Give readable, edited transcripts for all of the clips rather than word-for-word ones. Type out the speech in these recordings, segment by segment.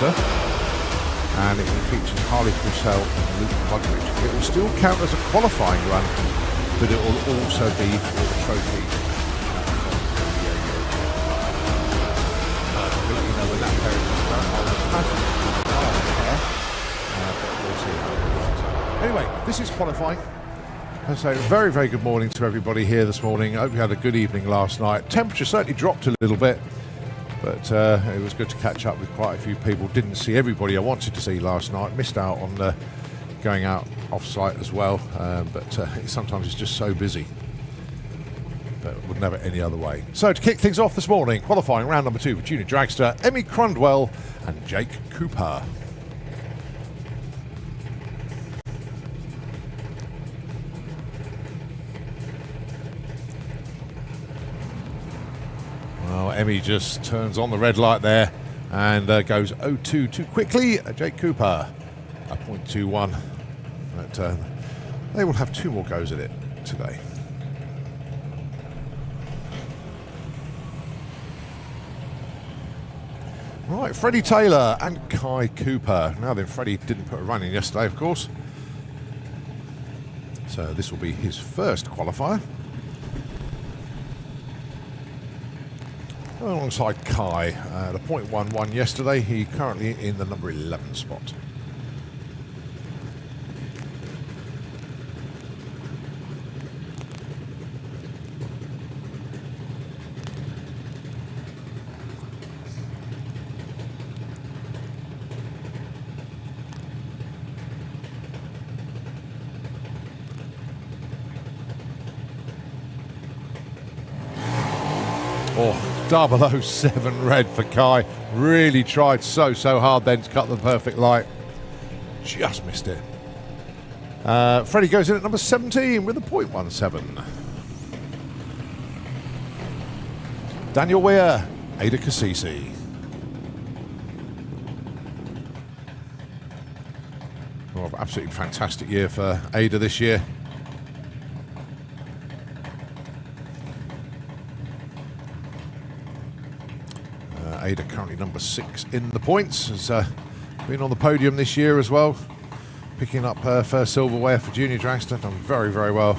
Dragster, and it features Harley Purcell and Luke Mugridge. It will still count as a qualifying run, but it will also be for the trophy. I'll let you know when that pair comes out. We'll see how it goes. Anyway, this is qualifying. So very, very good morning to everybody here this morning. I hope you had a good evening last night. Temperature certainly dropped a little bit, but it was good to catch up with quite a few people. Didn't see everybody I wanted to see last night. Missed out on going out off-site as well, but sometimes it's just so busy. But it wouldn't have it any other way. So to kick things off this morning, qualifying round number 2 for Junior Dragster, Emmy Crundwell and Jake Cooper. Well, Emmy just turns on the red light there and goes 0-2 too quickly. Jake Cooper, a 0.21. But they will have 2 more goes at it today. Right, Freddie Taylor and Kai Cooper. Now then, Freddie didn't put a run in yesterday, of course. So this will be his first qualifier. Alongside Kai, the 0.11 yesterday. He currently in the number 11 spot. Oh, 007 red for Kai. Really tried so hard then to cut the perfect light. Just missed it. Freddie goes in at number 17 with a 0.17. Daniel Weir, Ada Cassisi. Oh, absolutely fantastic year for Ada this year. Ada currently number 6 in the points. Has been on the podium this year as well. Picking up her first silverware for Junior Dragster. Done very, very well.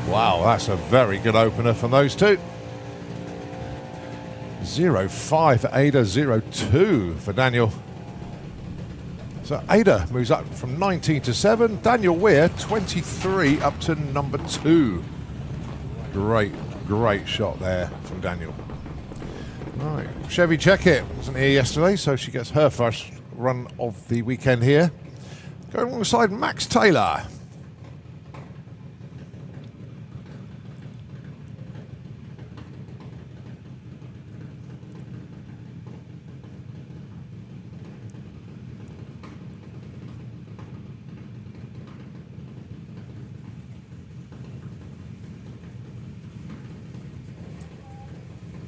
Wow, that's a very good opener from those two. 0-5 for Ada, 0-2 for Daniel. So Ada moves up from 19 to 7. Daniel Weir, 23 up to number 2. Great shot there from Daniel. Right, Chevy Checkit wasn't here yesterday, so she gets her first run of the weekend here. Going alongside Max Taylor.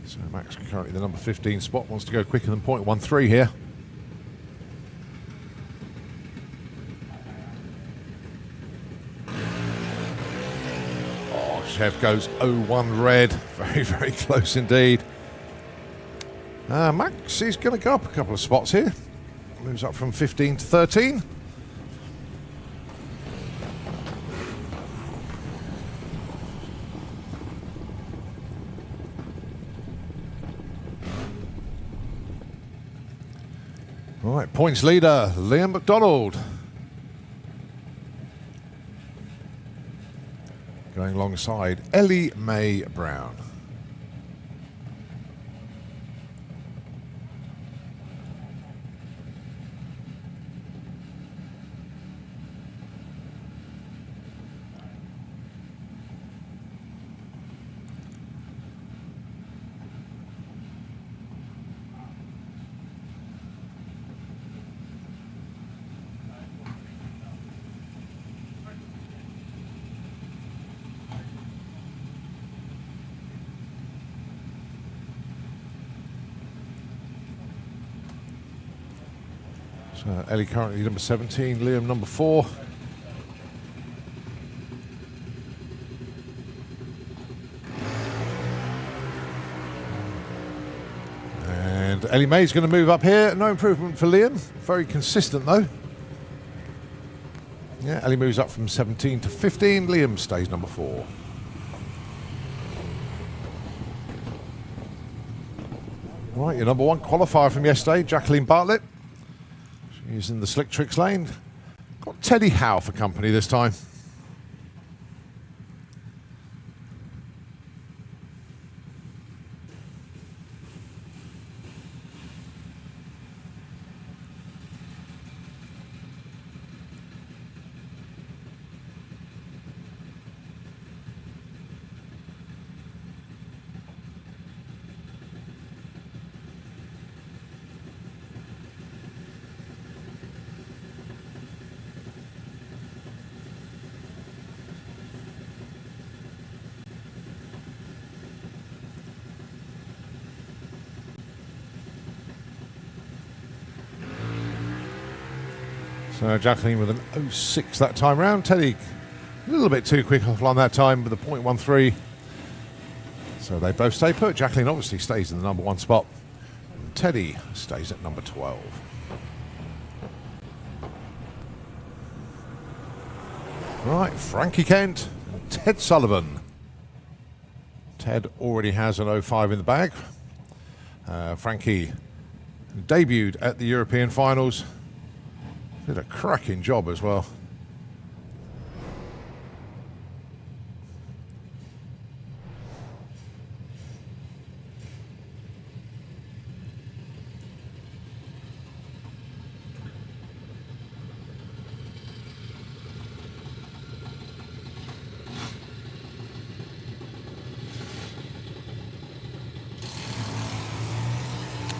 So Max currently the number 15 spot, wants to go quicker than 0.13 here. Oh, Chev goes 0-1 red. Very, very close indeed. Max is going to go up a couple of spots here. Moves up from 15 to 13. Right, points leader, Liam McDonald. Going alongside Ellie Mae Brown. So Ellie currently number 17, Liam number 4. And Ellie May's going to move up here. No improvement for Liam. Very consistent though. Yeah, Ellie moves up from 17 to 15. Liam stays number 4. Right, your number 1 qualifier from yesterday, Jacqueline Bartlett. She's in the Slick Tricks lane. Got Teddy Howe for company this time. So Jacqueline with an 06 that time round. Teddy a little bit too quick on that time with a 0.13. So they both stay put. Jacqueline obviously stays in the number 1 spot. And Teddy stays at number 12. Right, Frankie Kent and Ted Sullivan. Ted already has an 05 in the bag. Frankie debuted at the European finals. Did a cracking job as well.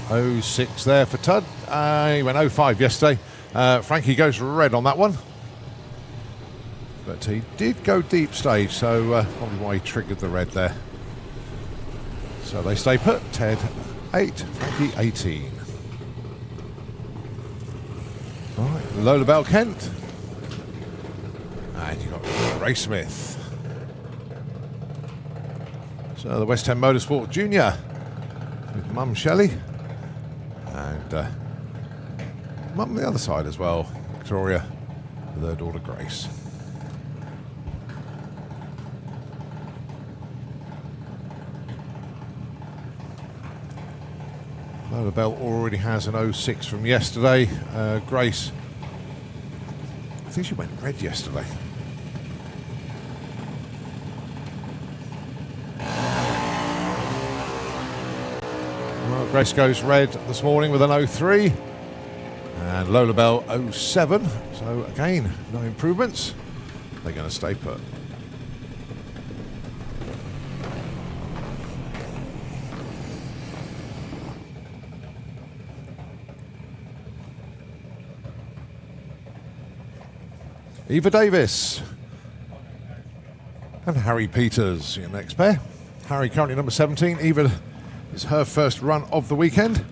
.06 there for Tud. He went 05 yesterday. Frankie goes red on that one. But he did go deep stage, so probably why he triggered the red there. So they stay put. Ted 8, Frankie 18. All right, Lola Bell Kent. And you've got Ray Smith. So the West End Motorsport Junior with Mum Shelley. And Mum on the other side as well, Victoria, with her daughter Grace. Lola Bell already has an 06 from yesterday. Grace, I think she went red yesterday. Well, Grace goes red this morning with an 03. And Lola Bell 07, so again, no improvements. They're going to stay put. Eva Davis and Harry Peters, your next pair. Harry currently number 17. Eva is her first run of the weekend.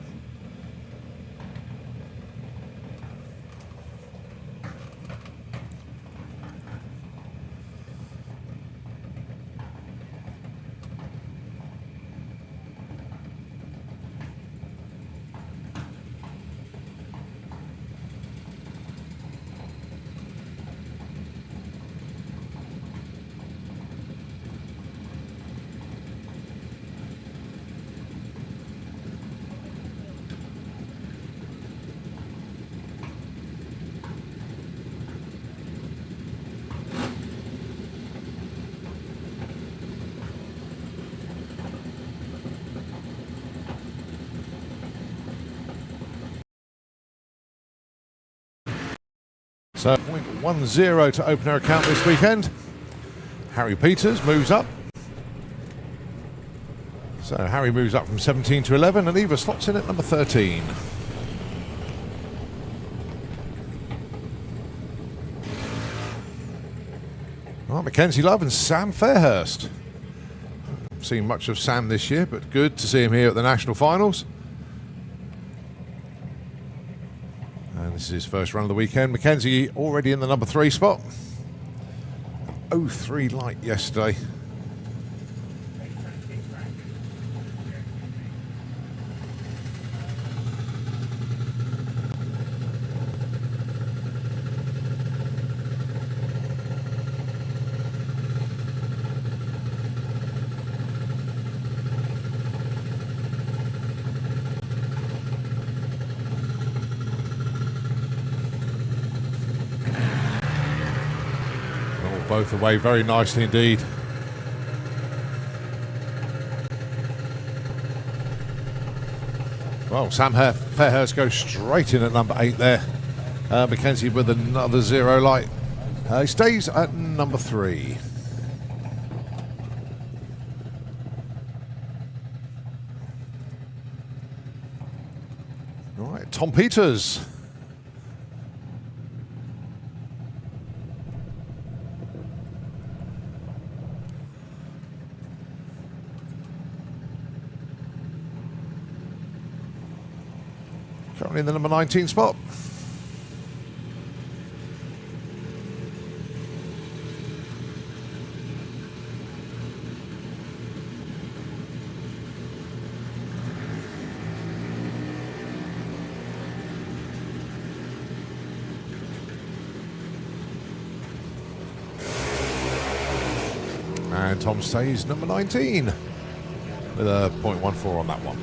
So 0.10 to open her account this weekend. Harry Peters moves up. So Harry moves up from 17 to 11 and Eva slots in at number 13. Well, Mackenzie Love and Sam Fairhurst. Haven't seen much of Sam this year, but good to see him here at the national finals. And this is his first run of the weekend. Mackenzie already in the number 3 spot. 0.03 light yesterday. Both away very nicely indeed. Well, Sam Fairhurst goes straight in at number 8 there. Mackenzie with another 0 light. He stays at number 3. All right, Tom Peters. Currently in the number 19 spot. And Tom stays number 19 with a 0.14 on that one.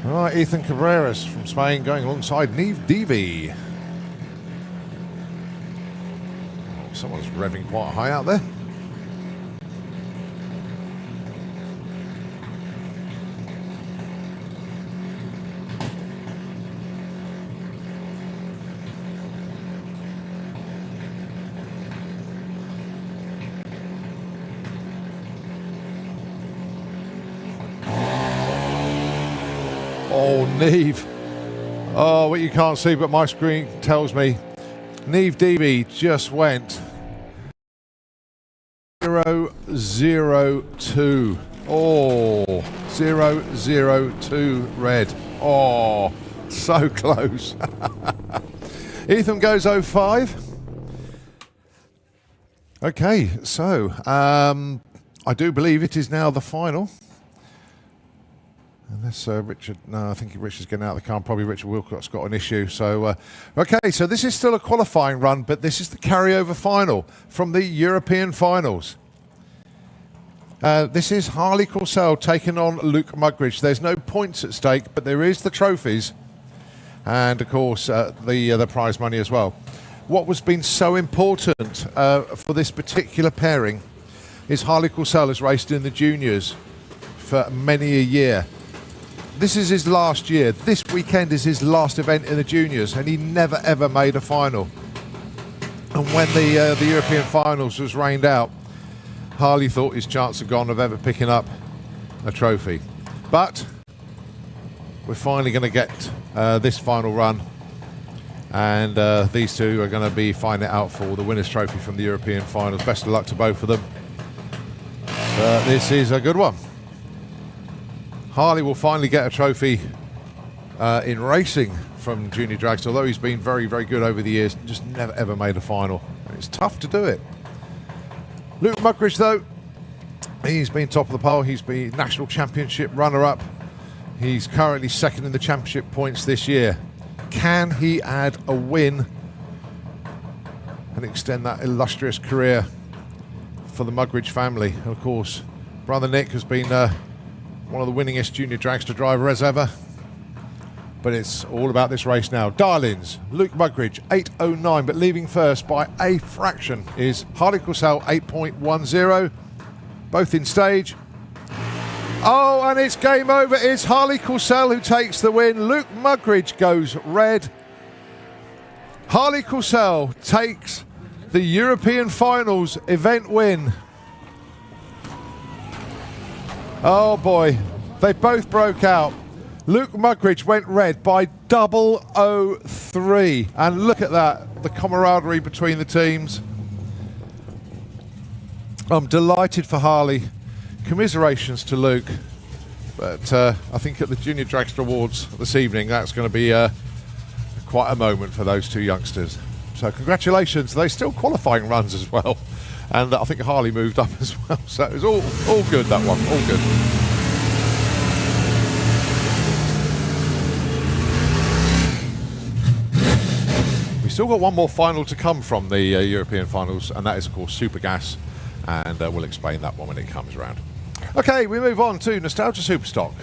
All right, Ethan Cabreras from Spain going alongside Neve Devi. Oh, someone's revving quite high out there. Oh, Neve. Oh, what you can't see, but my screen tells me. Neve Devi just went 002. Oh, 002 red. Oh, so close. Ethan goes 05. Okay, so I do believe it is now the final. Unless Richard, no, I think Richard's getting out of the car. Probably Richard Wilcott's got an issue. So, okay, so this is still a qualifying run, but this is the carryover final from the European finals. This is Harley Coursell taking on Luke Mugridge. There's no points at stake, but there is the trophies, and of course the prize money as well. What was been so important for this particular pairing is Harley Coursell has raced in the juniors for many a year. This is his last year. This weekend is his last event in the juniors, and he never ever made a final. And when the European finals was rained out, Harley thought his chance had gone of ever picking up a trophy. But we're finally going to get this final run, and these two are going to be fighting it out for the winner's trophy from the European finals. Best of luck to both of them. This is a good one. Harley will finally get a trophy in racing from Junior Drags, although he's been very, very good over the years, just never ever made a final. It's tough to do it. Luke Mugridge, though, he's been top of the pole. He's been national championship runner-up. He's currently second in the championship points this year. Can he add a win and extend that illustrious career for the Mugridge family? And of course, brother Nick has been one of the winningest junior dragster drivers ever. But it's all about this race now. Dial-ins, Luke Mugridge, 8.09, but leaving first by a fraction is Harley Coursell, 8.10. Both in stage. Oh, and it's game over. It's Harley Coursell who takes the win. Luke Mugridge goes red. Harley Coursell takes the European Finals event win. Oh boy, they both broke out. Luke Mugridge went red by 0.003. And look at that, the camaraderie between the teams. I'm delighted for Harley. Commiserations to Luke. But I think at the Junior Dragster Awards this evening, that's going to be quite a moment for those two youngsters. So congratulations. They're still qualifying runs as well. And I think Harley moved up as well. So it was all good, that one. All good. We've still got one more final to come from the European finals, and that is, of course, Super Gas. And we'll explain that one when it comes around. Okay, we move on to Nostalgia Superstock.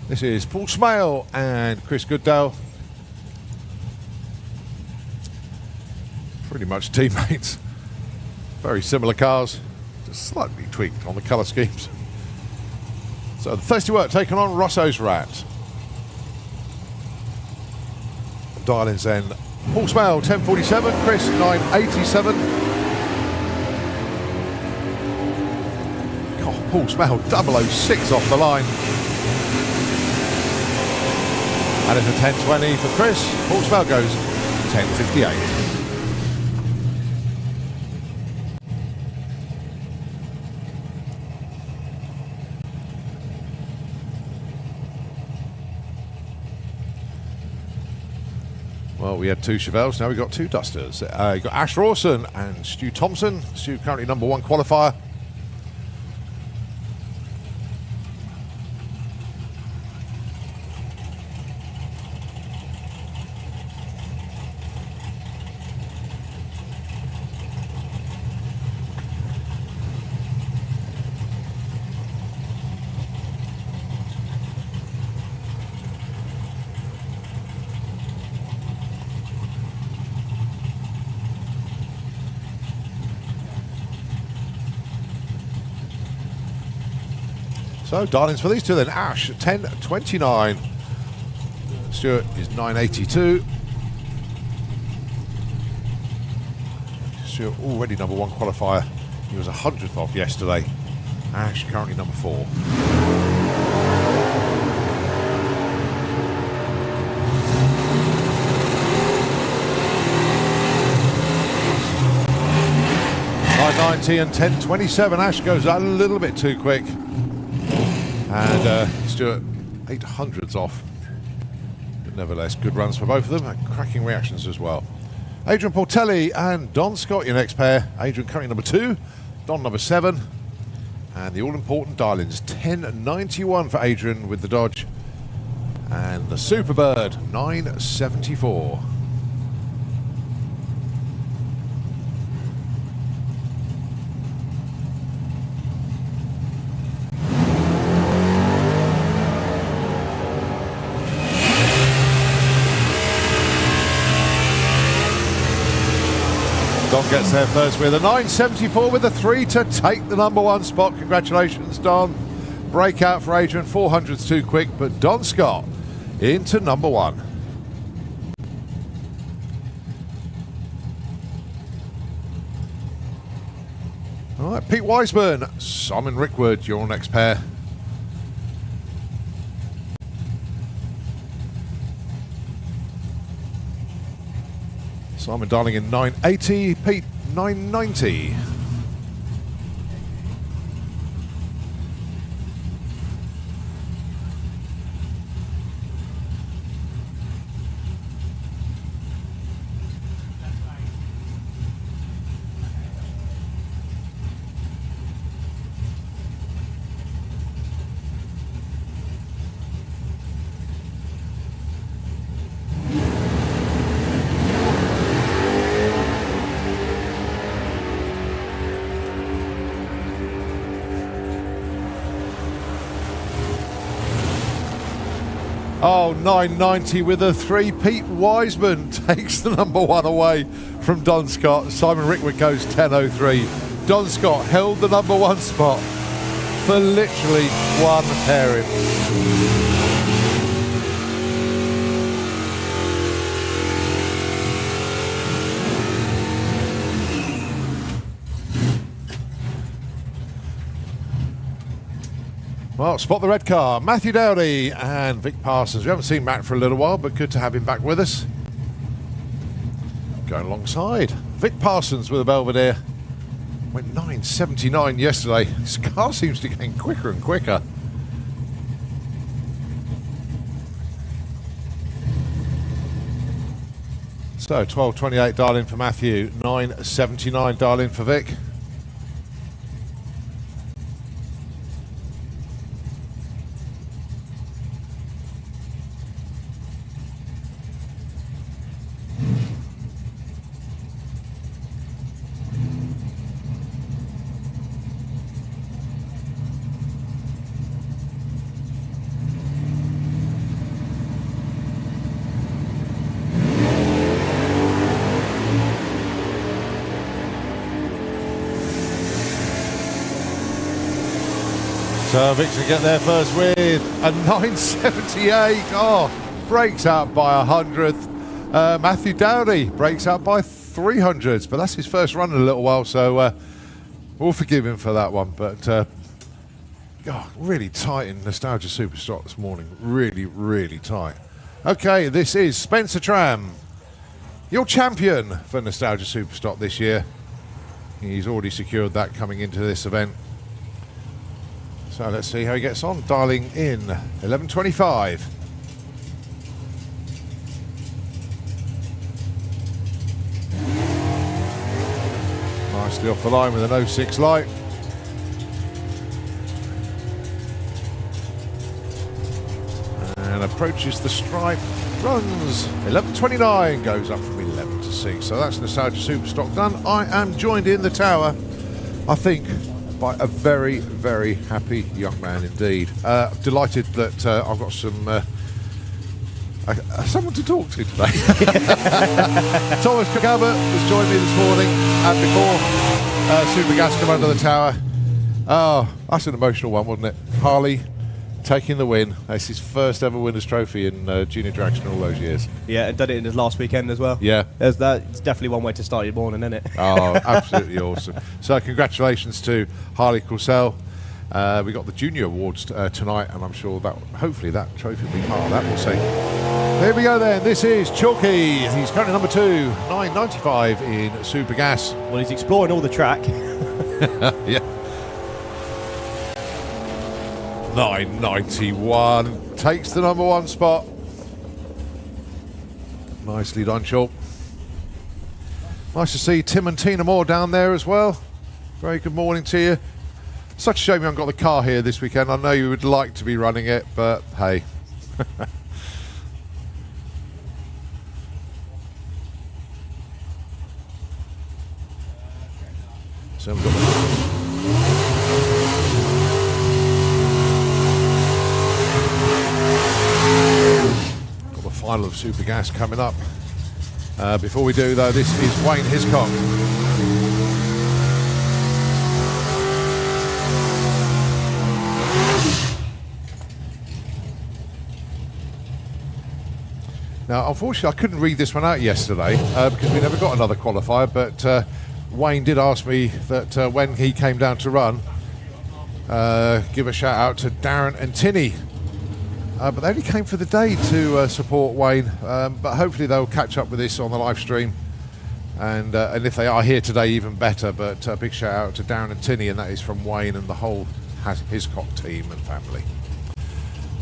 This is Paul Smale and Chris Goodale. Pretty much teammates. Very similar cars, just slightly tweaked on the colour schemes. So the Thirsty Work taking on Rosso's Rat. Dial-ins then. Paul Smale, 1047, Chris, 987. God, Paul Smale, 006 off the line. And it's a 1020 for Chris. Paul Smale goes 1058. Well, we had two Chevelles, now we've got two Dusters. You've got Ash Rawson and Stu Thompson. Stu currently #1 qualifier. So, dial-ins for these two then. Ash, 1029. Stuart is 982. Stuart already #1 qualifier. He was 100th off yesterday. Ash currently #4. .990 and 1027. Ash goes a little bit too quick. And Stuart, 800s off. But nevertheless, good runs for both of them and cracking reactions as well. Adrian Portelli and Don Scott, your next pair. Adrian currently #2, Don #7. And the all-important dial-ins, 1091 for Adrian with the Dodge. And the Superbird, 974. Don gets there first with a 974 with a 3 to take the #1 spot. Congratulations, Don. Breakout for Adrian, 400s too quick, but Don Scott into #1. All right, Pete Wiseburn, Simon Rickwood, your next pair. Simon dialing in 980, Pete 990. Oh, 990 with a 3. Pete Wiseman takes the #1 away from Don Scott. Simon Rickwood goes 1003. Don Scott held the #1 spot for literally one pairing. Well, spot the red car. Matthew Dowdy and Vic Parsons. We haven't seen Matt for a little while, but good to have him back with us. Going alongside Vic Parsons with a Belvedere. Went 9.79 yesterday. This car seems to be getting quicker and quicker. So 12.28 dial in for Matthew, 9.79 dial in for Vic. So Vic's going to get there first with a 9.78. Oh, breaks out by 100th. Matthew Dowdy breaks out by 300s, but that's his first run in a little while, so we'll forgive him for that one. But God, really tight in Nostalgia Superstock this morning. Really, really tight. Okay, this is Spencer Tram, your champion for Nostalgia Superstock this year. He's already secured that coming into this event. So let's see how he gets on. Dialing in 11.25. Nicely off the line with an 06 light. And approaches the stripe, runs 11.29, goes up from 11 to 6. So that's Nostalgia Superstock done. I am joined in the tower, I think, by a very, very happy young man indeed. Delighted that I've got some someone to talk to today. Thomas Cook-Albert has joined me this morning, and before Super Gas come under the tower. Oh, that's an emotional one, wasn't it? Harley taking the win. That's his first ever winner's trophy in junior dragster in all those years. Yeah, and done it in his last weekend as well. Yeah. It's definitely one way to start your morning, isn't it? Oh, absolutely awesome. So congratulations to Harley Corsell. We got the junior awards tonight, and I'm sure that hopefully that trophy will be part of that. We'll see. Here we go then. This is Chalky. He's currently number 2, 9.95 in Super Gas. Well, he's exploring all the track. Yeah. 9.91 takes the number 1 spot. Nicely done, Chalk. Nice to see Tim and Tina Moore down there as well. Very good morning to you. Such a shame you haven't got the car here this weekend. I know you would like to be running it, but hey. So we've got the final of Super Gas coming up. Before we do though, this is Wayne Hiscock. Now unfortunately I couldn't read this one out yesterday because we never got another qualifier, but Wayne did ask me that when he came down to run, give a shout out to Darren and Tinny. But they only came for the day to support Wayne, but hopefully they'll catch up with this on the live stream, and if they are here today, even better. But a big shout out to Darren and Tinny, and that is from Wayne and the whole Hiscock team and family.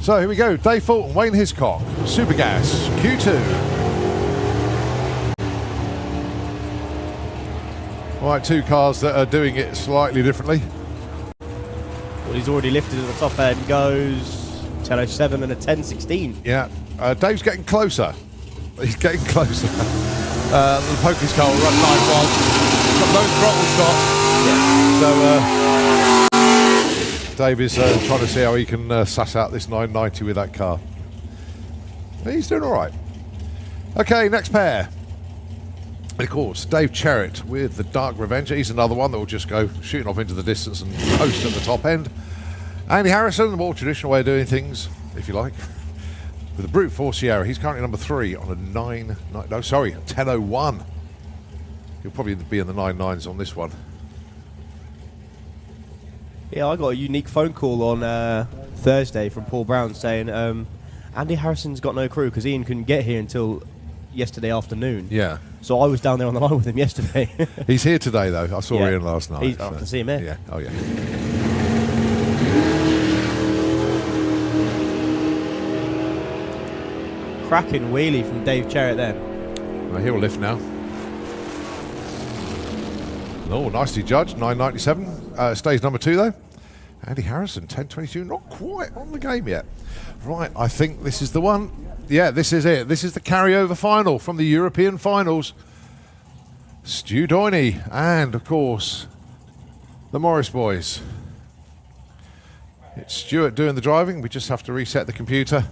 So here we go, Dave Fulton, Wayne Hiscock, Super Gas Q2. All right, 2 cars that are doing it slightly differently. Well, he's already lifted at the top end, goes 10.07 and a 10.16. Yeah, Dave's getting closer. He's getting closer. The Pokies car will run 9.1. Got no throttle stop. Yeah. So Dave is trying to see how he can suss out this 990 with that car. He's doing all right. Okay, next pair. And of course, Dave Cherrett with the Dark Revenger. He's another one that will just go shooting off into the distance and coast at the top end. Andy Harrison, the more traditional way of doing things, if you like, with the Brute Force Sierra. He's currently number 3 on a 10.01. He'll probably be in the 9.9s on this one. Yeah, I got a unique phone call on Thursday from Paul Brown saying Andy Harrison's got no crew because Ian couldn't get here until yesterday afternoon. Yeah. So I was down there on the line with him yesterday. He's here today, though. I saw Yeah. Ian last night. I can see him here. Yeah. Oh, yeah. Cracking wheelie from Dave Cherrett then. Well, he'll lift now. Oh, nicely judged. 997. Stays number 2, though. Andy Harrison, 1022. Not quite on the game yet. Right, I think this is the one. Yeah, this is it. This is the carryover final from the European finals. Stu Doiney and, of course, the Morris boys. It's Stuart doing the driving. We just have to reset the computer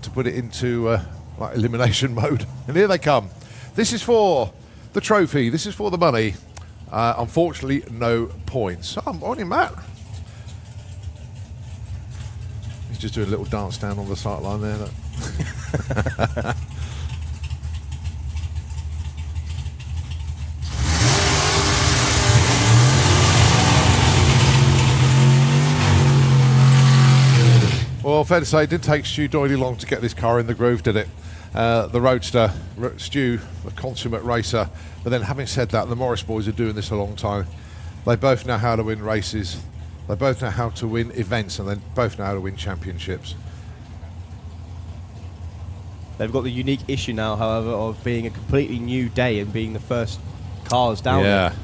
to put it into like elimination mode. And here they come. This is for the trophy. This is for the money. Unfortunately, no points. Oh, morning, Matt. He's just doing a little dance down on the sideline there. Look. Well, fair to say, it didn't take Stu Doyley long to get this car in the groove, did it? The Roadster, Stu, the consummate racer. But then having said that, the Morris boys are doing this a long time. They both know how to win races. They both know how to win events, and they both know how to win championships. They've got the unique issue now, however, of being a completely new day and being the first cars down Yeah, there.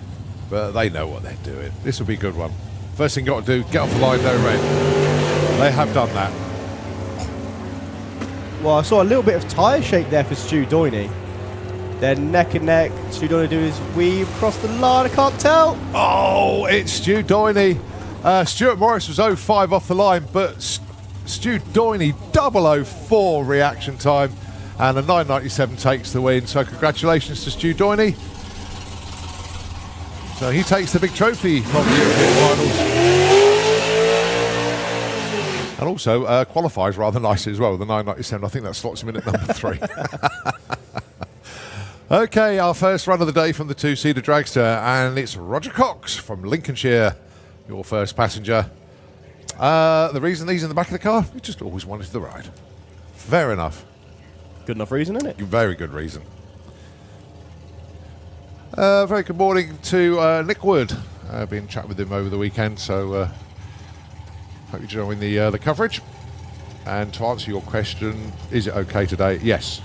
but they know what they're doing. This will be a good one. First thing you got to do, get off the line, no red. They have done that. Well, I saw a little bit of tyre shake there for Stu Doiney. They're neck and neck. Stu Doiney do his weave across the line. I can't tell. Oh, it's Stu Doiney. Stuart Morris was 0.5 off the line, but Stu Doiney 004 reaction time, and a 997 takes the win. So congratulations to Stu Doiney. So he takes the big trophy from the European finals. And also qualifies rather nicely as well with the 997. I think that slots him in at number 3. Okay, our first run of the day from the two-seater dragster, and it's Roger Cox from Lincolnshire, your first passenger. The reason he's in the back of the car, he just always wanted the ride. Fair enough. Good enough reason, isn't it? Very good reason. Very good morning to Nick Wood. I've been chatting with him over the weekend, so hope you join the coverage. And to answer your question, is it okay today? Yes.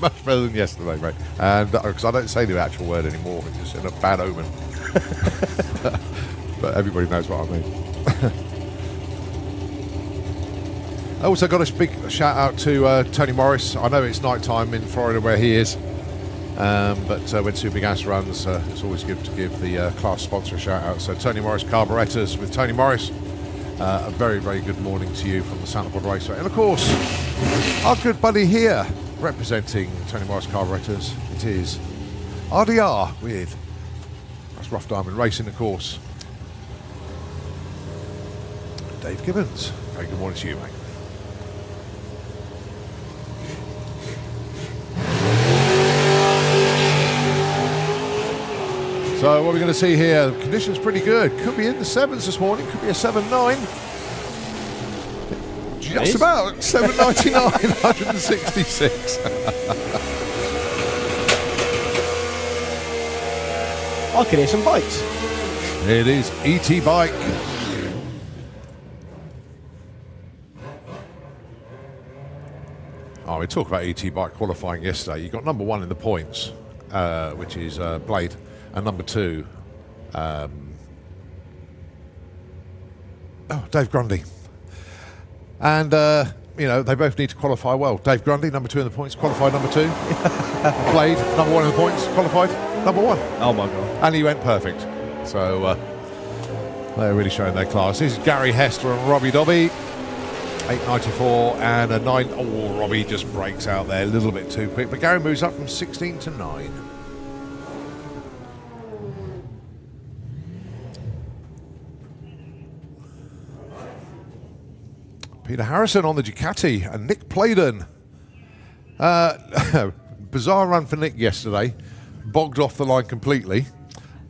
Much better than yesterday, mate. And because I don't say the actual word anymore, it's just in a bad omen. But everybody knows what I mean. I also got a big shout out to Tony Morris. I know it's night time in Florida where he is. But when Super Gas runs, it's always good to give the class sponsor a shout out. So Tony Morris Carburettors with Tony Morris. A very, very good morning to you from the Santa Pod Raceway. And of course, our good buddy here, representing Tony Morris Carburettors, it is RDR with, that's Rough Diamond Racing, of course, Dave Gibbons. Very good morning to you, mate. So what we're going to see here, the conditions pretty good. Could be in the 7s this morning, could be a 7.9. Just about 7.99, 166. I can hear some bikes. It is ET Bike. Oh, we talked about ET Bike qualifying yesterday. You got number 1 in the points, which is Blade. And number 2, Dave Grundy. And, you know, they both need to qualify well. Dave Grundy, number 2 in the points, qualified number 2. Blade, number 1 in the points, qualified number 1. Oh, my God. And he went perfect. So they're really showing their class. This is Gary Hester and Robbie Dobby. 8.94 and a 9. Oh, Robbie just breaks out there a little bit too quick. But Gary moves up from 16 to 9. Peter Harrison on the Ducati and Nick Playden. Bizarre run for Nick yesterday. Bogged off the line completely.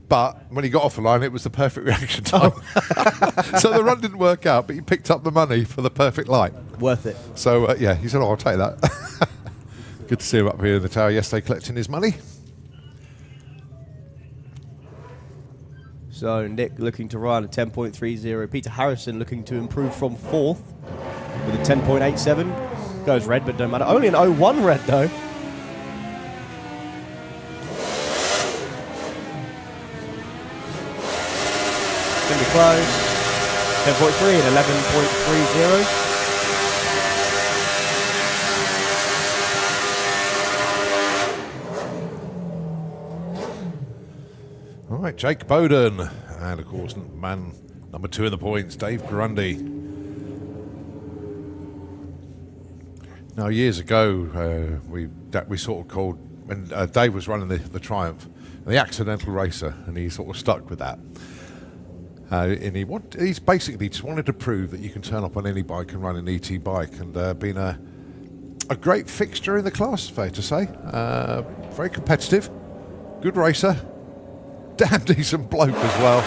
But when he got off the line, it was the perfect reaction time. So the run didn't work out, but he picked up the money for the perfect line. Worth it. So, yeah, he said, oh, I'll take that. Good to see him up here in the tower yesterday collecting his money. So Nick looking to run a 10.30. Peter Harrison looking to improve from 4th with a 10.87. Goes red, but don't matter. Only an 0-1 red though. Gonna be close. 10.3 and 11.30. All right, Jake Bowden. And, of course, man number 2 in the points, Dave Grundy. Now, years ago, we sort of called, when Dave was running the Triumph, the accidental racer, and he sort of stuck with that. And he's basically just wanted to prove that you can turn up on any bike and run an ET bike, and been a great fixture in the class, fair to say. Very competitive, good racer, damn decent bloke as well.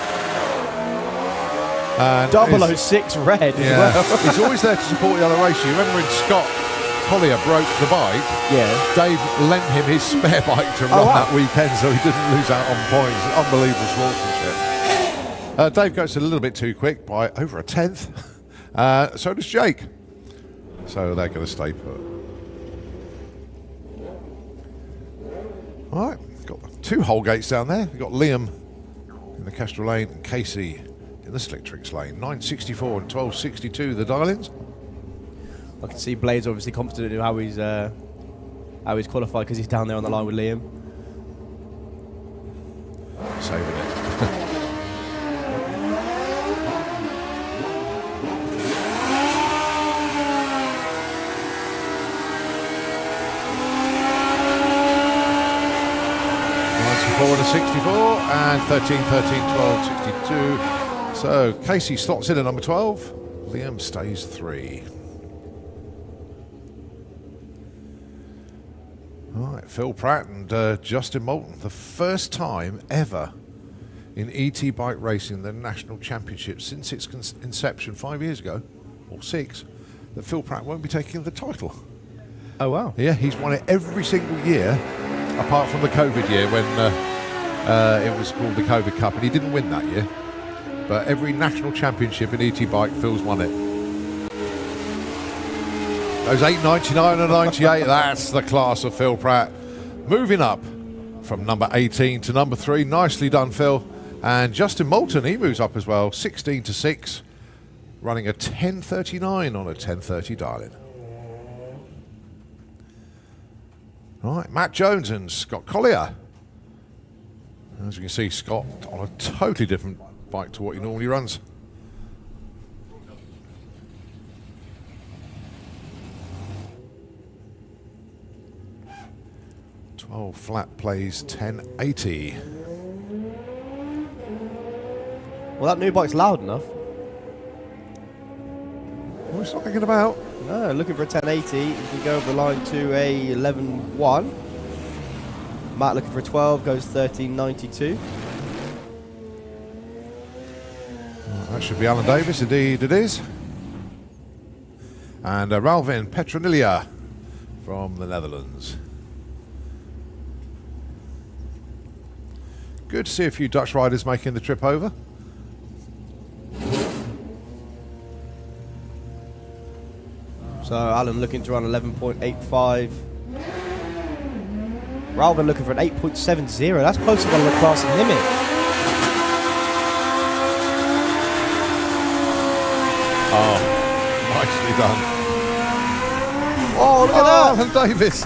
And 006 red as yeah, well. he's always there to support the other racer. You remember when Scott Collier broke the bike, Yeah. Dave lent him his spare bike to run that weekend so he didn't lose out on points. Unbelievable sportsmanship. Dave goes a little bit too quick by over a 10th. So does Jake. So they're going to stay put. All right, got 2 Holgates down there. We've got Liam in the Kestrel lane and Casey in the Slictrix lane. 964 and 1262 the dial-ins. I can see Blade's obviously confident in how he's qualified because he's down there on the line with Liam. Saving it. Forward to 64 and 13, 13, 12, 62. So Casey slots in at number 12. Liam stays 3. All right, Phil Pratt and Justin Moulton. The first time ever in ET bike racing, the national championship, since its inception 5 years ago, or 6, that Phil Pratt won't be taking the title. Oh, wow. Yeah, he's won it every single year, apart from the COVID year when it was called the COVID Cup, and he didn't win that year. But every national championship in ET bike, Phil's won it. Those 8.99 and 98, that's the class of Phil Pratt. Moving up from number 18 to number 3. Nicely done, Phil. And Justin Moulton, he moves up as well, 16 to 6, running a 10.39 on a 10.30 dial-in. All right, Matt Jones and Scott Collier. As you can see, Scott on a totally different bike to what he normally runs. Flat plays 1080. Well, that new bike's loud enough. What's he talking about? No, looking for a 1080. You can go over the line to a 11.1. Matt looking for a 12, goes 13.92. That should be Alan Davis, indeed it is. And Ralvin Petronilla from the Netherlands. Good to see a few Dutch riders making the trip over. So Alan looking to run 11.85. Ralvin looking for an 8.70. That's close to the class limit. Oh, nicely done. Oh, look at that, Alan Davis.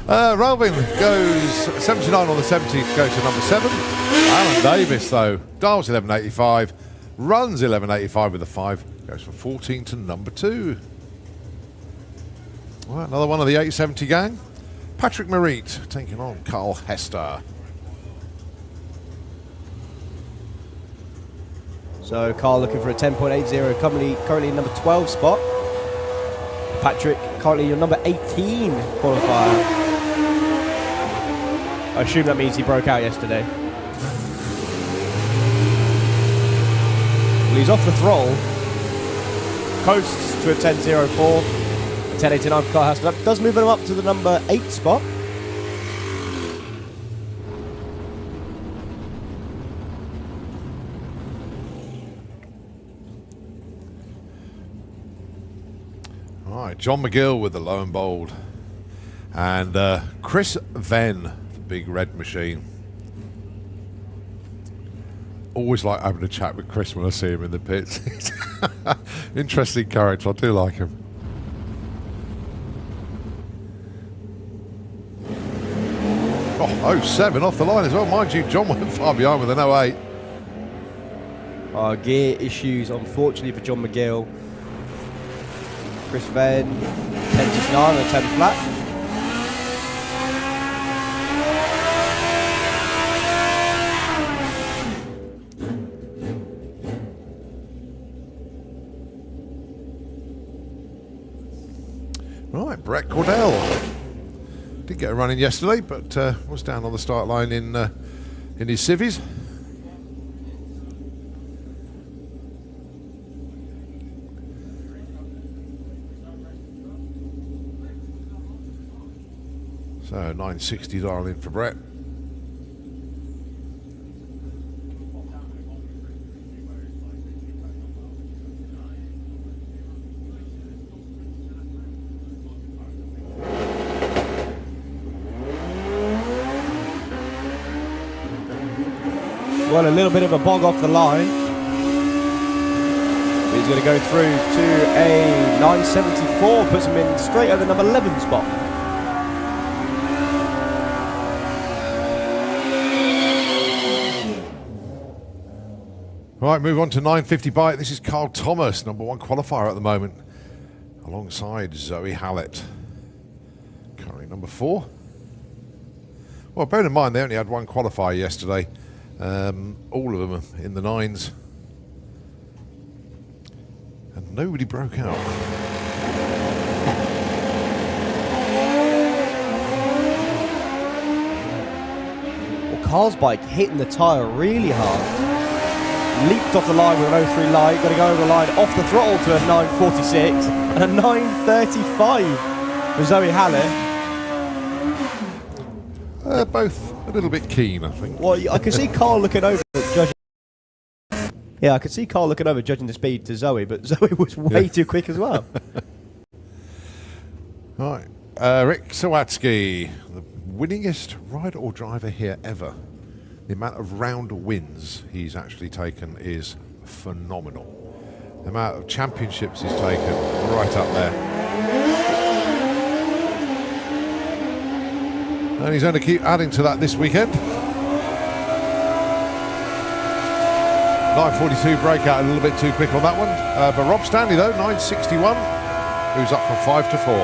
Ralvin goes 79 on the 70, goes to number 7. Alan Davis, though, dials 11.85, runs 11.85 with a 5, goes from 14 to number 2. All right, another one of the 870 gang. Patrick Marit taking on Carl Hester. So Carl looking for a 10.80, currently in number 12 spot. Patrick currently your number 18 qualifier. I assume that means he broke out yesterday. Well, he's off the throttle. Coasts to a 10.04. A 10.89 for Carl Haskell. That does move him up to the number 8 spot. All right, John McGill with the low and bold. And Chris Venn, the big red machine. Always like having a chat with Chris when I see him in the pits. Interesting character, I do like him. Oh, 07 off the line as well. Mind you, John went far behind with an 08. Gear issues, unfortunately, for John McGill. Chris Venn, 10.9 and 10 flat. Right, Brett Cordell. Did get a run in yesterday, but was down on the start line in his civvies. So 960 dial in for Brett. Well, a little bit of a bog off the line. He's going to go through to a 974, puts him in straight at the number 11 spot. Right, move on to 950 bike. This is Carl Thomas, number 1 qualifier at the moment, alongside Zoe Hallett. Currently number 4. Well, bear in mind they only had 1 qualifier yesterday. All of them in the 9s. And nobody broke out. Well, Carl's bike hitting the tyre really hard. Leaped off the line with an 03 light, going to go over the line off the throttle to a 946 and a 935 for Zoe Hallett. Both a little bit keen, I think. Well, I can see Carl looking over judging. Yeah, I could see Carl looking over judging the speed to Zoe, but Zoe was way too quick as well. Right, Rick Sawatsky, the winningest rider or driver here ever. The amount of round wins he's actually taken is phenomenal. The amount of championships he's taken, right up there. And he's going to keep adding to that this weekend. 942 breakout, a little bit too quick on that one. But Rob Stanley, though, 961, who's up from 5 to 4.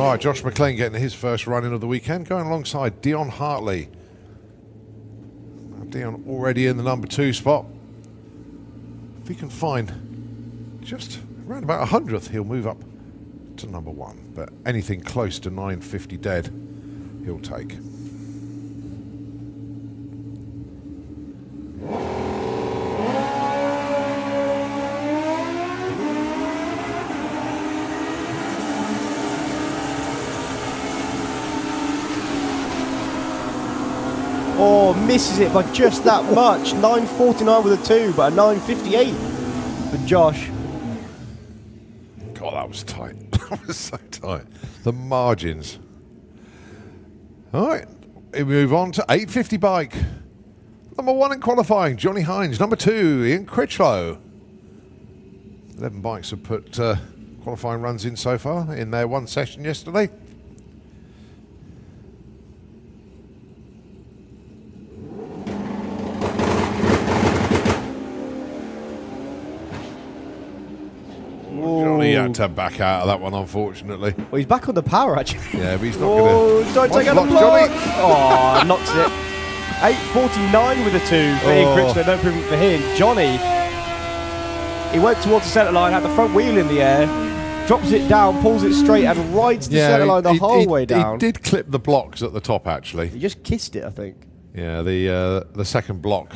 All right, Josh McLean getting his first run-in of the weekend, going alongside Dion Hartley. Dion already in the number 2 spot. If he can find just around about 100th, he'll move up to number 1. But anything close to 950 dead, he'll take. Oh, misses it by just that much. 949 with a 2, but a 958 for Josh. God, that was tight. That was so tight. The margins. All right, we move on to 850 bike. Number 1 in qualifying, Johnny Hines. Number 2, Ian Critchlow. 11 bikes have put qualifying runs in so far in their one session yesterday. Johnny had to back out of that one, unfortunately. Well, he's back on the power, actually. Yeah, but he's not going to... Don't take out the block! Oh, knocks it. 849 with a 2 for Ian Critchlow, no improvement for him. Johnny, he went towards the centre line, had the front wheel in the air, drops it down, pulls it straight and rides the centre line the whole way down. He did clip the blocks at the top, actually. He just kissed it, I think. Yeah, the second block.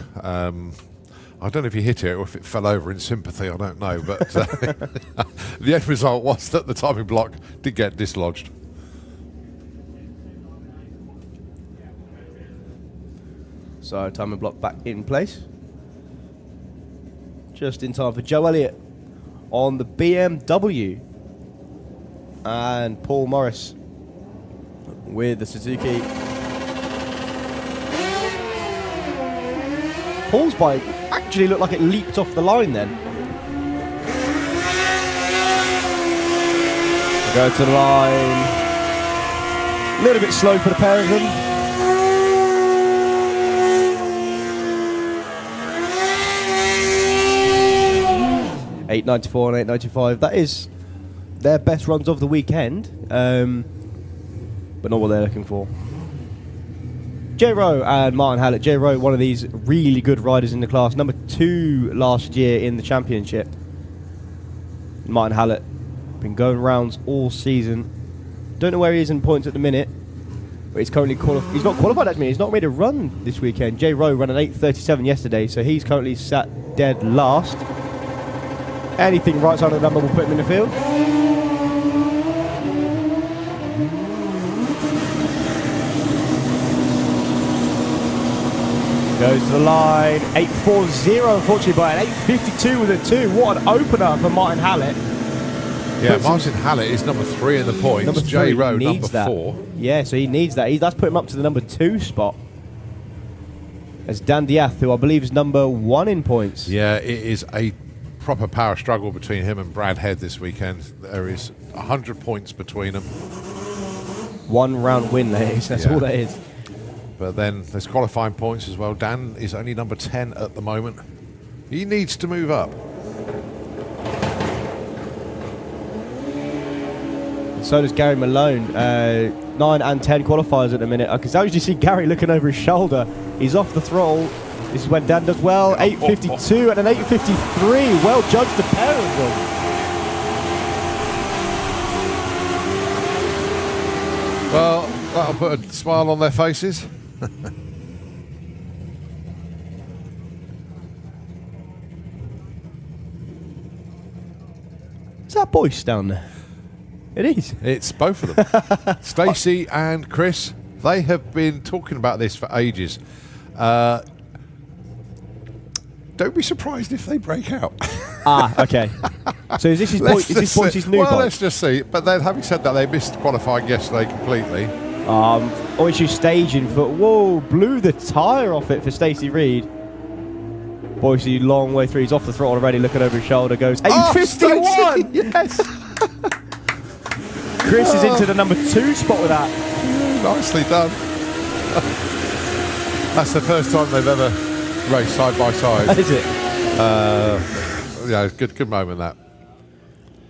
I don't know if he hit it or if it fell over in sympathy, I don't know, but the end result was that the timing block did get dislodged. So timing block back in place. Just in time for Joe Elliott on the BMW. And Paul Morris with the Suzuki. Paul's bike actually looked like it leaped off the line then. Go to the line. A little bit slow for the pair of them. $8.94 and $8.95. That is their best runs of the weekend, but not what they're looking for. J. Rowe and Martin Hallett. J. Rowe, one of these really good riders in the class, number 2 last year in the championship. Martin Hallett, been going rounds all season. Don't know where he is in points at the minute, but he's currently he's not qualified actually. He's not made a run this weekend. J. Rowe ran an 8:37 yesterday, so he's currently sat dead last. Anything right side of the number will put him in the field. Goes to the line, 8.40 unfortunately by an 8.52 with a 2. What an opener for Martin Hallett. Yeah, Martin Hallett is number 3 in the points. Number 3 J. Rowe, needs number that. 4. Yeah, so he needs that. That's put him up to the number 2 spot. As Dan Diath, who I believe is number 1 in points. Yeah, it is a proper power struggle between him and Brad Head this weekend. There is 100 points between them. 1 round win, that is. That's all that is. But then there's qualifying points as well. Dan is only number 10 at the moment. He needs to move up. And so does Gary Malone. 9 and 10 qualifiers at the minute. I can usually see Gary looking over his shoulder. He's off the throttle. This is when Dan does well. 8.52 and an 8.53. Well judged, the pair of them. Well, that'll put a smile on their faces. Is that Boyce down there? It is. It's both of them. Stacey and Chris, they have been talking about this for ages. Don't be surprised if they break out. Okay. So is this Boyce's new bike? Well, let's just see. But then, having said that, they missed qualifying yesterday completely. Issue staging for, whoa, blew the tyre off it for Stacey Reed. Boise, long way through. He's off the throttle already, looking over his shoulder, goes 8.51! Yes! Chris is into the number 2 spot with that. Nicely done. That's the first time they've ever raced side by side. Is it? Yeah, good moment that.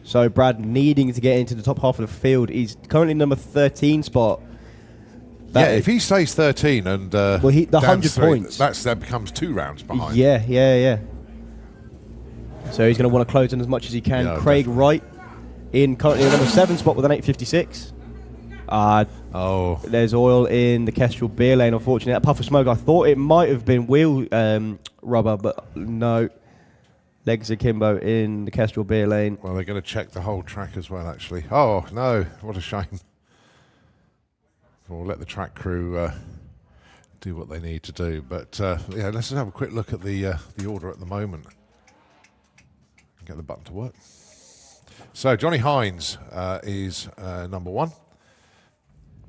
So Brad needing to get into the top half of the field. He's currently number 13 spot. If he stays 13 and the 100 points, that becomes 2 rounds behind. Yeah. So he's going to want to close in as much as he can. Yeah, Craig definitely. Wright in currently the number 7 spot with an 8.56. There's oil in the Kestrel beer lane, unfortunately. That puff of smoke, I thought it might have been wheel rubber, but no. Legs akimbo in the Kestrel beer lane. Well, they're going to check the whole track as well, actually. Oh, no. What a shame. We'll let the track crew do what they need to do. But, let's just have a quick look at the order at the moment. Get the button to work. So, Johnny Hines is number 1.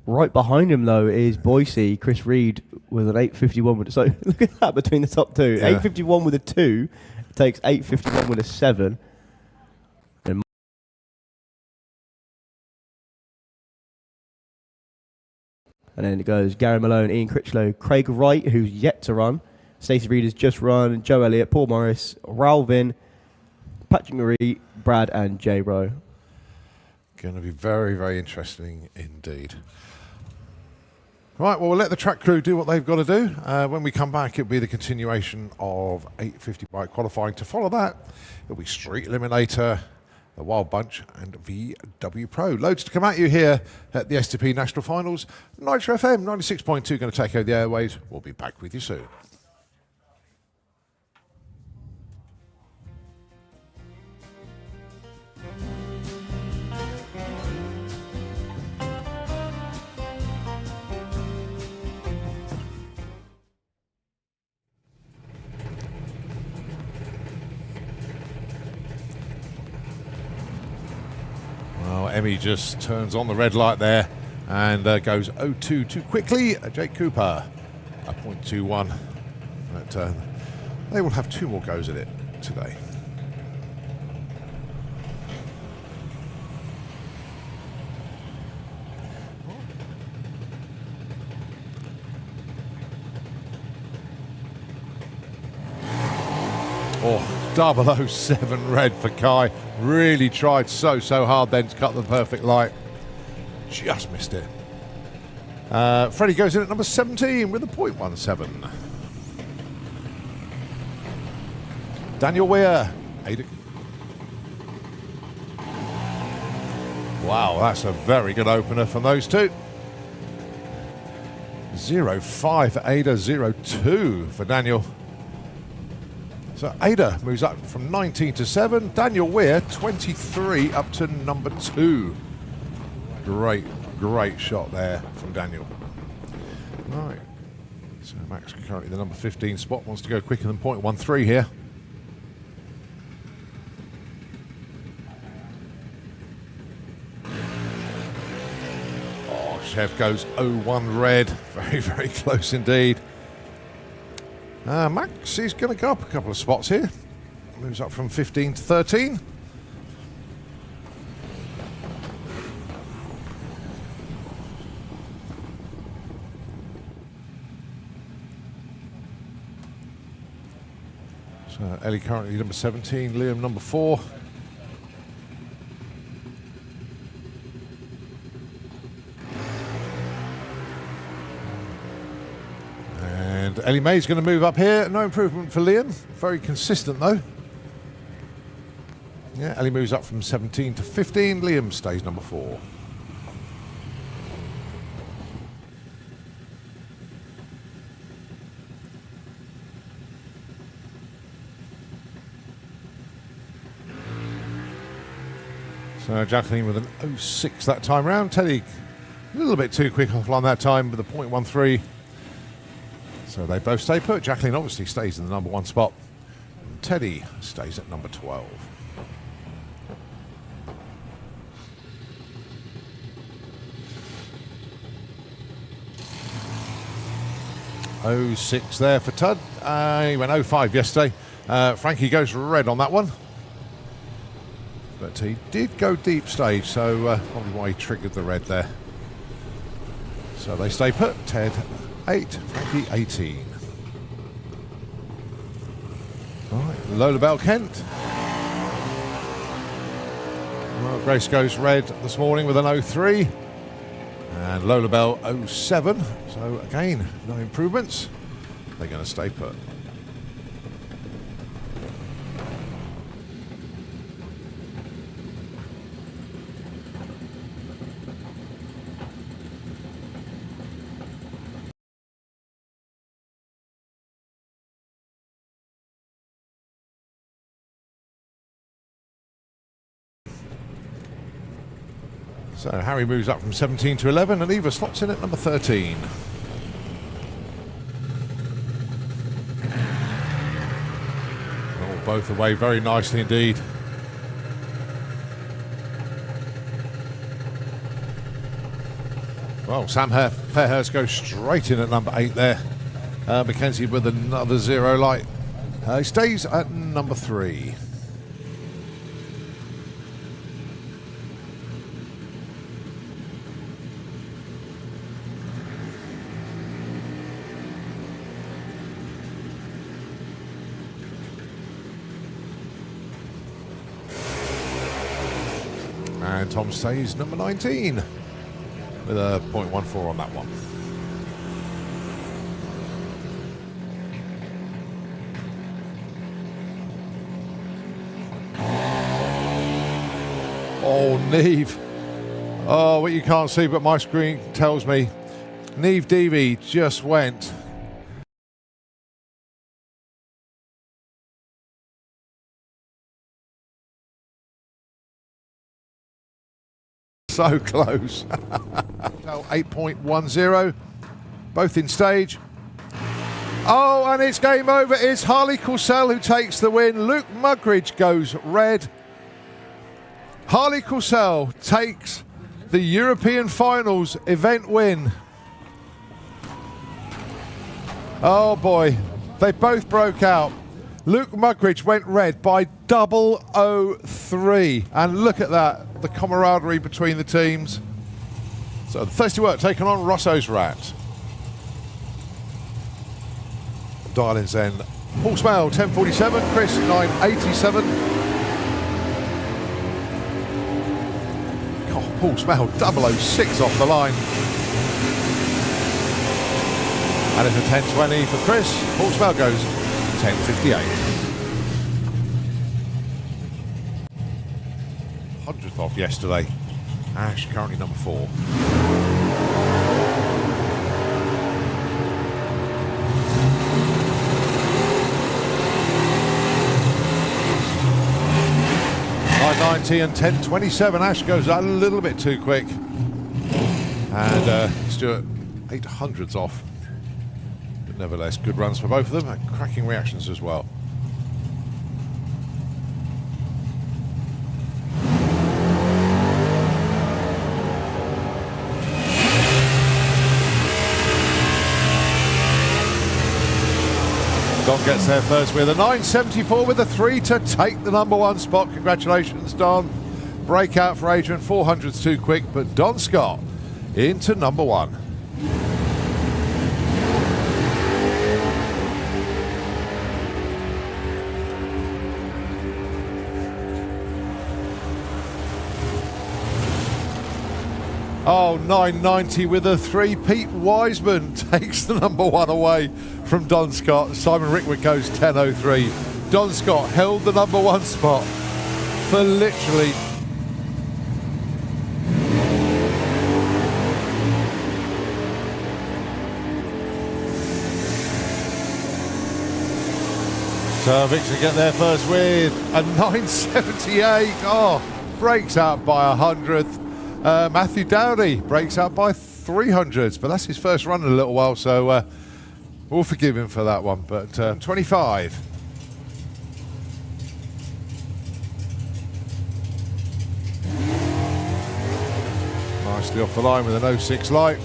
Right behind him, though, is Boise, Chris Reed, with an 8.51. So, look at that between the top 2. Yeah. 8.51 with a 2. Takes 8.51 with a 7. And then it goes Gary Malone, Ian Critchlow, Craig Wright, who's yet to run. Stacey Reed has just run. Joe Elliott, Paul Morris, Ralvin, Patrick Marie, Brad, and J. Rowe. Going to be very, very interesting indeed. Right, well, we'll let the track crew do what they've got to do. When we come back, it'll be the continuation of 850 bike qualifying. To follow that, it'll be Street Eliminator, the Wild Bunch, and VW Pro. Loads to come at you here at the STP National Finals. Nitro FM 96.2 going to take over the airwaves. We'll be back with you soon. Well, Emmy just turns on the red light there and goes 0-2 too quickly. Jake Cooper, a 0.21. But they will have 2 more goes at it today. Oh, 007 red for Kai. Really tried so hard then to cut the perfect light. Just missed it. Freddie goes in at number 17 with a 0.17. Daniel Weir. Wow, that's a very good opener from those two. 0.5 for Ada, 0.2 for Daniel. So Ada moves up from 19 to 7. Daniel Weir, 23 up to number 2. Great shot there from Daniel. Right. So Max currently the number 15 spot. Wants to go quicker than 0.13 here. Oh, Chef goes 0-1 red. Very close indeed. Max is going to go up a couple of spots here. Moves up from 15 to 13. So Ellie currently number 17, Liam number 4. And Ellie May's going to move up here. No improvement for Liam. Very consistent though. Yeah, Ellie moves up from 17 to 15. Liam stays number 4. So Jacqueline with an 06 that time round. Teddy a little bit too quick offline that time with a 0.13. So they both stay put. Jacqueline obviously stays in the number 1 spot. And Teddy stays at number 12. .06 there for Tud. He went 0.5 yesterday. Frankie goes red on that one. But he did go deep stage, so probably why he triggered the red there. So they stay put. Ted 8, Frankie 18. All right, Lola Bell Kent. Well, Grace goes red this morning with an 03. And Lola Bell 07. So again, no improvements. They're going to stay put. So Harry moves up from 17 to 11 and Eva slots in at number 13. Oh, both away very nicely indeed. Well, Sam Fairhurst goes straight in at number 8 there. Mackenzie with another 0 light. He stays at number 3. And Tom stays number 19 with a 0.14 on that one. Oh, Neve. Oh, what you can't see, but my screen tells me Neve Deevy just went. So close. So 8.10, both in stage. Oh, and it's game over. It's Harley Corsell who takes the win. Luke Mugridge goes red. Harley Courcelle takes the European Finals event win. Oh boy, they both broke out. Luke Mugridge went red by 003. And look at that, the camaraderie between the teams. So Thirsty Work taking on Rosso's Rat. Dial-ins then. Paul Smale, 1047. Chris, 987. God, Paul Smale, 006 off the line. And it's a 1020 for Chris. Paul Smale goes 1058. 100th off yesterday. Ash currently number 4. .990 and 1027. Ash goes a little bit too quick. And Stuart 800s off. But nevertheless, good runs for both of them and cracking reactions as well. Don gets there first with a 974 with a 3 to take the number 1 spot. Congratulations, Don. Breakout for Adrian, 400s too quick, but Don Scott into number 1. Oh, 990 with a 3. Pete Wiseman takes the number 1 away from Don Scott. Simon Rickwood goes 10.03. Don Scott held the number 1 spot for literally so Vixen get there first with a 978. Oh, breaks out by 100th. Matthew Dowdy breaks out by 300s, but that's his first run in a little while, so we'll forgive him for that one. But 25. Nicely off the line with an 06 light.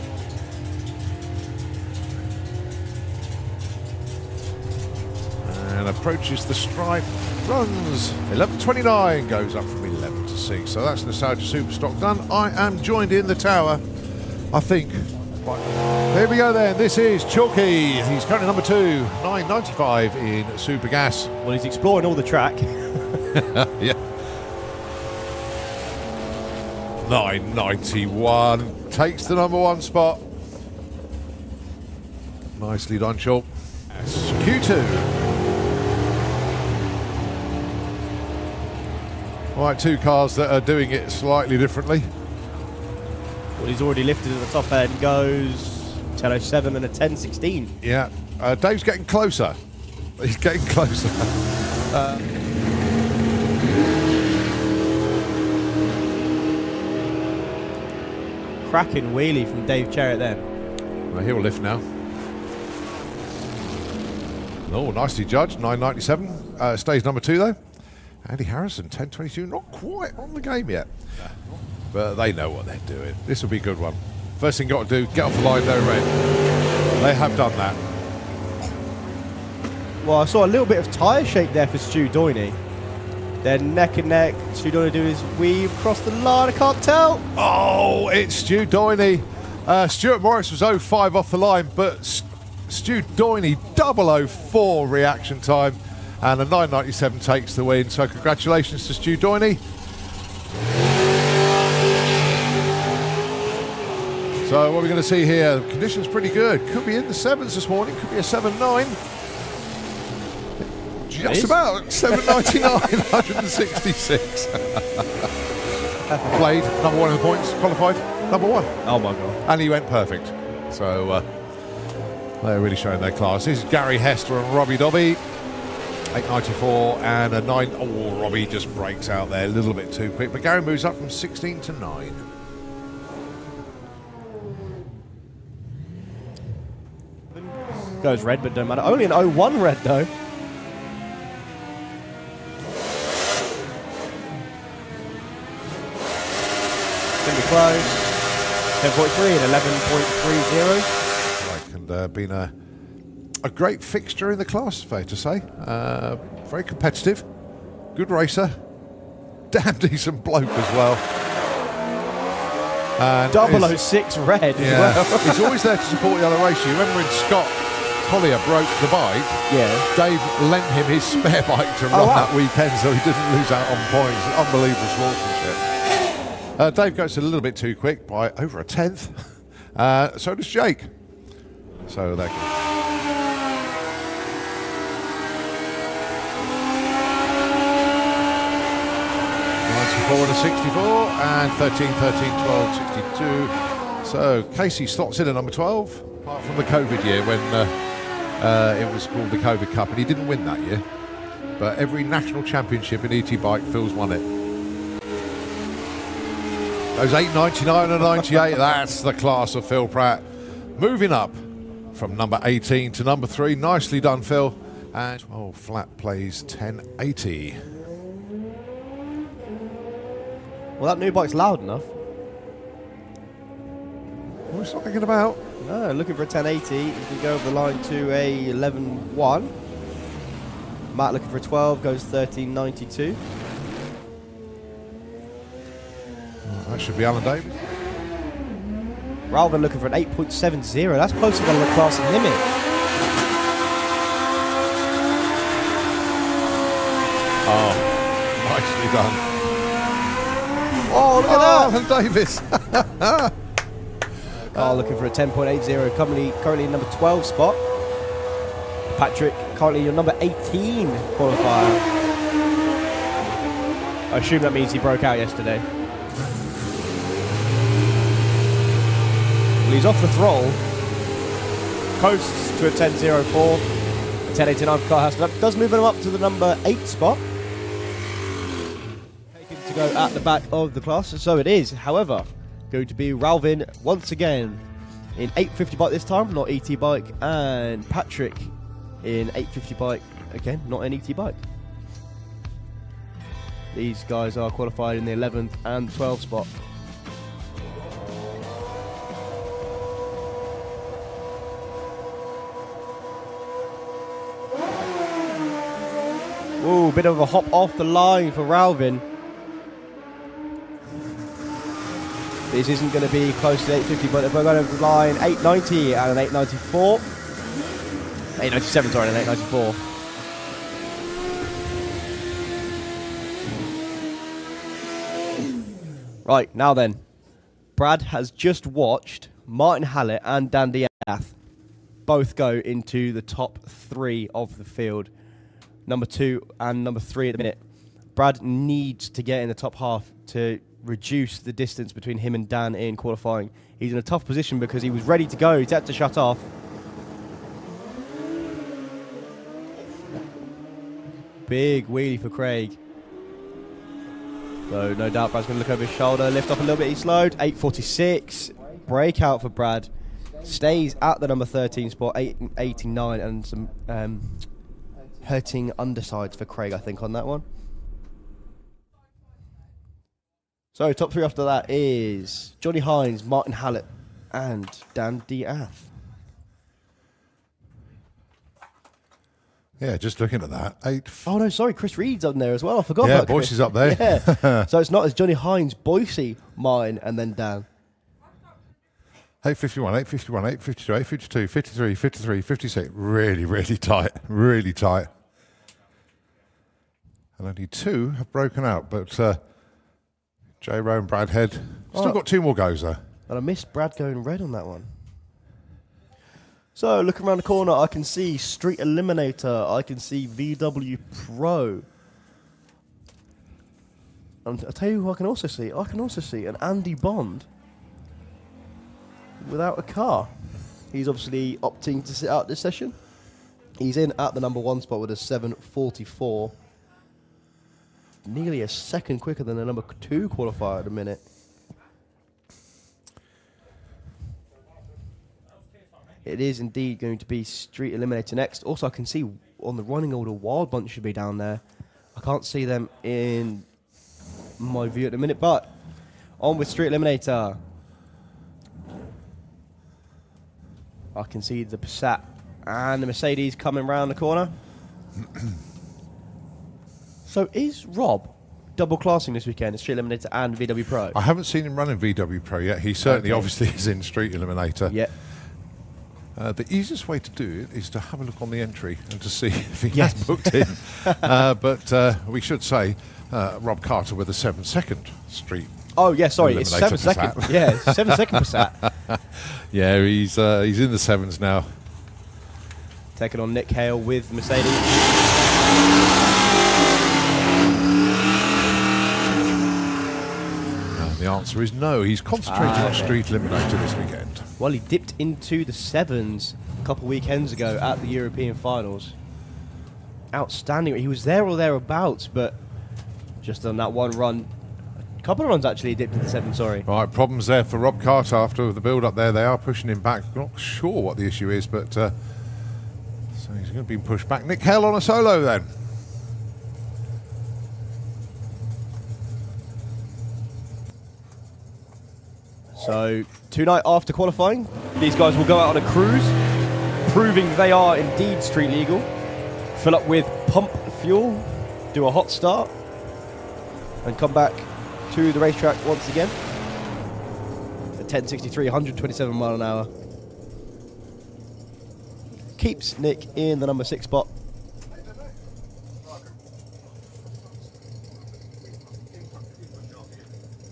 And approaches the stripe, runs 11.29, goes up from 11 to 6. So that's Nostalgia Superstock done. I am joined in the tower, I think. Here we go then. This is Chalky. He's currently number 2, 995 in Super Gas. Well, he's exploring all the track. Yeah. 991 takes the number 1 spot. Nicely done, Chalk. That's Q2. Right, 2 cars that are doing it slightly differently. Well, he's already lifted at the top end, goes 10.07 and a 10.16. Yeah, Dave's getting closer. He's getting closer. Cracking wheelie from Dave Cherrett then. Well, he'll lift now. Oh, nicely judged, 997. Stays number 2 though. Andy Harrison, 10.22, not quite on the game yet. But they know what they're doing. This will be a good one. First thing got to do, get off the line, no red. They have done that. Well, I saw a little bit of tyre shake there for Stu Doiney. They're neck and neck. Stu Doiney do his weave across the line. I can't tell. Oh, it's Stu Doiney. Stuart Morris was 05 off the line, but Stu Doiney 004 reaction time. And a 997 takes the win. So congratulations to Stu Doiney. So what are we going to see here? The conditions pretty good. Could be in the 7s this morning. Could be a 7.9. Just about 7.99, 166. Played, number 1 in the points. Qualified, number 1. Oh my God. And he went perfect. So they're really showing their class. This is Gary Hester and Robbie Dobby. 8.94 and a 9. Oh, Robbie just breaks out there a little bit too quick. But Gary moves up from 16 to 9. Goes red, but don't matter. Only an 01 red though. Going to be close. 10.3 and 11.30. Like, and been a great fixture in the class, fair to say. Very competitive, good racer, damn decent bloke as well. And 006 red as well. He's always there to support the other racer. You remember when Scott Collier broke the bike, Dave lent him his spare bike to run that weekend so he didn't lose out on points. Unbelievable sportsmanship. Dave goes a little bit too quick by over a tenth. So does Jake. So they're good. 94 and a 64, and 13, 13, 12, 62. So Casey slots in at number 12, apart from the COVID year when it was called the COVID Cup, and he didn't win that year. But every national championship in ET Bike, Phil's won it. Those 8.99 and 98, that's the class of Phil Pratt. Moving up from number 18 to number 3. Nicely done, Phil. And 12 flat plays 1080. Well, that new bike's loud enough. What's that thinking about? No, looking for a 1080. You can go over the line to a 11.1. Matt looking for a 12, goes 13.92. That should be Alan Davis. Ralvin looking for an 8.70. That's closer than the class limit. Oh, nicely done. Oh, look at that! Alan Davis. Carl looking for a 10.80, currently number 12 spot. Patrick, currently your number 18 qualifier. I assume that means he broke out yesterday. Well, he's off the throttle. Coasts to a 10.04. A 10.89 for Carl Haslett. Does move him up to the number 8 spot. To go at the back of the class, so it is. However, going to be Ralvin once again in 850 bike this time, not ET bike, and Patrick in 850 bike again, not an ET bike. These guys are qualified in the 11th and 12th spot. Ooh, bit of a hop off the line for Ralvin. This isn't going to be close to 850, but we're going over the line 890 and an 894. 897, sorry, and an 894. Right, now then. Brad has just watched Martin Hallett and Dan Diath both go into the top 3 of the field. Number 2 and number 3 at the minute. Brad needs to get in the top half to reduce the distance between him and Dan in qualifying. He's in a tough position because he was ready to go. He's had to shut off. Big wheelie for Craig. So no doubt Brad's going to look over his shoulder, lift up a little bit. He slowed. 8.46. Breakout for Brad. Stays at the number 13 spot. 8.89 and some hurting undersides for Craig, I think, on that one. So, top 3 after that is Johnny Hines, Martin Hallett, and Dan Diath. Yeah, just looking at that. Oh, no, sorry, Chris Reed's up there as well. I forgot about Chris. Boyce's up there. Yeah. So, it's not as Johnny Hines, Boise, Martin, and then Dan. 851, 851, 852, 852, 53, 53, 56. Really, really tight. Really tight. And only 2 have broken out, but J. Rowe and Brad Head still got 2 more goes though. And I missed Brad going red on that one. So looking around the corner, I can see Street Eliminator. I can see VW Pro. And I'll tell you who I can also see. I can also see an Andy Bond without a car. He's obviously opting to sit out this session. He's in at the number 1 spot with a 7.44. Nearly a second quicker than the number 2 qualifier at the minute. It is indeed going to be Street Eliminator next. Also, I can see on the running order, Wild Bunch should be down there. I can't see them in my view at the minute, but On with Street Eliminator. I can see the Passat and the Mercedes coming round the corner. So is Rob double classing this weekend in Street Eliminator and VW Pro? I haven't seen him running VW Pro yet. He certainly obviously is in Street Eliminator. Yeah. The easiest way to do it is to have a look on the entry and to see if he has booked in. But we should say Rob Carter with a 7-second Street. Oh yeah, sorry, it's Eliminator 7 second. Passat. Yeah, 7 second Passat. Yeah, he's in the 7s now. Taking on Nick Hale with Mercedes. The answer is no. He's concentrating on Street Eliminator this weekend. Well, he dipped into the 7s a couple of weekends ago at the European Finals. Outstanding. He was there or thereabouts, but just on that one run, a couple of runs actually, he dipped into the 7, sorry. Right, problems there for Rob Carter after the build-up there. They are pushing him back. Not sure what the issue is, but so he's going to be pushed back. Nick Hale on a solo then. So, tonight after qualifying, these guys will go out on a cruise, proving they are indeed street legal. Fill up with pump fuel, do a hot start, and come back to the racetrack once again. At 1063, 127 mile an hour. Keeps Nick in the number 6 spot.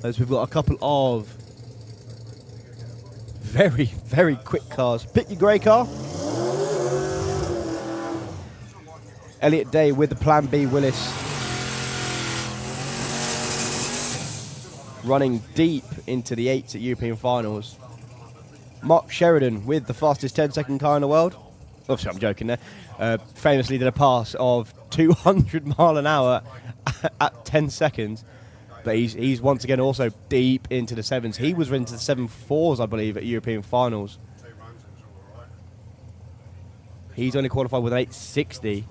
As we've got a couple of very, very quick cars. Pick your grey car. Elliot Day with the Plan B Willis. Running deep into the 8s at European Finals. Mark Sheridan with the fastest 10-second car in the world. Obviously, I'm joking there. Famously did a pass of 200 mile an hour at 10 seconds. But he's once again also deep into the 7s. He was into the 7.4s, I believe, at European Finals. He's only qualified with an 860.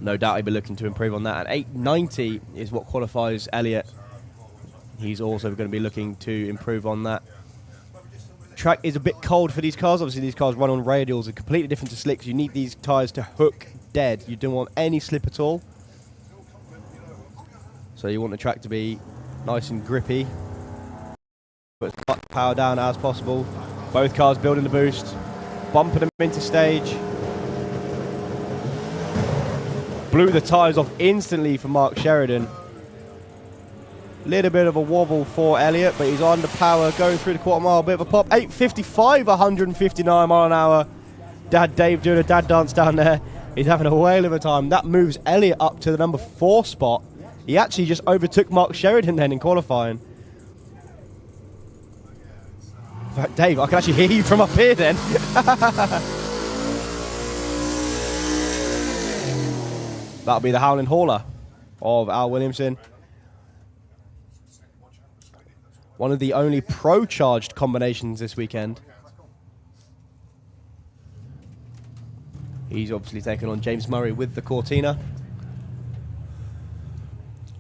No doubt he'll be looking to improve on that. And 890 is what qualifies Elliot. He's also going to be looking to improve on that. Track is a bit cold for these cars. Obviously, these cars run on radials and completely different to slicks. You need these tyres to hook dead. You don't want any slip at all. So you want the track to be nice and grippy. Put as much power down as possible. Both cars building the boost. Bumping them into stage. Blew the tyres off instantly for Mark Sheridan. Little bit of a wobble for Elliot, but he's under power going through the quarter mile. Bit of a pop. 855, 159 mile an hour. Dad Dave doing a dad dance down there. He's having a whale of a time. That moves Elliot up to the number 4 spot. He actually just overtook Mark Sheridan then in qualifying. In fact, Dave, I can actually hear you from up here then. That'll be the Howling Hauler of Al Williamson. One of the only pro-charged combinations this weekend. He's obviously taken on James Murray with the Cortina.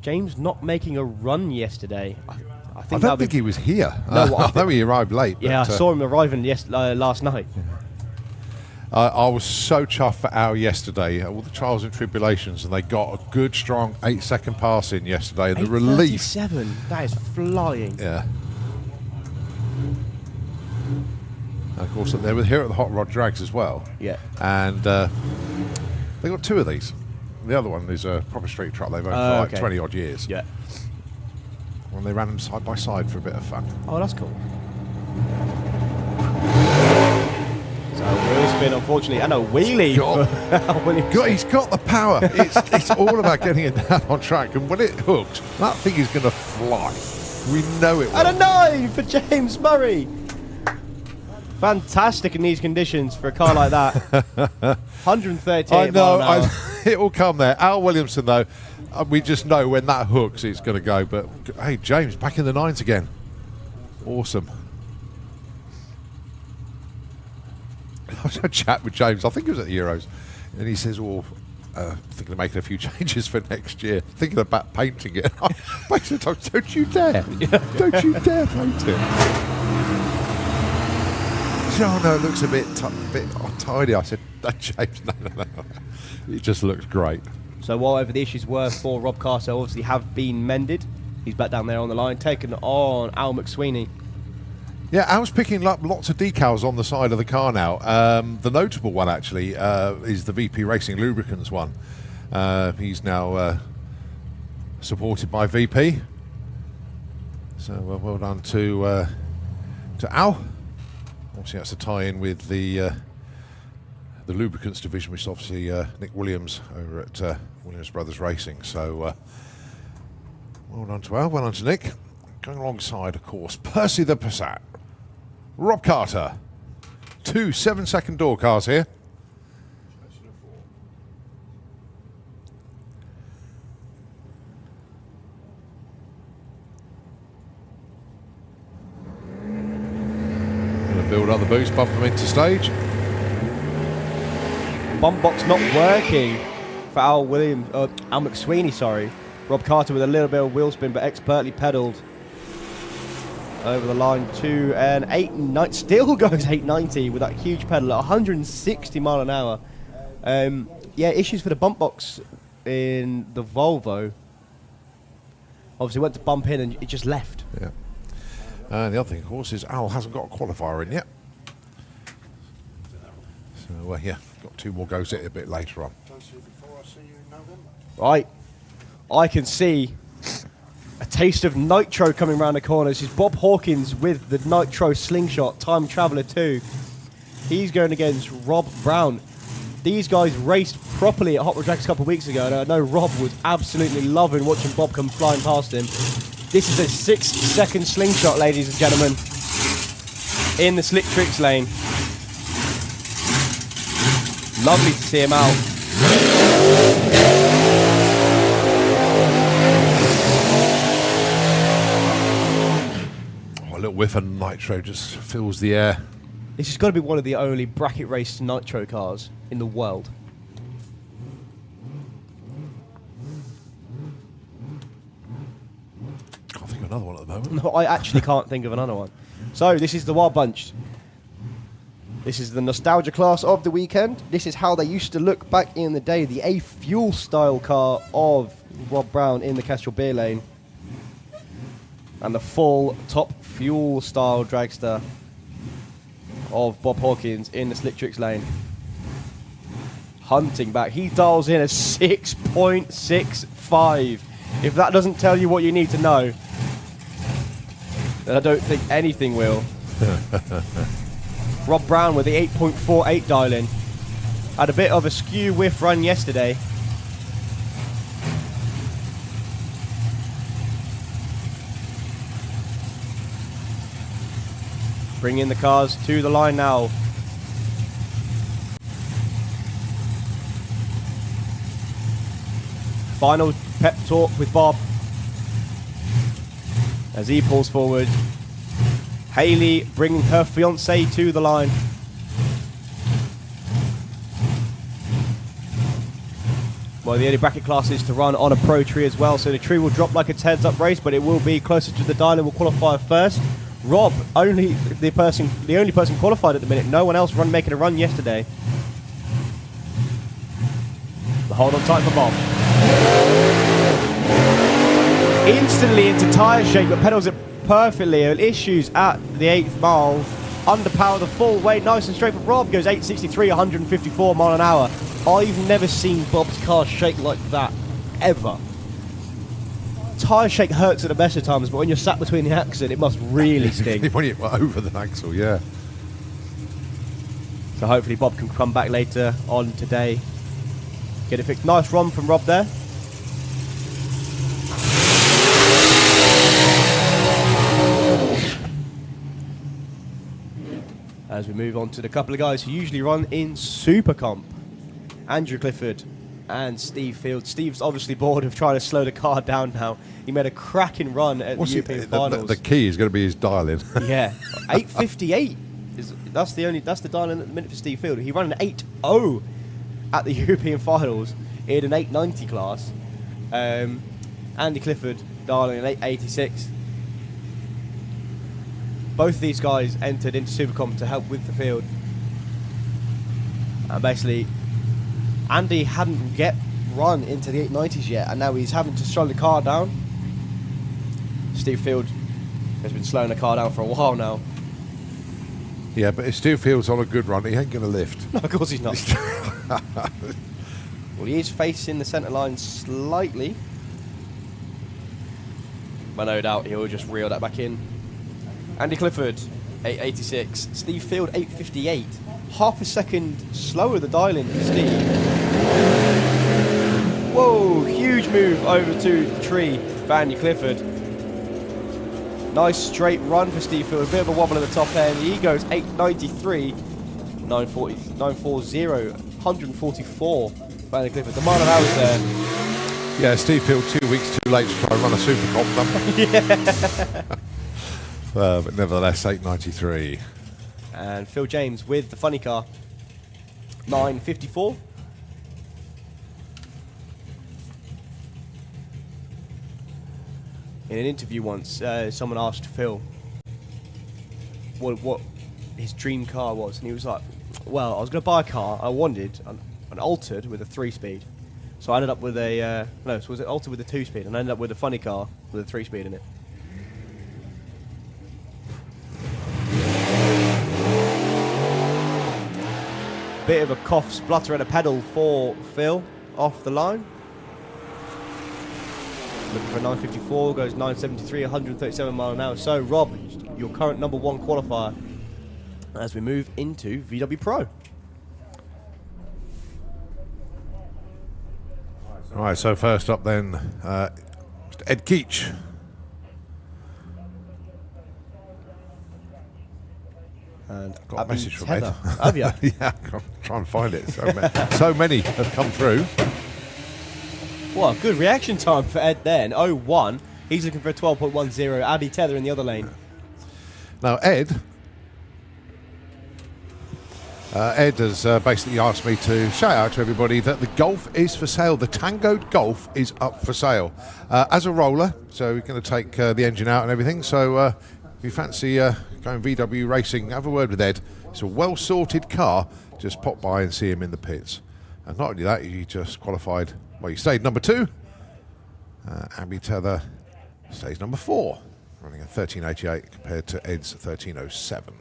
James not making a run yesterday. I don't think he was here. No, I know he arrived late. Yeah, but, I saw him arriving last night. I was so chuffed for Al yesterday. All the trials and tribulations, and they got a good, strong 8-second pass in yesterday. And the relief. 8:37. That is flying. Yeah. And of course, they were here at the Hot Rod Drags as well. Yeah. And they got 2 of these. The other one is a proper street truck they've owned for like 20 odd years. Yeah. And they ran them side by side for a bit of fun. Oh, that's cool. So wheel spin, unfortunately, and a wheelie. He's got the power. It's all about getting it down on track. And when it hooked, that thing is going to fly. We know it will. And a 9 for James Murray. Fantastic in these conditions for a car like that. 138 I know. mile an hour. It will come there. Al Williamson, though, we just know when that hooks, it's going to go. But, hey, James, back in the 9s again. Awesome. I was having a chat with James. I think it was at the Euros. And he says, well, thinking of making a few changes for next year. Thinking about painting it. Basically, don't you dare! Don't you dare paint it! Oh no, it looks a bit untidy. I said, James, no. It just looks great. So whatever the issues were for Rob Carter obviously have been mended. He's back down there on the line, taking on Al McSweeney. Yeah, Al's picking up lots of decals on the side of the car now. The notable one, actually, is the VP Racing Lubricants one. He's now supported by VP. So well done to Al. Obviously, that's a tie-in with the lubricants division, which is obviously Nick Williams over at Williams Brothers Racing. So well done to Al, well done to Nick. Going alongside, of course, Percy the Passat. Rob Carter. 2 7-second door cars here. Going to build up the boost, bump them into stage. Bump box not working for Al McSweeney, sorry. Rob Carter with a little bit of wheel spin, but expertly pedalled over the line to an 890. Still goes 890 with that huge pedal at 160 mile an hour. Yeah, issues for the bump box in the Volvo. Obviously went to bump in and it just left. Yeah. And the other thing, of course, is Al hasn't got a qualifier in yet. So yeah, got 2 more goes at it a bit later on. Right, I can see a taste of nitro coming around the corner. This is Bob Hawkins with the nitro slingshot, Time Traveller 2. He's going against Rob Brown. These guys raced properly at Hot Rod Tracks a couple of weeks ago, and I know Rob was absolutely loving watching Bob come flying past him. This is a 6-second slingshot, ladies and gentlemen, in the Slick Tricks lane. Lovely to see him out. A little whiff of nitro just fills the air. This has got to be one of the only bracket race nitro cars in the world. Can't think of another one at the moment. No, I actually can't think of another one. So this is the Wild Bunch. This is the nostalgia class of the weekend. This is how they used to look back in the day. The A Fuel style car of Rob Brown in the Castrol Beer Lane. And the full Top Fuel style dragster of Bob Hawkins in the Slick Tricks lane. Hunting back. He dials in a 6.65. If that doesn't tell you what you need to know, then I don't think anything will. Rob Brown with the 8.48 dial in. Had a bit of a skew whiff run yesterday. Bringing the cars to the line now. Final pep talk with Bob as he pulls forward. Hayley bringing her fiance to the line. Well, the only bracket class is to run on a pro tree as well, so the tree will drop like a heads-up race, but it will be closer to the dial and will qualify first. Rob, the only person qualified at the minute. No one else making a run yesterday. The hold on tight for Bob. Instantly into tyre shake, but pedals it perfectly. Issues at the 8th mile. Underpower the full way, nice and straight for Rob. Goes 863, 154 mile an hour. I've never seen Bob's car shake like that, ever. Tyre shake hurts at the best of times, but when you're sat between the axle, it must really sting. When you're over the axle, yeah. So hopefully Bob can come back later on today. Get it fixed. Nice run from Rob there. As we move on to the couple of guys who usually run in Super Comp. Andrew Clifford and Steve Field. Steve's obviously bored of trying to slow the car down now. He made a cracking run at the European Finals. The key is going to be his dial-in. Yeah, 8:58. That's the dial-in at the minute for Steve Field. He ran an 8.0 at the European Finals. in an 890 class. Andy Clifford dialing an 886. Both of these guys entered into Supercom to help with the field. And basically, Andy hadn't yet run into the 890s yet, and now he's having to slow the car down. Steve Field has been slowing the car down for a while now. Yeah, but if Steve Field's on a good run, he ain't going to lift. No, of course he's not. Well, he is facing the centre line slightly. But no doubt he'll just reel that back in. Andy Clifford, 886. Steve Field, 858. Half a second slower the dial-in for Steve. Whoa, huge move over to the tree for Andy Clifford. Nice straight run for Steve Field. A bit of a wobble at the top end. He goes 893, 940, 144 for Andy Clifford. The mile an hour there. Yeah, Steve Field 2 weeks too late to try and run a Supercom number. Yeah. But nevertheless, 893. And Phil James with the funny car, 954. In an interview once, someone asked Phil what his dream car was, and he was like, well, I was going to buy a car. I wanted an altered with a 3-speed. So I ended up with a, so was it altered with a 2-speed, and I ended up with a funny car with a 3-speed in it. Bit of a cough splutter at a pedal for Phil off the line. Looking for 954, goes 973, 137 mile an hour. So, Rob, your current number 1 qualifier as we move into VW Pro. All right, so first up then, Mr. Ed Keach. And Got a message from Ed. Have you? Yeah, I'm trying to find it. So many have come through. Well, good reaction time for Ed then. 01. He's looking for a 12.10. Abby Tether in the other lane. Now, Ed has basically asked me to shout out to everybody that the Golf is for sale. The Tangoed Golf is up for sale as a roller. So we're going to take the engine out and everything. So if you fancy going VW racing, have a word with Ed. It's a well-sorted car. Just pop by and see him in the pits. And not only that, he just qualified. Well, he stayed number 2. Abby Tether stays number 4, running a 1388 compared to Ed's 1307.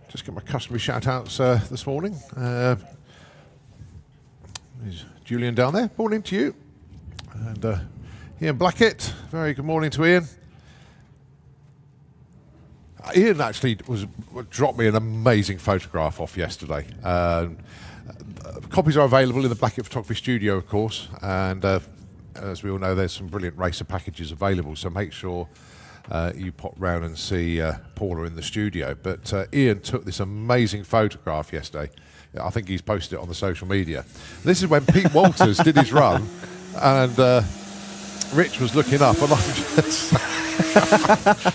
Just get my customary shout-outs this morning. There's Julian down there. Morning to you. And Ian Blackett. Very good morning to Ian. Ian actually dropped me an amazing photograph off yesterday. Copies are available in the Blackett Photography Studio, of course, and as we all know, there's some brilliant racer packages available, so make sure you pop round and see Paula in the studio. But Ian took this amazing photograph yesterday. I think he's posted it on the social media. This is when Pete Walters did his run, and Rich was looking up, and I'm just...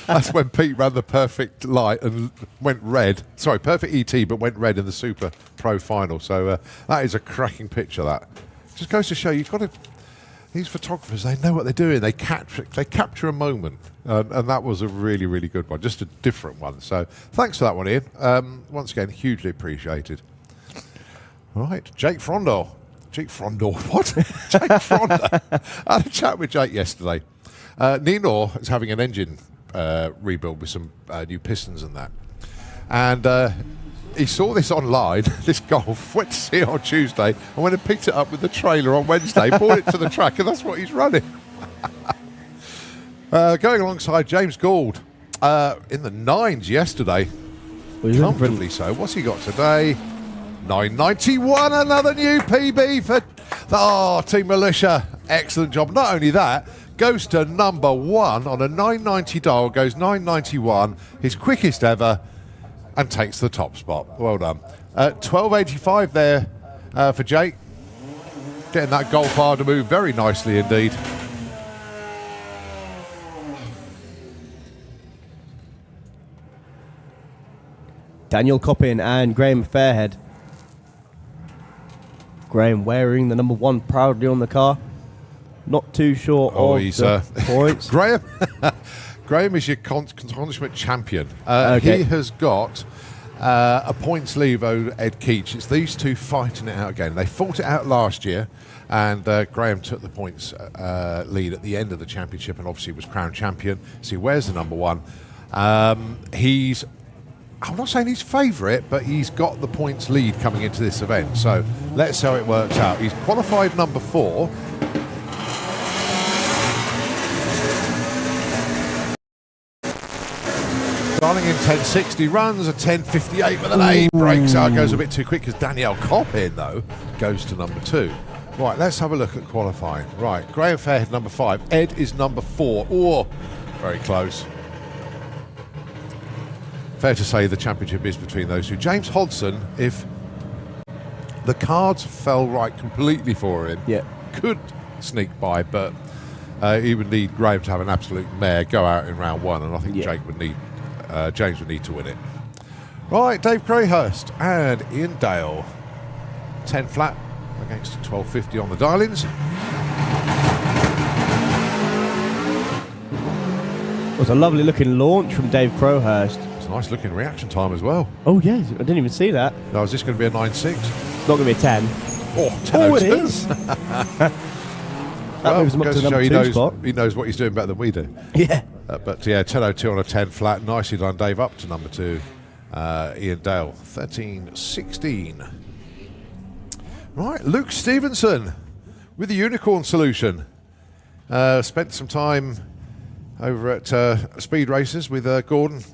That's when Pete ran the perfect light and went red. Sorry, perfect ET, but went red in the Super Pro final. So that is a cracking picture. That just goes to show you've got to. These photographers, they know what they're doing. They capture a moment, and that was a really, really good one. Just a different one. So thanks for that one, Ian. Once again, hugely appreciated. All right, Jake Frondor. What? Jake Frondor. I had a chat with Jake yesterday. Ninor is having an engine rebuild with some new pistons and that. And he saw this online, this Golf, went to see it on Tuesday, and went and picked it up with the trailer on Wednesday, brought it to the track, and that's what he's running. Going alongside James Gould in the 9s yesterday. Comfortably so. What's he got today? 991, another new PB for Team Militia. Excellent job. Not only that, goes to number 1 on a 990 dial, goes 991, his quickest ever, and takes the top spot. Well done. 1285 there for Jake. Getting that Golf R to move very nicely indeed. Daniel Coppin and Graham Fairhead. Graham wearing the number 1 proudly on the car. Not too sure of the points. Graham. Graham is your consummate champion. Okay. He has got a points lead over Ed Keach. It's these two fighting it out again. They fought it out last year, and Graham took the points lead at the end of the championship and obviously was crowned champion. So he wears the number 1. I'm not saying he's favourite, but he's got the points lead coming into this event. So let's see how it works out. He's qualified number 4. Starting in 10.60, runs a 10.58, but then he breaks out, goes a bit too quick because Danielle Coppin, though, goes to number 2. Right, let's have a look at qualifying. Right, Graham Fairhead, number 5. Ed is number 4. Oh, very close. Fair to say the championship is between those two. James Hodson, if the cards fell right completely for him, could sneak by, but he would need Graham to have an absolute mare, go out in round 1, and I think James would need to win it. Right, Dave Crayhurst and Ian Dale. 10 flat against 12.50 on the dial-ins. It was a lovely looking launch from Dave Crowhurst. It's a nice looking reaction time as well. Oh, yeah, I didn't even see that. Now, is this going to be a 9.6? Not going to be a 10. Oh, 10 it is. That moves him up to the number 2 spot. He knows what he's doing better than we do. Yeah. But yeah, 10.02 on a 10 flat. Nicely done, Dave. Up to number 2, Ian Dale. 13.16. Right, Luke Stevenson with the Unicorn Solution. Spent some time over at Speed Races with Gordon,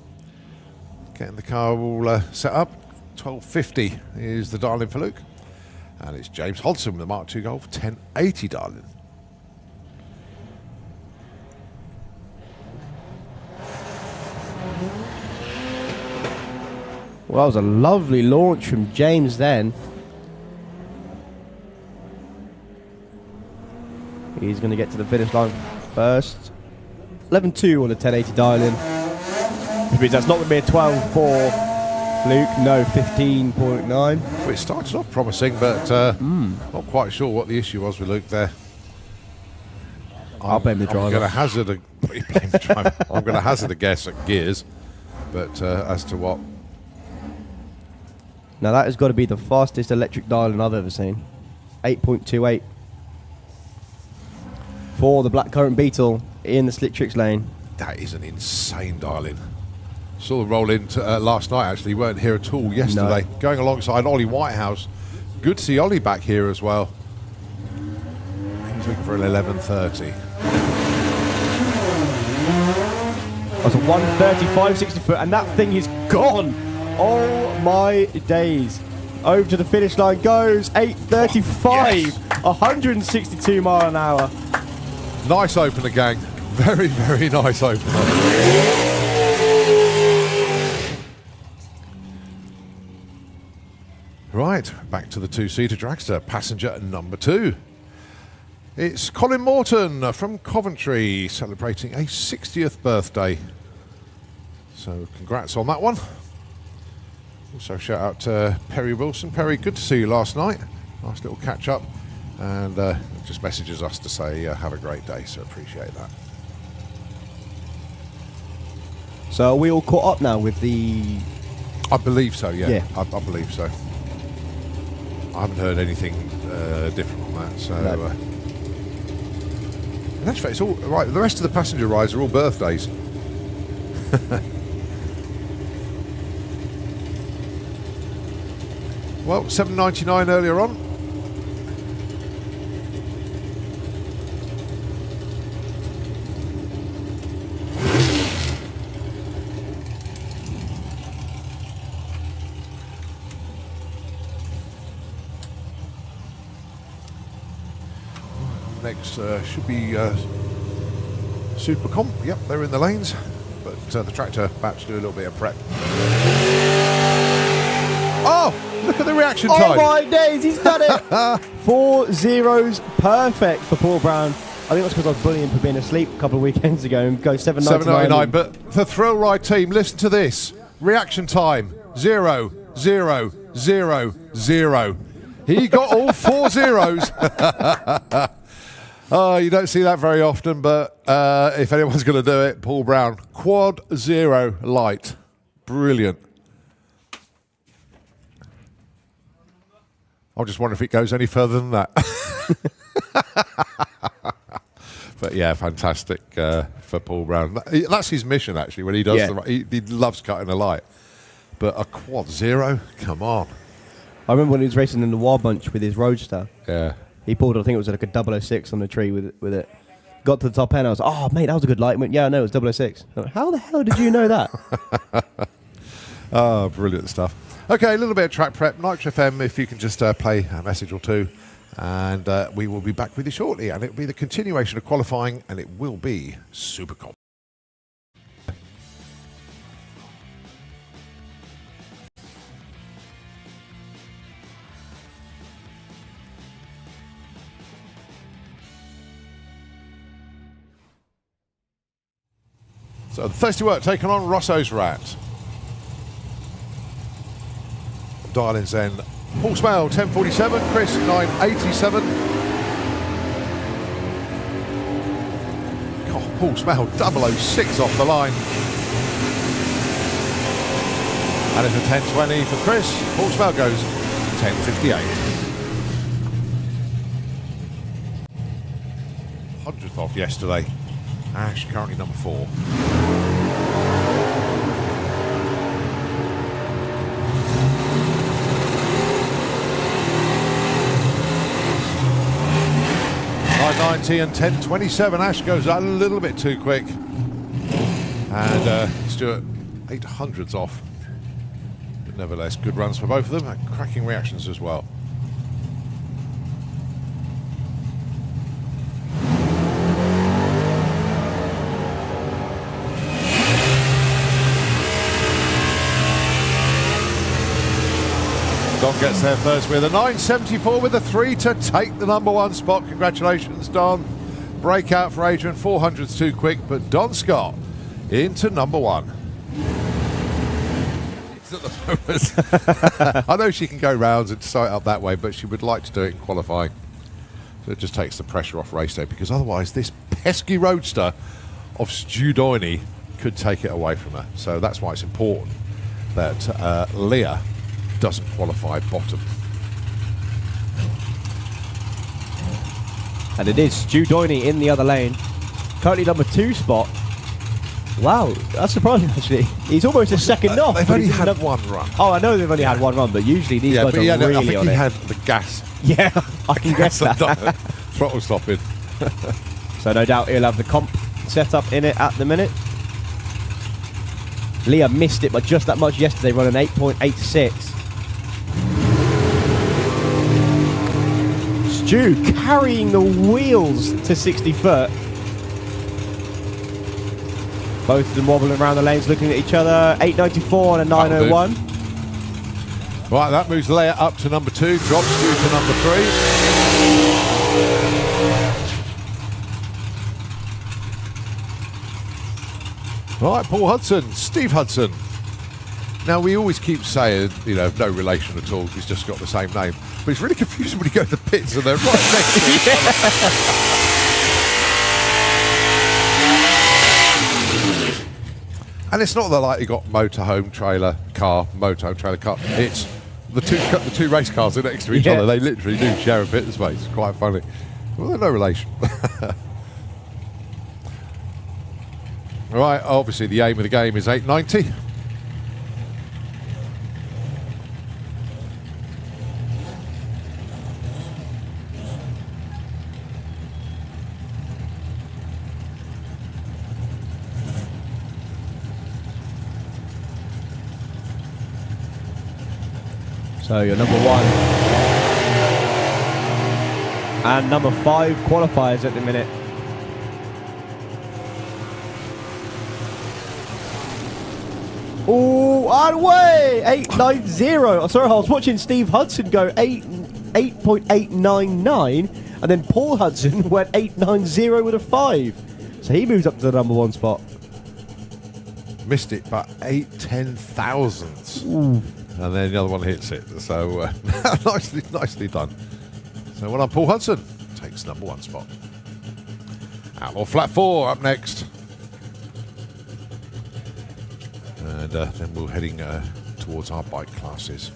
getting the car all set up. 12.50 is the dial-in for Luke. And it's James Hodson with the Mark II Golf, 10.80 dial-in. Well, that was a lovely launch from James then. He's going to get to the finish line first. 11.2 on a 1080 dial-in. Which means that's not going to be a 12.4, Luke. No, 15.9. Well, it started off promising, but not quite sure what the issue was with Luke there. I'll blame the driver. I'm going to hazard a guess at gears, but as to what. Now that has got to be the fastest electric dial-in I've ever seen. 8.28 for the Blackcurrant Beetle in the Slick Tricks lane. That is an insane dial-in. Saw the roll in last night, actually. You weren't here at all yesterday. No. Going alongside Ollie Whitehouse. Good to see Ollie back here as well. He's looking for an 11.30. That's a 135 60 foot, and that thing is gone. Oh my days. Over to the finish line goes 8.35. Yes. 162 mile an hour. Nice opener, gang. Very, very nice opener. Right, back to the 2-seater dragster, passenger number 2. It's Colin Morton from Coventry, celebrating a 60th birthday. So congrats on that one. Also shout out to Perry Wilson. Perry, good to see you last night. Nice little catch up. And just messages us to say have a great day, so appreciate that. So are we all caught up now with the... I believe so, yeah. I believe so. I haven't heard anything different on that, so... No. And actually, it's all right. The rest of the passenger rides are all birthdays. Well, $7.99 earlier on. Next should be Super Comp. Yep, they're in the lanes, but the tractor about to do a little bit of prep. Oh, look at the reaction time. Oh my days, he's done it. 4 zeros, perfect for Paul Brown. I think that's because I was bullying for being asleep a couple of weekends ago and go $7.99. But the Thrill Ride team, listen to this. Reaction time, 0, 0, 0, 0. He got all 4 zeros. Oh, you don't see that very often, but if anyone's going to do it, Paul Brown. Quad 0 light. Brilliant. I'm just wondering if it goes any further than that. But yeah, fantastic for Paul Brown. That's his mission, actually, when he does he loves cutting a light. But a quad 0? Come on. I remember when he was racing in the Wild Bunch with his Roadster. Yeah. He pulled, I think it was like a 006 on the tree with it. Got to the top end, I was like, oh, mate, that was a good light. He went, yeah, I know, it was 006. I went, how the hell did you know that? Oh, brilliant stuff. Okay, a little bit of track prep. Nitro FM, if you can just play a message or two. And we will be back with you shortly. And it will be the continuation of qualifying, and it will be Supercom. So the Thirsty Work taking on Rosso's Rat. Dial-ins then. Paul Smale, 1047. Chris, 987. God, Paul Smale, 006 off the line. And it's a 1020 for Chris. Paul Smale goes 1058. 100th off yesterday. Ash currently number 4. .990 and 1027. Ash goes a little bit too quick. And Stuart, 800s off. But nevertheless, good runs for both of them. And cracking reactions as well. Don gets there first with a 974 with a 3 to take the number 1 spot. Congratulations, Don. Breakout for Adrian. 400's too quick, but Don Scott into number 1. At the moment. I know she can go rounds and start up that way, but she would like to do it in qualifying. So it just takes the pressure off race day, because otherwise this pesky roadster of Stu Doiney could take it away from her. So that's why it's important that Leah doesn't qualify bottom. And it is Stu Doiney in the other lane. Currently number 2 spot. Wow, that's surprising actually. He's almost a second off. They've only had one run. Oh, I know they've only had one run, but usually these guys are really I think on he it. had the gas. Yeah, I can guess that. Throttle stopping. So no doubt he'll have the comp set up in it at the minute. Leah missed it by just that much yesterday, running 8.86. Stu carrying the wheels to 60 foot. Both of them wobbling around the lanes looking at each other. 894 and a 901. Right, that moves Leia up to number 2, drops Stu to number 3. Right, Paul Hudson, Steve Hudson. Now, we always keep saying, you know, no relation at all, he's just got the same name. But it's really confusing when you go to the pits and they're right next to each other. And it's not that like you got motorhome trailer car, motorhome trailer car. It's the two race cars are next to each other. They literally do share a pit space. It's quite funny. Well, they're no relation. Right, obviously the aim of the game is 890. So you're number 1 and number 5 qualifiers at the minute. Oh, and way 890. Oh, sorry, I was watching Steve Hudson go 8.899, and then Paul Hudson went 890 with a 5. So he moves up to the number 1 spot. Missed it by 8/10 thousandths. And then the other one hits it. So nicely done. So well done, Paul Hudson. Takes #1 spot. Outlaw Flat 4 up next. And then we're heading towards our bike classes.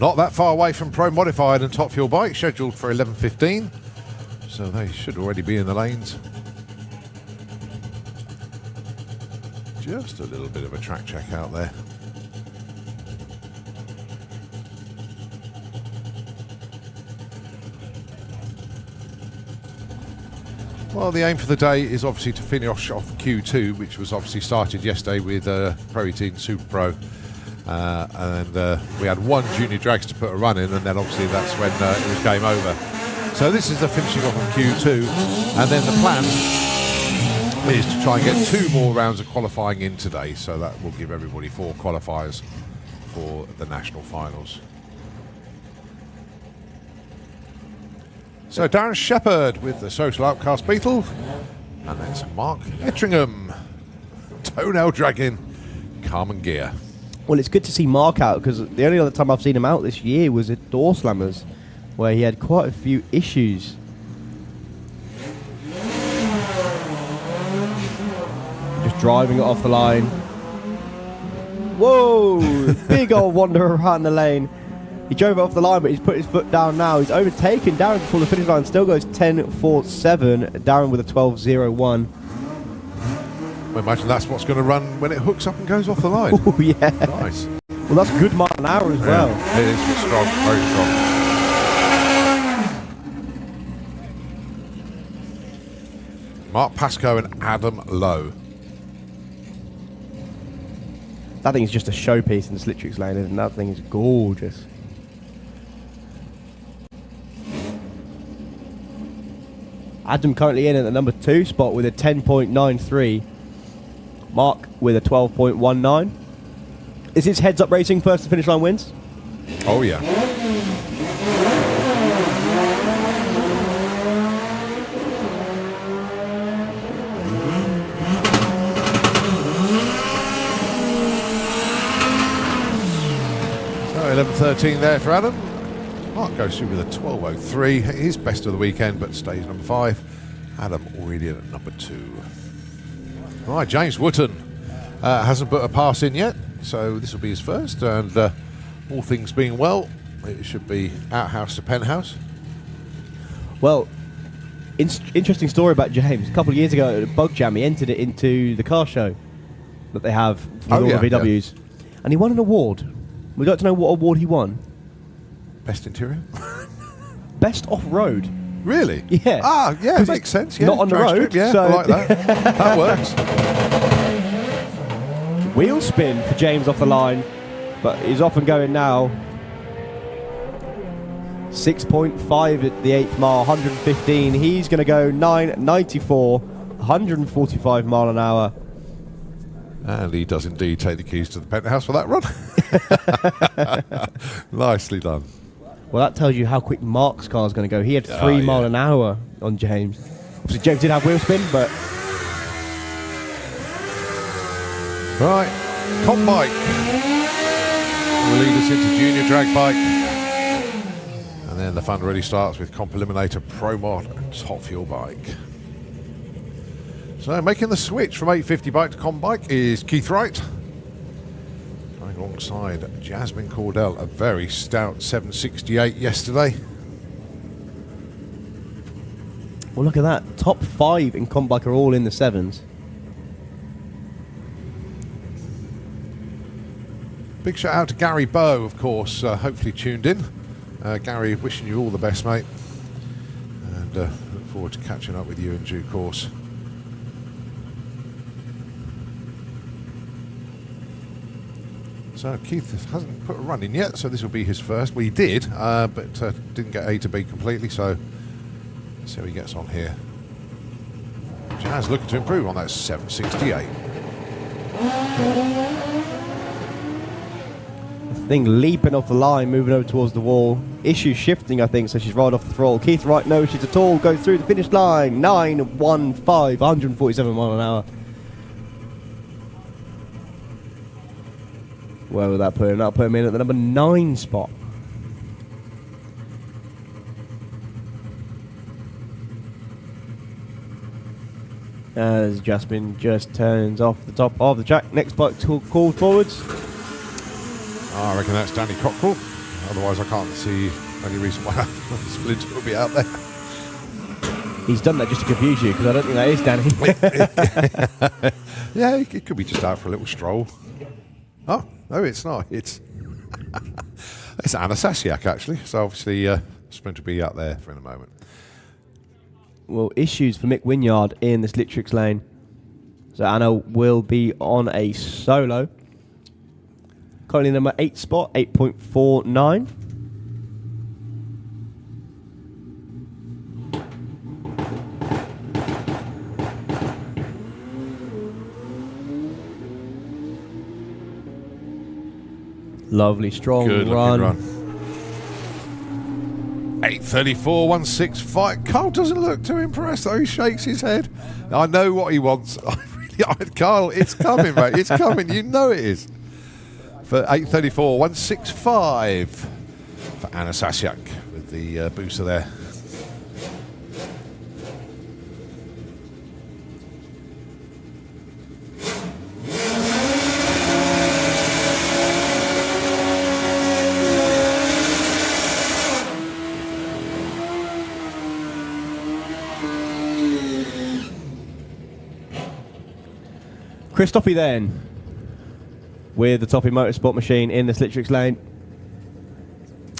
Not that far away from Pro Modified and Top Fuel Bike, scheduled for 11:15. So they should already be in the lanes. Just a little bit of a track check out there. Well, the aim for the day is obviously to finish off Q2, which was obviously started yesterday with Pro 18 Super Pro. And we had one junior drags to put a run in, and then obviously that's when it was game over. So this is the finishing off of Q2, and then the plan is to try and get 2 more rounds of qualifying in today, so that will give everybody 4 qualifiers for the national finals. So Darren Shepherd with the Social Outcast Beetle, and then Mark Ettringham, Toenail Dragon, Carmen Gear. Well, it's good to see Mark out, because the only other time I've seen him out this year was at Door Slammers, where he had quite a few issues. Just driving it off the line. Whoa! Big old wanderer around the lane. He drove it off the line, but he's put his foot down now. He's overtaken Darren before the finish line. Still goes 10.47. Darren with a 12.01. Well, imagine that's what's going to run when it hooks up and goes off the line. Oh, yeah. Nice. Well, that's a good mile an hour as well. It is strong, very strong. Mark Pascoe and Adam Lowe. That thing is just a showpiece in the Slitrix lane, and that thing is gorgeous. Adam currently in at the number 2 spot with a 10.93. Mark with a 12.19. Is this heads up racing first to finish line wins? Oh yeah. So 11:13 there for Adam. Mark goes through with a 12.03. His best of the weekend, but stays number 5. Adam already at number 2. Right, James Wooten hasn't put a pass in yet, so this will be his first, and all things being well, it should be outhouse to penthouse. Well, interesting story about James. A couple of years ago at Bug Jam, he entered it into the car show that they have with all the VWs, and he won an award. We'd like to know what award he won. Best interior? Best off-road. Really? Yeah. Ah, yeah, makes sense. Yeah. Not on the Drag road. strip, yeah, so I like that. That works. Wheel spin for James off the line, but he's off and going now. 6.5 at the 8th mile, 115. He's going to go 9.94, 145 mile an hour. And he does indeed take the keys to the penthouse for that run. Nicely done. Well, that tells you how quick Mark's car is going to go. He had 3 mile an hour on James. Obviously, James did have wheel spin, but... Right, comp bike will lead us into junior drag bike. And then the fun really starts with Comp Eliminator Pro Mod and Top Fuel Bike. So making the switch from 850 bike to comp bike is Keith Wright. Going alongside Jasmine Cordell, a very stout 768 yesterday. Well, look at that. Top 5 in comp bike are all in the 7s. Big shout out to Gary Bow, of course, hopefully tuned in. Gary, wishing you all the best, mate. And look forward to catching up with you in due course. So Keith hasn't put a run in yet, so this will be his first. Well, he did, but didn't get A to B completely, so let's see how he gets on here. Jazz looking to improve on that 768. Thing leaping off the line, moving over towards the wall. Issue shifting, I think, so she's right off the throttle. Keith Wright, no issues at all, goes through the finish line. 9.15, 147 mile an hour. Where will that put him? That'll put him in at the number 9 spot. As Jasmine just turns off the top of the track. Next bike called forwards. I reckon that's Danny Cockrell. Otherwise, I can't see any reason why Splinter will be out there. He's done that just to confuse you, because I don't think that is Danny. Yeah, it could be just out for a little stroll. Oh, no, it's not. It's Anna Sasiak, actually. So obviously, Splinter will be out there for in a moment. Well, issues for Mick Wynyard in the Slitrix lane. So Anna will be on a solo. Currently number 8 spot, 8.49. Lovely, strong Good run. looking run. 8:34, 165. Carl doesn't look too impressed though. He shakes his head. I know what he wants. Carl, it's coming, mate. It's coming. You know it is. For 8:34, 165 for Anna Sasiak with the booster there. Christophe then, with the Toppy Motorsport machine in the Slitrix lane.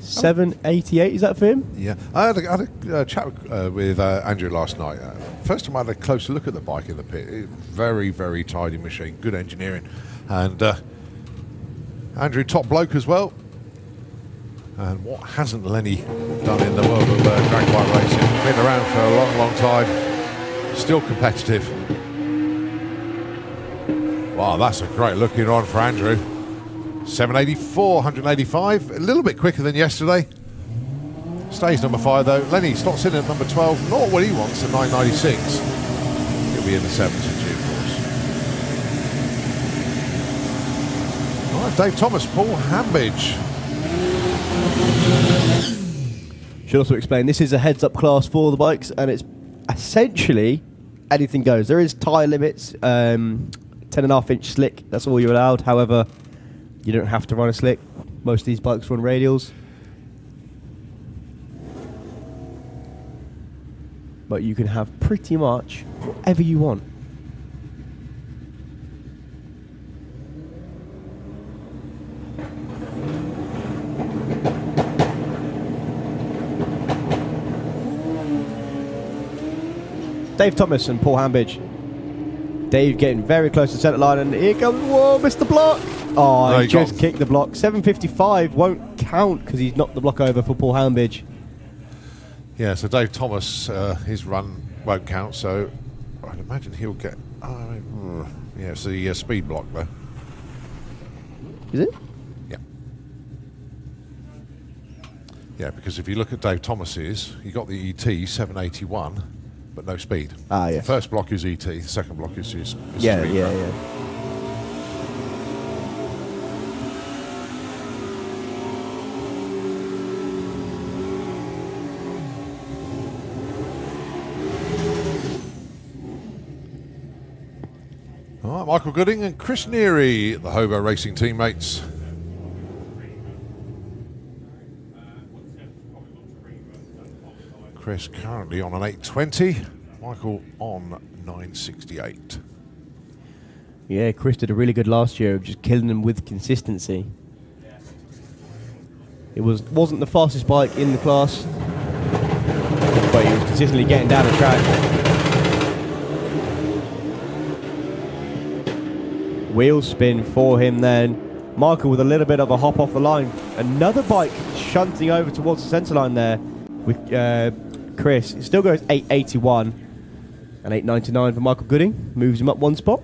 788, is that for him? Yeah, I had a chat with Andrew last night. First time I had a closer look at the bike in the pit. Very, very tidy machine, good engineering. And Andrew, top bloke as well. And what hasn't Lenny done in the world of drag bike racing? Been around for a long, long time. Still competitive. Wow, that's a great looking run for Andrew. 784, 185, a little bit quicker than yesterday. Stays number 5 though. Lenny slots in at number 12, not what he wants at 996. He'll be in the 7s in due course. All right, Dave Thomas, Paul Hambidge. Should also explain, this is a heads-up class for the bikes, and it's essentially anything goes. There is tyre limits, 10.5-inch slick, that's all you're allowed. However, you don't have to run a slick. Most of these bikes run radials. But you can have pretty much whatever you want. Dave Thomas and Paul Hambidge. Dave getting very close to the centre line, and here comes, whoa, missed the block. Oh, he just kicked the block. 755 won't count because he's knocked the block over for Paul Hambidge. Yeah, so Dave Thomas, his run won't count, so I'd imagine he'll get... yeah, it's the speed block though. Is it? Yeah. Yeah, because if you look at Dave Thomas's, he got the ET 781, but no speed. Ah, yes. The first block is ET, the second block is his Yeah, speed. yeah, run. yeah. All right, Michael Gooding and Chris Neary, the Hobo Racing teammates. Chris currently on an 820, Michael on 968. Yeah, Chris did a really good last year of just killing them with consistency. It wasn't the fastest bike in the class, but he was consistently getting down the track. Wheel spin for him then. Michael with a little bit of a hop off the line. Another bike shunting over towards the centre line there with Chris. It still goes 881 and 899 for Michael Gooding. Moves him up one spot.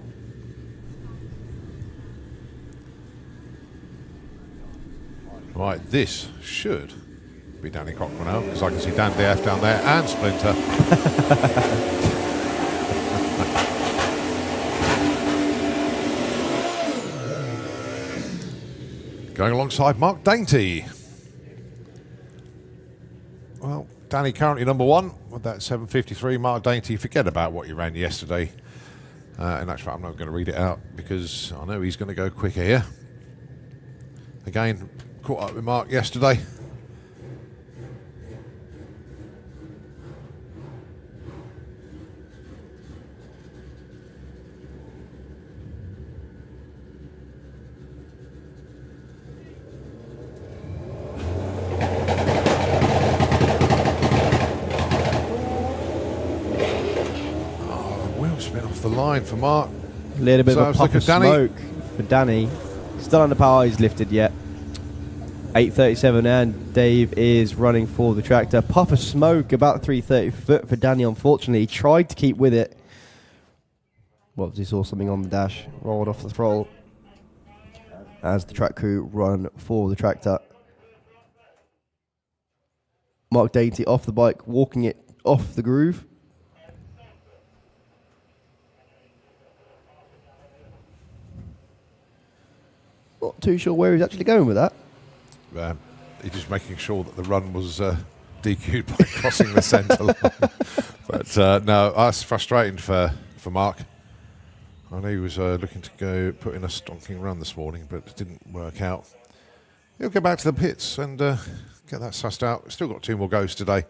Right, this should be Danny Cockrell now, because I can see Dan DF down there and Splinter. going alongside Mark Dainty. Well, Danny currently number 1 with that 7:53. Mark Dainty, forget about what you ran yesterday. In actual fact, I'm not going to read it out because I know he's going to go quicker here. Again, caught up with Mark yesterday. Spin off the line for Mark. A little bit of a puff of smoke for Danny. Still under power, he's lifted yet. 8:37 and Dave is running for the tractor. Puff of smoke, about 330 foot for Danny, unfortunately. He tried to keep with it. Well, he saw something on the dash, rolled off the throttle as the track crew run for the tractor. Mark Dainty off the bike, walking it off the groove. Not too sure where he's actually going with that. He's just making sure that the run was DQ'd by crossing the centre line. But no, that's frustrating for Mark. I know he was looking to go put in a stonking run this morning, but it didn't work out. He'll go back to the pits and get that sussed out. Still got 2 more goes today,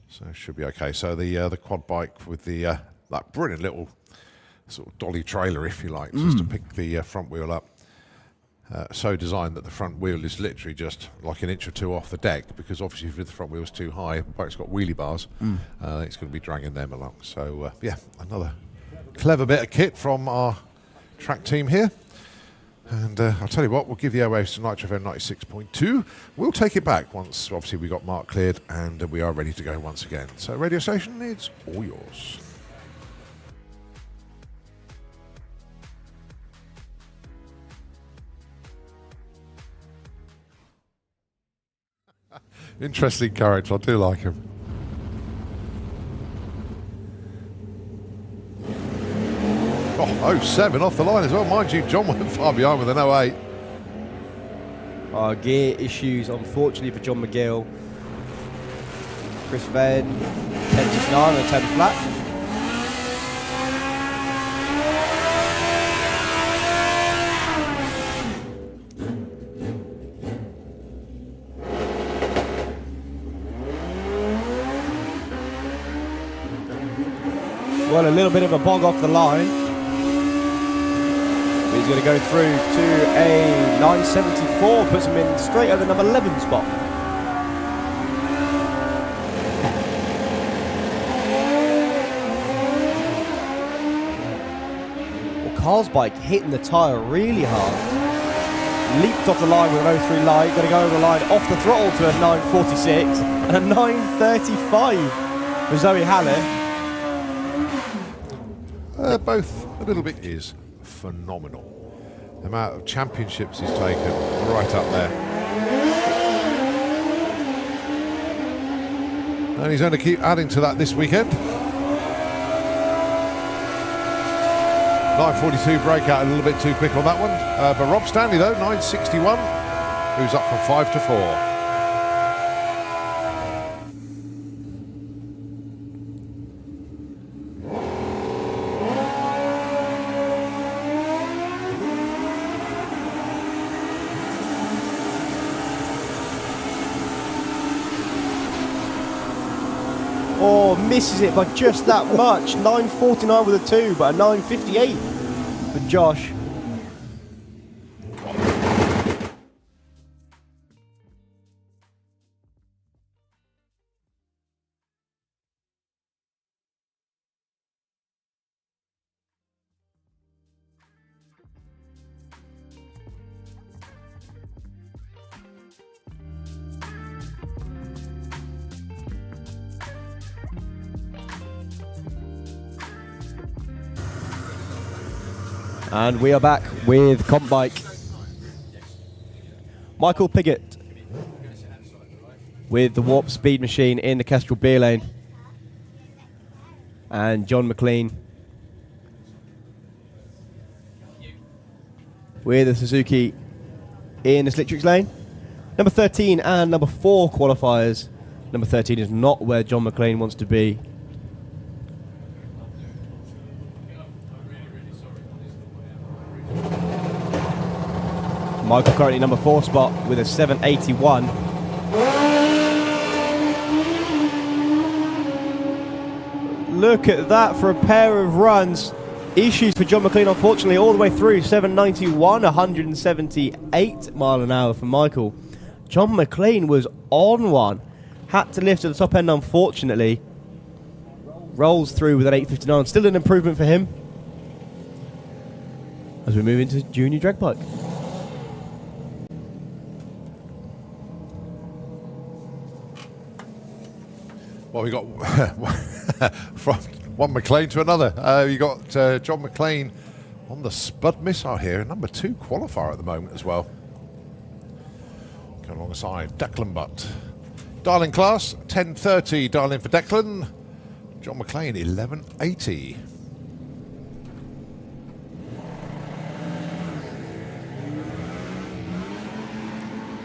so should be okay. So the quad bike with the that brilliant little sort of dolly trailer, if you like, just to pick the front wheel up. So designed that the front wheel is literally just like an inch or 2 off the deck, because obviously if the front wheel's too high, the bike's got wheelie bars, it's going to be dragging them along. So yeah, another clever bit of kit from our track team here. And I'll tell you what, we'll give the airwaves to Nitro FM 96.2. We'll take it back once, obviously, we got Mark cleared and we are ready to go once again. So radio station, it's all yours. Interesting character, I do like him. Oh, 07 off the line as well. Mind you, John went far behind with an 08. Gear issues, unfortunately, for John McGill. Chris Venn, 10-9 and 10 flat. Well, a little bit of a bog off the line. He's going to go through to a 974, puts him in straight at the number 11 spot. Well, Carl's bike hitting the tyre really hard. Leaped off the line with an 03 light, going to go over the line off the throttle to a 946 and a 935 for Zoe Haller. Both a little bit is phenomenal. The amount of championships he's taken, right up there. And he's going to keep adding to that this weekend. 942 breakout, a little bit too quick on that one. But Rob Stanley though, 961, who's up from 5 to 4. Oh, misses it by just that much. 949 with a 2, but a 958 for Josh. And we are back with Comp Bike. Michael Piggott with the Warp Speed Machine in the Kestrel beer lane. And John McLean with the Suzuki in the Slictrix lane. Number 13 and number 4 qualifiers. Number 13 is not where John McClane wants to be. Michael currently number 4 spot with a 781. Look at that for a pair of runs. Issues for John McClane, unfortunately, all the way through. 791, 178 mile an hour for Michael. John McClane was on one. Had to lift to the top end, unfortunately. Rolls through with an 859. Still an improvement for him as we move into junior drag bike. Well, we got from one McLean to another. You got John McLean on the Spud Missile here, number 2 qualifier at the moment as well. Going alongside Declan Butt. Darling class, 10:30. Darling for Declan. John McLean, 11:80.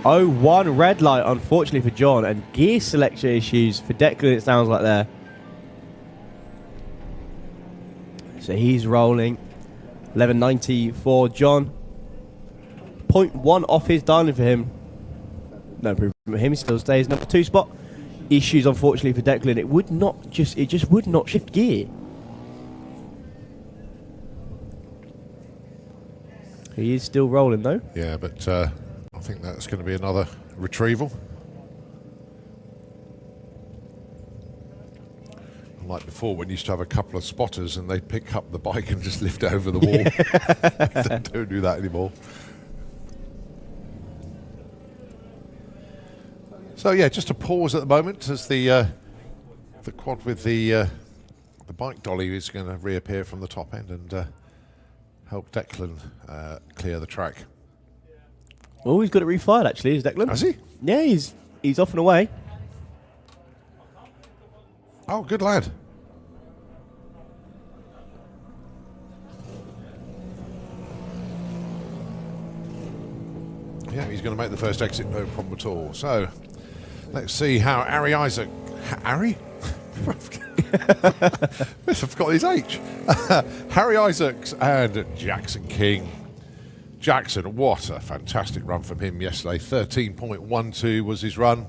Oh, one red light, unfortunately for John, and gear selection issues for Declan, it sounds like there. So he's rolling. 11.90 for John. 0.1 off his dialing for him. No improvement for him, he still stays number 2 spot. Issues, unfortunately, for Declan. It just would not shift gear. He is still rolling though. Yeah, but I think that's going to be another retrieval. Like before, when you used to have a couple of spotters and they'd pick up the bike and just lift it over the wall. They don't do that anymore. So yeah, just a pause at the moment as the quad with the bike dolly is going to reappear from the top end and help Declan clear the track. Oh, he's got it refired actually, is Declan? Has he? Yeah, he's off and away. Oh, good lad. Yeah, he's going to make the first exit, no problem at all. So, let's see how Harry Isaac... Harry? I've forgotten his H. Harry Isaacs and Jackson King. Jackson, what a fantastic run from him yesterday. 13.12 was his run.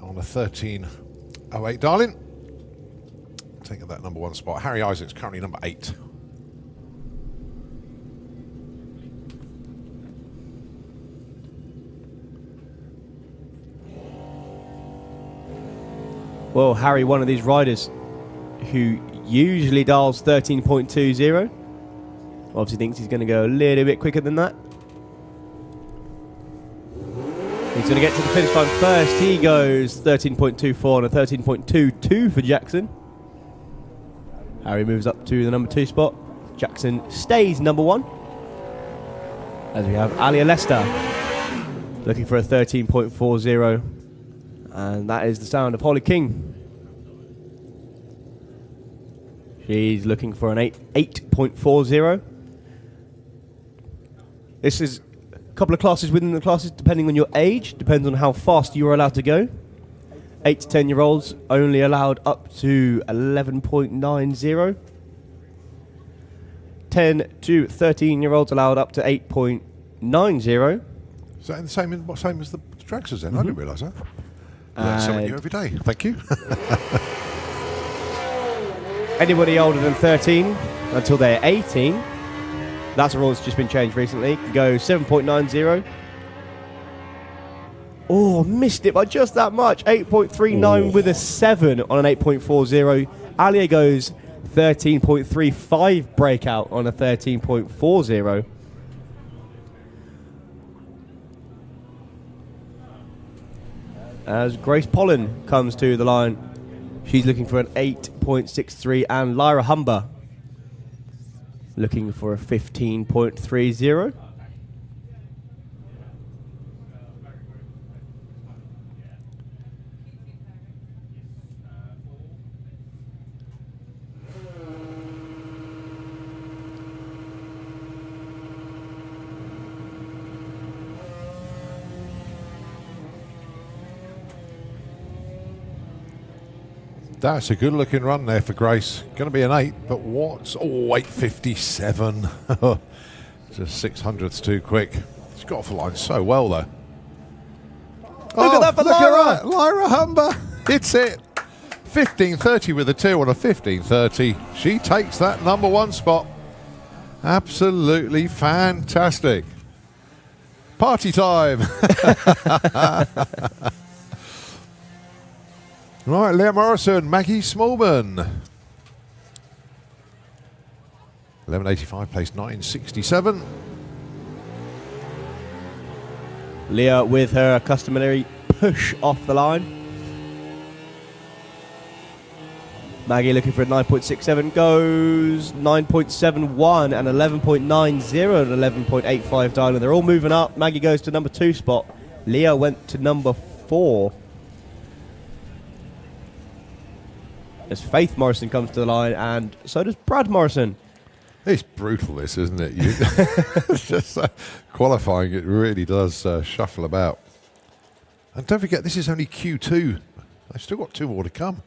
On a 13.08, darling. Taking that number 1 spot. Harry Isaacs currently number 8. Well, Harry, one of these riders who usually dials 13.20. Obviously thinks he's going to go a little bit quicker than that. He's going to get to the finish line first. He goes 13.24 and a 13.22 for Jackson. Harry moves up to the number 2 spot. Jackson stays number 1. As we have Alia Lester looking for a 13.40. And that is the sound of Holly King. She's looking for an 8.40. This is a couple of classes within the classes depending on your age. Depends on how fast you are allowed to go. 8 to 10 year olds only allowed up to 11.90. 10 to 13 year olds allowed up to 8.90. Is that the same as the Traxxas then? I didn't realise that. Something new every day. Thank you. Anybody older than 13 until they're 18, that's a rule that's just been changed recently, can go 7.90. Oh, missed it by just that much. 8.39 with a 7 on an 8.40. Alia goes 13.35 breakout on a 13.40. As Grace Pollen comes to the line, she's looking for an 8.63, and Lyra Humber looking for a 15.30. That's a good looking run there for Grace. Going to be an 8, but what's... Oh, 8.57. Just 600ths too quick. She's got off the line so well, though. Look at that for Lyra! Lyra Humber hits it. 15.30 with a 2 on a 15.30. She takes that number 1 spot. Absolutely fantastic. Party time. Right, Leah Morrison, Maggie Smallman. 11.85, place 9.67. Leah with her customary push off the line. Maggie looking for a 9.67, goes 9.71 and 11.90 and 11.85 dialing. They're all moving up. Maggie goes to number 2 spot. Leah went to number 4. As Faith Morrison comes to the line, and so does Brad Morrison. It's brutal, this, isn't it? It's just qualifying, it really does shuffle about. And don't forget, this is only Q2. They've still got 2 more to come.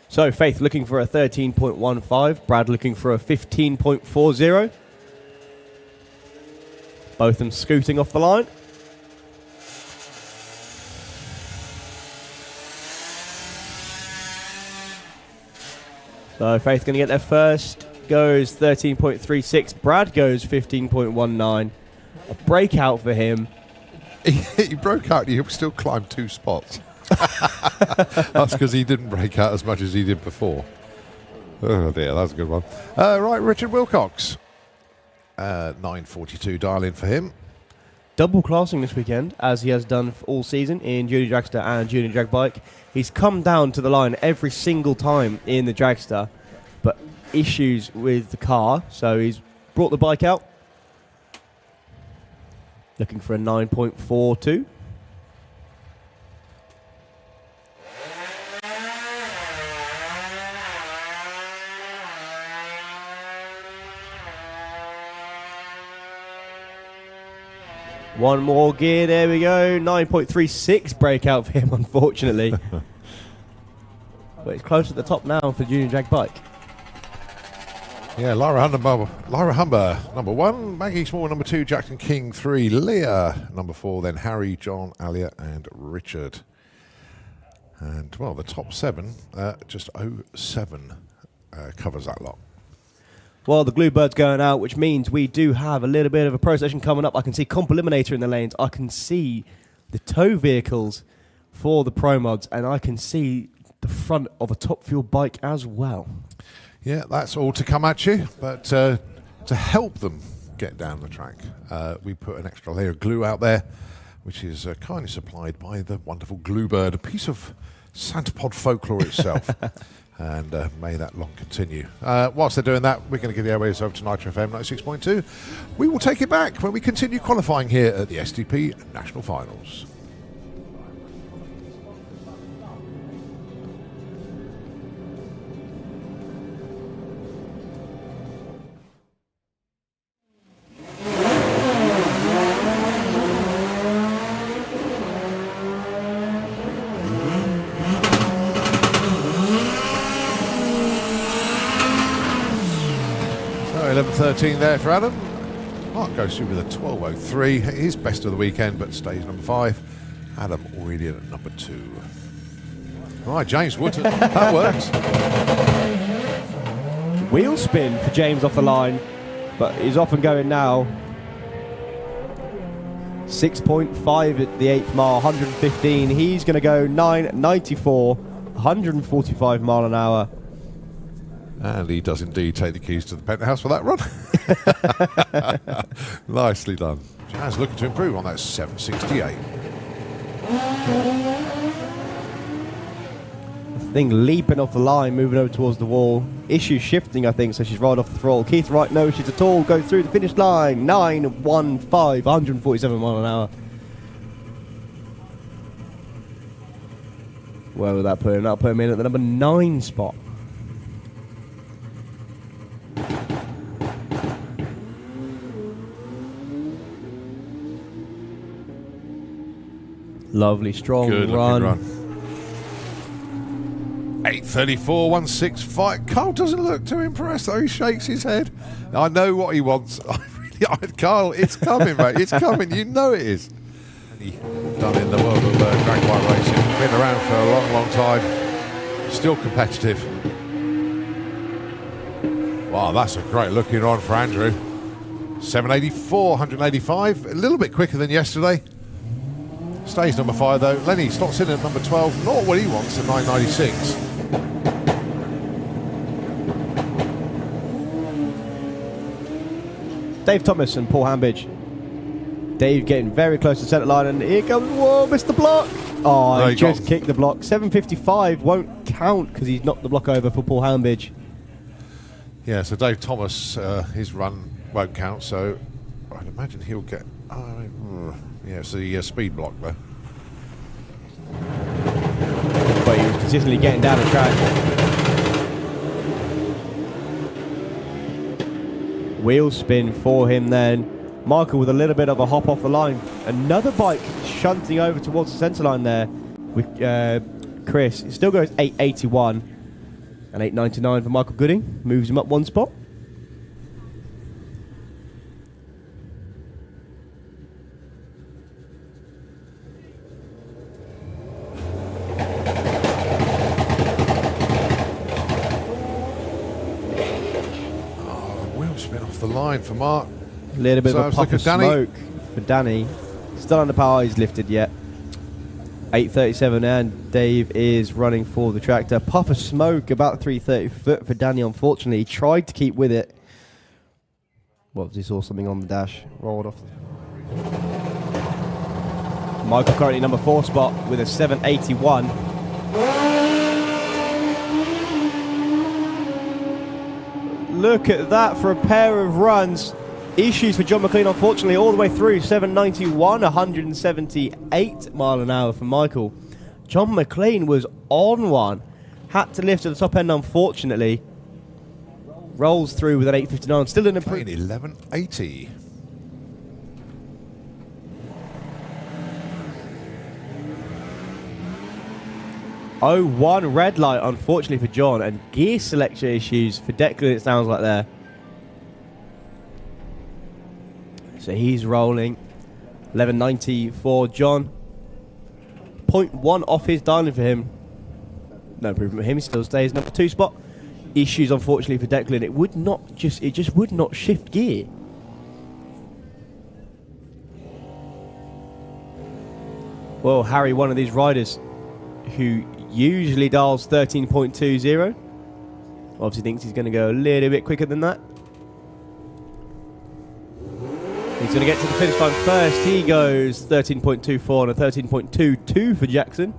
So Faith looking for a 13.15, Brad looking for a 15.40. Both of them scooting off the line. So Faith going to get there first. Goes 13.36. Brad goes 15.19. A breakout for him. He broke out, he still climbed 2 spots. That's because he didn't break out as much as he did before. Oh dear, that's a good one. Right, Richard Wilcox. 9.42 dial in for him. Double classing this weekend, as he has done all season in Junior Dragster and Junior Drag Bike. He's come down to the line every single time in the Dragster, but issues with the car, so he's brought the bike out. Looking for a 9.42. One more gear, there we go. 9.36 breakout for him, unfortunately. But it's close to the top now for Junior Drag Bike. Yeah, Lyra Humber, number 1. Maggie Small, number 2. Jackson King, 3. Leah, number 4. Then Harry, John, Alia, and Richard. And, well, the top 7, just 07 covers that lot. Well, the Bluebird's going out, which means we do have a little bit of a pro session coming up. I can see Comp Eliminator in the lanes. I can see the tow vehicles for the Pro Mods, and I can see the front of a Top Fuel bike as well. Yeah, that's all to come at you. But to help them get down the track, we put an extra layer of glue out there, which is kindly supplied by the wonderful Bluebird, a piece of Santapod folklore itself. And may that long continue. Whilst they're doing that, we're going to give the airwaves over to Nitro FM 96.2. We will take it back when we continue qualifying here at the STP National Finals. So 11.13 there for Adam. Mark goes through with a 12.03. His best of the weekend, but stays number 5. Adam already at number 2. Right, James Wood. That works. Wheel spin for James off the line, but he's off and going now. 6.5 at the 8th mile, 115. He's going to go 9.94, 145 mile an hour. And he does indeed take the keys to the penthouse for that run. Nicely done. Jazz looking to improve on that 768. Thing leaping off the line, moving over towards the wall. Issue shifting, I think, so she's right off the throttle. Keith Wright, no issues at all. Go through the finish line. 9.15, 147 mile an hour. Where will that put him? That'll put him in at the number 9 spot. Lovely, strong Good run. looking run. 8:34.16. Carl doesn't look too impressed though. He shakes his head. I know what he wants. Carl, it's coming, mate. It's coming. You know it is. Done in the world of drag bike racing. Been around for a long, long time. Still competitive. Wow, that's a great looking run for Andrew. 784, 185. A little bit quicker than yesterday. Stays number 5 though. Lenny slots in at number 12. Not what he wants at 996. Dave Thomas and Paul Hambidge. Dave getting very close to centre line, and here comes, whoa, missed the block. Oh, he just kicked the block. 755 won't count because he's knocked the block over for Paul Hambidge. Yeah, so Dave Thomas, his run won't count, so I'd imagine he'll get... yeah, it's the speed block though. But he was consistently getting down the track. Wheel spin for him then. Michael with a little bit of a hop off the line. Another bike shunting over towards the centre line there with Chris. It still goes 881 and 899 for Michael Gooding. Moves him up one spot. Wheel spin off the line for Mark. A little bit So of a puff of smoke for Danny. Still under power, he's lifted yet. 837 and Dave is running for the tractor. Puff of smoke, about 330 foot for Danny, unfortunately. He tried to keep with it. Well, he saw something on the dash. Rolled off. Michael currently number 4 spot with a 781. Look at that for a pair of runs. Issues for John McLean, unfortunately, all the way through. 791, 178 mile an hour for Michael. John McLean was on one. Had to lift to the top end, unfortunately. Rolls through with an 859. Still in improvement. 1180. Oh, one red light, unfortunately, for John. And gear selection issues for Declan, it sounds like there. So he's rolling. 1190 for John. 0.1 off his dialing for him. No improvement for him. He still stays number 2 spot. Issues, unfortunately, for Declan. It just would not shift gear. Well, Harry, one of these riders who usually dials 13.20, obviously thinks he's going to go a little bit quicker than that. He's going to get to the finish line first. He goes 13.24 and a 13.22 for Jackson.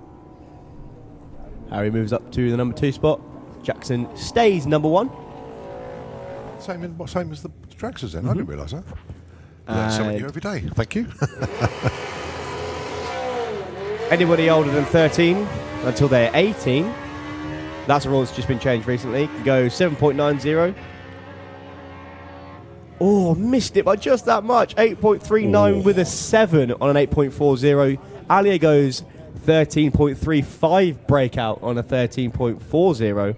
Harry moves up to the number 2 spot. Jackson stays number 1. Same as the Draxers then. I didn't realise that. Learn something new every day. Thank you. Anybody older than 13 until they're 18, that's a rule that's just been changed recently, can go 7.90. Oh, missed it by just that much. 8.39 with a 7 on an 8.40. Alia goes 13.35 breakout on a 13.40.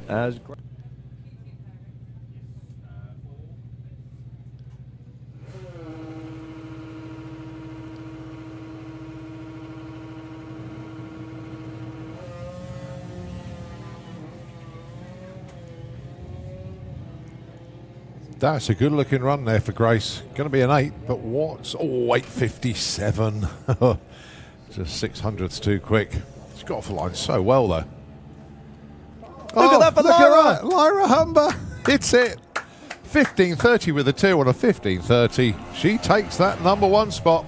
As great. That's a good looking run there for Grace. Going to be an 8, but what's... Oh, 857. Just 600ths too quick. She's got off the line so well, though. Look at that for Lyra. Lyra Humber. It's it. 1530 with a 2 on a 1530. She takes that number 1 spot.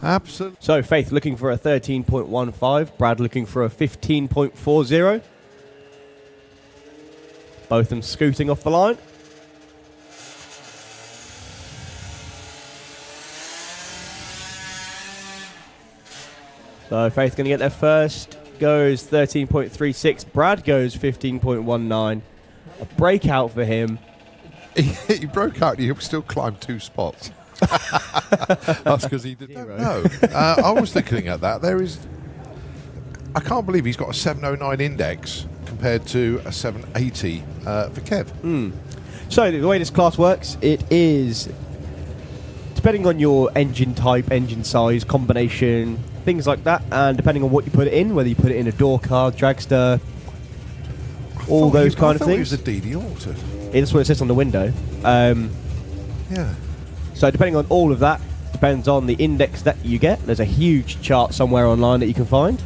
Absolutely. So Faith looking for a 13.15. Brad looking for a 15.40. Both of them scooting off the line. So Faith going to get there first. Goes 13.36. Brad goes 15.19. A breakout for him. he broke out. He still climbed 2 spots. That's because he didn't know. I was thinking at that. I can't believe he's got a 709 index compared to a 780 for Kev. So the way this class works, it is depending on your engine type, engine size, combination, things like that, and depending on what you put it in, whether you put it in a door car, dragster, all those kind of things. It was a DD altered. That's what it says on the window. Yeah. So depending on all of that, depends on the index that you get. There's a huge chart somewhere online that you can find.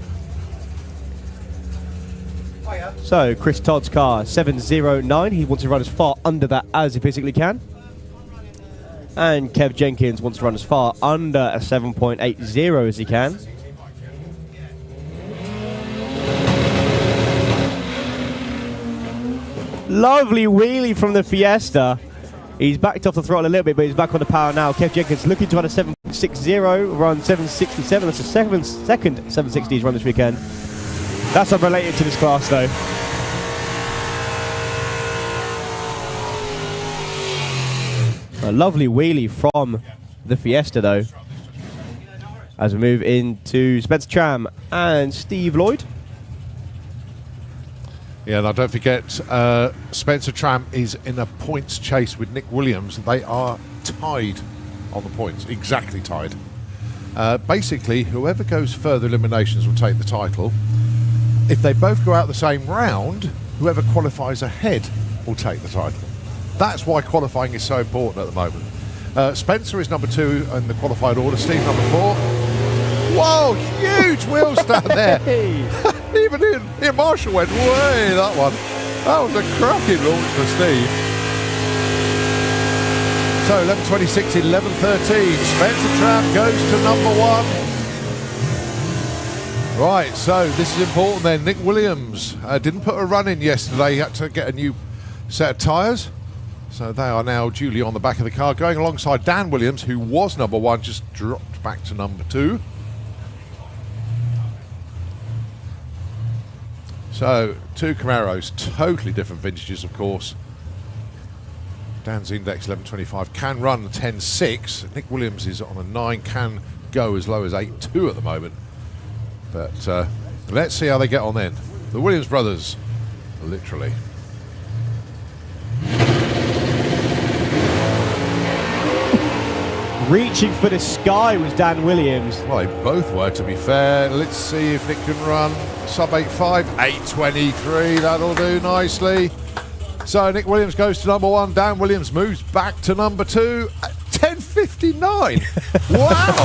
So Chris Todd's car, 709. He wants to run as far under that as he physically can. And Kev Jenkins wants to run as far under a 7.80 as he can. Lovely wheelie from the Fiesta. He's backed off the throttle a little bit, but he's back on the power now. Kev Jenkins looking to run a 7.60, run 7.67. That's the second 760 he's run this weekend. That's unrelated to this class, though. A lovely wheelie from the Fiesta, though. As we move into Spencer Tram and Steve Lloyd. Yeah, now don't forget, Spencer Tram is in a points chase with Nick Williams. They are tied on the points, exactly tied. Basically, whoever goes further eliminations will take the title. If they both go out the same round, whoever qualifies ahead will take the title. That's why qualifying is so important at the moment. Spencer is number 2 in the qualified order. Steve number 4. Whoa, huge wheels down there. Even in Marshall went way, that one. That was a cracking launch for Steve. So 11.26, 11.13. Spencer Tram goes to number 1. Right, so this is important then. Nick Williams didn't put a run in yesterday. He had to get a new set of tyres. So they are now duly on the back of the car, going alongside Dan Williams, who was number 1, just dropped back to number 2. So 2 Camaros, totally different vintages, of course. Dan's index 11.25, can run 10.6. Nick Williams is on a 9, can go as low as 8.2 at the moment. But let's see how they get on then. The Williams brothers, literally. Reaching for the sky was Dan Williams. Well, they both were, to be fair. Let's see if Nick can run sub 8.5, 8.23. That'll do nicely. So Nick Williams goes to number 1. Dan Williams moves back to number 2 at 10.59. Wow!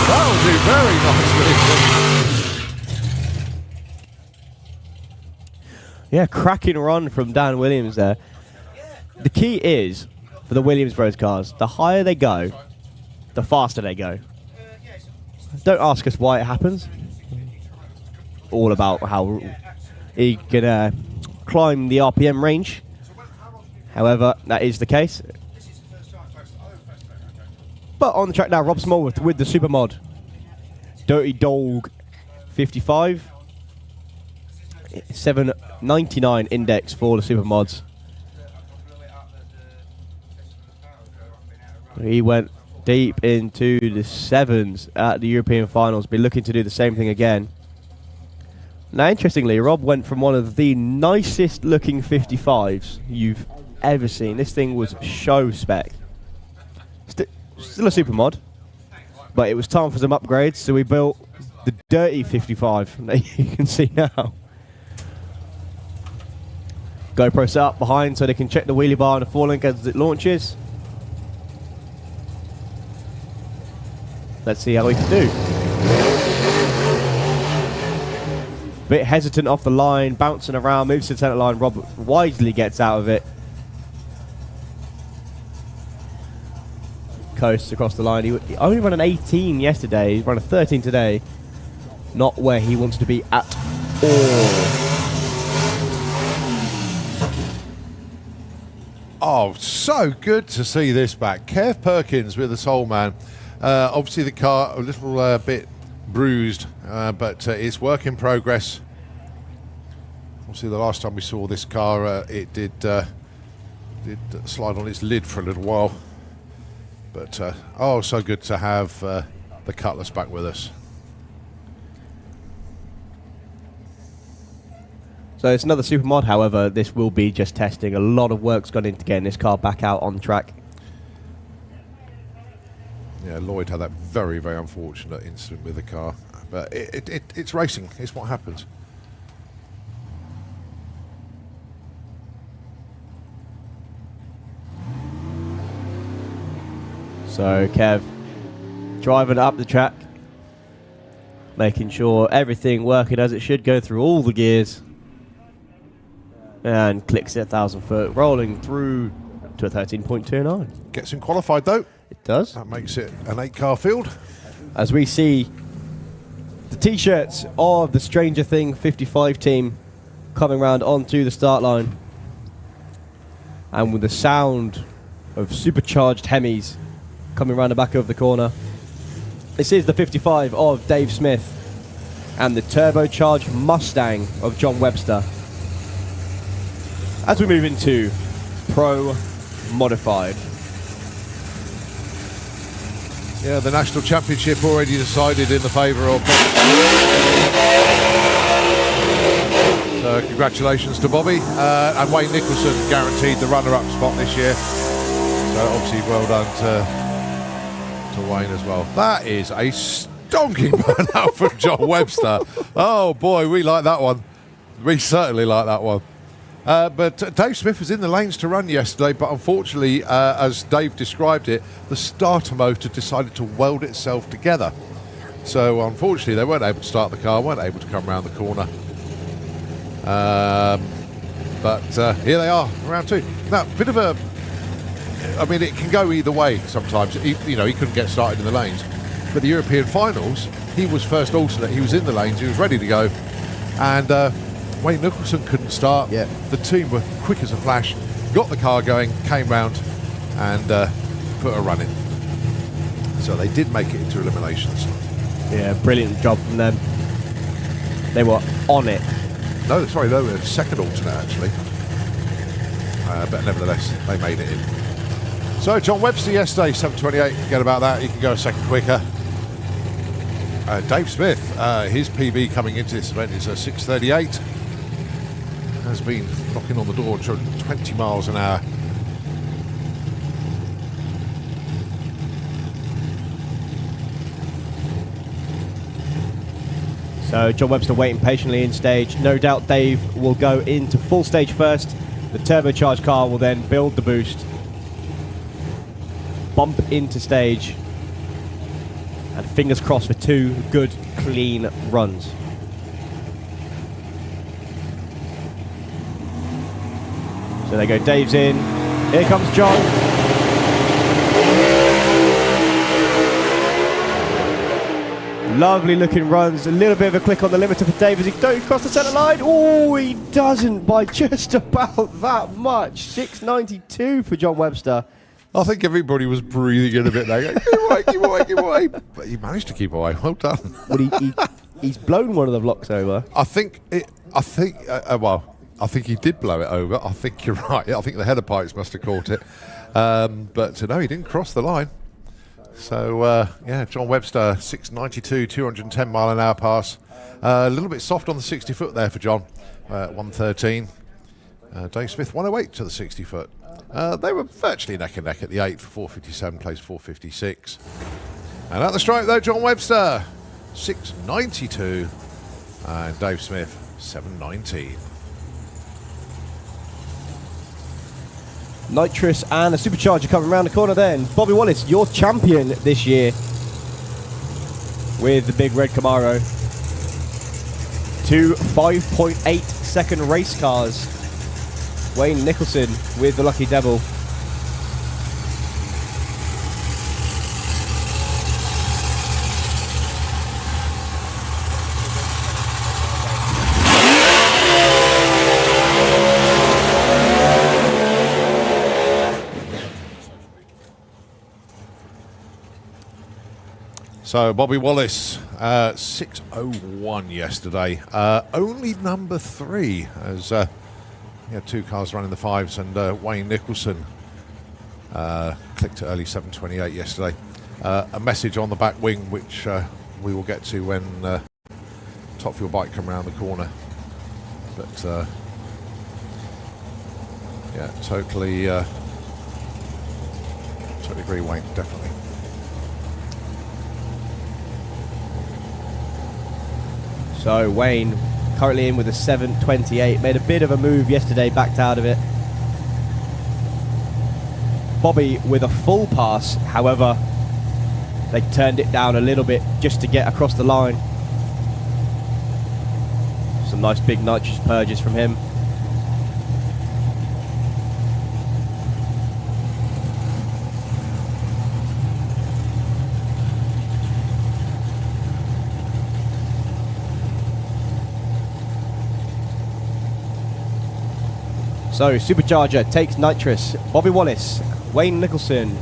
That'll do very nicely. Yeah, cracking run from Dan Williams there. The key is, for the Williams Bros cars, the higher they go, the faster they go. Don't ask us why it happens. All about how he can climb the RPM range. However, that is the case. But on the track now, Rob Smallworth with the Super Mod. Dirty Dog 55. 799 index for the Super Mods. He went deep into the 7s at the European Finals. Be looking to do the same thing again. Now, interestingly, Rob went from one of the nicest looking 55s you've ever seen. This thing was show spec. Still a super mod, but it was time for some upgrades, so we built the dirty 55 that you can see now. GoPro set up behind so they can check the wheelie bar and the forelink as it launches. Let's see how we can do. Bit hesitant off the line, bouncing around, moves to the centre line. Rob wisely gets out of it. Coasts across the line. He only ran an 18 yesterday. He's run a 13 today. Not where he wants to be at all. Oh, so good to see this back. Kev Perkins with the Soul Man. Obviously the car a little bit bruised, but it's work in progress. Obviously the last time we saw this car, it did did slide on its lid for a little while. But, oh, so good to have the Cutlass back with us. So it's another super mod, however, this will be just testing. A lot of work's gone into getting this car back out on track. Yeah, Lloyd had that very, very unfortunate incident with the car. But it's racing. It's what happens. So Kev, driving up the track, making sure everything working as it should, go through all the gears. And clicks it 1,000 foot, rolling through to a 13.29. Gets him qualified though. It does. That makes it an 8-car field. As we see the t-shirts of the Stranger Thing 55 team coming round onto the start line. And with the sound of supercharged Hemis coming round the back of the corner. This is the 55 of Dave Smith and the turbocharged Mustang of John Webster. As we move into Pro Modified. Yeah, the National Championship already decided in the favour of... So congratulations to Bobby. And Wayne Nicholson guaranteed the runner-up spot this year. So obviously well done to Wayne as well. That is a stonking burnout from John Webster. Oh boy, we like that one. We certainly like that one. But Dave Smith was in the lanes to run yesterday, but unfortunately, as Dave described it, the starter motor decided to weld itself together. So unfortunately, they weren't able to start the car, weren't able to come around the corner. But here they are, round two. Now, bit of a... I mean, it can go either way sometimes. He couldn't get started in the lanes. But the European finals, he was first alternate. He was in the lanes, he was ready to go. And... Wayne Nicholson couldn't start. Yeah. The team were quick as a flash, got the car going, came round and put a run in. So they did make it into eliminations. Yeah, brilliant job from them. They were on it. No, sorry, they were second alternate actually. But nevertheless, they made it in. So John Webster yesterday, 7:28. Forget about that, he can go a second quicker. Dave Smith, his PB coming into this event is a 6:38. Has been knocking on the door, 20 miles an hour. So John Webster waiting patiently in stage. No doubt Dave will go into full stage first. The turbocharged car will then build the boost, bump into stage, and fingers crossed for two good, clean runs. So there you go, Dave's in. Here comes John. Lovely looking runs. A little bit of a click on the limiter for Dave as he don't cross the centre line. Oh, he doesn't by just about that much. 692 for John Webster. I think everybody was breathing in a bit there. Keep away, keep away, keep away. But he managed to keep away. Well done. Well, he's blown one of the blocks over. I think he did blow it over. I think you're right. I think the header pipes must have caught it. But no, he didn't cross the line. So, yeah, John Webster, 692, 210 mile an hour pass. A little bit soft on the 60 foot there for John, 113. Dave Smith, 108 to the 60 foot. They were virtually neck and neck at the 8 for 457, plays 456. And at the stripe though, John Webster, 692. And Dave Smith, 719. Nitrous and a supercharger coming around the corner then. Bobby Wallace, your champion this year with the big red Camaro. Two 5.8 second race cars. Wayne Nicholson with the Lucky Devil. So Bobby Wallace, 6:01 yesterday. Only number 3 as he had 2 cars running the 5s, and Wayne Nicholson clicked at early 7:28 yesterday. A message on the back wing, which we will get to when Top Fuel Bike come around the corner. But yeah, totally agree, Wayne, definitely. So Wayne currently in with a 7:28, made a bit of a move yesterday, backed out of it. Bobby with a full pass, however, they turned it down a little bit just to get across the line. Some nice big nitrous purges from him. So, Supercharger takes nitrous. Bobby Wallace, Wayne Nicholson,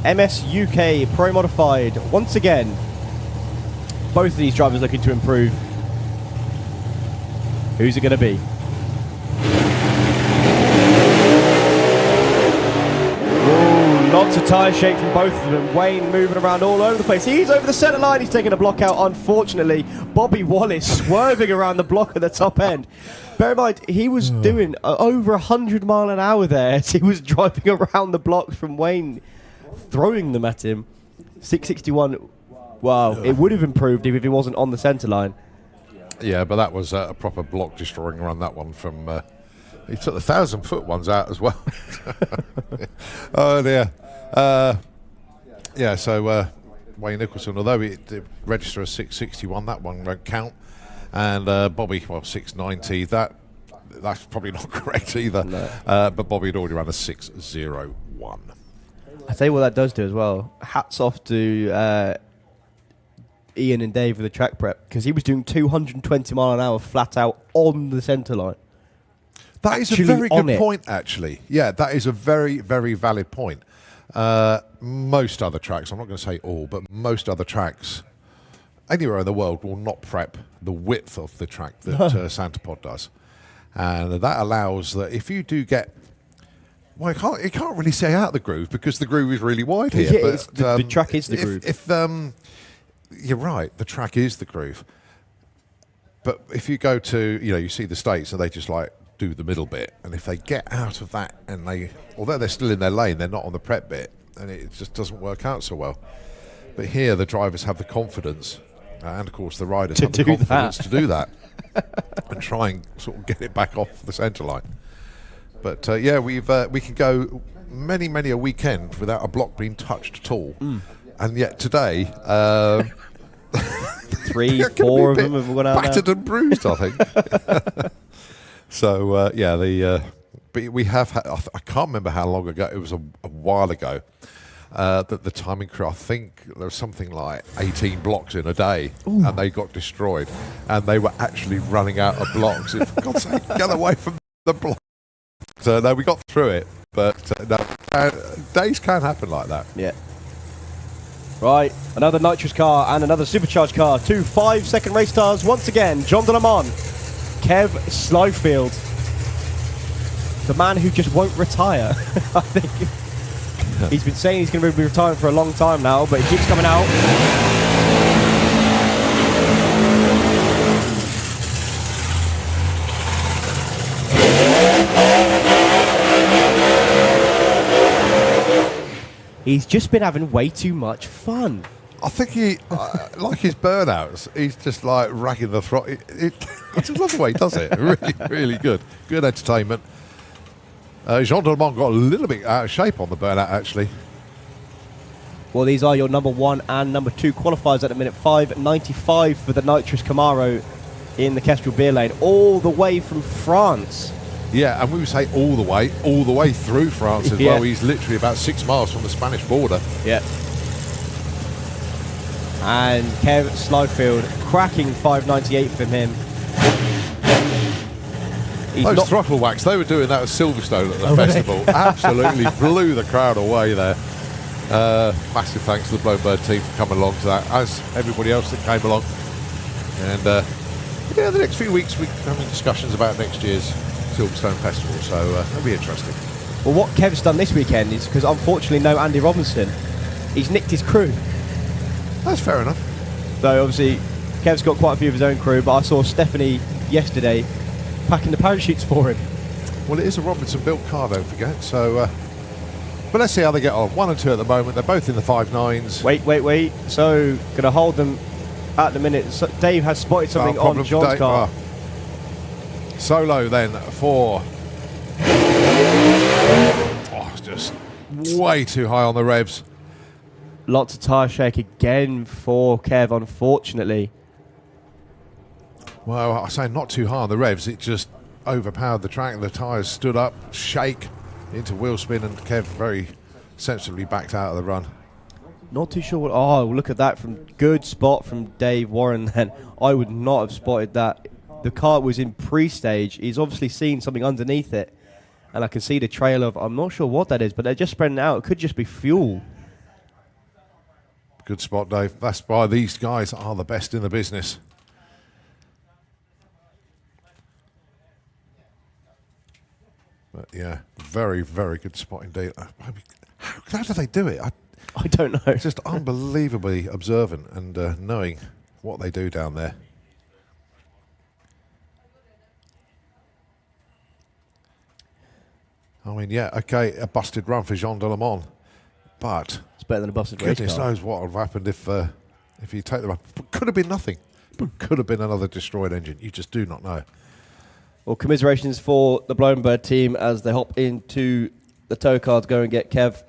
MS UK Pro Modified. Once again, both of these drivers looking to improve. Who's it going to be? Ooh, lots of tyre shake from both of them. Wayne moving around all over the place. He's over the centre line. He's taking a block out, unfortunately. Bobby Wallace swerving around the block at the top end. Bear in mind, he was doing over 100 mile an hour there as he was driving around the block from Wayne, throwing them at him. 661. Wow, it would have improved if he wasn't on the centre line. Yeah, but that was a proper block destroying run, that one from... he took the 1,000-foot ones out as well. Oh, dear. Yeah, so Wayne Nicholson, although it did register a 661, that one won't count. And Bobby, well, 690. That's probably not correct either. No. But Bobby had already run a 601. I tell you what that does do as well. Hats off to Ian and Dave with the track prep, because he was doing 220 mile an hour flat out on the centre line. That is a very good point, actually. Yeah, that is a very, very valid point. Most other tracks, I'm not going to say all, but most other tracks anywhere in the world will not prep the width of the track that Santa Pod does. And that allows that if you do get... Well, it can't really say out the groove because the groove is really wide here. Yeah, but the track is the groove. If you're right, the track is the groove. But if you go to, you see the States and they just like do the middle bit. And if they get out of that and although they're still in their lane, they're not on the prep bit. And it just doesn't work out so well. But here, the drivers have the confidence, and of course the riders have the confidence to do that. And try and sort of get it back off the centre line. But yeah, we can go many a weekend without a block being touched at all. And yet today, 3, 4 of them have gone out battered and bruised, I think. So yeah, but we have had, I can't remember how long ago, it was a while ago, that the timing crew, I think there was something like 18 blocks in a day. Ooh. And they got destroyed, and they were actually running out of blocks. For God's sake, get away from the block. So no, we got through it, but days can happen like that. Yeah. Right, another nitrous car and another supercharged car. 2 5-second race stars once again. John Delamont, Kev Slowfield, the man who just won't retire. I think he's been saying he's going to be retiring for a long time now, but he keeps coming out. He's just been having way too much fun. I think he, like his burnouts, he's just like ragging the throttle. I just love the way he does it. Really, really good. Good entertainment. Jean Delamont got a little bit out of shape on the burnout, actually. Well, these are your number 1 and number 2 qualifiers at the minute. 5.95 for the nitrous Camaro in the Kestrel beer lane, all the way from France. Yeah, and we would say all the way through France as well. He's literally about 6 miles from the Spanish border. Yeah. And Kev Slowfield, cracking 5.98 from him. Those throttle whacks, they were doing that at Silverstone at the festival. Absolutely blew the crowd away there. Massive thanks to the Blown team for coming along to that, as everybody else that came along. And yeah, the next few weeks we're having discussions about next year's Silverstone Festival, so it'll be interesting. Well, what Kev's done this weekend is, because unfortunately no Andy Robinson, he's nicked his crew. That's fair enough. Though obviously Kev's got quite a few of his own crew, but I saw Stephanie yesterday packing the parachutes for him. Well, it is a Robinson-built car, don't forget, so... but let's see how they get on. 1 and 2 at the moment. They're both in the 5.9s. Wait. So, going to hold them at the minute. So Dave has spotted something on John's car. Solo then for... Oh, it's just way too high on the revs. Lots of tyre shake again for Kev, unfortunately. Well, I say not too high on the revs. It just overpowered the track. The tyres stood up, shake into wheel spin, and Kev very sensibly backed out of the run. Not too sure what... Oh, look at that. From good spot from Dave Warren then. I would not have spotted that. The car was in pre-stage. He's obviously seen something underneath it. And I can see the trail of... I'm not sure what that is, but they're just spreading out. It could just be fuel. Good spot, Dave. That's why these guys are the best in the business. But yeah, very, very good spot indeed. How do they do it? I don't know. Just unbelievably observant and knowing what they do down there. I mean, yeah, okay, a busted run for Jean Delemont, but It's better than a busted race goodness car. knows what would have happened if you take them up. Could have been nothing. But could have been another destroyed engine. You just do not know. Well, commiserations for the Blown Bird team as they hop into the tow car to go and get Kev.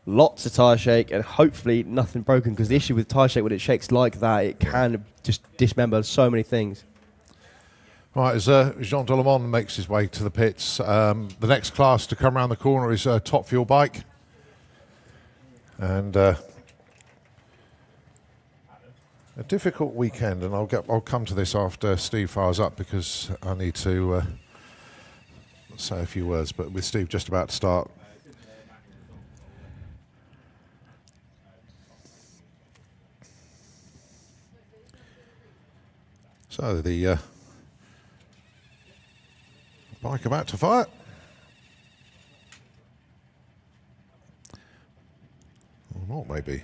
Lots of tyre shake and hopefully nothing broken, because the issue with tyre shake, when it shakes like that, it can just dismember so many things. Right, as Jean Delemont makes his way to the pits, the next class to come around the corner is Top Fuel Bike. And a difficult weekend, and I'll come to this after Steve fires up, because I need to say a few words, but with Steve just about to start. So the bike about to fire. Or not, maybe.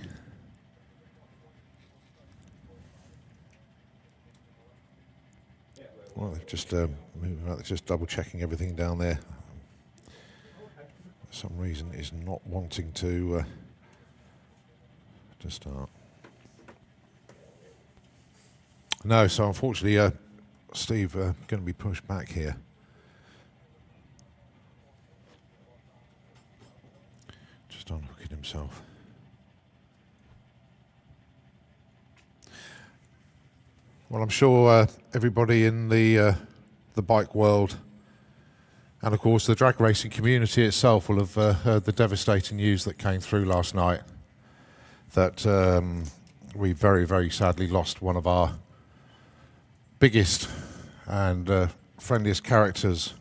Well, they've just moving out. They're just double checking everything down there. For some reason, is not wanting to start. No, so unfortunately, Steve going to be pushed back here. Just unhooking himself. Well, I'm sure everybody in the bike world, and of course the drag racing community itself, will have heard the devastating news that came through last night. That we very, very sadly lost one of our biggest and friendliest characters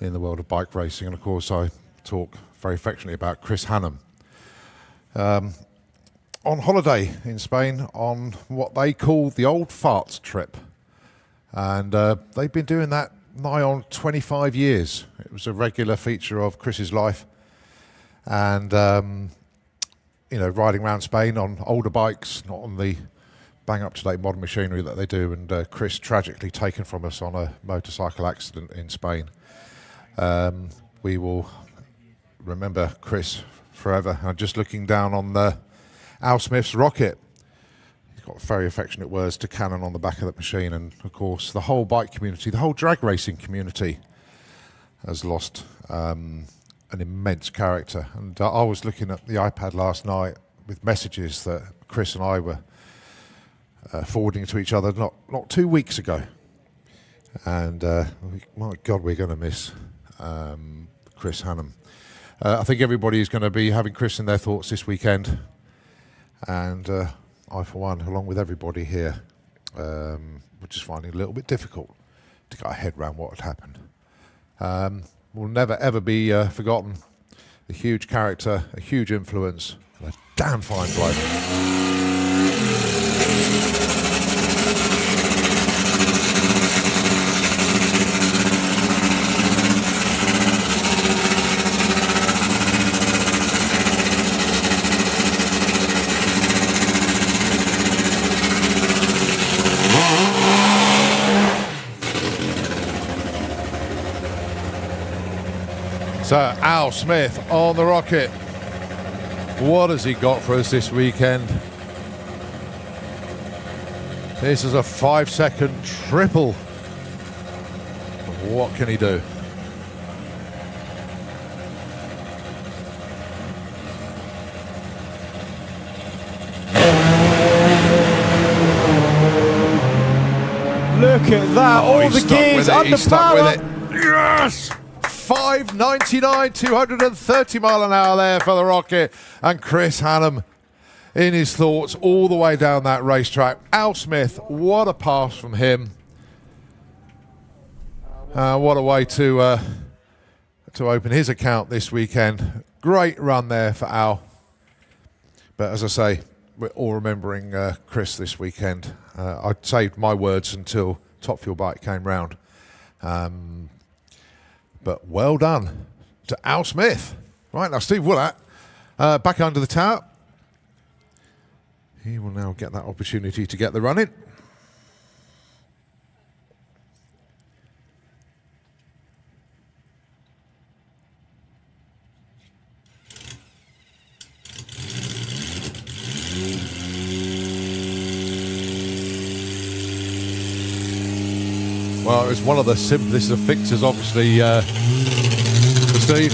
in the world of bike racing, and of course I talk very affectionately about Chris Hannum. On holiday in Spain on what they call the old farts trip, and they've been doing that nigh on 25 years. It was a regular feature of Chris's life, and riding around Spain on older bikes, not on the bang up-to-date modern machinery that they do, and Chris tragically taken from us on a motorcycle accident in Spain. We will remember Chris forever. I'm just looking down on Al Smith's Rocket. He's got very affectionate words to Canon on the back of that machine, and of course the whole bike community, the whole drag racing community has lost an immense character. And I was looking at the iPad last night with messages that Chris and I were forwarding to each other not 2 weeks ago, and my God, we're going to miss Chris Hannum. I think everybody is going to be having Chris in their thoughts this weekend, and I, for one, along with everybody here, we're just finding it a little bit difficult to get our head around what had happened. Will never ever be forgotten. A huge character, a huge influence, and a damn fine bloke. So Al Smith on the rocket. What has he got for us this weekend? This is a 5-second triple. What can he do? Look at that, all the gears under power. Yes! 599, 230 mile an hour there for the rocket. And Chris Hannum in his thoughts all the way down that racetrack. Al Smith, what a pass from him. What a way to open his account this weekend. Great run there for Al. But as I say, we're all remembering Chris this weekend. I saved my words until Top Fuel Bike came round. But well done to Al Smith. Right, now Steve Willett back under the tower. He will now get that opportunity to get the run in. Well, it was one of the simplest of fixes, obviously, for Steve.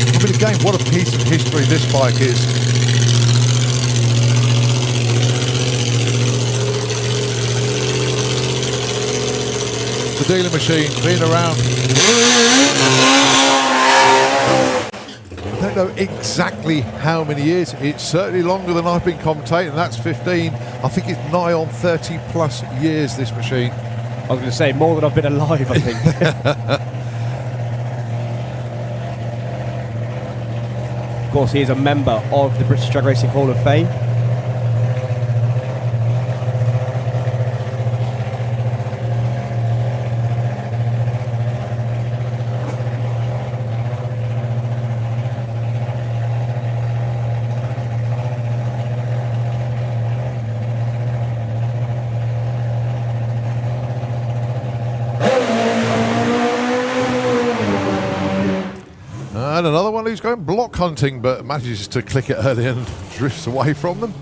I mean, again, what a piece of history this bike is. The dealer machine being around. I don't know exactly how many years. It's certainly longer than I've been commentating. That's 15. I think it's nigh on 30 plus years, this machine. I was going to say more than I've been alive, I think. Of course, he is a member of the British Drag Racing Hall of Fame. And another one who's going block hunting but manages to click it early and drifts away from them.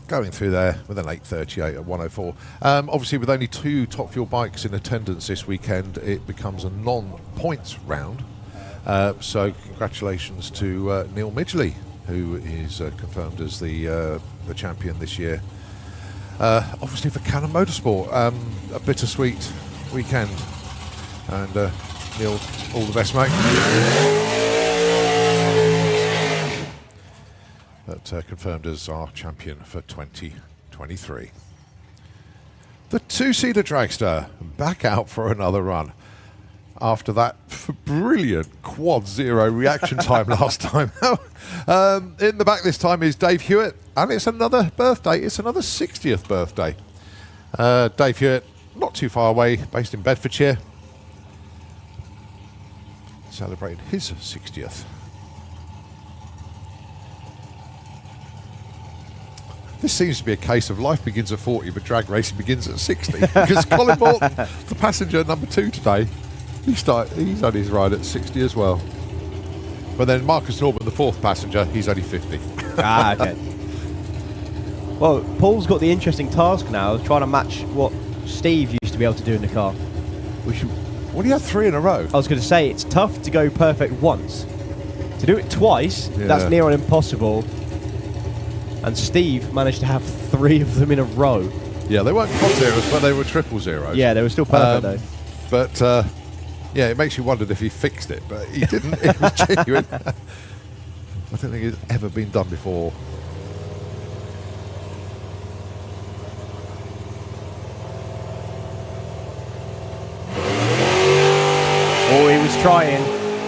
Going through there with an 8:38 at 1:04. Obviously, with only 2 Top Fuel bikes in attendance this weekend, it becomes a non-points round. So congratulations to Neil Midgley, who is confirmed as the champion this year. Obviously for Cannon Motorsport, a bittersweet weekend. And Neil, all the best, mate. But confirmed as our champion for 2023. The 2-seater dragster back out for another run after that brilliant quad zero reaction time last time. In the back this time is Dave Hewitt, and it's another birthday. It's another 60th birthday. Dave Hewitt, not too far away, based in Bedfordshire, celebrating his 60th. This seems to be a case of life begins at 40, but drag racing begins at 60. Because Colin Morton, the passenger number 2 today, he's on his ride at 60 as well. But then Marcus Norman, the 4th passenger, he's only 50. Ah, okay. Well, Paul's got the interesting task now of trying to match what Steve used to be able to do in the car. Well, he had 3 in a row. I was going to say, it's tough to go perfect once. To do it twice, that's near on impossible. And Steve managed to have 3 of them in a row. Yeah, they weren't quad zeros, but they were triple zeros. Yeah, they were still perfect though. But yeah, it makes you wonder if he fixed it, but he didn't. It was genuine. I don't think it's ever been done before. Oh, he was trying.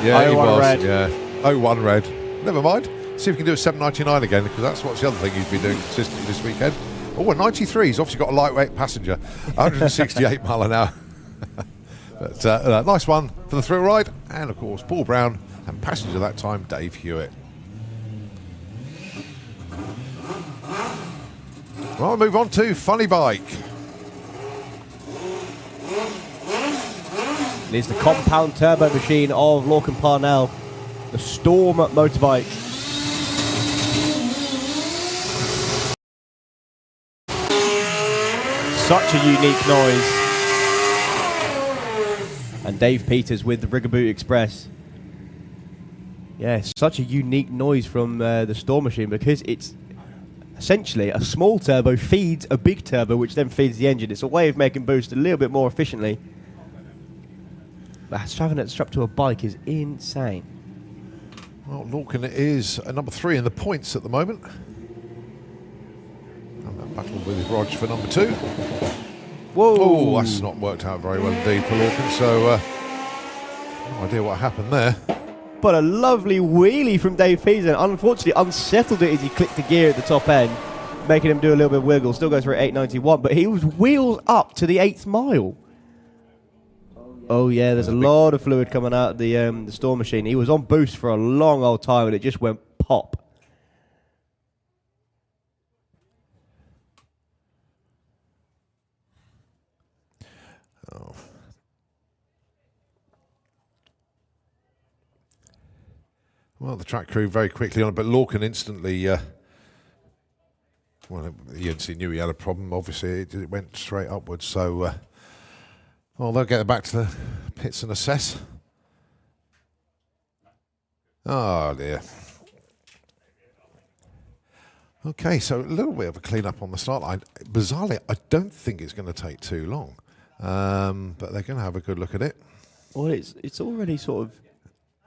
Yeah, he was. Red. Yeah, 01 red. Never mind. See if we can do a 799 again, because that's what's the other thing he's been doing consistently this weekend. Oh, a 93. He's obviously got a lightweight passenger. 168 mile an hour. But nice one for the thrill ride. And, of course, Paul Brown and passenger that time, Dave Hewitt. Well, we'll move on to Funny Bike. It is the compound turbo machine of Lorcan Parnell, the Storm motorbike. Such a unique noise. And Dave Peters with the Rigaboot Express. Yeah, such a unique noise from the Storm machine, because it's essentially a small turbo feeds a big turbo, which then feeds the engine. It's a way of making boost a little bit more efficiently. But having it strapped to a bike is insane. Well, Lorcan is number 3 in the points at the moment. And that battle with Rog for number 2. Whoa! Oh, that's not worked out very well indeed for Lorcan, so no idea what happened there. But a lovely wheelie from Dave Peters. Unfortunately, unsettled it as he clicked the gear at the top end, making him do a little bit of wiggle. Still goes for 891, but he was wheels up to the 8th mile. Oh yeah, there's a lot of fluid coming out of the Storm machine. He was on boost for a long old time, and it just went pop. Oh. Well, the track crew very quickly on it, but Lorcan instantly, well, he instantly knew he had a problem. Obviously, it went straight upwards, so, well, they'll get back to the pits and assess. Oh, dear. Okay, so a little bit of a clean-up on the start line. Bizarrely, I don't think it's going to take too long, but they're going to have a good look at it. Well, it's already sort of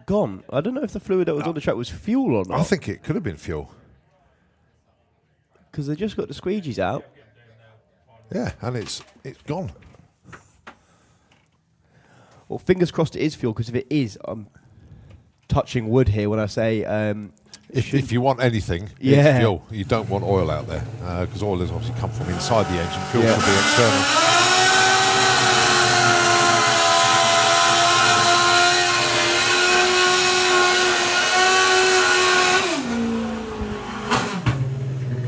gone. I don't know if the fluid that was on the track was fuel or not. I think it could have been fuel. Because they just got the squeegees out. Yeah, and it's gone. Well, fingers crossed it is fuel, because if it is, I'm touching wood here when I say... If you want anything, yeah, it's fuel. You don't want oil out there, because oil has obviously come from inside the engine. Fuel should be external.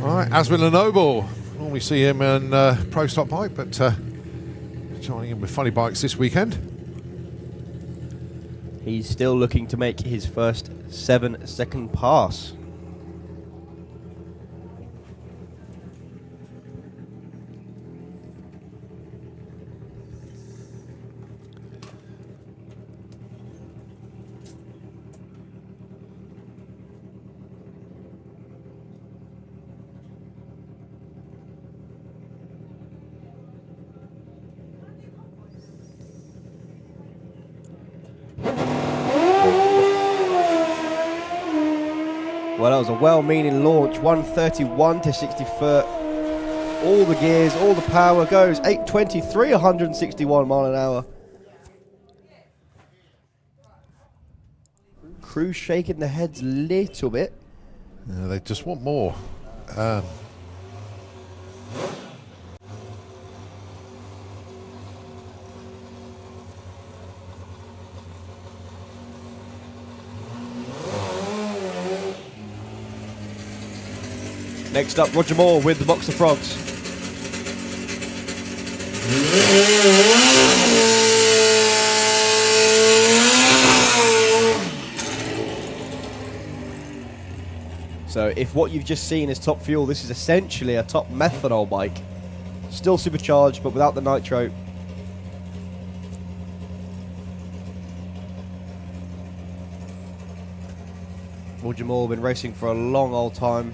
All right, Aswin Lenoble. Normally see him in Pro Stock Bike, but joining him with Funny Bikes this weekend. He's still looking to make his first 7-second pass. Well, that was a well-meaning launch, 131 to 60 foot. All the gears, all the power goes, 823, 161 mile an hour. Crew shaking their heads a little bit. Yeah, they just want more. Next up, Roger Moore with the Boxer Frogs. So if what you've just seen is top fuel, this is essentially a top methanol bike. Still supercharged, but without the nitro. Roger Moore been racing for a long old time.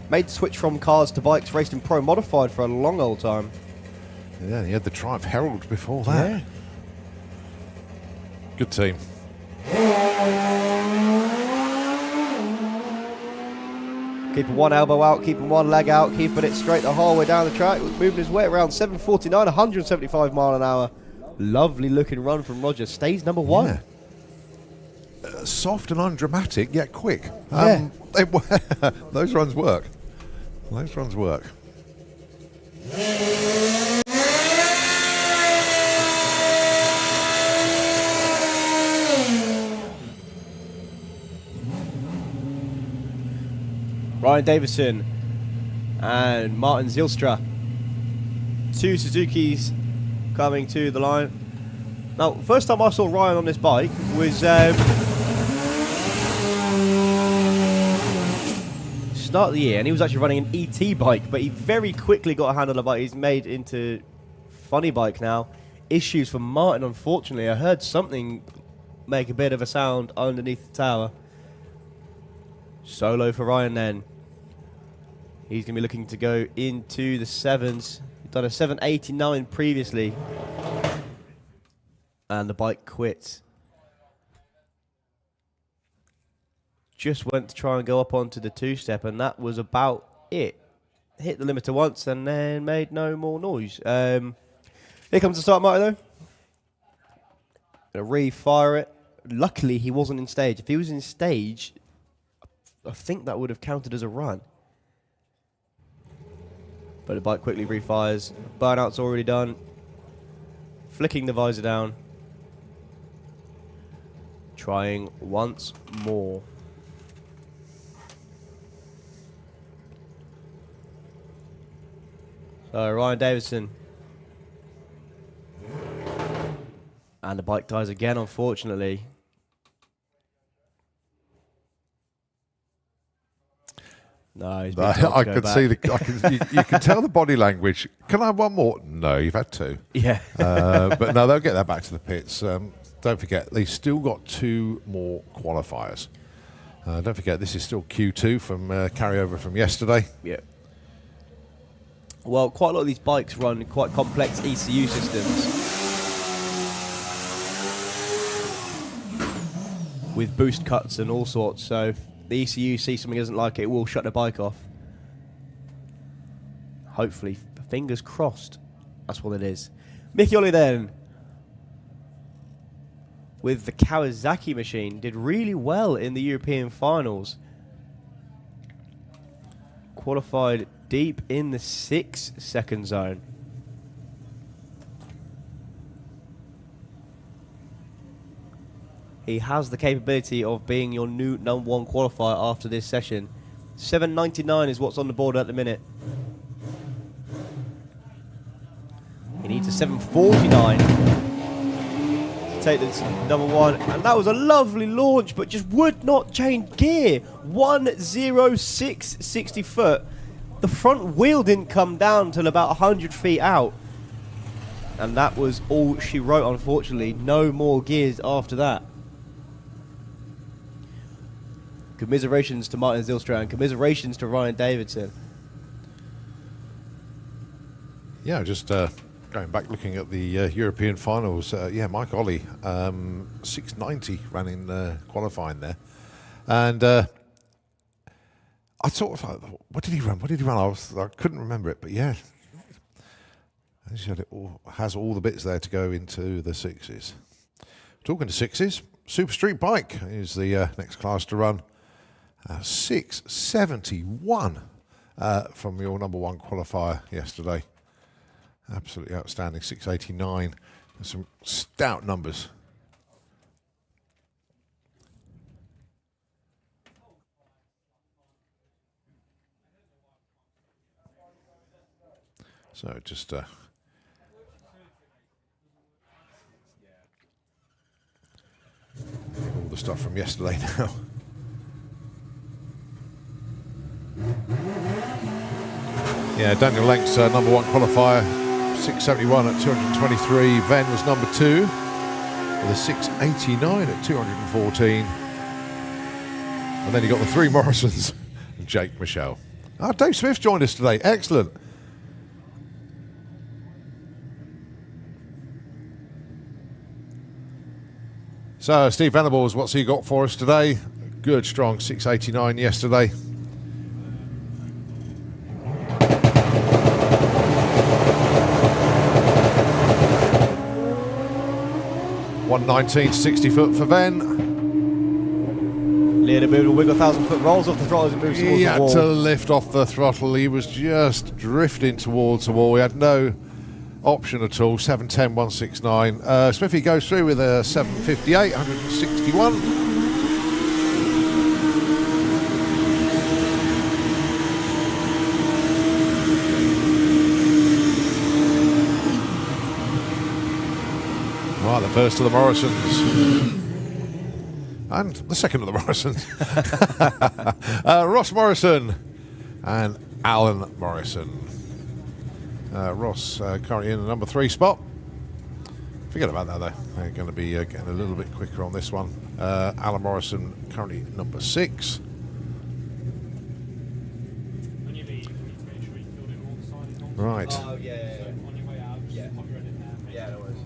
Made the switch from cars to bikes, raced in Pro Modified for a long old time. Yeah, he had the Triumph Herald before that. Yeah. Good team. Keeping one elbow out, keeping one leg out, keeping it straight the whole way down the track. Moving his way around 749, 175 mile an hour. Lovely looking run from Roger. Stays number 1. Yeah. Soft and undramatic, yet quick. Yeah. Those runs work. Those runs work. Ryan Davison and Martin Zylstra. 2 Suzukis coming to the line. Now, first time I saw Ryan on this bike was start of the year, and he was actually running an ET bike, but he very quickly got a handle on the bike. He's made into funny bike now. Issues for Martin, unfortunately. I heard something make a bit of a sound underneath the tower. Solo for Ryan then. He's going to be looking to go into the 7s. He's done a 789 previously. And the bike quits. Just went to try and go up onto the 2-step, and that was about it. Hit the limiter once and then made no more noise. Here comes the start motor though. Gonna refire it. Luckily he wasn't in stage. If he was in stage, I think that would have counted as a run. But the bike quickly refires. Burnout's already done. Flicking the visor down. Trying once more. So Ryan Davidson. And the bike dies again, unfortunately. No, he's been told I to go could back. see you can tell the body language. Can I have one more? No, you've had two. Yeah. But no, they'll get that back to the pits. Don't forget, they've still got 2 more qualifiers. Don't forget, this is still Q2 from carryover from yesterday. Yeah. Well, quite a lot of these bikes run quite complex ECU systems with boost cuts and all sorts. So if the ECU sees something doesn't like it, it will shut the bike off. Hopefully, fingers crossed. That's what it is. Mickey Ollie then, with the Kawasaki machine, did really well in the European finals. Qualified deep in the 6-second zone. He has the capability of being your new #1 qualifier after this session. 799 is what's on the board at the minute. He needs a 749 to take this #1. And that was a lovely launch, but just would not change gear. 106 60 foot. The front wheel didn't come down until about 100 feet out. And that was all she wrote, unfortunately. No more gears after that. Commiserations to Martin Zylstra, commiserations to Ryan Davidson. Yeah, just going back looking at the European finals. Yeah, Mike Ollie, 690 ran in qualifying there. And I sort of, what did he run? What did he run? I couldn't remember it, but yeah. It has all the bits there to go into the 6s. Talking to 6s, Super Street Bike is the next class to run. 671 from your #1 qualifier yesterday. Absolutely outstanding. 689. And some stout numbers. So just all the stuff from yesterday now. Yeah, Daniel Lenk's #1 qualifier, 671 at 223. Venn was #2 with a 689 at 214. And then you got the 3 Morrisons and Jake Michelle. Dave Smith joined us today. Excellent. So Steve Venables, what's he got for us today? Good, strong 689 yesterday. $119 60 foot for Venn. Little bit of a wiggle, 1,000-foot rolls off the throttle as it moves towards He the had wall. to lift off the throttle. He was just drifting towards the wall. He had no option at all. 710 169. Smithy goes through with a 758 161. Well, the first of the Morrisons. And the second of the Morrisons. Ross Morrison and Alan Morrison. Ross currently in the number 3 spot. Forget about that though. They're going to be getting a little bit quicker on this one. Alan Morrison currently number 6. Right. Oh, yeah.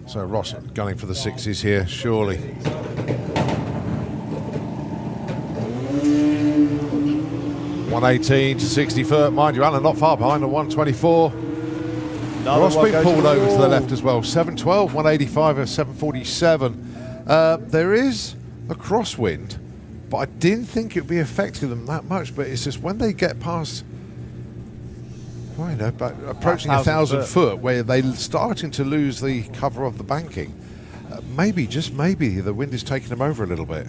So Ross gunning for the 6s here, surely. $118 to 60 foot. Mind you, Alan not far behind on 124. Ross being pulled over to the left as well. 712, 185 and 747. There is a crosswind, but I didn't think it would be affecting them that much. But it's just when they get past, well, you know, but approaching 1,000 foot, where they're starting to lose the cover of the banking. Maybe, just maybe, the wind is taking them over a little bit.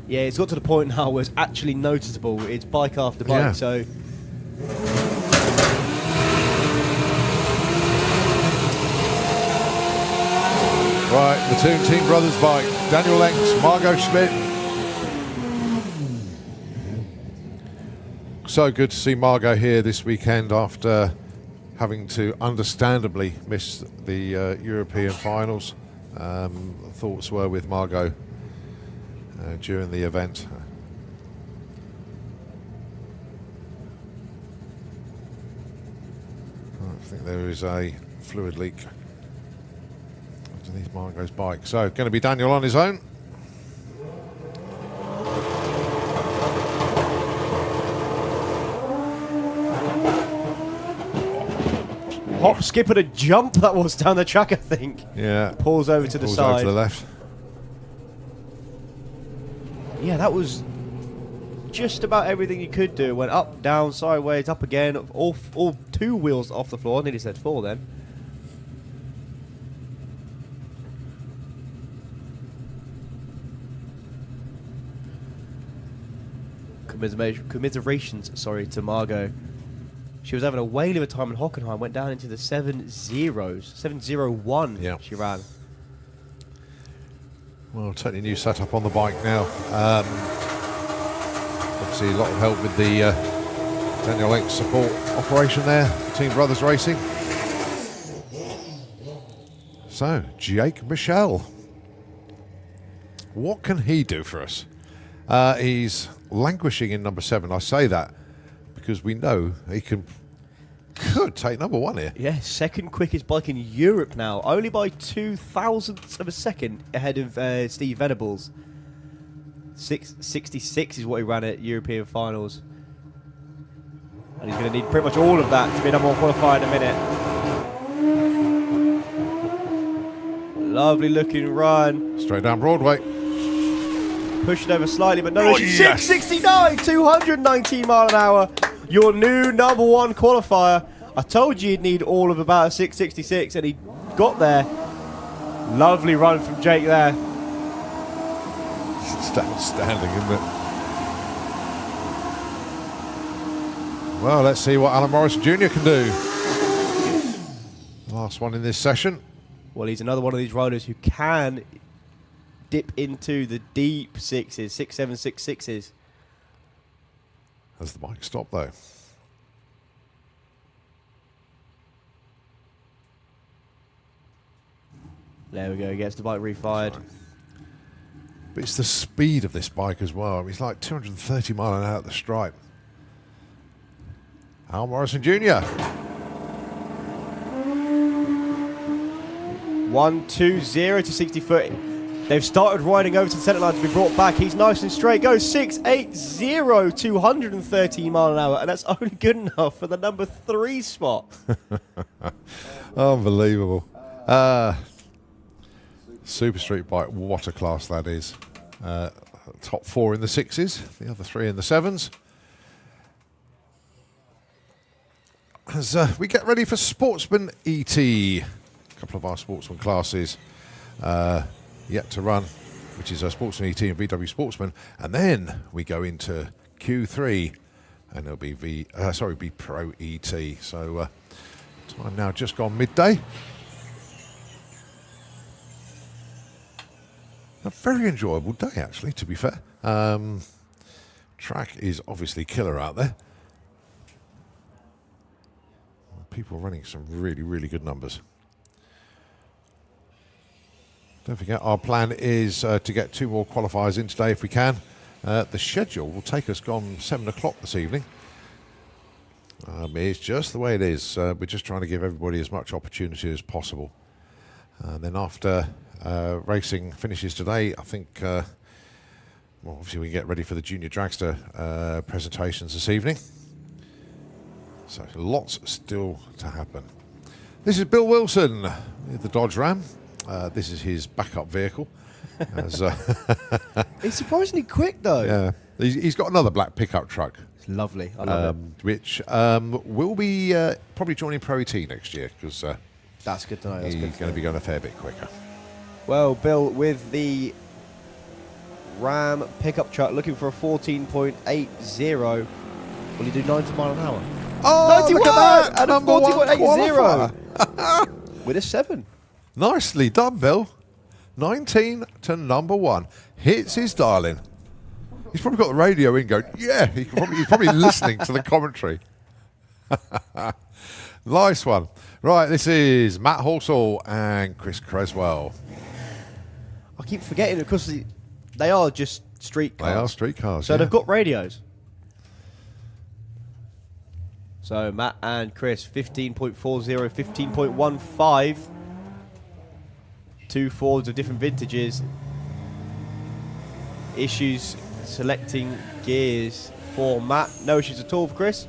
Yeah, it's got to the point now where it's actually noticeable. It's bike after bike, Yeah. so... Right, the Team Brothers bike. Daniel Lenks, Margot Schmidt. So good to see Margot here this weekend after having to understandably miss the European finals. Thoughts were with Margot during the event. I think there is a fluid leak underneath Margot's bike. So going to be Daniel on his own. Hop, skip and a jump that was down the track, I think. Yeah. Pulls over to the Pulls side. over to the left. Yeah, that was just about everything you could do. Went up, down, sideways, up again. All 2 wheels off the floor. I nearly said 4 then. Commiserations, sorry, to Margot. She was having a whale of a time in Hockenheim. Went down into the 701. Yeah. She ran. Well, totally new setup on the bike now. Obviously, a lot of help with the Daniel Lenks support operation there. Team Brothers Racing. So, Jake Michel. What can he do for us? He's languishing in number 7. I say that because we know he could take number 1 here. Yeah, second quickest bike in Europe now, only by 0.02 of a second ahead of Steve Venables. 666 is what he ran at European finals. And he's going to need pretty much all of that to be number 1 qualifier in a minute. Lovely looking run. Straight down Broadway. Pushing over slightly, but no, Oh, yes. 669, 219 mile an hour. Your new number 1 qualifier. I told you you'd need all of about a 666, and he got there. Lovely run from Jake there. It's outstanding, isn't it? Well, let's see what Alan Morrison Jr. can do. Last one in this session. Well, he's another one of these riders who can dip into the deep 6s, 6, 7, 6, 6s. Has the bike stopped though? There we go, he gets the bike refired. But it's the speed of this bike as well. I mean, it's like 230 mile an hour at the stripe. Al Morrison Jr. 120 to 60 foot. They've started riding over to the centre line to be brought back. He's nice and straight. Goes 680, 213 mile an hour, and that's only good enough for the number 3 spot. Unbelievable. Super street bike, what a class that is. Top 4 in the 6s, the other 3 in the 7s. As we get ready for Sportsman ET, a couple of our Sportsman classes yet to run, which is Sportsman ET and VW Sportsman, and then we go into Q3, and it'll be be Pro ET. So time now just gone midday. A very enjoyable day, actually, to be fair. Track is obviously killer out there. People running some really, really good numbers. Don't forget, our plan is to get 2 more qualifiers in today if we can. The schedule will take us gone 7 o'clock this evening. It's just the way it is. We're just trying to give everybody as much opportunity as possible. And then after racing finishes today, I think, well, obviously we can get ready for the Junior Dragster presentations this evening. So lots still to happen. This is Bill Wilson with the Dodge Ram. This is his backup vehicle. It's surprisingly quick, though. Yeah, he's got another black pickup truck. It's lovely. I love it. Which will be probably joining Pro ET next year, because That's good to know. he's going to be going a fair bit quicker. Well, Bill, with the Ram pickup truck looking for a 14.80, will he do 90 mile an hour? Oh, 90, look look at that! And a Number 14.80 qualifier. with a 7. Nicely done, Bill. 19 to number 1. Hits his dialing. He's probably got the radio in going, yeah, he's probably listening to the commentary. Nice one. Right, this is Matt Halsall and Chris Creswell. I keep forgetting it because they are just street cars. They are street cars, So yeah. they've got radios. So Matt and Chris, 15.40, 15.15. 2 Fords of different vintages. Issues selecting gears for Matt. No issues at all for Chris.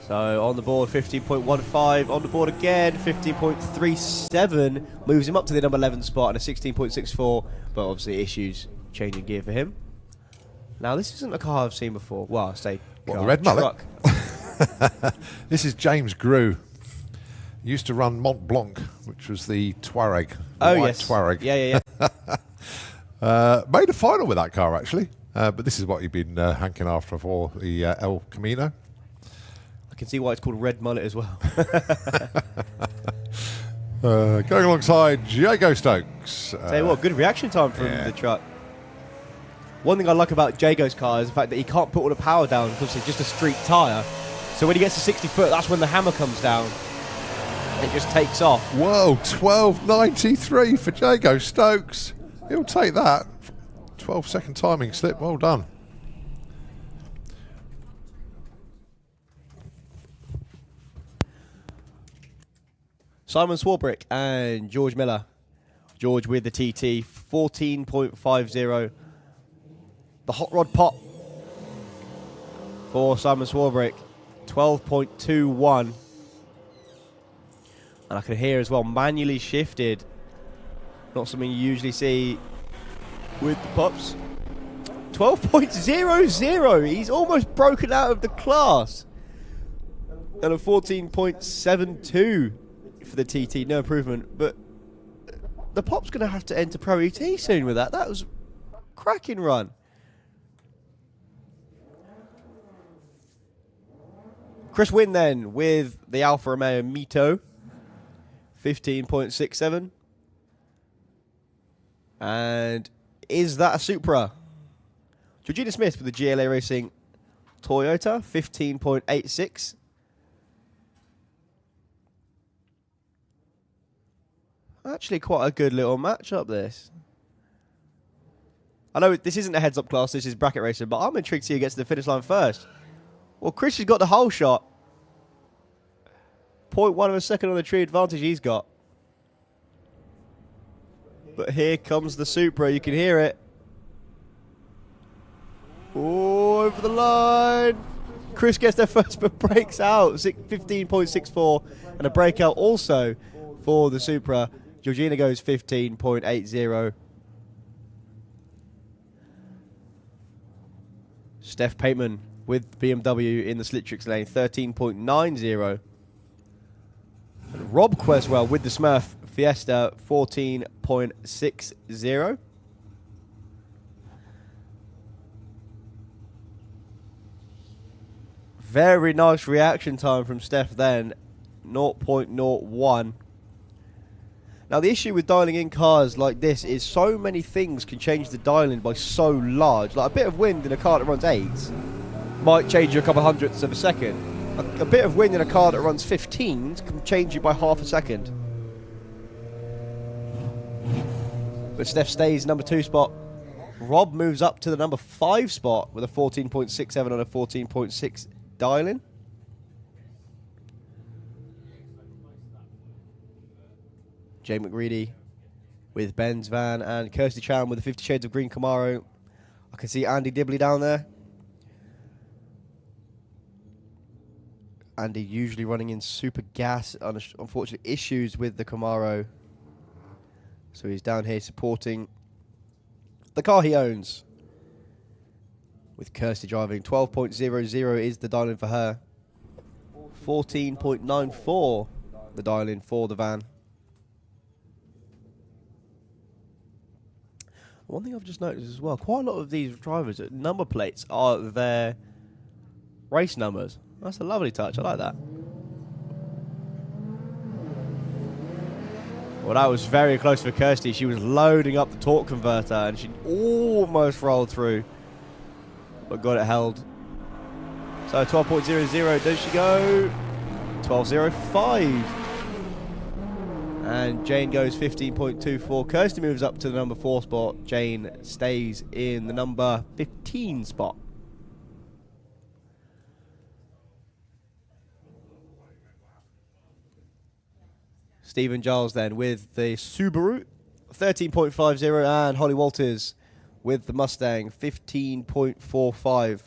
So on the board, 15.15. On the board again, 15.37. Moves him up to the number 11 spot and a 16.64. But obviously issues changing gear for him. Now this isn't a car I've seen before. Well, I say What, car, the red mullet? truck. This is James Grew. Used to run Mont Blanc, which was the Touareg. Oh, white yes. Touareg. Yeah. Made a final with that car, actually. But this is what you've been hanking after for the El Camino. I can see why it's called red mullet as well. Going alongside Jago Stokes. Tell you what, good reaction time from the truck. One thing I like about Jago's car is the fact that he can't put all the power down because it's just a street tyre. So when he gets to 60 foot, that's when the hammer comes down. It just takes off. Whoa, 12.93 for Jago Stokes. He'll take that. 12-second timing slip. Well done. Simon Swarbrick and George Miller. George with the TT, 14.50. The hot rod pop for Simon Swarbrick, 12.21. And I can hear as well, manually shifted. Not something you usually see with the pops. 12.00. He's almost broken out of the class. And a 14.72 for the TT. No improvement. But the pop's going to have to enter Pro ET soon with that. That was a cracking run. Chris Wynn then with the Alfa Romeo Mito. 15.67. And is that a Supra? Georgina Smith with the GLA Racing Toyota, 15.86. Actually quite a good little matchup, this. I know this isn't a heads-up class, this is bracket racing, but I'm intrigued to see who gets to the finish line first. Well, Chris has got the whole shot. 0.1 of a second on the tree advantage he's got. But here comes the Supra. You can hear it. Oh, over the line. Chris gets there first but breaks out. 15.64 and a breakout also for the Supra. Georgina goes 15.80. Steph Pateman with BMW in the Slitrix lane, 13.90. And Rob Queswell with the Smurf Fiesta, 14.60. Very nice reaction time from Steph then, 0.01. Now, the issue with dialing in cars like this is so many things can change the dialing by so large. Like a bit of wind in a car that runs 8 might change you a couple hundredths of a second. A bit of wind in a car that runs 15 can change you by half a second. But Steph stays number 2 spot. Rob moves up to the number 5 spot with a 14.67 on a 14.6 dial-in. Jay McReady with Ben's van and Kirsty Tram with the 50 Shades of Green Camaro. I can see Andy Dibley down there. Andy usually running in super gas. Unfortunately, issues with the Camaro. So he's down here supporting the car he owns. With Kirsty driving. 12.00 is the dial-in for her. 14.94 the dial-in for the van. One thing I've just noticed as well, quite a lot of these drivers' number plates are their race numbers. That's a lovely touch. I like that. Well, that was very close for Kirsty. She was loading up the torque converter and she almost rolled through, but got it held. So 12.00, does she go? 12.05. And Jane goes 15.24. Kirsty moves up to the number 4 spot. Jane stays in the number 15 spot. Stephen Giles then with the Subaru, 13.50, and Holly Walters with the Mustang, 15.45.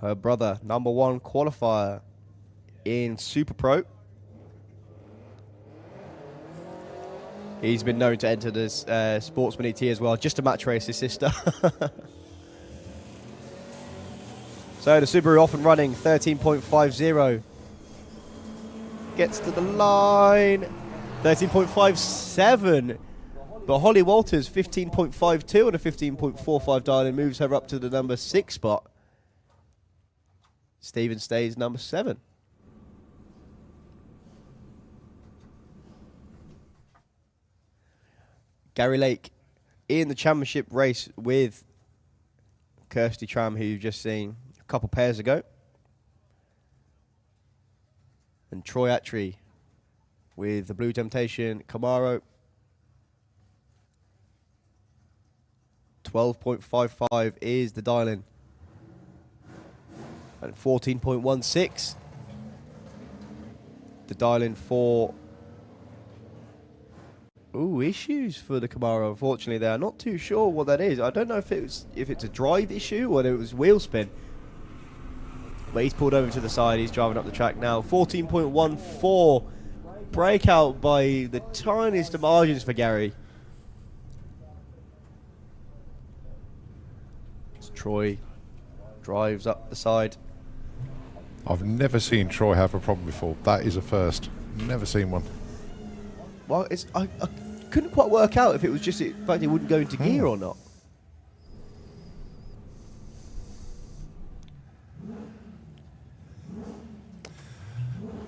Her brother, number 1 qualifier in Super Pro. He's been known to enter this Sportsman ET as well, just to match race his sister. So the Subaru off and running, 13.50. Gets to the line, 13.57. But Holly Walters, 15.52 and a 15.45 dial-in moves her up to the number 6 spot. Stephen stays number 7. Gary Lake in the championship race with Kirsty Tram, who you've just seen a couple pairs ago. And Troy Attree with the Blue Temptation Camaro. 12.55 is the dial-in. And 14.16 the dial-in for... Ooh, issues for the Camaro, unfortunately there. I'm not too sure what that is. I don't know if it's a drive issue or it was wheel spin. But he's pulled over to the side. He's driving up the track now. 14.14. Breakout by the tiniest of margins for Gary. As Troy drives up the side. I've never seen Troy have a problem before. That is a first. Never seen one. Well, I couldn't quite work out if it was just the fact he wouldn't go into gear or not.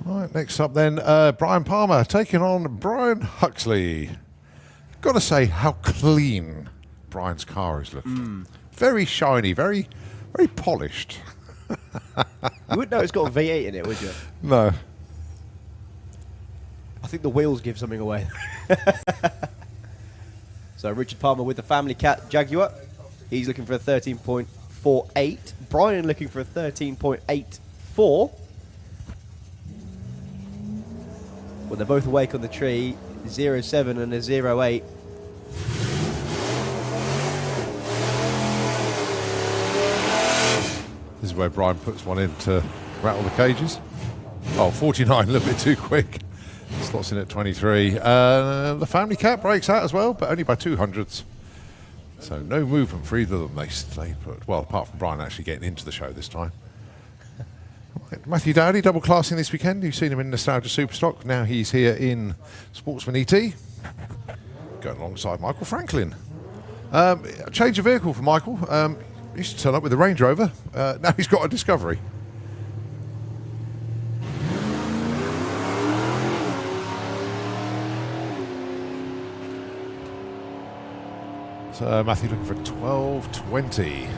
Right, next up then, Brian Palmer taking on Brian Huxley. Got to say how clean Brian's car is looking. Very shiny, very polished. You wouldn't know it's got a V8 in it, would you? No. I think the wheels give something away. So Richard Palmer with the Family Cat Jaguar. He's looking for a 13.48. Brian looking for a 13.84. Well, they're both awake on the tree. 0.7 and a 0.8. This is where Brian puts one in to rattle the cages. Oh, 49, a little bit too quick. Slots in at 23. The Family Cat breaks out as well, but only by 200ths. So no movement for either of them. They stay put. Well, apart from Brian actually getting into the show this time. Right, Matthew Dowdy, double classing this weekend. You've seen him in Nostalgia Superstock. Now he's here in Sportsman ET. Going alongside Michael Franklin. Change of vehicle for Michael. He used to turn up with a Range Rover. Now he's got a Discovery. So Matthew looking for 12.20.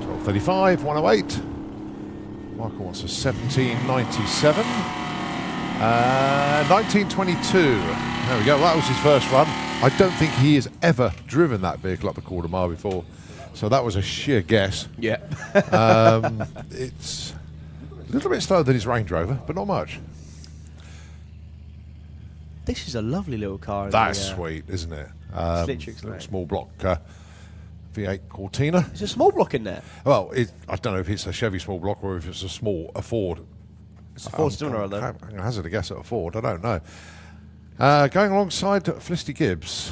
12.35, 108. Michael wants a 17.97. 19.22. There we go. That was his first run. I don't think he has ever driven that vehicle up a quarter mile before. So that was a sheer guess. Yeah. It's a little bit slower than his Range Rover, but not much. This is a lovely little car. That's sweet, isn't it? Little small block V8 Cortina. There's a small block in there. Well, I don't know if it's a Chevy small block or if it's a Ford. It's a Ford Stunner, though. I'm going to hazard a guess at a Ford. I don't know. Going alongside Felicity Gibbs.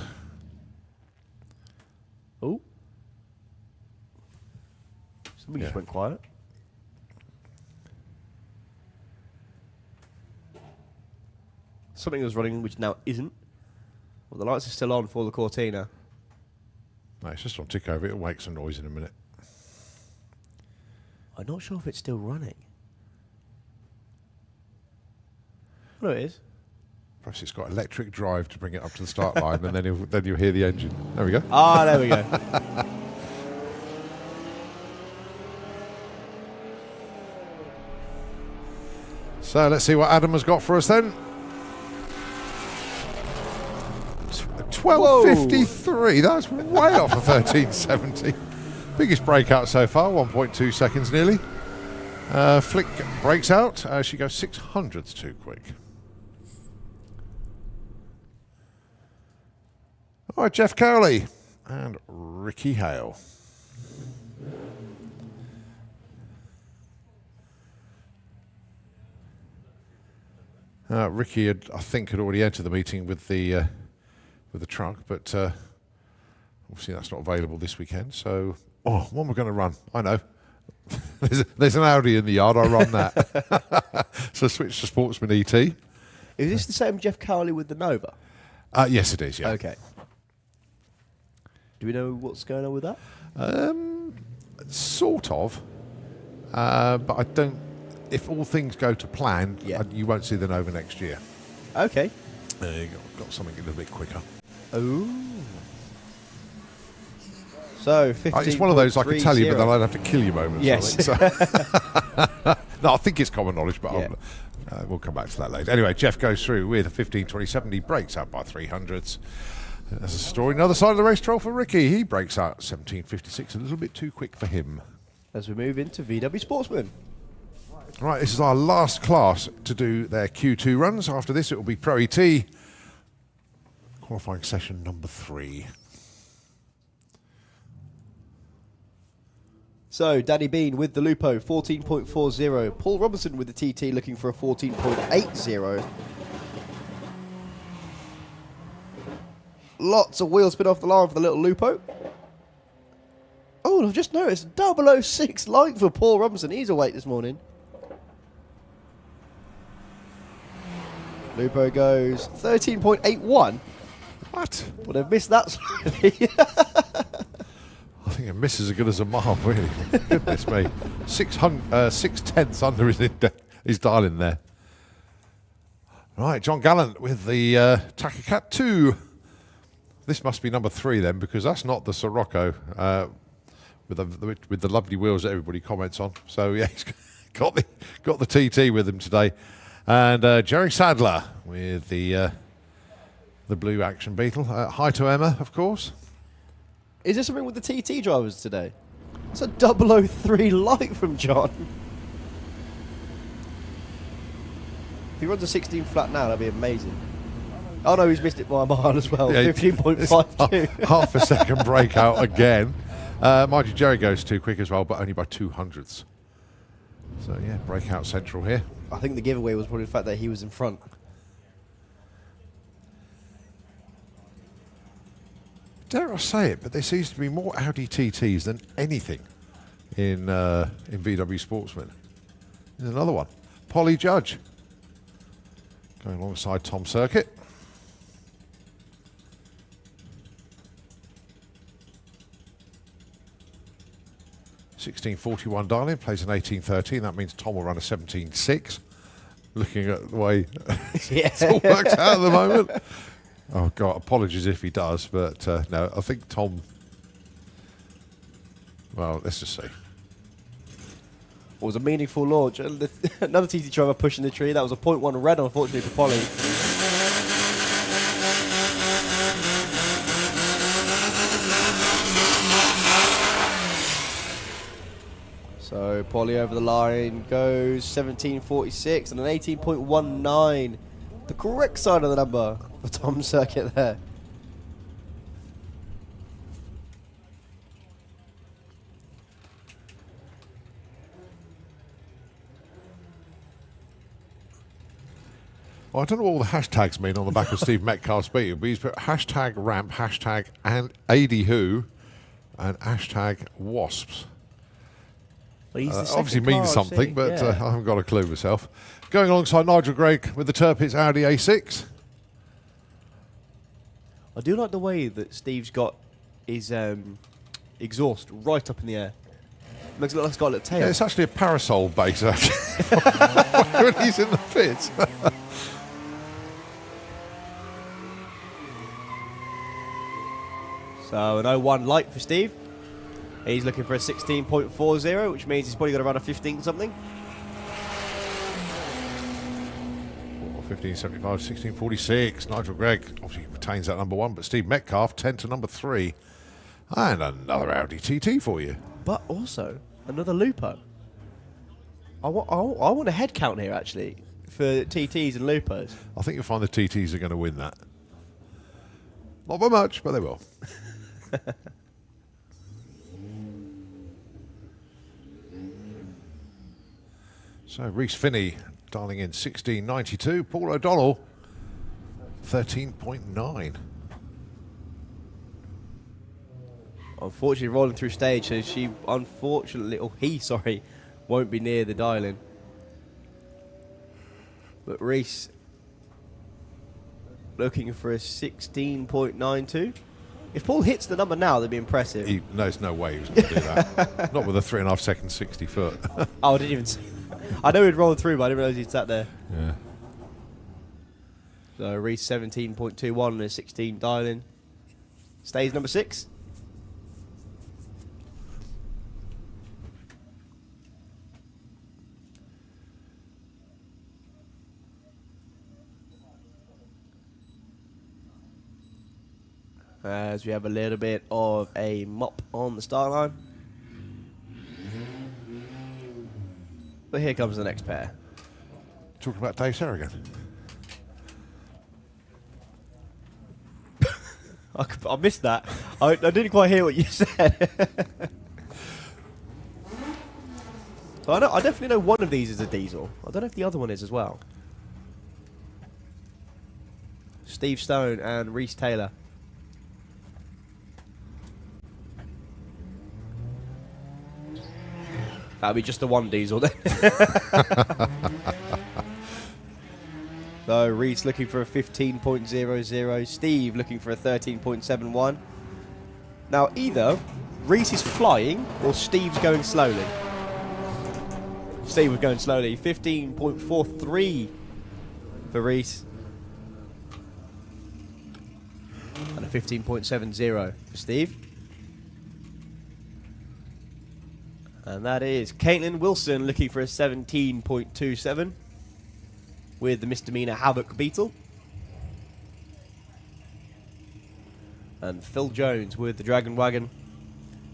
Oh. Somebody just went quiet. Something was running which now isn't. Well, the lights are still on for the Cortina. No, it's just on tick over. It'll make some noise in a minute. I'm not sure if it's still running. No, it is. Perhaps it's got electric drive to bring it up to the start line, and then you'll hear the engine. There we go. Ah, there we go. So let's see what Adam has got for us then. 12.53. That's way off of 13.70. Biggest breakout so far, 1.2 seconds nearly. Flick breaks out. She goes 600ths too quick. All right, Jeff Cowley and Ricky Hale. Ricky, I think, had already entered the meeting with the truck, but obviously that's not available this weekend. So, what am I going to run? I know. there's an Audi in the yard. I run that. So switch to Sportsman ET. Is this the same Jeff Cowley with the Nova? Yes, it is. Yeah. Okay. Do we know what's going on with that? Sort of. But I don't. If all things go to plan, you won't see the Nova next year. Okay. You got something a little bit quicker. Oh. So 15. It's one of those I could tell you, but then I'd have to kill you moments. Yes. So. No, I think it's common knowledge, but we'll come back to that later. Anyway, Jeff goes through with a 15.27. He breaks out by 300ths. There's a story on the other side of the race trail for Ricky. He breaks out 17.56, a little bit too quick for him. As we move into VW Sportsman. Right, this is our last class to do their Q2 runs. After this, it will be Pro ET. Qualifying session number 3. So, Danny Bean with the Lupo, 14.40. Paul Robinson with the TT looking for a 14.80. Lots of wheel spin off the line for the little Lupo. Oh, and I've just noticed 006 light for Paul Robinson. He's awake this morning. Lupo goes 13.81. What? Well, they've missed that slightly. I think a miss is as good as a mile, really. Goodness me. 6/10 under his dialing there. Right, John Gallant with the Takacat 2. This must be number 3 then, because that's not the Sirocco with the lovely wheels that everybody comments on. So yeah, he's got the TT with him today, and Jerry Sadler with the blue Action Beetle. Hi to Emma, of course. Is there something with the TT drivers today? It's a 003 light from John. If he runs a 16 flat now, that'd be amazing. Oh no, he's missed it by a mile as well. 15.52. Half a second breakout again. Mind you, Jerry goes too quick as well, but only by 200ths. So yeah, breakout central here. I think the giveaway was probably the fact that he was in front. Dare I say it, but there seems to be more Audi TTs than anything in VW Sportsman. There's another one. Polly Judge going alongside Tom Circuit. $16.41 dialing, plays an 18.13. That means Tom will run a 17.6. Looking at the way it's all worked out at the moment. Oh, God, apologies if he does, but no, I think Tom... Well, let's just see. It was a meaningful launch. Another TT driver pushing the tree. That was a 0.1 red, unfortunately, for Polly. So Polly over the line goes 17.46 and an 18.19. The correct side of the number for Tom's circuit there. Well, I don't know what all the hashtags mean on the back of Steve Metcalf's beat, but he's put hashtag ramp, hashtag and ADWho, and hashtag wasps. Well, he's the Obviously second means car I've something, seen, but yeah. I haven't got a clue myself. Going alongside Nigel Gregg with the Turpitz Audi A6. I do like the way that Steve's got his exhaust right up in the air. Makes it look like it's got a little tail. Yeah, it's actually a parasol base, actually, when he's in the pits. So an 01 light for Steve. He's looking for a 16.40, which means he's probably got to run a 15 something. 15.75, 16.46. Nigel Gregg obviously retains that number 1, but Steve Metcalf 10 to number 3. And another Audi TT for you. But also another Lupo. I want a head count here, actually, for TTs and Lupos. I think you'll find the TTs are going to win that. Not by much, but they will. So Reese Finney dialing in 16.92. Paul O'Donnell 13.9. Unfortunately, rolling through stage, so he won't be near the dial-in. But Reese looking for a 16.92. If Paul hits the number now, that'd be impressive. There's no way he was going to do that. Not with a 3.5 second 60 foot. Oh, I didn't even see. I know he'd rolled through, but I didn't realise he'd sat there. Yeah. So Reese 17.21 and a 16 dial-in. Stays number 6. As we have a little bit of a mop on the start line. But here comes the next pair. Talking about Dave Sarrigan. I missed that. I didn't quite hear what you said. But I definitely know one of these is a diesel. I don't know if the other one is as well. Steve Stone and Reese Taylor. That'll be just the one diesel then. So Reese looking for a 15.00. Steve looking for a 13.71. Now either Reese is flying or Steve's going slowly. Steve was going slowly. 15.43 for Reese. And a 15.70 for Steve. And that is Caitlin Wilson looking for a 17.27 with the misdemeanor Havoc Beetle. And Phil Jones with the Dragon Wagon.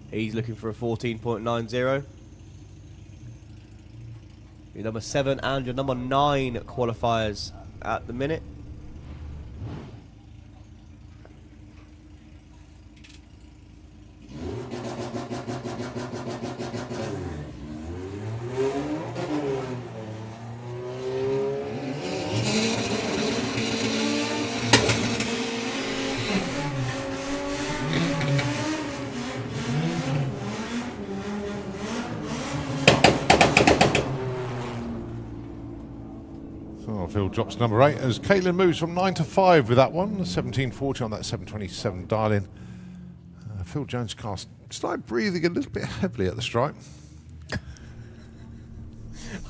He's looking for a 14.90. Your number 7 and your number 9 qualifiers at the minute. So Phil drops number 8 as Caitlin moves from 9 to 5 with that one. 17.40 on that 727 dial-in. Phil Jones' car started breathing a little bit heavily at the stripe.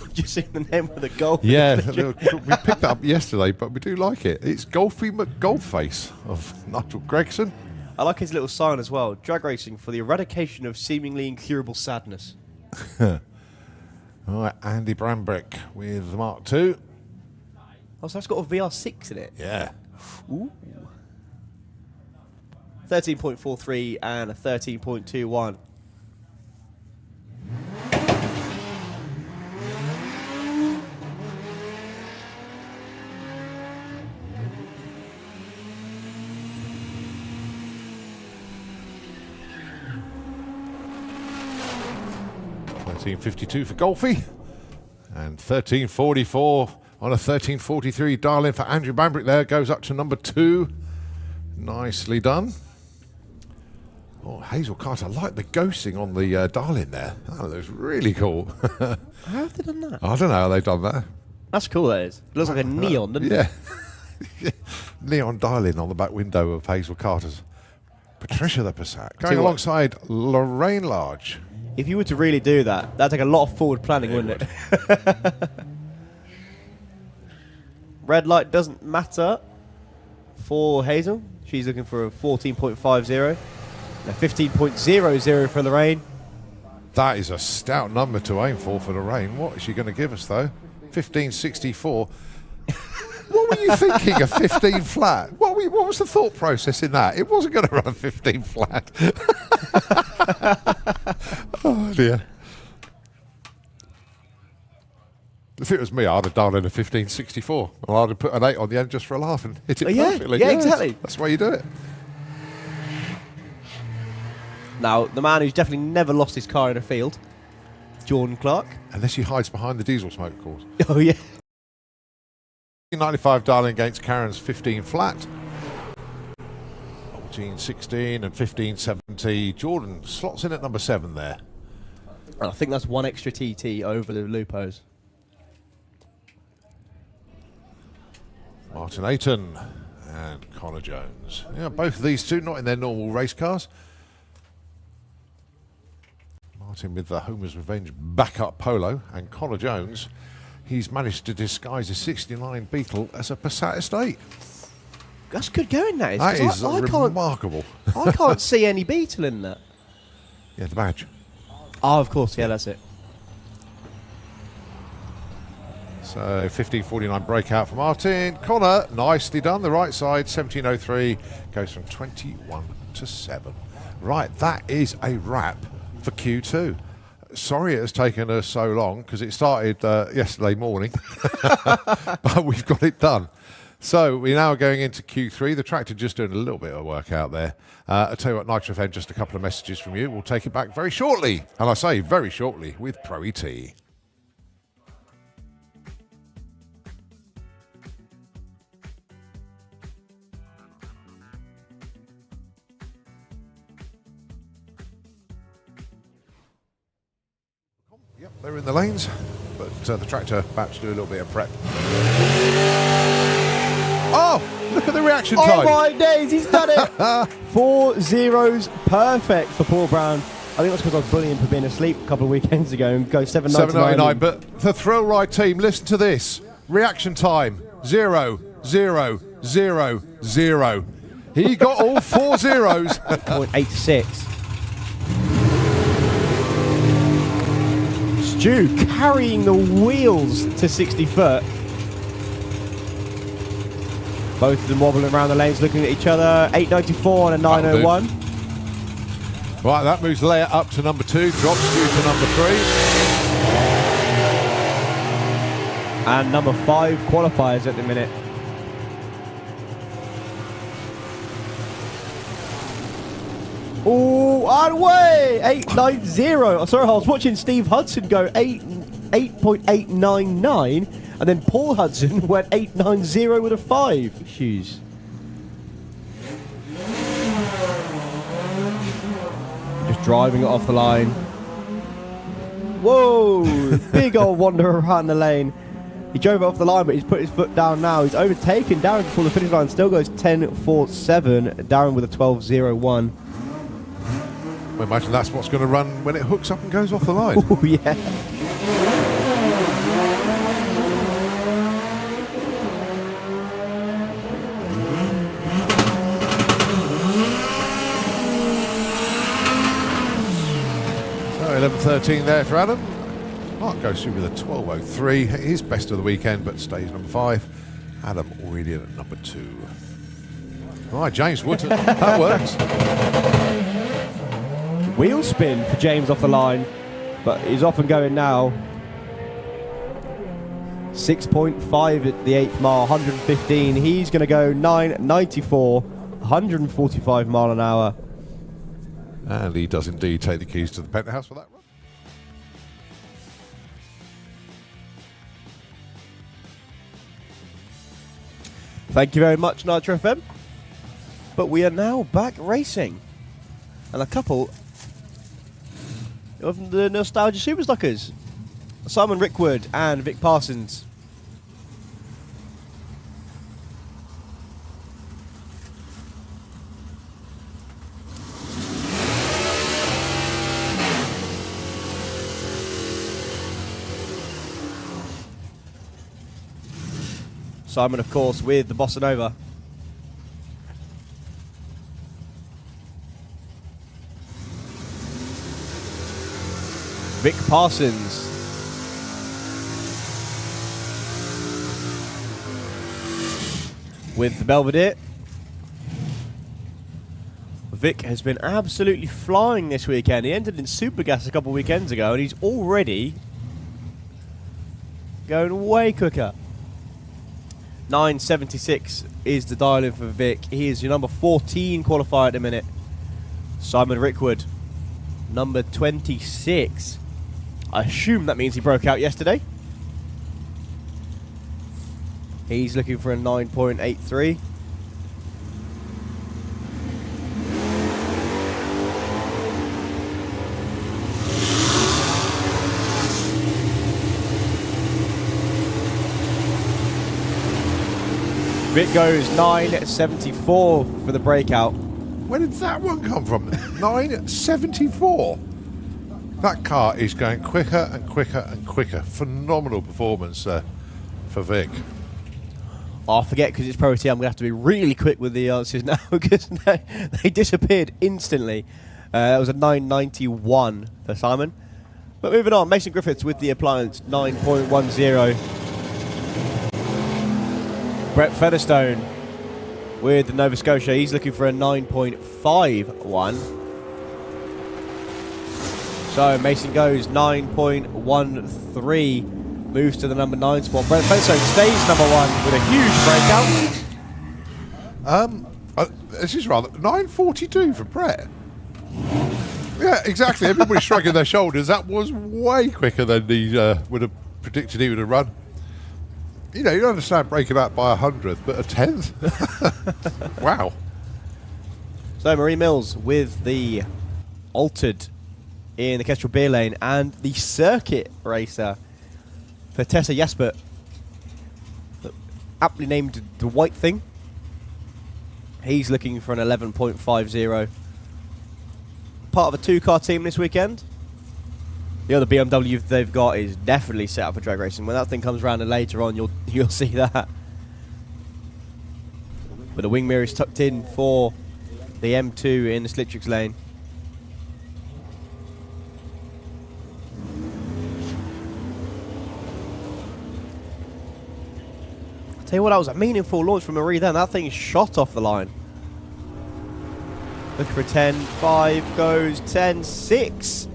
I've just seen the name of the golf. Yeah, we picked that up yesterday, but we do like it. It's Golfy McGoldface of Nigel Gregson. I like his little sign as well. Drag racing for the eradication of seemingly incurable sadness. All right, Andy Brambrick with the Mark II. Oh, so that's got a VR6 in it. Yeah. Ooh. 13.43 and a 13.21. $13.52 for Golfy, and 13.44 on a 13.43 dial-in for Andrew Bambrick. There goes up to number 2. Nicely done. Oh, Hazel Carter, I like the ghosting on the dial-in there. That looks really cool. How have they done that? I don't know how they've done that. That's cool, that is. It looks like a neon, doesn't it? Yeah. Neon dial-in on the back window of Hazel Carter's Patricia the Passat. Going you what. alongside Lorraine Large. If you were to really do that, that'd take a lot of forward planning, wouldn't it? Red light doesn't matter for Hazel. She's looking for a 14.50 and a 15.00 for Lorraine. That is a stout number to aim for Lorraine. What is she going to give us, though? 15.64. What were you thinking, a 15 flat? What was the thought process in that? It wasn't going to run 15 flat. Oh, dear. If it was me, I'd have done in a 15.64. And I'd have put an 8 on the end just for a laugh and hit it perfectly. Yeah, Yes, exactly. That's the way you do it. Now, the man who's definitely never lost his car in a field, Jordan Clark. Unless he hides behind the diesel smoke, of course. Oh, yeah. 95 dialing against Karen's 15 flat. 14.16 and 15.70. Jordan slots in at number 7 there. And I think that's one extra TT over the Lupos. Martin Ayton and Connor Jones. Yeah, both of these two not in their normal race cars. Martin with the Homer's Revenge backup Polo, and Connor Jones, he's managed to disguise his 69 Beetle as a Passat Estate. That's good going, that is. That 'cause is I remarkable. I can't see any Beetle in that. Yeah, the badge. Oh, of course. Yeah, that's it. So 15.49 breakout for Martin. Connor, nicely done. The right side, 17.03, goes from 21 to 7. Right, that is a wrap for Q2. Sorry it has taken us so long, because it started yesterday morning, but we've got it done. So we're now going into Q3. The tractor just doing a little bit of work out there. I'll tell you what, Nitro FM, just a couple of messages from you. We'll take it back very shortly, and I say very shortly, with Pro ET. Yep, they're in the lanes, but the tractor about to do a little bit of prep. Oh, look at the reaction time. Oh my days, he's done it. 4 zeros, perfect for Paul Brown. I think that's because I was bullying for being asleep a couple of weekends ago and go 7.99. But the Thrill Ride team, listen to this. Reaction time, 0, 0, 0, 0. He got all 4 zeros. 0.86. Stu carrying the wheels to 60 foot. Both of them wobbling around the lanes looking at each other. 8.94 and a 9.01. Right, that moves Leia up to number 2, drops Stu to number 3. And number 5 qualifiers at the minute. Oh, and away! 8.90. Oh, sorry, I was watching Steve Hudson go 8.899, and then Paul Hudson went 8.90 with a 5. Shoes. Just driving it off the line. Whoa! Big old wander around the lane. He drove it off the line, but he's put his foot down now. He's overtaken Darren before the finish line. Still goes 10.47. Darren with a 12.01. Well, imagine that's what's going to run when it hooks up and goes off the line. Oh, yeah. 11:13 there for Adam. Mark goes through with a 12:03. His best of the weekend, but stays number 5. Adam already at number 2. All right, James Wood. That works. Wheel spin for James off the line, but he's off and going now. 6.5 at the 8th mile, 115. He's going to go 9.94, 145 mile an hour. And he does indeed take the keys to the penthouse for that run. Thank you very much, Nitro FM. But we are now back racing. And a couple of the Nostalgia Superstockers, Simon Rickwood and Vic Parsons. Simon, of course, with the Bossa Nova. Vic Parsons. With the Belvedere. Vic has been absolutely flying this weekend. He entered in Supergas a couple of weekends ago and he's already going way quicker. 9.76 is the dial-in for Vic. He is your number 14 qualifier at the minute. Simon Rickwood, number 26. I assume that means he broke out yesterday. He's looking for a 9.83. Vic goes 9.74 for the breakout. Where did that one come from? 9.74. That car is going quicker and quicker and quicker. Phenomenal performance for Vic. Oh, I forget because it's Pro T. I'm going to have to be really quick with the answers now because they disappeared instantly. That was a 9.91 for Simon. But moving on, Mason Griffiths with the appliance, 9.10. Brett Featherstone with the Nova Scotia. He's looking for a 9.51. So Mason goes 9.13. Moves to the number 9 spot. Brett Featherstone stays number 1 with a huge breakout. This is rather 9.42 for Brett. Yeah, exactly. Everybody's shrugging their shoulders. That was way quicker than he would have predicted he would have run. You know, you don't understand breaking out by 100th, but a 10th? Wow. So Marie Mills with the altered in the Kestrel Beer Lane and the circuit racer for Tessa Jesper, aptly named the White Thing. He's looking for an 11.50. Part of a 2-car team this weekend. The other BMW they've got is definitely set up for drag racing. When that thing comes around and later on, you'll see that. But the wing mirror is tucked in for the M2 in the Slitrix lane. I'll tell you what, that was a meaningful launch from Marie then. That thing shot off the line. Looking for 10.5, goes 10.6.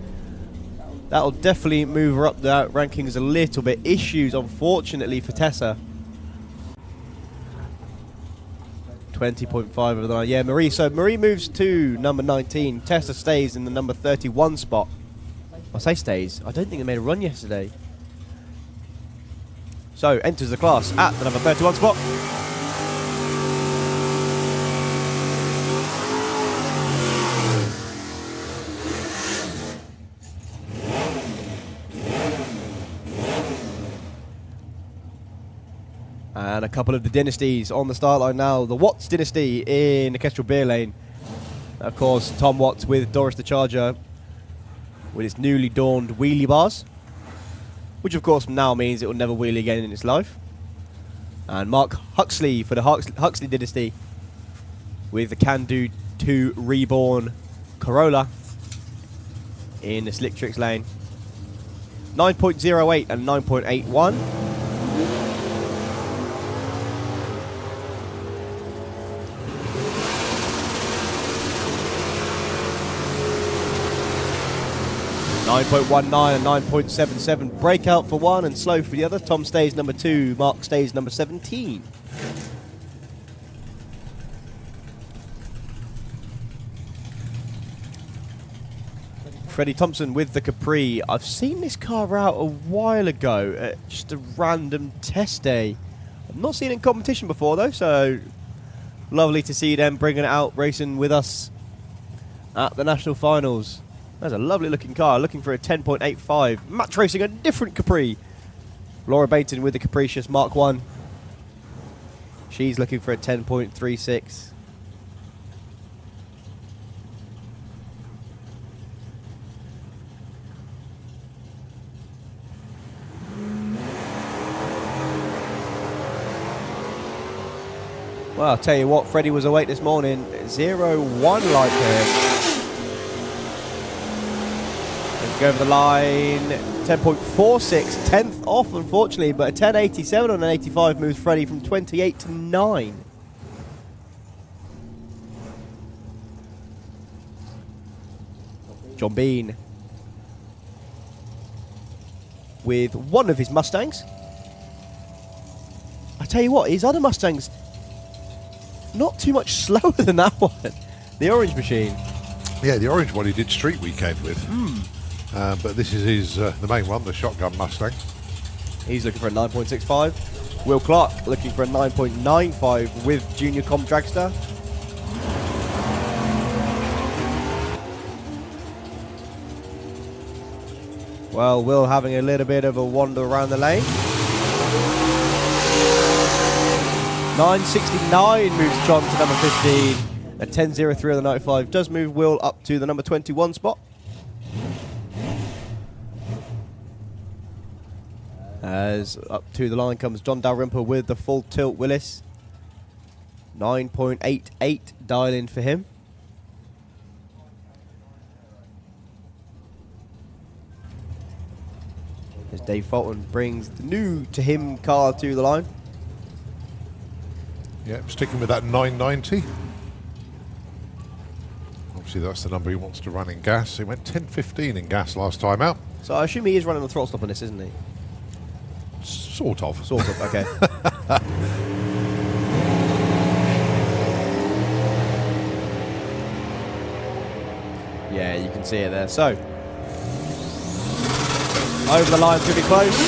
That'll definitely move her up the rankings a little bit. Issues, unfortunately, for Tessa. 20.5 over the line. Yeah, Marie. So Marie moves to number 19. Tessa stays in the number 31 spot. I say stays. I don't think they made a run yesterday. So enters the class at the number 31 spot. And a couple of the dynasties on the start line now. The Watts dynasty in the Kestrel Beer Lane. Of course, Tom Watts with Doris the Charger with its newly dawned wheelie bars, which of course now means it will never wheelie again in its life. And Mark Huxley for the Huxley dynasty with the Can-Do 2 Reborn Corolla. in the slick tricks lane. 9.08 and 9.81. .19 and 9.77. Breakout for one and slow for the other. Tom stays number 2. Mark stays number 17. Freddie Thompson with the Capri. I've seen this car out a while ago at just a random test day. I've not seen it in competition before though, so lovely to see them bringing it out racing with us at the national finals. That's a lovely looking car, looking for a 10.85. Match racing a different Capri. Laura Baton with the Capricious Mark 1. She's looking for a 10.36. Well, I'll tell you what, Freddie was awake this morning. 0-1 light here. Go over the line, 10.46, 10th off unfortunately, but a 10.87 on an 85 moves Freddie from 28 to 9. John Bean with one of his Mustangs. I tell you what, his other Mustangs not too much slower than that one. The orange machine. Yeah, the orange one he did street weekend with. But this is his the main one, the shotgun Mustang. He's looking for a 9.65. Will Clark looking for a 9.95 with Junior Comp Dragster. Well, Will having a little bit of a wander around the lane. 9.69 moves John to number 15. A 10.03 on the 95 does move Will up to the number 21 spot. As up to the line comes John Dalrymple with the full tilt Willis. 9.88 dial in for him. As Dave Fulton brings the new to him car to the line. Yep, sticking with that 990. Obviously that's the number he wants to run in gas. He went 10.15 in gas last time out. So I assume he is running the throttle stop on this, isn't he? Sort of. Sort of, okay. Yeah, you can see it there. So, over the line's going to be close.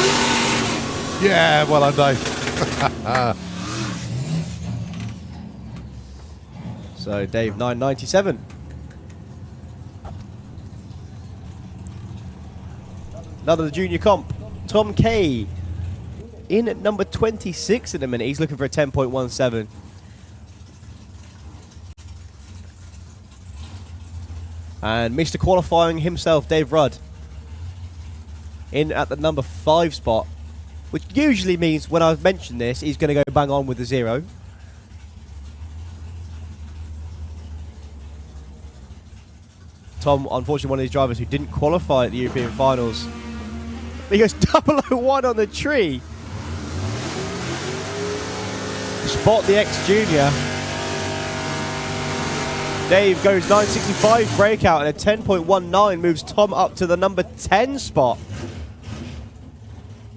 Yeah, well done, Dave. So, Dave, 9.97. Another junior comp, Tom Kay. In at number 26 in a minute. He's looking for a 10.17. And Mr. Qualifying himself, Dave Rudd. In at the number 5 spot. Which usually means when I mention this, he's going to go bang on with the 0. Tom, unfortunately, one of these drivers who didn't qualify at the European Finals. He goes 001 on the tree. Spot the ex-junior. Dave goes 9.65 breakout and a 10.19 moves Tom up to the number 10 spot.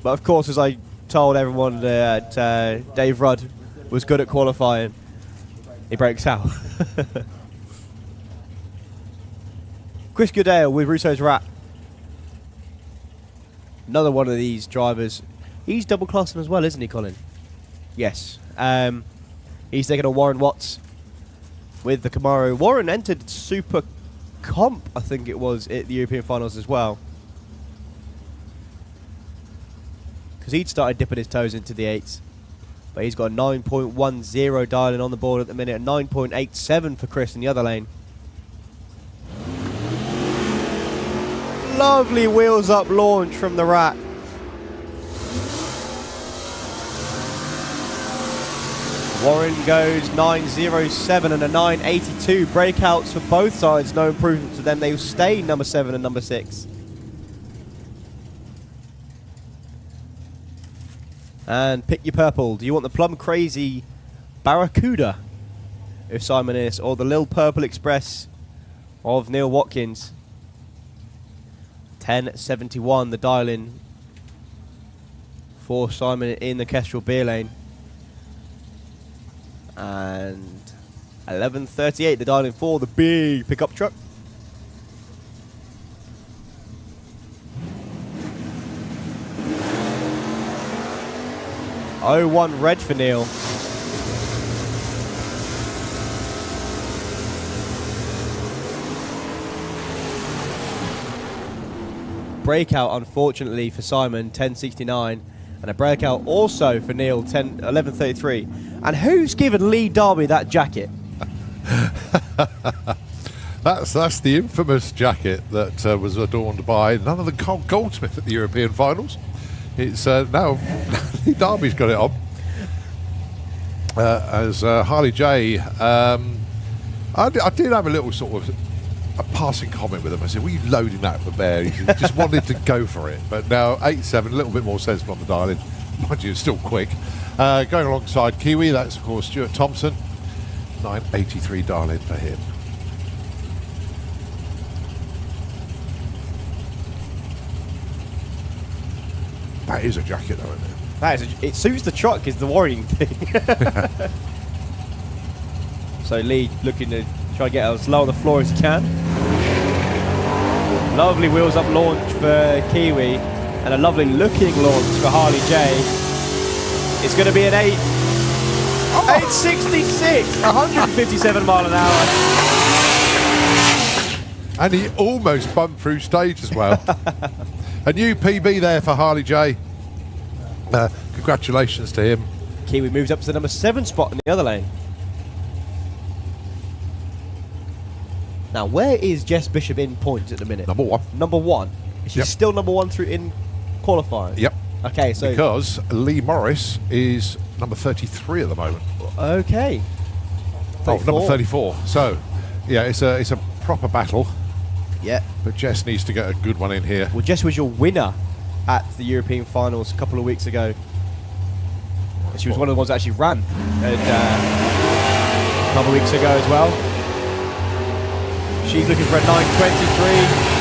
But of course, as I told everyone that Dave Rudd was good at qualifying, he breaks out. Chris Goodale with Russo's Rat. Another one of these drivers. He's double classing as well, isn't he, Colin? Yes. He's taking a Warren Watts with the Camaro. Warren entered Super Comp, I think it was, at the European Finals as well. Because he'd started dipping his toes into the 8s. But he's got a 9.10 dialing on the board at the minute. A 9.87 for Chris in the other lane. Lovely wheels up launch from the Rat. Warren goes 907 and a 982. Breakouts for both sides. No improvement for them. They will stay number 7 and number 6. And pick your purple. Do you want the Plum Crazy Barracuda of Simon Innes or the Lil Purple Express of Neil Watkins? 1071, the dial-in for Simon in the Kestrel beer lane. And 1138, the dial-in for the big pickup truck. Oh, 01 red for Neil. Breakout, unfortunately, for Simon, 1069. And a breakout also for Neil, 1133. And who's given Lee Darby that jacket? That's the infamous jacket that was adorned by none other than Carl Goldsmith at the European Finals. It's now Lee Darby's got it on. As Harley J, I did have a little sort of a passing comment with him. I said, "Were you loading that for bear?" He just wanted to go for it. But now 8-7, a little bit more sensible on the dial-in. Mind you, it's still quick. Going alongside Kiwi, that's of course Stuart Thompson. 983 dial-in for him. That is a jacket, though, isn't it? That is it suits the truck, is the worrying thing. So Lee looking to try to get as low on the floor as he can. Lovely wheels up launch for Kiwi and a lovely looking launch for Harley J. It's going to be an 866, 157 mile an hour. And he almost bumped through stage as well. A new PB there for Harley J. Congratulations to him. Kiwi moves up to the number 7 spot in the other lane. Now, where is Jess Bishop in points at the minute? Number 1. Number 1. Is she still number 1 through in qualifying? Yep. Okay, so because Lee Morris is number 33 at the moment. Okay. 34. Oh, number 34. So, yeah, it's a proper battle. Yeah. But Jess needs to get a good one in here. Well, Jess was your winner at the European Finals a couple of weeks ago. And she was one of the ones that actually ran a couple of weeks ago as well. She's looking for a 923.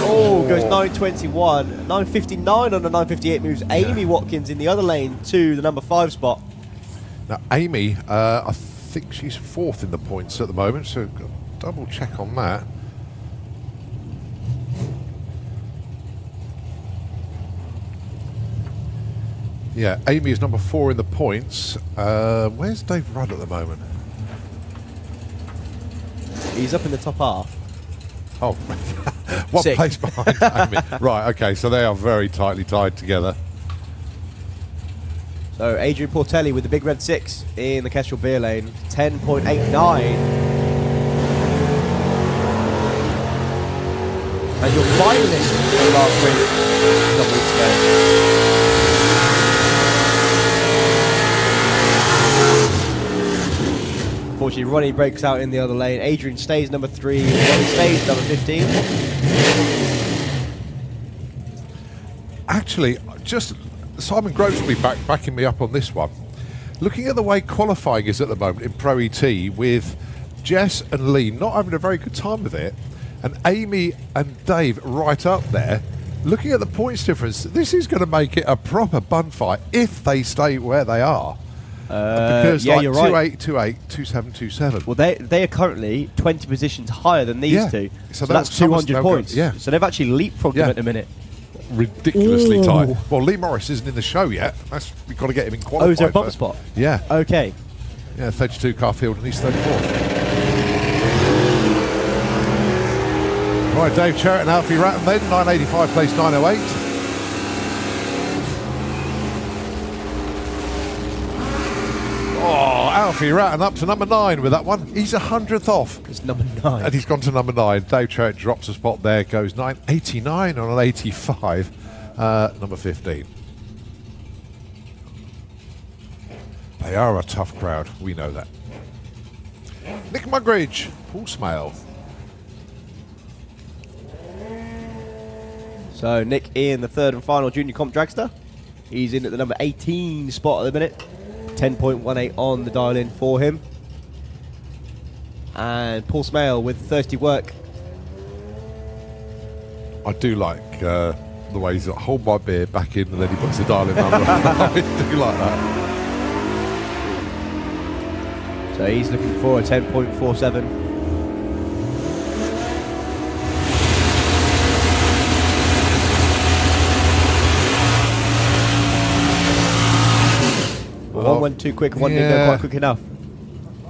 Oh, goes 921. 959 on the 958 moves Amy Watkins in the other lane to the number 5 spot. Now, Amy, I think she's 4th in the points at the moment, so double check on that. Yeah, Amy is number 4 in the points. Where's Dave Rudd at the moment? He's up in the top half. Oh, one Sixth. place behind Amy. Right, okay, so they are very tightly tied together. So Adrian Portelli with the big red 6 in the Kestrel beer lane, 10.89. And your finalist from last week, a couple weeks ago. Unfortunately, Ronnie breaks out in the other lane. Adrian stays number 3. Ronnie stays number 15. Actually, just Simon Groves will be backing me up on this one. Looking at the way qualifying is at the moment in Pro ET, with Jess and Lee not having a very good time with it, and Amy and Dave right up there, looking at the points difference, this is going to make it a proper bun fight if they stay where they are. Because yeah, like you're right. 28, 28, 27, 27. Well, they are currently 20 positions higher than these two. So that's 200 points. Yeah. So they've actually leapfrogged them at the minute. Ridiculously Ooh. tight. Well, Lee Morris isn't in the show yet. We've got to get him in qualify. Oh, is there a bump first. spot? Yeah. Okay. Yeah, 32 car field and he's 34th. Right, Dave Cherrett and Alfie Ratton then, 985 place 908. Oh, Alfie Ratton up to number 9 with that one. He's 100th off. It's number 9. And he's gone to number 9. Dave Cherrett drops a spot there, goes 989 on an 85, number 15. They are a tough crowd. We know that. Nick Mugridge, Paul Smale. So Nick in the third and final junior comp dragster. He's in at the number 18 spot at the minute. 10.18 on the dial-in for him. And Paul Smale with thirsty work. I do like the way he's like, hold my beer back in and then he puts the dial in number. I do like that. So he's looking for a 10.47. One went too quick, one didn't go quite quick enough.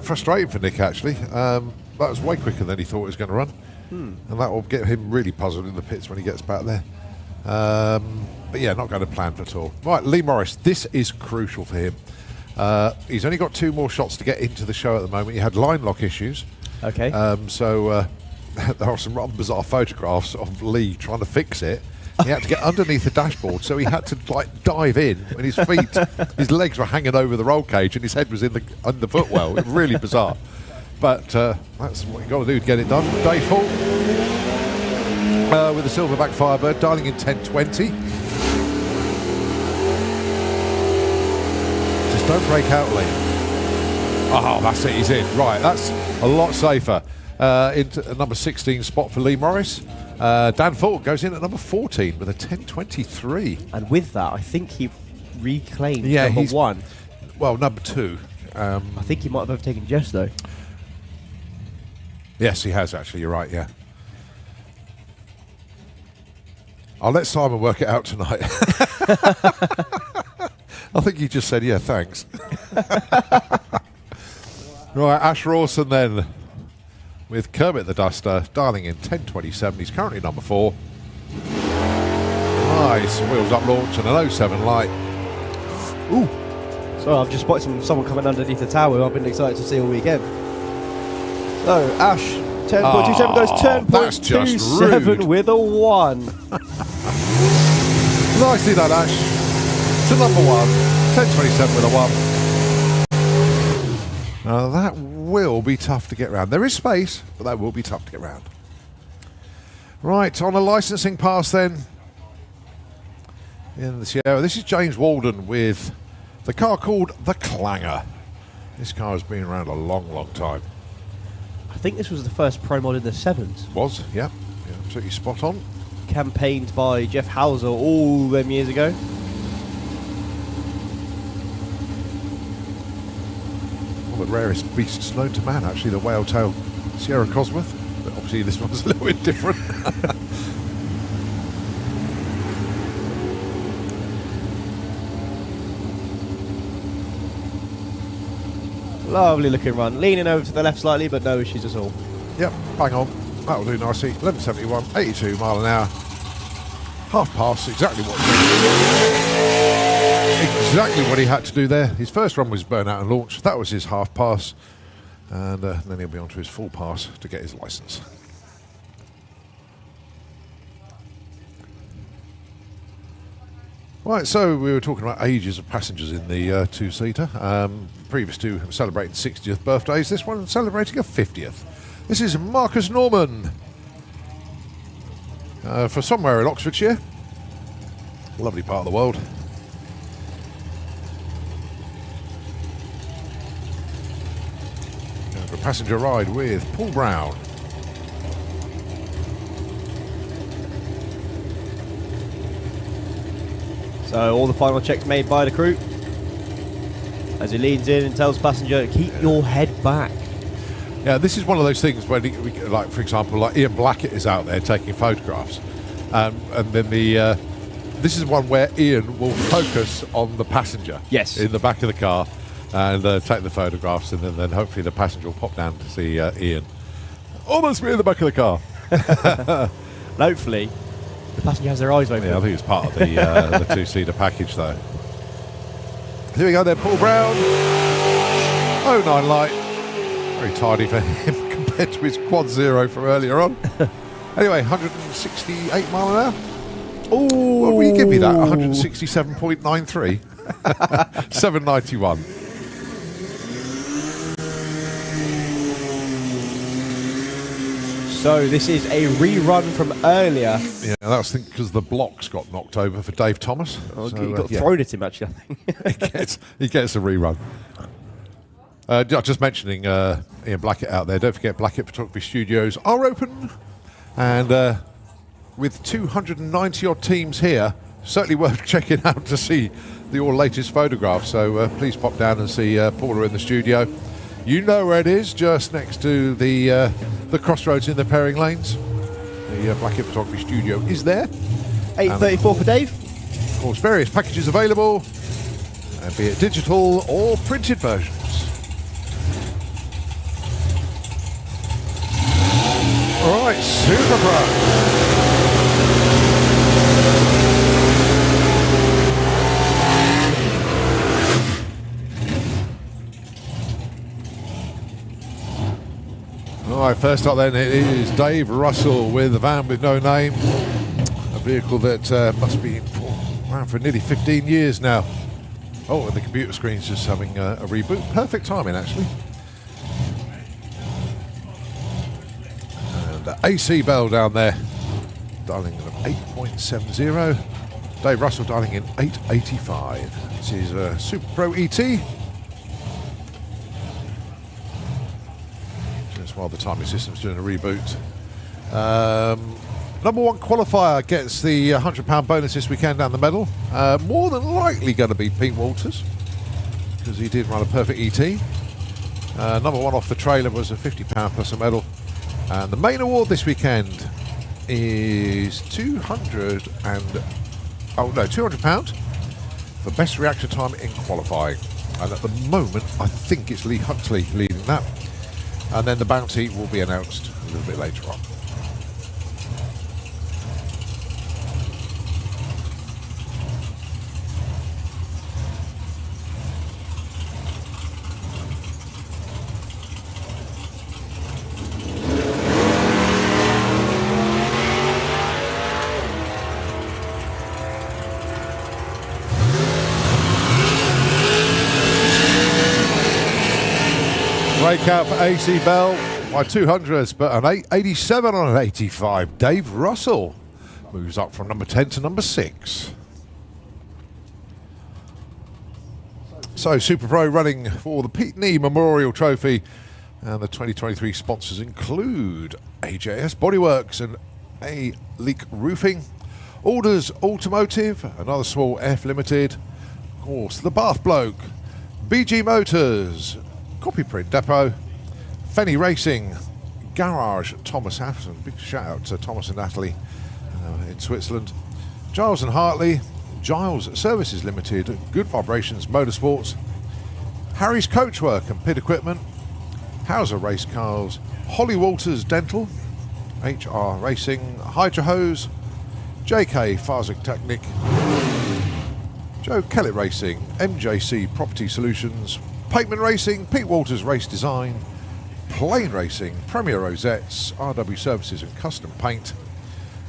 Frustrating for Nick, actually. That was way quicker than he thought it was going to run. And that will get him really puzzled in the pits when he gets back there. But yeah, not going to plan at all. Right, Lee Morris, this is crucial for him. He's only got 2 more shots to get into the show at the moment. He had line lock issues. Okay. So there are some rather bizarre photographs of Lee trying to fix it. He had to get underneath the dashboard, so he had to like dive in, and his feet, his legs were hanging over the roll cage, and his head was in the footwell. It was really bizarre. But that's what you got to do to get it done. Day 4 with the Silverback Firebird, dialing in 1020. Just don't break out, Lee. Oh, that's it. He's in. Right, that's a lot safer. Into a number 16 spot for Lee Morris. Dan Fulton goes in at number 14 with a 10.23. And with that, I think he reclaimed Yeah, number 1. Well, number 2. I think he might have overtaken Jess, though. Yes, he has, actually. You're right, yeah. I'll let Simon work it out tonight. I think he just said, yeah, thanks. Right, Ash Rawson then, with Kermit the Duster, dialing in 10.27. He's currently number 4. Nice wheels up launch and an 07 light. Ooh. So I've just spotted someone coming underneath the tower who I've been excited to see all weekend. So Ash, 10.27 goes 10.27 with a 1. Nicely done, Ash. To number 1, 10.27 with a 1. Now that will be tough to get round. There is space, but that will be tough to get round. Right, on a licensing pass then. In the Sierra, this is James Walden with the car called the Clanger. This car has been around a long, long time. I think this was the first pro mod in the 7s. Was, yeah, absolutely spot on. Campaigned by Jeff Hauser all them years ago. One of the rarest beasts known to man, actually, the whale-tailed Sierra Cosworth. But obviously this one's a little bit different. Lovely looking run. Leaning over to the left slightly, but no issues at all. Yep, bang on. That'll do nicely. 1171, 82 mile an hour. Half pass, exactly what he had to do there. His first run was burnout and launch. That was his half pass. And then he'll be on to his full pass to get his license. Right, so we were talking about ages of passengers in the two-seater. Previous two celebrating 60th birthdays. This one celebrating a 50th. This is Marcus Norman. For somewhere in Oxfordshire. Lovely part of the world. A passenger ride with Paul Brown. So all the final checks made by the crew. As he leans in and tells passenger, keep your head back. Yeah, this is one of those things where, like, for example, like Ian Blackett is out there taking photographs, and then this is one where Ian will focus on the passenger. Yes. In the back of the car, and take the photographs, and then hopefully the passenger will pop down to see Ian. Almost me in the back of the car. And hopefully, the passenger has their eyes open. Yeah, I think it's part of the two-seater package, though. Here we go then, Paul Brown. 09 light. Very tidy for him compared to his quad zero from earlier on. Anyway, 168 mile an hour. Ooh. Well, will you give me that? 167.93. 791. So this is a rerun from earlier. Yeah, that's because the blocks got knocked over for Dave Thomas. Oh, So, he got yeah. thrown at him, actually, I think. he gets a rerun. Just mentioning Ian Blackett out there. Don't forget, Blackett Photography Studios are open. And with 290 odd teams here, certainly worth checking out to see the all latest photographs. So please pop down and see Paula in the studio. You know where it is, just next to the crossroads in the pairing lanes. The Blackett Photography Studio is there. 834 for Dave. Of course, various packages available, be it digital or printed versions. All right, Super Pro. All right, first up then it is Dave Russell with a van with no name. A vehicle that must be around for nearly 15 years now. Oh, and the computer screen's just having a reboot. Perfect timing, actually. And AC Bell down there, dialing in 8.70. Dave Russell dialing in 885. This is a Super Pro ET. Just while the timing system's doing a reboot. Number one qualifier gets the £100 bonus this weekend down the medal. More than likely going to be Pete Walters, because he did run a perfect ET. Number one off the trailer was a £50 plus a medal. And the main award this weekend is £200 for best reaction time in qualifying. And at the moment, I think it's Lee Huxley leading that. And then the bounty will be announced a little bit later on. Breakout for AC Bell by 200s, but an 887 on an 85. Dave Russell moves up from number 10 to number 6. So Super Pro running for the Pete Nee Memorial Trophy, and the 2023 sponsors include AJS Bodyworks and A-Leak Roofing, Orders Automotive, Another Small F Limited, of course the Bath Bloke, BG Motors, Copyprint Depot, Fenny Racing, Garage Thomas Hafton, big shout out to Thomas and Natalie in Switzerland, Giles and Hartley, Giles Services Limited, Good Vibrations Motorsports, Harry's Coachwork and Pit Equipment, Hauser Race Cars, Holly Walters Dental, HR Racing, Hydra Hose, JK Farzik Technic, Joe Kellett Racing, MJC Property Solutions, Pateman Racing, Pete Walters Race Design, Plane Racing, Premier Rosettes, RW Services and Custom Paint,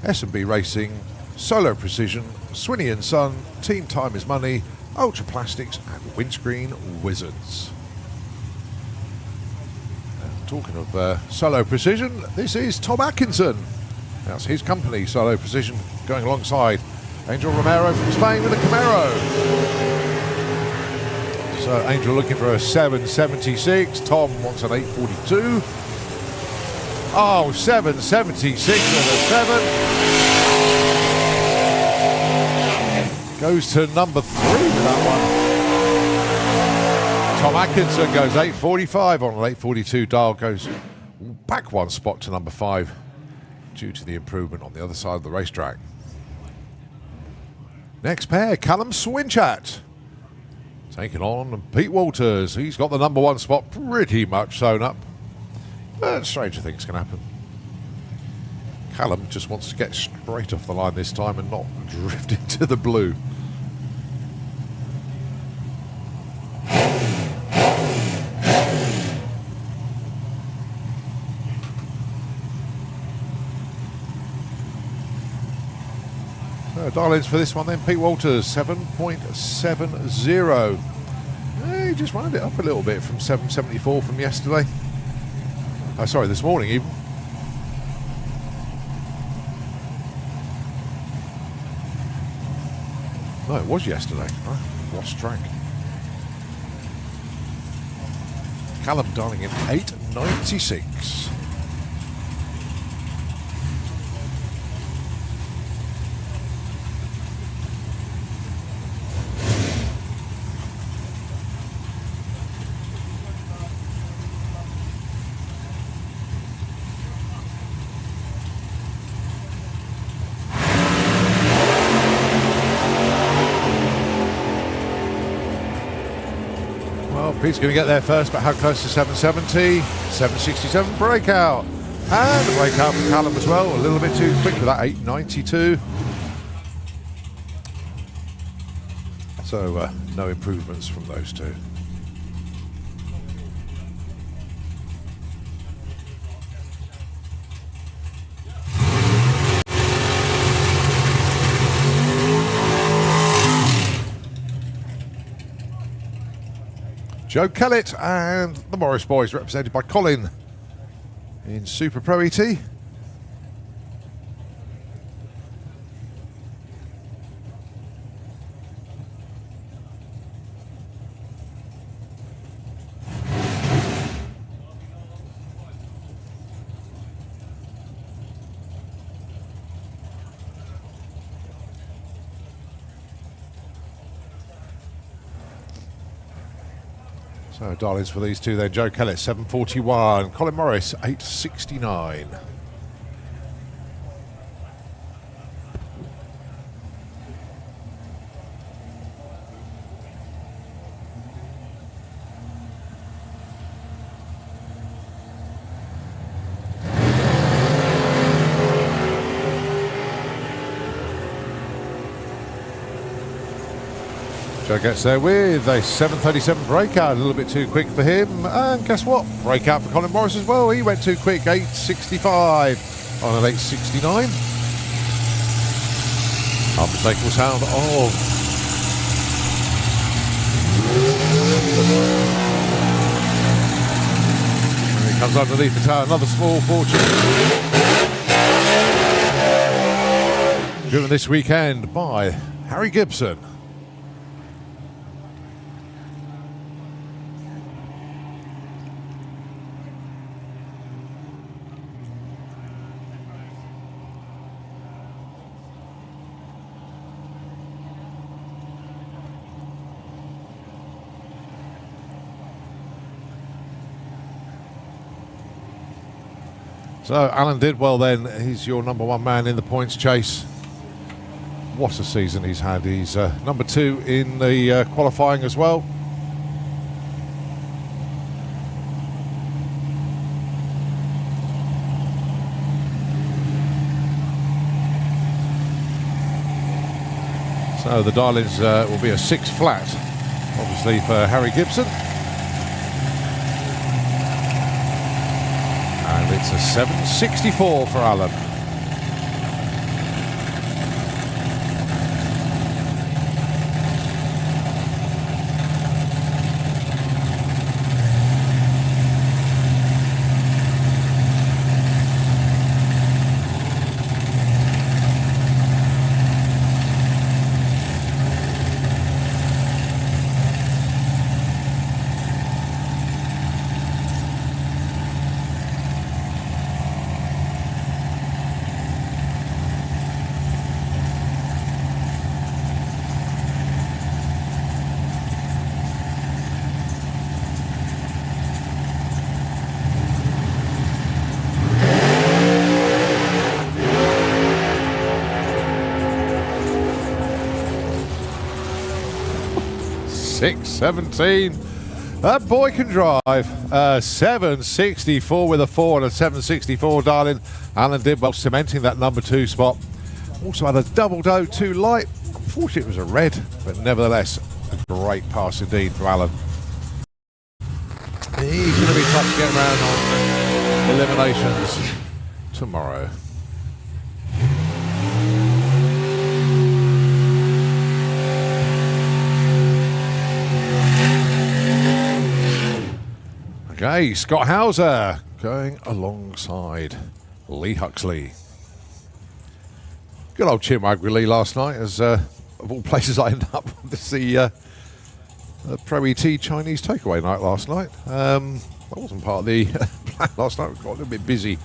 S&B Racing, Solo Precision, Swinney and Son, Team Time is Money, Ultra Plastics and Windscreen Wizards. And talking of Solo Precision, this is Tom Atkinson. That's his company, Solo Precision, going alongside Angel Romero from Spain with a Camaro. So Angel looking for a 776. Tom wants an 842. Oh, 776 and a 7. Goes to number 3 with that one. Tom Atkinson goes 845 on an 842. Dial goes back one spot to number 5 due to the improvement on the other side of the racetrack. Next pair, Callum Swinchat. Taking on Pete Walters. He's got the number 1 spot pretty much sewn up. But stranger things can happen. Callum just wants to get straight off the line this time and not drift into the blue. Dial-ins for this one then, Pete Walters, 7.70. He just wound it up a little bit from 7.74 from yesterday. Sorry, this morning even. No, it was yesterday. Lost track. Callum Darling in 8.96. Pete's going to get there first, but how close to 770? 767 breakout. And a breakout for Callum as well. A little bit too quick for that 892. So no improvements from those two. Joe Kellett and the Morris boys, represented by Colin in Super Pro ET. So darlings for these two then. Joe Kellett 741, Colin Morris 869. Joe gets there with a 737 breakout, a little bit too quick for him. And guess what? Breakout for Colin Morris as well. He went too quick, 865 on an 869. Unmistakable sound of... And he comes underneath the tower, another small fortune. Driven this weekend by Harry Gibson. So Alan did well then. He's your number one man in the points chase. What a season he's had. He's number two in the qualifying as well. So the dial-ins will be a 6 flat, obviously, for Harry Gibson. And it's a 764 for Alan. .617. That boy can drive. 764 with a 4 and a 764, darling. Alan did well, cementing that number 2 spot. Also had a double doe too light. Unfortunately, it was a red, but nevertheless, a great pass indeed for Alan. He's going to be tough to get around on eliminations tomorrow. Okay, Scott Hauser going alongside Lee Huxley. Good old Chimwag with Lee last night as of all places, I ended up with the Pro ET Chinese takeaway night last night. That wasn't part of the plan last night. We got a little bit busy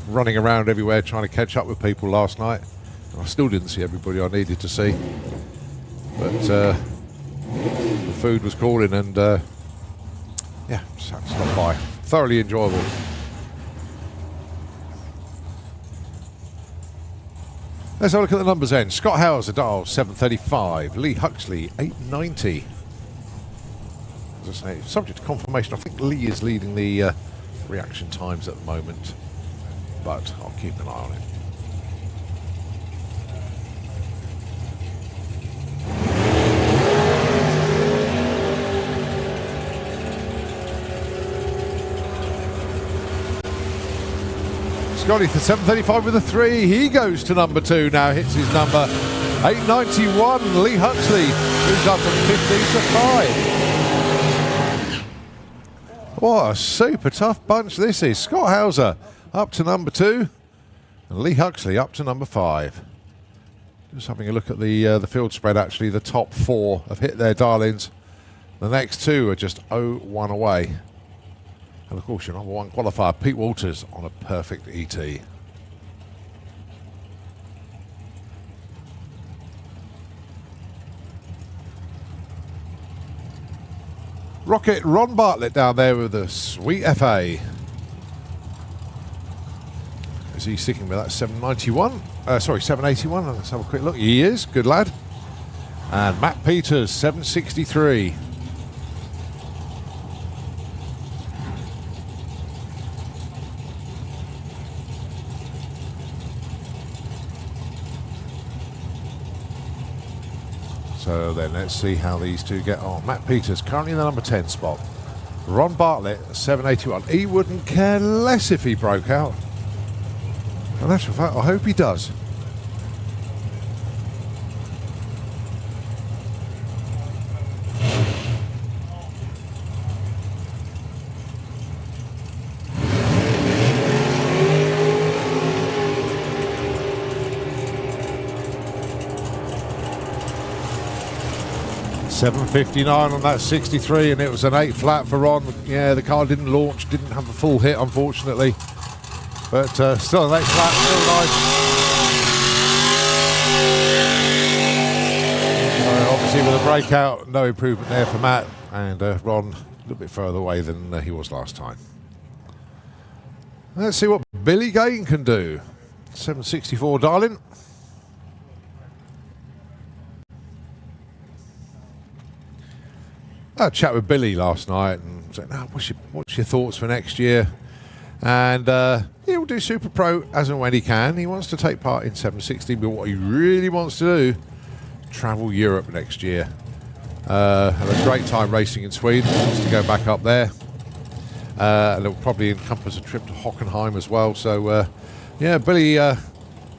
running around everywhere trying to catch up with people last night. I still didn't see everybody I needed to see. But the food was calling, and yeah, just had to stop by. Thoroughly enjoyable. Let's have a look at the numbers then. Scott Howes, dial 735. Lee Huxley, 890. As I say, subject to confirmation, I think Lee is leading the reaction times at the moment, but I'll keep an eye on it. Scotty for 735 with a 3. He goes to number 2 now, hits his number 891. Lee Huxley moves up from 15 to 5. What a super tough bunch this is. Scott Hauser up to number 2 and Lee Huxley up to number 5. Just having a look at the field spread, actually. The top 4 have hit their dial-ins. The next 2 are just 0-1 away. And of course, your number 1 qualifier, Pete Walters, on a perfect ET. Rocket Ron Bartlett down there with a sweet FA. Is he sticking with that 791? Sorry, 781. Let's have a quick look. He is. Good lad. And Matt Peters, 763. So then let's see how these two get on. Matt Peters currently in the number 10 spot. Ron Bartlett, 781. He wouldn't care less if he broke out. And actual fact, I hope he does. $7.59 on that 63, and it was an 8 flat for Ron. Yeah, the car didn't launch, didn't have a full hit, unfortunately. But still an 8 flat, still nice. Obviously with a breakout, no improvement there for Matt, and Ron a little bit further away than he was last time. Let's see what Billy Gain can do. 764 darling. I had a chat with Billy last night and said, "No, what's your thoughts for next year?" And he'll do Super Pro as and when he can. He wants to take part in 760, but what he really wants to do, travel Europe next year. Have a great time racing in Sweden. He wants to go back up there. And it'll probably encompass a trip to Hockenheim as well. So, yeah, Billy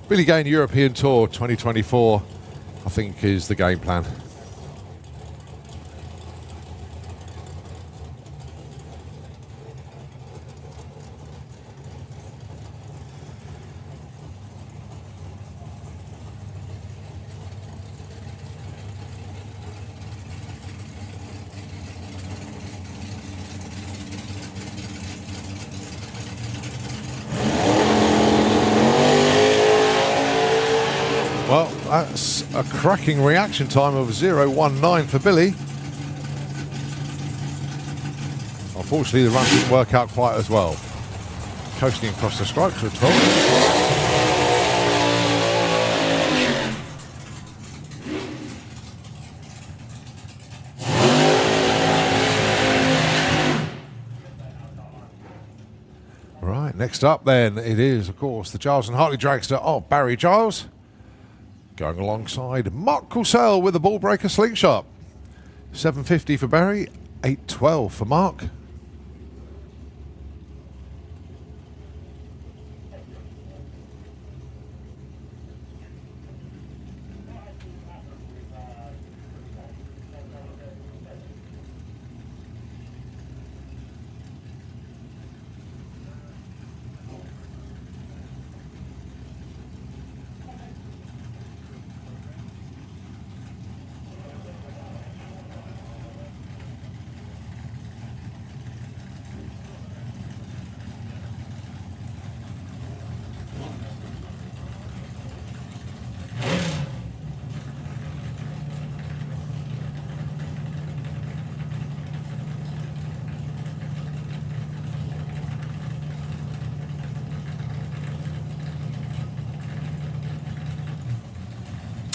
Gain European Tour 2024, I think, is the game plan. Well, that's a cracking reaction time of 0.19 for Billy. Unfortunately, the run didn't work out quite as well. Coasting across the stripes with 12. Right, next up then, it is, of course, the Giles and Hartley dragster of Barry Giles. Going alongside Mark Courcelle with the ball breaker slingshot. 750 for Barry, 812 for Mark.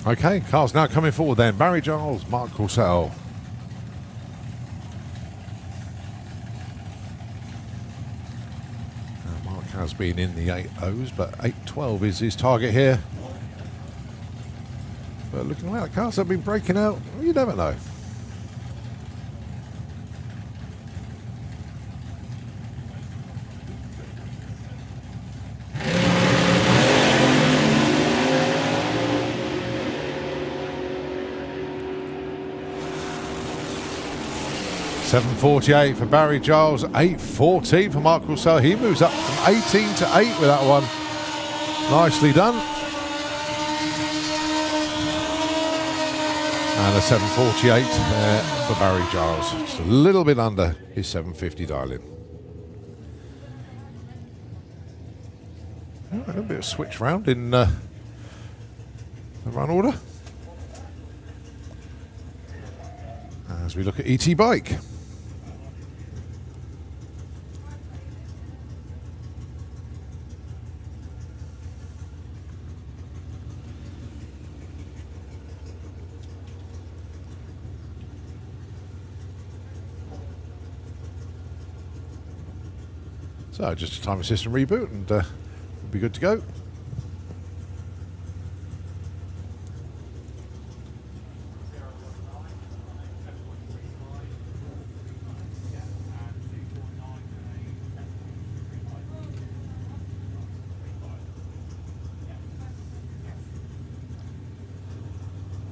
Okay, cars now coming forward then. Barry Giles, Mark Corsell. Mark has been in the 8.0s, but 8.12 is his target here. But looking like the cars have been breaking out, you never know. $7.48 for Barry Giles, $8.14 for Mark Russell. He moves up from 18 to 8 with that one. Nicely done. And a 7.48 for Barry Giles. Just a little bit under his 7.50 dial-in. A bit of switch round in the run order. As we look at ET Bike. So just a timer system reboot and we'll be good to go.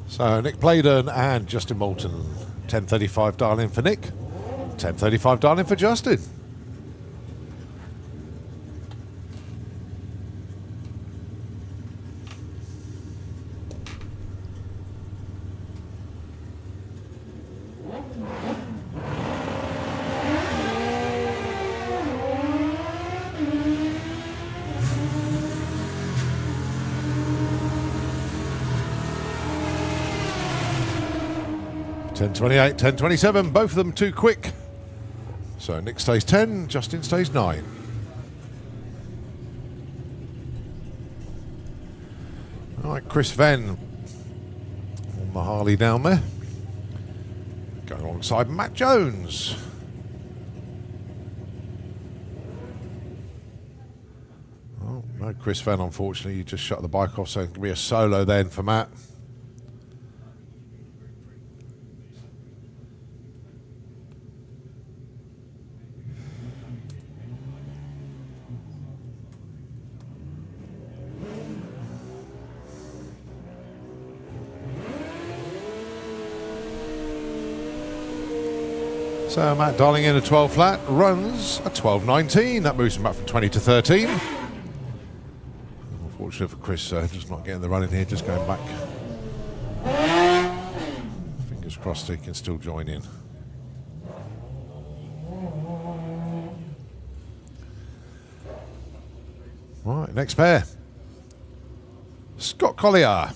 So Nick Playden and Justin Moulton, 10.35 dial-in for Nick, 10.35 dial-in for Justin. $10.28, $10.27, both of them too quick. So Nick stays 10, Justin stays 9. All right, Chris Venn on the Harley down there. Going alongside Matt Jones. Oh, no, Chris Venn, unfortunately, you just shut the bike off, so it can be a solo then for Matt. So Matt dialing in a 12 flat, runs a 12.19. That moves him up from 20 to 13. Unfortunately for Chris, just not getting the run in here, just going back. Fingers crossed he can still join in. Right, next pair. Scott Collier.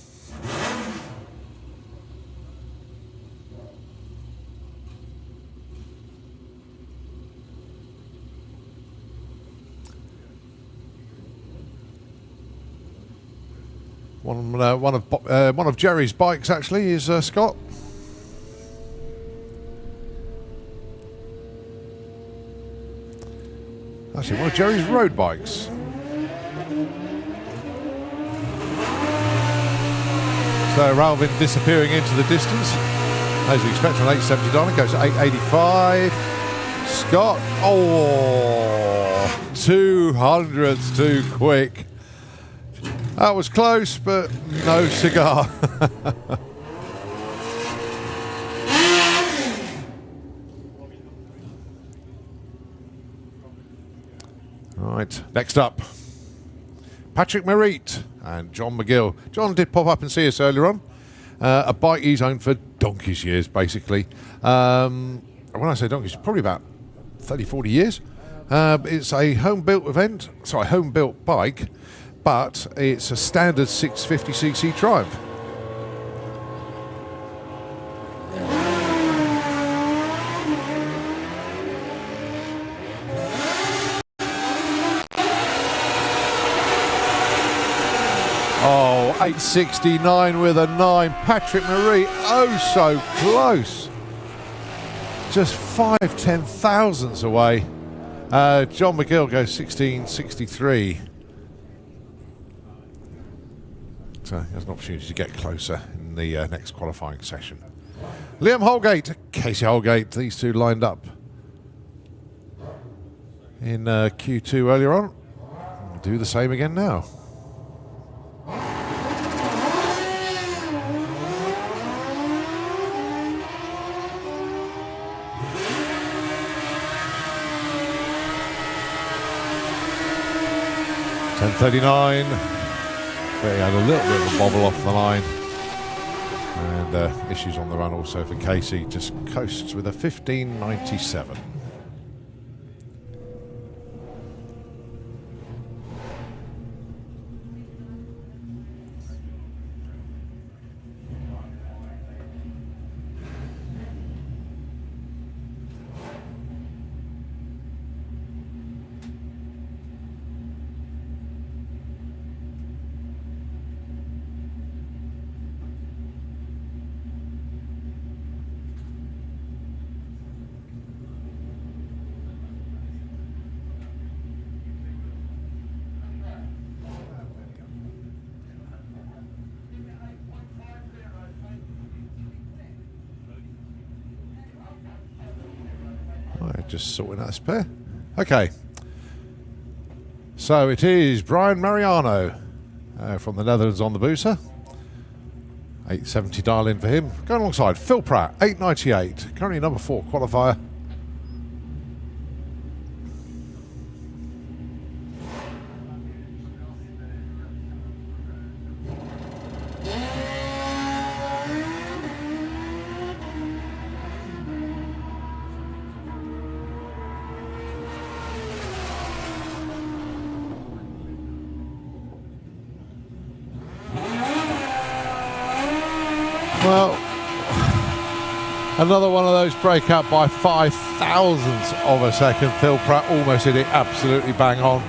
One of Jerry's bikes actually is Scott. Actually, one of Jerry's road bikes. So Ralvin disappearing into the distance, as we expect from 870 Donna, goes to 885. Scott, 200ths too quick. That was close, but no cigar. Right, next up, Patrick Merritt and John McGill. John did pop up and see us earlier on. A bike he's owned for donkey's years, basically. When I say donkey's, probably about 30, 40 years. It's a home-built bike, but it's a standard 650cc Triumph. Oh, 8.69 with a 9. Patrick Marie, oh so close. Just 5 thousandths away. John McGill goes 16.63. So he has an opportunity to get closer in the next qualifying session. Liam Holgate, Casey Holgate, these two lined up in Q2 earlier on. We'll do the same again now. .10.39. But he had a little bit of a bobble off the line. And issues on the run also for Casey. Just coasts with a 15.97. Just sorting out this pair. Okay. So it is Brian Mariano from the Netherlands on the booster. 8.70 dial in for him. Going alongside Phil Pratt, 8.98. Currently number 4 qualifier. Well, another one of those breakout by 5 thousandths of a second. Phil Pratt almost hit it absolutely bang on.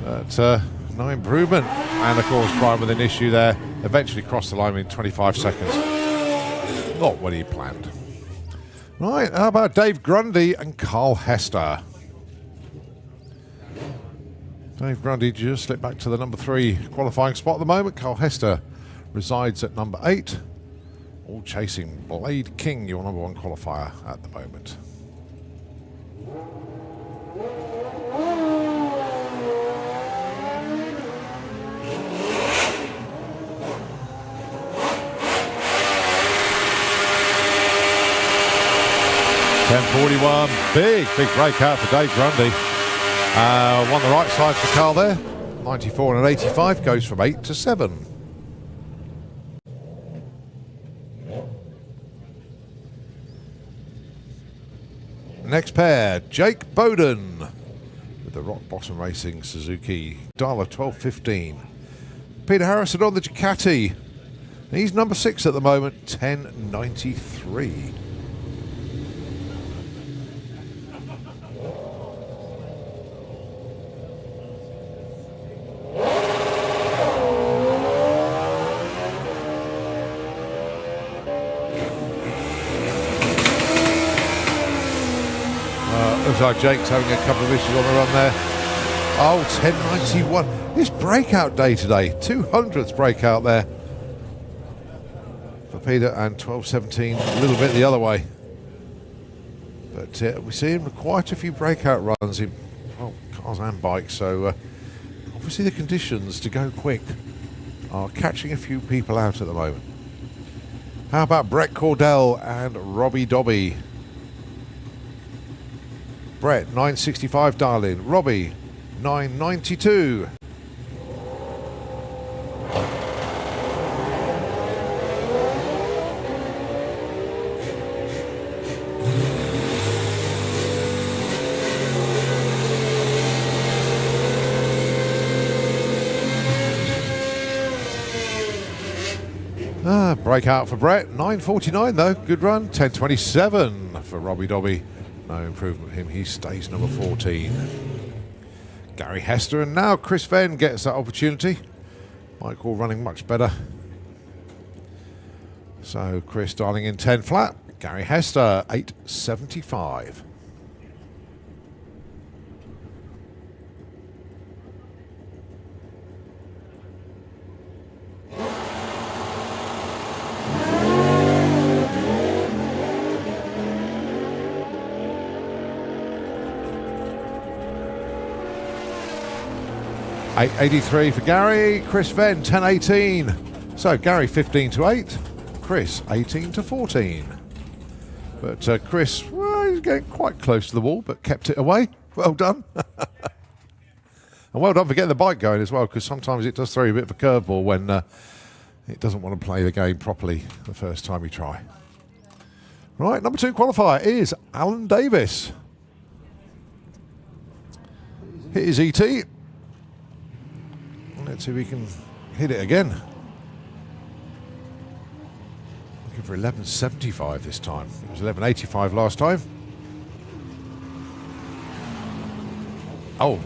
But no improvement. And of course, Brian with an issue there. Eventually crossed the line in 25 seconds. Not what he planned. Right, how about Dave Grundy and Carl Hester? Dave Grundy just slipped back to the number 3 qualifying spot at the moment. Carl Hester resides at number 8. All chasing Blade King, your number 1 qualifier at the moment. .10.41, big breakout for Dave Grundy. Won the right side for Carl there. 94 and an 85 goes from 8 to 7. Next pair, Jake Bowden with the Rock Bottom Racing Suzuki, dial of 12.15. Peter Harrison on the Ducati. He's number 6 at the moment, 10.93. Looks like Jake's having a couple of issues on the run there. Oh, 10.91. It's breakout day today. 200th breakout there for Peter, and 12.17 a little bit the other way. But we see him with quite a few breakout runs in cars and bikes. So obviously the conditions to go quick are catching a few people out at the moment. How about Brett Cordell and Robbie Dobby? Brett, 9.65 dial in. Robbie, 9.92. Breakout for Brett, 9.49 though. Good run. 10.27 for Robbie Dobby. No improvement for him. He stays number 14. Gary Hester, and now Chris Venn gets that opportunity. Michael running much better. So Chris dialing in 10 flat. Gary Hester, 8.75. $8.83 for Gary. Chris Venn, 10.18. So Gary 15 to 8. Chris 18 to 14. But Chris, well, he's getting quite close to the wall, but kept it away. Well done. And well done for getting the bike going as well, because sometimes it does throw you a bit of a curveball when it doesn't want to play the game properly the first time you try. Right, number 2 qualifier is Alan Davis. Hit his ET. Let's see if we can hit it again. Looking for 11.75 this time. It was 11.85 last time. Oh,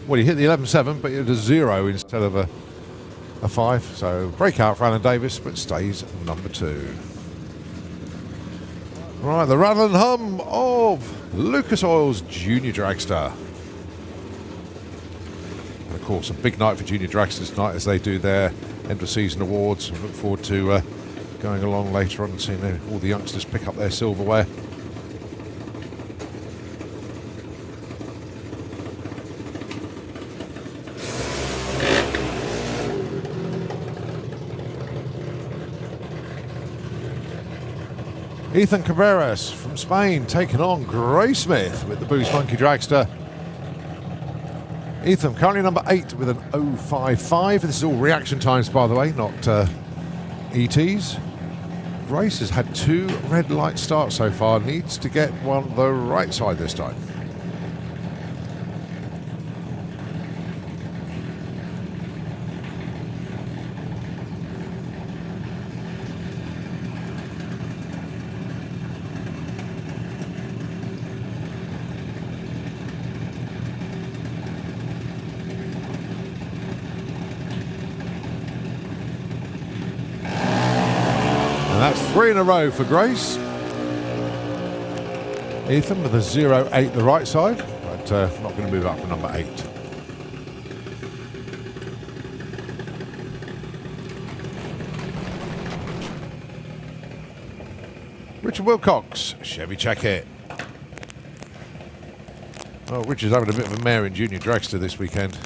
well, you hit the 11.7, but it was a 0 instead of a 5. So breakout for Alan Davis, but stays number 2. Right, the rattle and hum of Lucas Oil's Junior Dragster. And of course, a big night for Junior Dragsters tonight as they do their end of season awards. I look forward to going along later on and seeing all the youngsters pick up their silverware. Ethan Cabreras from Spain taking on Gray Smith with the Boost Monkey Dragster. Ethan currently number 8 with an 0.55. This is all reaction times, by the way, not ETs. Grace has had 2 red light starts so far. Needs to get one the right side this time. And that's 3 in a row for Grace. Ethan with a 0.8 the right side, but not going to move up for number 8. Richard Wilcox, Chevy Check It. Oh, Richard's having a bit of a mare in Junior Dragster this weekend.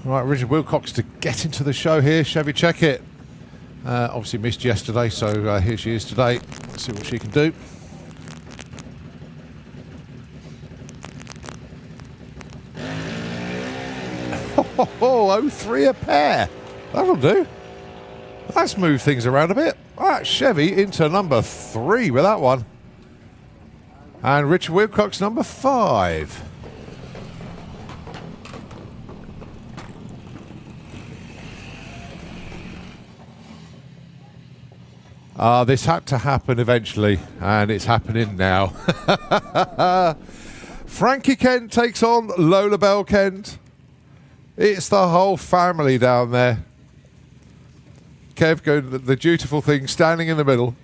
Right, Richard Wilcox to get into the show here. Chevy Check It. Obviously missed yesterday, so here she is today. Let's see what she can do. Oh, 03 a pair. That'll do. That's moved things around a bit. Right, Chevy into number 3 with that one. And Richard Wilcox number 5. This had to happen eventually, and it's happening now. Frankie Kent takes on Lola Bell Kent. It's the whole family down there. Kev going the dutiful thing, standing in the middle.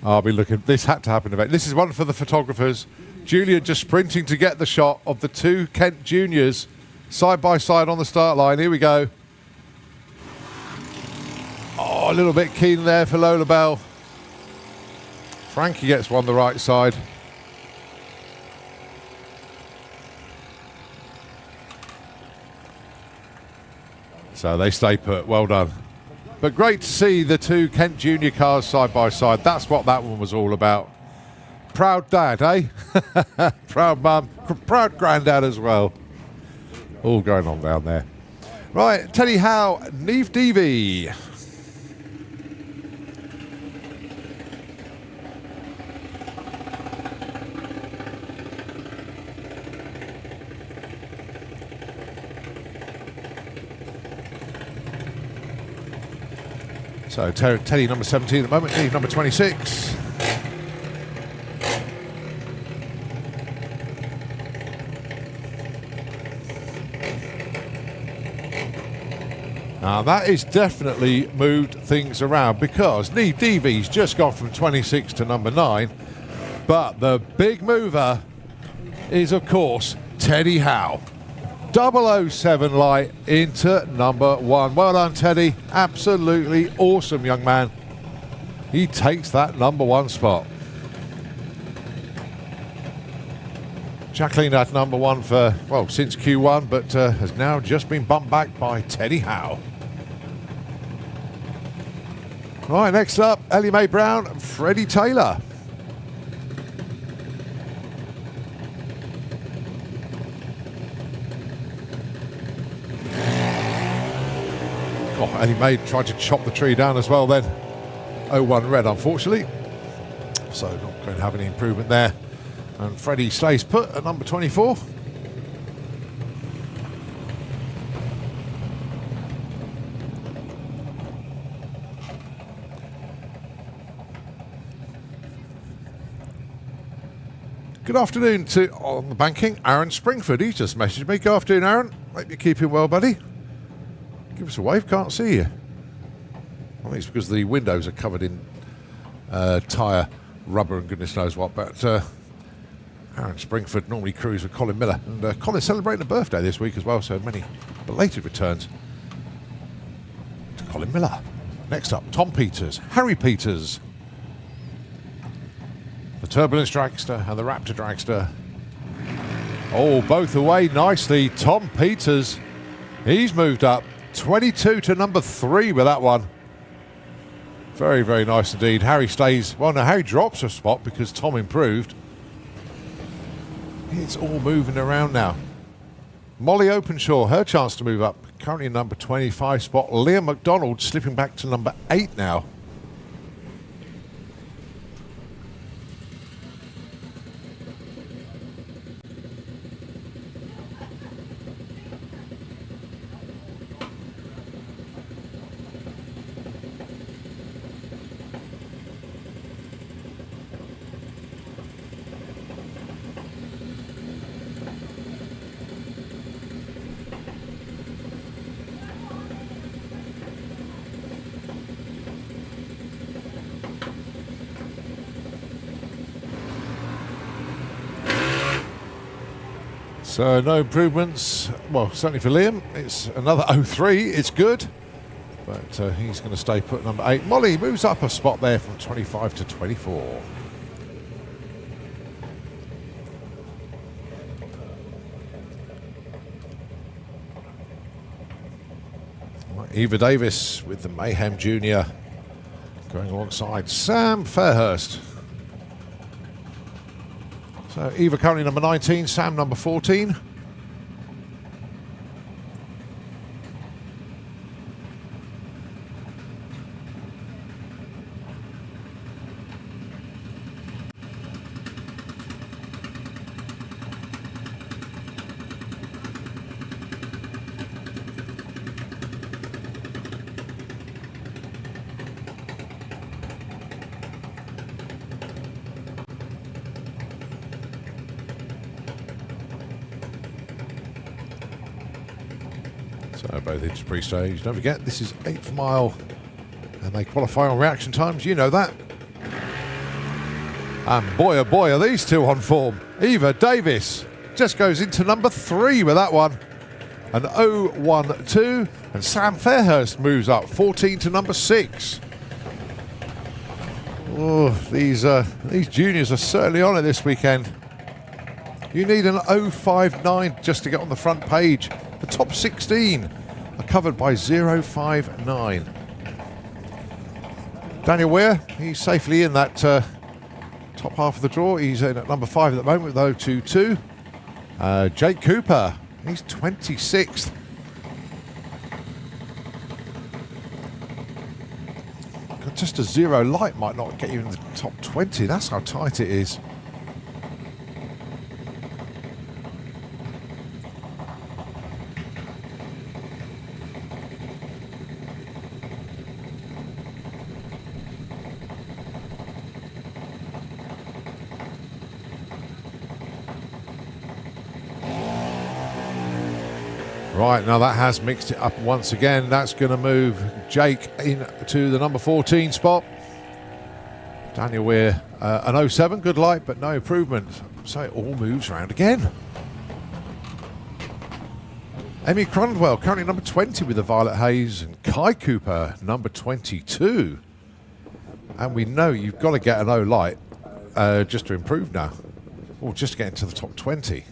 I'll be looking. This had to happen eventually. This is one for the photographers. Julian just sprinting to get the shot of the 2 Kent juniors side by side on the start line. Here we go. Oh, a little bit keen there for Lola Bell. Frankie gets one the right side. So they stay put. Well done. But great to see the 2 Kent Junior cars side by side. That's what that one was all about. Proud dad, eh? Proud mum. Proud granddad as well. All going on down there. Right, Teddy Howe, Neve Deevy. So Teddy number 17 at the moment, Eve number 26. Now that is definitely moved things around because Neve Deevy's just gone from 26 to number 9. But the big mover is, of course, Teddy Howe. 007 light into number 1. Well done, Teddy. Absolutely awesome, young man. He takes that number 1 spot. Jacqueline had number 1 for, well, since Q1, but has now just been bumped back by Teddy Howe. All right, next up, Ellie Mae Brown and Freddie Taylor. Oh, Ellie Mae tried to chop the tree down as well then. 0-1 red, unfortunately. So not going to have any improvement there. And Freddie stays put at number 24. Good afternoon to, on the banking, Aaron Springford. He's just messaged me. Good afternoon, Aaron. Hope you're keeping well, buddy. Give us a wave. Can't see you. I think it's because the windows are covered in tyre rubber and goodness knows what. But Aaron Springford normally crews with Colin Miller. And Colin's celebrating a birthday this week as well, so many belated returns to Colin Miller. Next up, Tom Peters, Harry Peters, the Turbulence Dragster and the Raptor Dragster. Oh, both away nicely. Tom Peters, he's moved up 22 to number 3 with that one. Very, very nice indeed. Harry stays, well, no, Harry drops a spot because Tom improved. It's all moving around now. Molly Openshaw, her chance to move up, currently in number 25 spot. Liam McDonald slipping back to number 8 now. So no improvements, well, certainly for Liam. It's another 0-3, it's good. But he's going to stay put number 8. Molly moves up a spot there from 25 to 24. Eva Davis with the Mayhem Jr. going alongside Sam Fairhurst. So Eva currently number 19, Sam number 14. So both into pre-stage. Don't forget, this is 8th mile and they qualify on reaction times. You know that. And boy, oh boy, are these two on form. Eva Davis just goes into number 3 with that one. An 0-1-2. And Sam Fairhurst moves up 14 to number 6. Oh, these juniors are certainly on it this weekend. You need an 0-5-9 just to get on the front page. The top 16 are covered by 0-5-9. Daniel Weir, he's safely in that top half of the draw. He's in at number 5 at the moment with 0-2-2. Jake Cooper, he's 26th. Just a 0 light might not get you in the top 20. That's how tight it is. Right, now that has mixed it up once again. That's going to move Jake into the number 14 spot. Daniel Weir, an 07, good light, but no improvement. So it all moves around again. Emmy Cronwell, currently number 20 with the Violet Haze, and Kai Cooper, number 22. And we know you've got to get an O light just to improve now, or just to get into the top 20.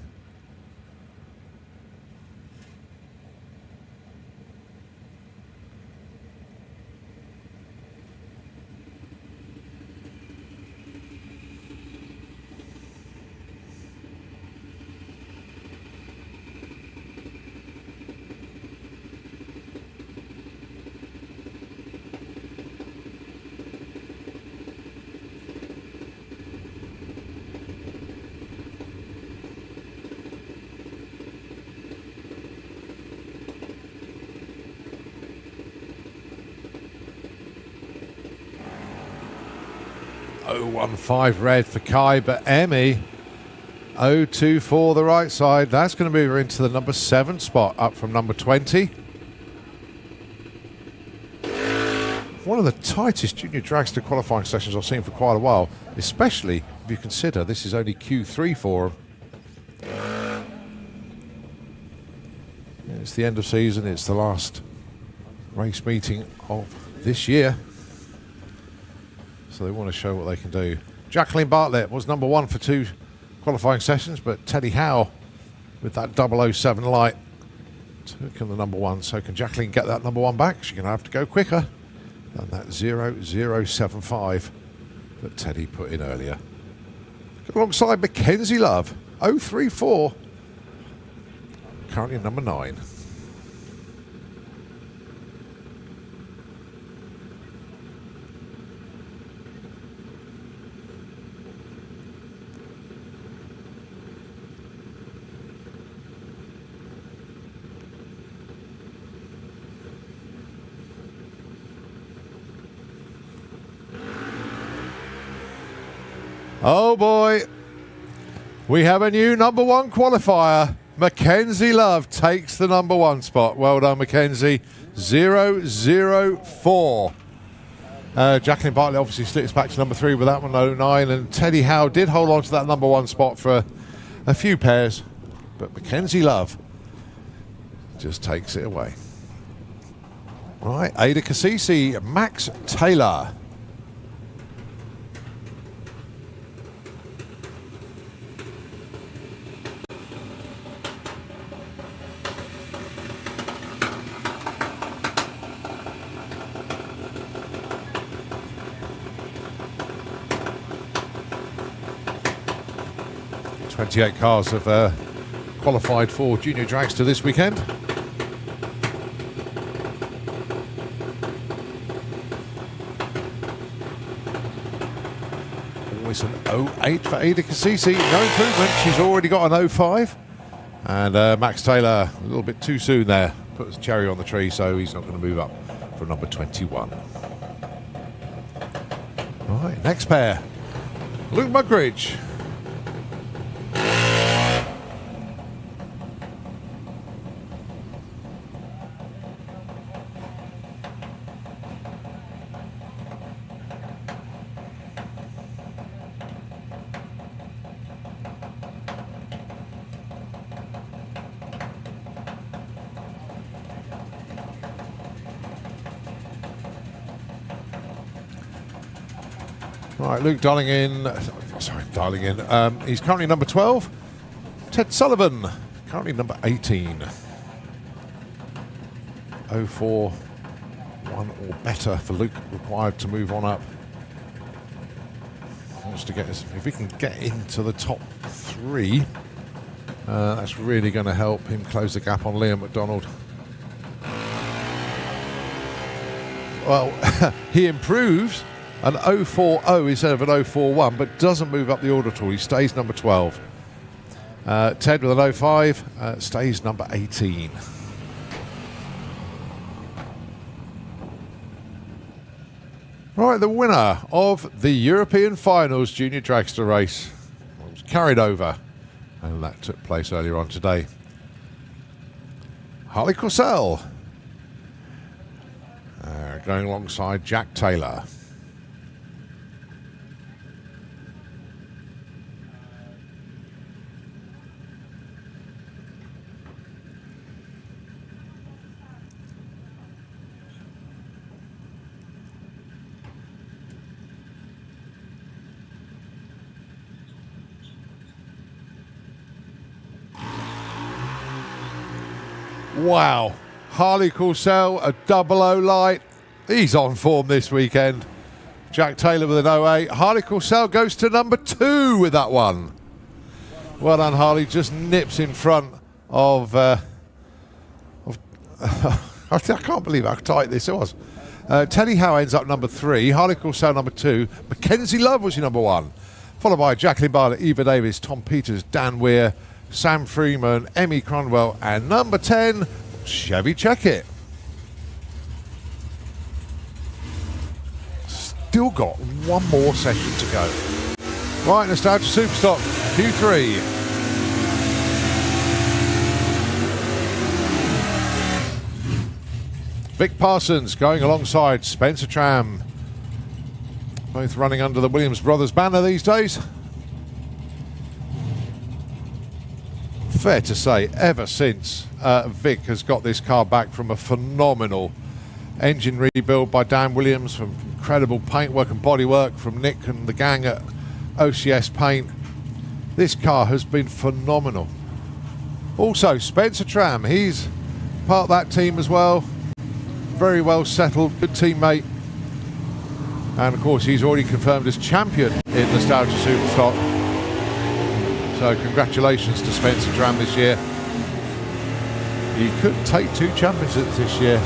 .015 red for Kai, but Emmy 024 the right side. That's going to move her into the number 7 spot, up from number 20. One of the tightest junior dragster qualifying sessions I've seen for quite a while, especially if you consider this is only Q3 for them. It's the end of season, it's the last race meeting of this year. So they want to show what they can do. Jacqueline Bartlett was number 1 for 2 qualifying sessions, but Teddy Howe with that 007 light took him the number 1. So can Jacqueline get that number 1 back? She's going to have to go quicker than that 0075 that Teddy put in earlier. Alongside Mackenzie Love, 034, currently number 9. Oh boy, we have a new number 1 qualifier. Mackenzie Love takes the number 1 spot. Well done, Mackenzie. 004. Jacqueline Bartlett obviously slips back to number 3 with that one, 09. And Teddy Howe did hold on to that number 1 spot for a few pairs. But Mackenzie Love just takes it away. Right, Ada Cassisi, Max Taylor. .28 cars have qualified for Junior Dragster this weekend. Always an 08 for Ada Cassisi. No improvement. She's already got an 05. And Max Taylor, a little bit too soon there. Puts a cherry on the tree, so he's not going to move up for number 21. Right, next pair. Luke Mugridge. Right, Luke dialing in. He's currently number 12. Ted Sullivan, currently number 18. 04, 1 or better for Luke, required to move on up. Wants to get us, if he can get into the top 3, that's really going to help him close the gap on Liam McDonald. Well, he improves an 040 instead of an 041, but doesn't move up the order at all. He stays number 12. Ted with an 05 stays number 18. Right, the winner of the European Finals Junior Dragster race was carried over, and that took place earlier on today. Harley Corsell. Going alongside Jack Taylor. Wow, Harley Corsell, a 00 light. He's on form this weekend. Jack Taylor with an 08. Harley Corsell goes to number 2 with that one. Well done, Harley. Just nips in front of I can't believe how tight this was. Teddy Howe ends up number 3. Harley Corsell number 2. Mackenzie Love was your number 1. Followed by Jacqueline Bartlett, Eva Davis, Tom Peters, Dan Weir, Sam Freeman, Emmy Cronwell, and number 10, Chevy Checkit. Still got one more session to go. Right, Nostalgia Superstock, Q3. Vic Parsons going alongside Spencer Tram. Both running under the Williams Brothers banner these days. Fair to say, ever since Vic has got this car back from a phenomenal engine rebuild by Dan Williams, from incredible paintwork and bodywork from Nick and the gang at OCS Paint, this car has been phenomenal. Also, Spencer Tram, he's part of that team as well. Very well settled, good teammate. And of course, he's already confirmed as champion in Nostalgia Superstock. So congratulations to Spencer Tram this year. He could take 2 championships this year.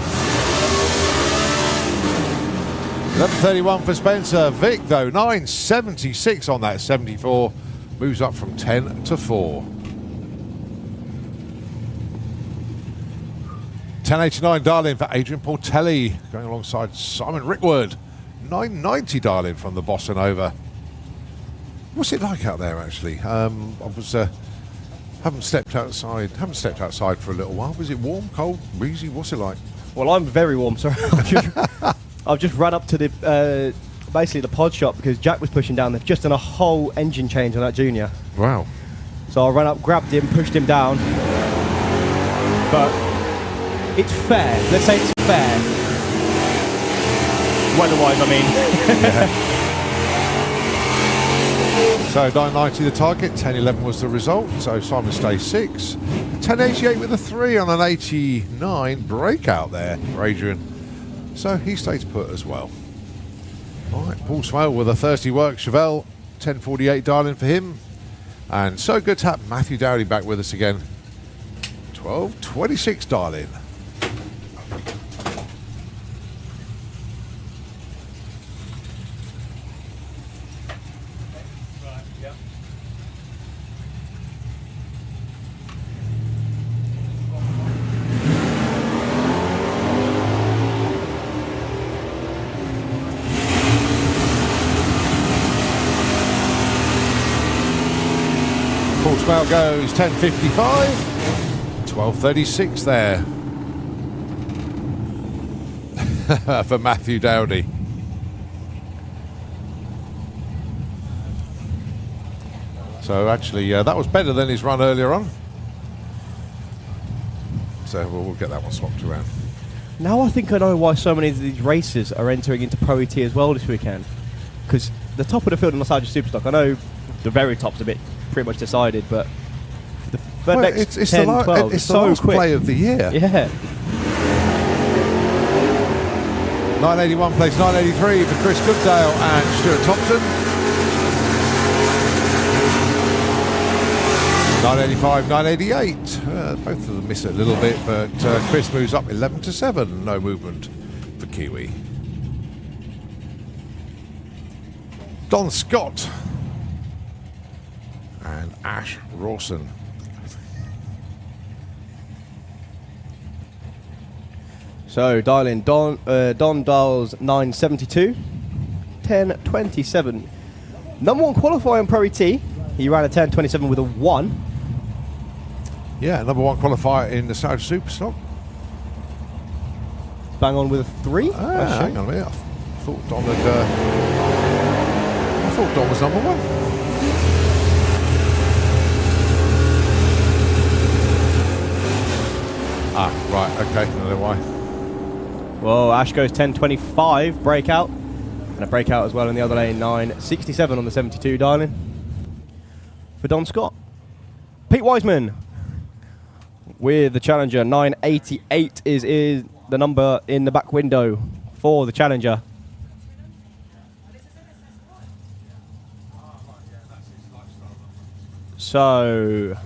Number 31 for Spencer. Vic, though, 976 on that 74. Moves up from 10 to 4. 1089 dial-in for Adrian Portelli, going alongside Simon Rickwood. 990 dial-in from the Bossa Nova. What's it like out there, actually? I was haven't stepped outside for a little while. Was it warm, cold, breezy? What's it like? Well, I'm very warm, sorry. I've just run up to the basically the pod shop because Jack was pushing down. They've just done a whole engine change on that Junior. Wow. So I ran up, grabbed him, pushed him down. But it's fair. Let's say it's fair. Weather-wise, I mean. Yeah. So 990 the target, 1011 was the result. So Simon stays 6. 1088 with a 3 on an 89 breakout there for Adrian. So he stays put as well. All right, Paul Smale with a thirsty work. Chevelle, 1048 dial-in for him. And so good to have Matthew Dowdy back with us again. 1226 dial-in. Smell goes 10.55, 12.36 there for Matthew Dowdy. So actually that was better than his run earlier on. So we'll get that one swapped around. Now I think I know why so many of these racers are entering into Pro ET as well this weekend. Because the top of the field in Nostalgia Superstock, I know the very top's a bit pretty much decided, but the next it's 10, 12, it's so the last quick. play of the year. Yeah. 981 plays 983 for Chris Goodale and Stuart Thompson. 985, 988. Both of them miss it a little bit, but Chris moves up 11 to 7. No movement for Kiwi. Don Scott and Ash Rawson. So dial in Don dials 972, 1027. Number 1 qualifying Pro ET. He ran a 1027 with a 1. Yeah, number 1 qualifier in the Nostalgia Superstock. bang on with a 3. Hang on a minute. I thought Don had. I thought Don was number 1. Right. Okay. I don't know why. Well, Ash goes 10.25 breakout, and a breakout as well in the other lane. 9.67 on the 72 dialing for Don Scott. Pete Wiseman with the Challenger. 9.88 is the number in the back window for the Challenger. So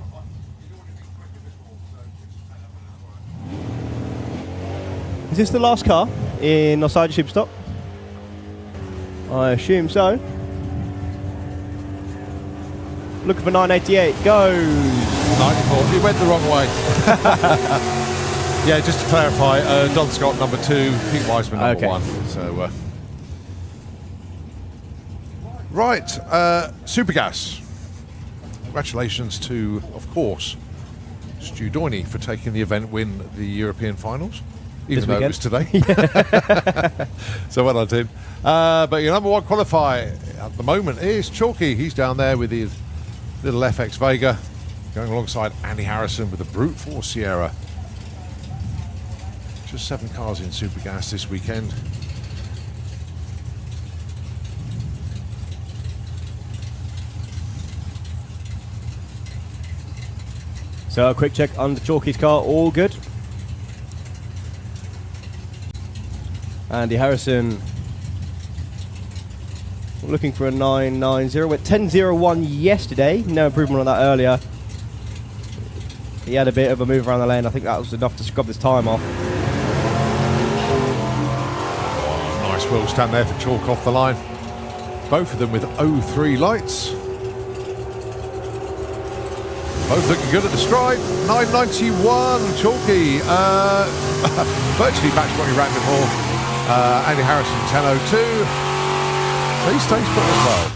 is this the last car in Osage Superstock? I assume so. Looking for 988. Goes 94. He went the wrong way. Yeah, just to clarify, Don Scott number 2, Pete Wiseman number 1. So, right, Supergas. Congratulations to, of course, Stu Doiney for taking the event win the European finals, even though it was today. So well done, Tim. But your number 1 qualifier at the moment is Chalky. He's down there with his little FX Vega, going alongside Andy Harrison with the Brute Force Sierra. Just 7 cars in Supergas this weekend. So a quick check under Chalky's car, all good. Andy Harrison looking for a 990. Went 10.01 yesterday. No improvement on that earlier. He had a bit of a move around the lane. I think that was enough to scrub this time off. Oh, nice wheel stand there for Chalk off the line. Both of them with 03 lights. Both looking good at the stripe. 991, Chalky. Virtually matched what he ran before. Andy Harrison, 1002. So he stays put as well.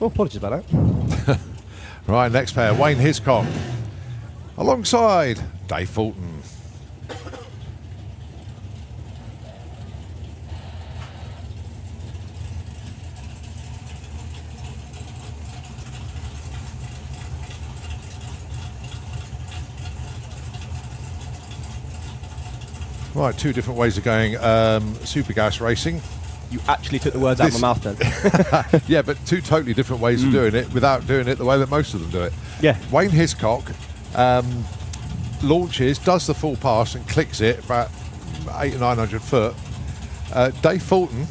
Oh, apologies about that. Right, next pair, Wayne Hiscock. Alongside Dave Fulton. Right, 2 different ways of going Supergas racing. You actually took the words out of my mouth then. Yeah, but 2 totally different ways of doing it without doing it the way that most of them do it. Yeah. Wayne Hiscock launches, does the full pass and clicks it about 800 or 900 foot. Dave Fulton,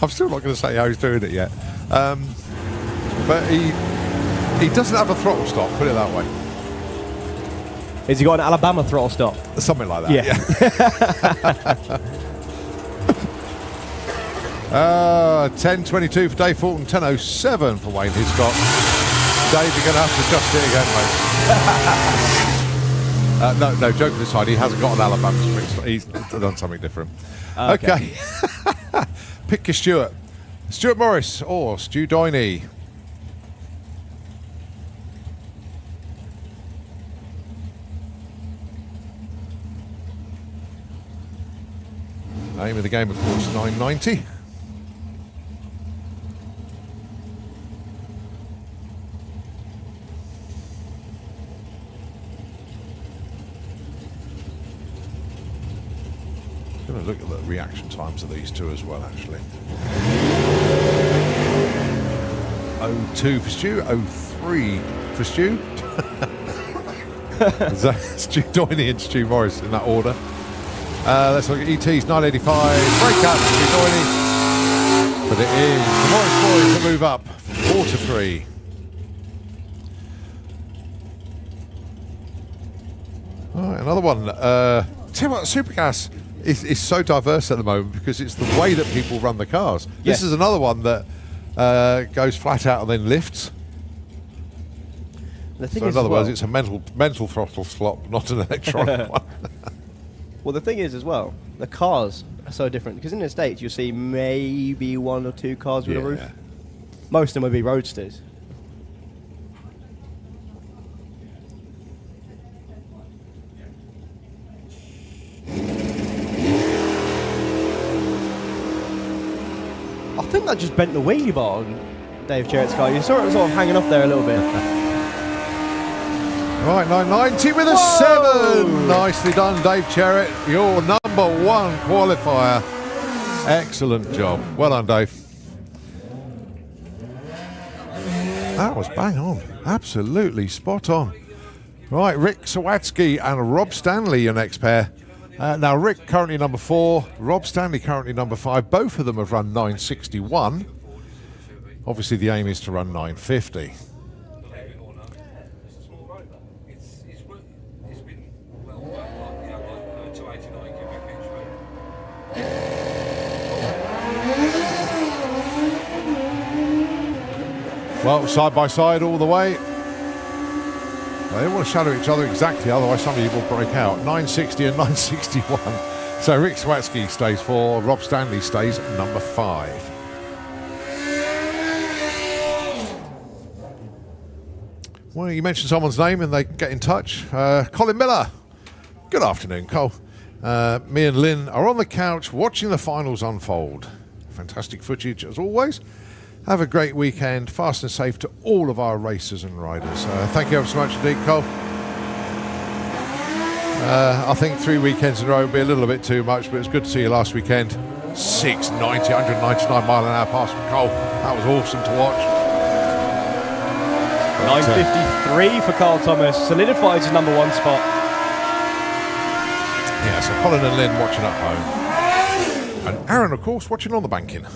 I'm still not going to say how he's doing it yet, but he doesn't have a throttle stop, put it that way. Has he got an Alabama throttle stop? Something like that, yeah. 10.22 for Dave Fulton, 10.07 for Wayne Hiscock. Dave, you're going to have to adjust it again, mate. No, joking aside, he hasn't got an Alabama spring. He's done something different. Okay. Pick your Stuart. Stuart Morris or Stu Doiney. Name of the game, of course, 990. I'm going to look at the reaction times of these 2 as well, actually. 02 for Stu, 03 for Stu. Stu Doiney and Stu Morris in that order. Let's look at ET's 985. Breakout for Stu Doiney. But it is the Morris boys to move up from 4 to 3. All right, another one. Tell you what, Supergas is so diverse at the moment because it's the way that people run the cars. Yes. This is another one that goes flat out and then lifts. The thing So is, in other as well, words, it's a mental throttle slop, not an electronic one. well, the thing is as well, the cars are so different because in the States you'll see maybe 1 or 2 cars with a roof. Most of them would be roadsters. think that just bent the wheelie bar on Dave Jarrett's car. You saw it sort of hanging off there a little bit. Right, 990 with a 7. Nicely done, Dave Jarrett. Your number 1 qualifier. Excellent job. Well done, Dave. That was bang on. Absolutely spot on. Right, Rick Sawatsky and Rob Stanley, your next pair. Now, Rick currently number 4, Rob Stanley currently number 5. Both of them have run 961. Obviously, the aim is to run 950. Well, side by side all the way. They don't want to shadow each other exactly, otherwise some of you will break out. 960 and 961. So Rick Swatsky stays 4, Rob Stanley stays number 5. Well, you mentioned someone's name and they get in touch. Colin Miller. Good afternoon, Cole. Me and Lynn are on the couch watching the finals unfold. Fantastic footage as always. Have a great weekend, fast and safe to all of our racers and riders. Thank you ever so much indeed, Cole. I think 3 weekends in a row would be a little bit too much, but it's good to see you last weekend. 690, 199 mile an hour pass from Cole. That was awesome to watch. 953 for Carl Thomas, solidifies his number 1 spot. Yeah, so Colin and Lynn watching at home. And Aaron, of course, watching on the banking.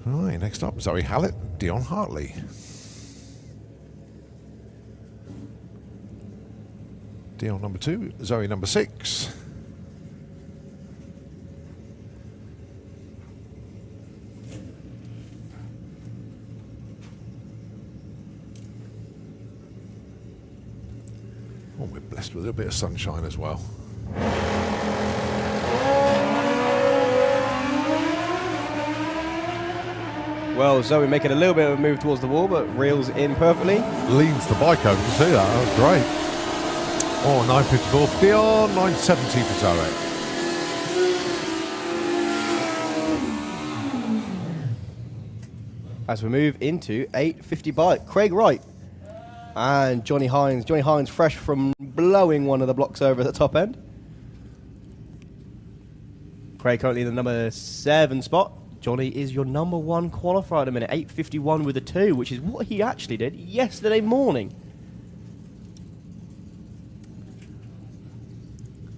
Right, next up, Zoe Hallett, Dion Hartley. Dion number 2, Zoe number 6. Oh, we're blessed with a little bit of sunshine as well. Well, Zoe making a little bit of a move towards the wall, but reels in perfectly. Leans the bike over, you can see that, that was great. Oh, 954 for Dion, 970 for Zoe. As we move into 850 bike, Craig Wright and Johnny Hines. Johnny Hines fresh from blowing one of the blocks over at the top end. Craig currently in the number 7 spot. Johnny is your number 1 qualifier at the minute, 851 with a 2, which is what he actually did yesterday morning.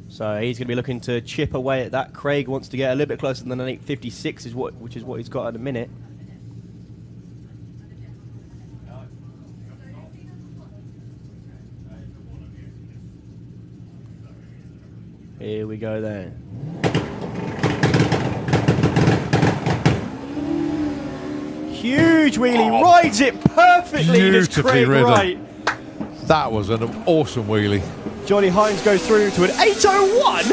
So he's going to be looking to chip away at that. Craig wants to get a little bit closer than an 856, which is what he's got at the minute. Here we go then. Huge wheelie, rides it perfectly. Beautifully ridden. Right. That was an awesome wheelie. Johnny Hines goes through to an 801.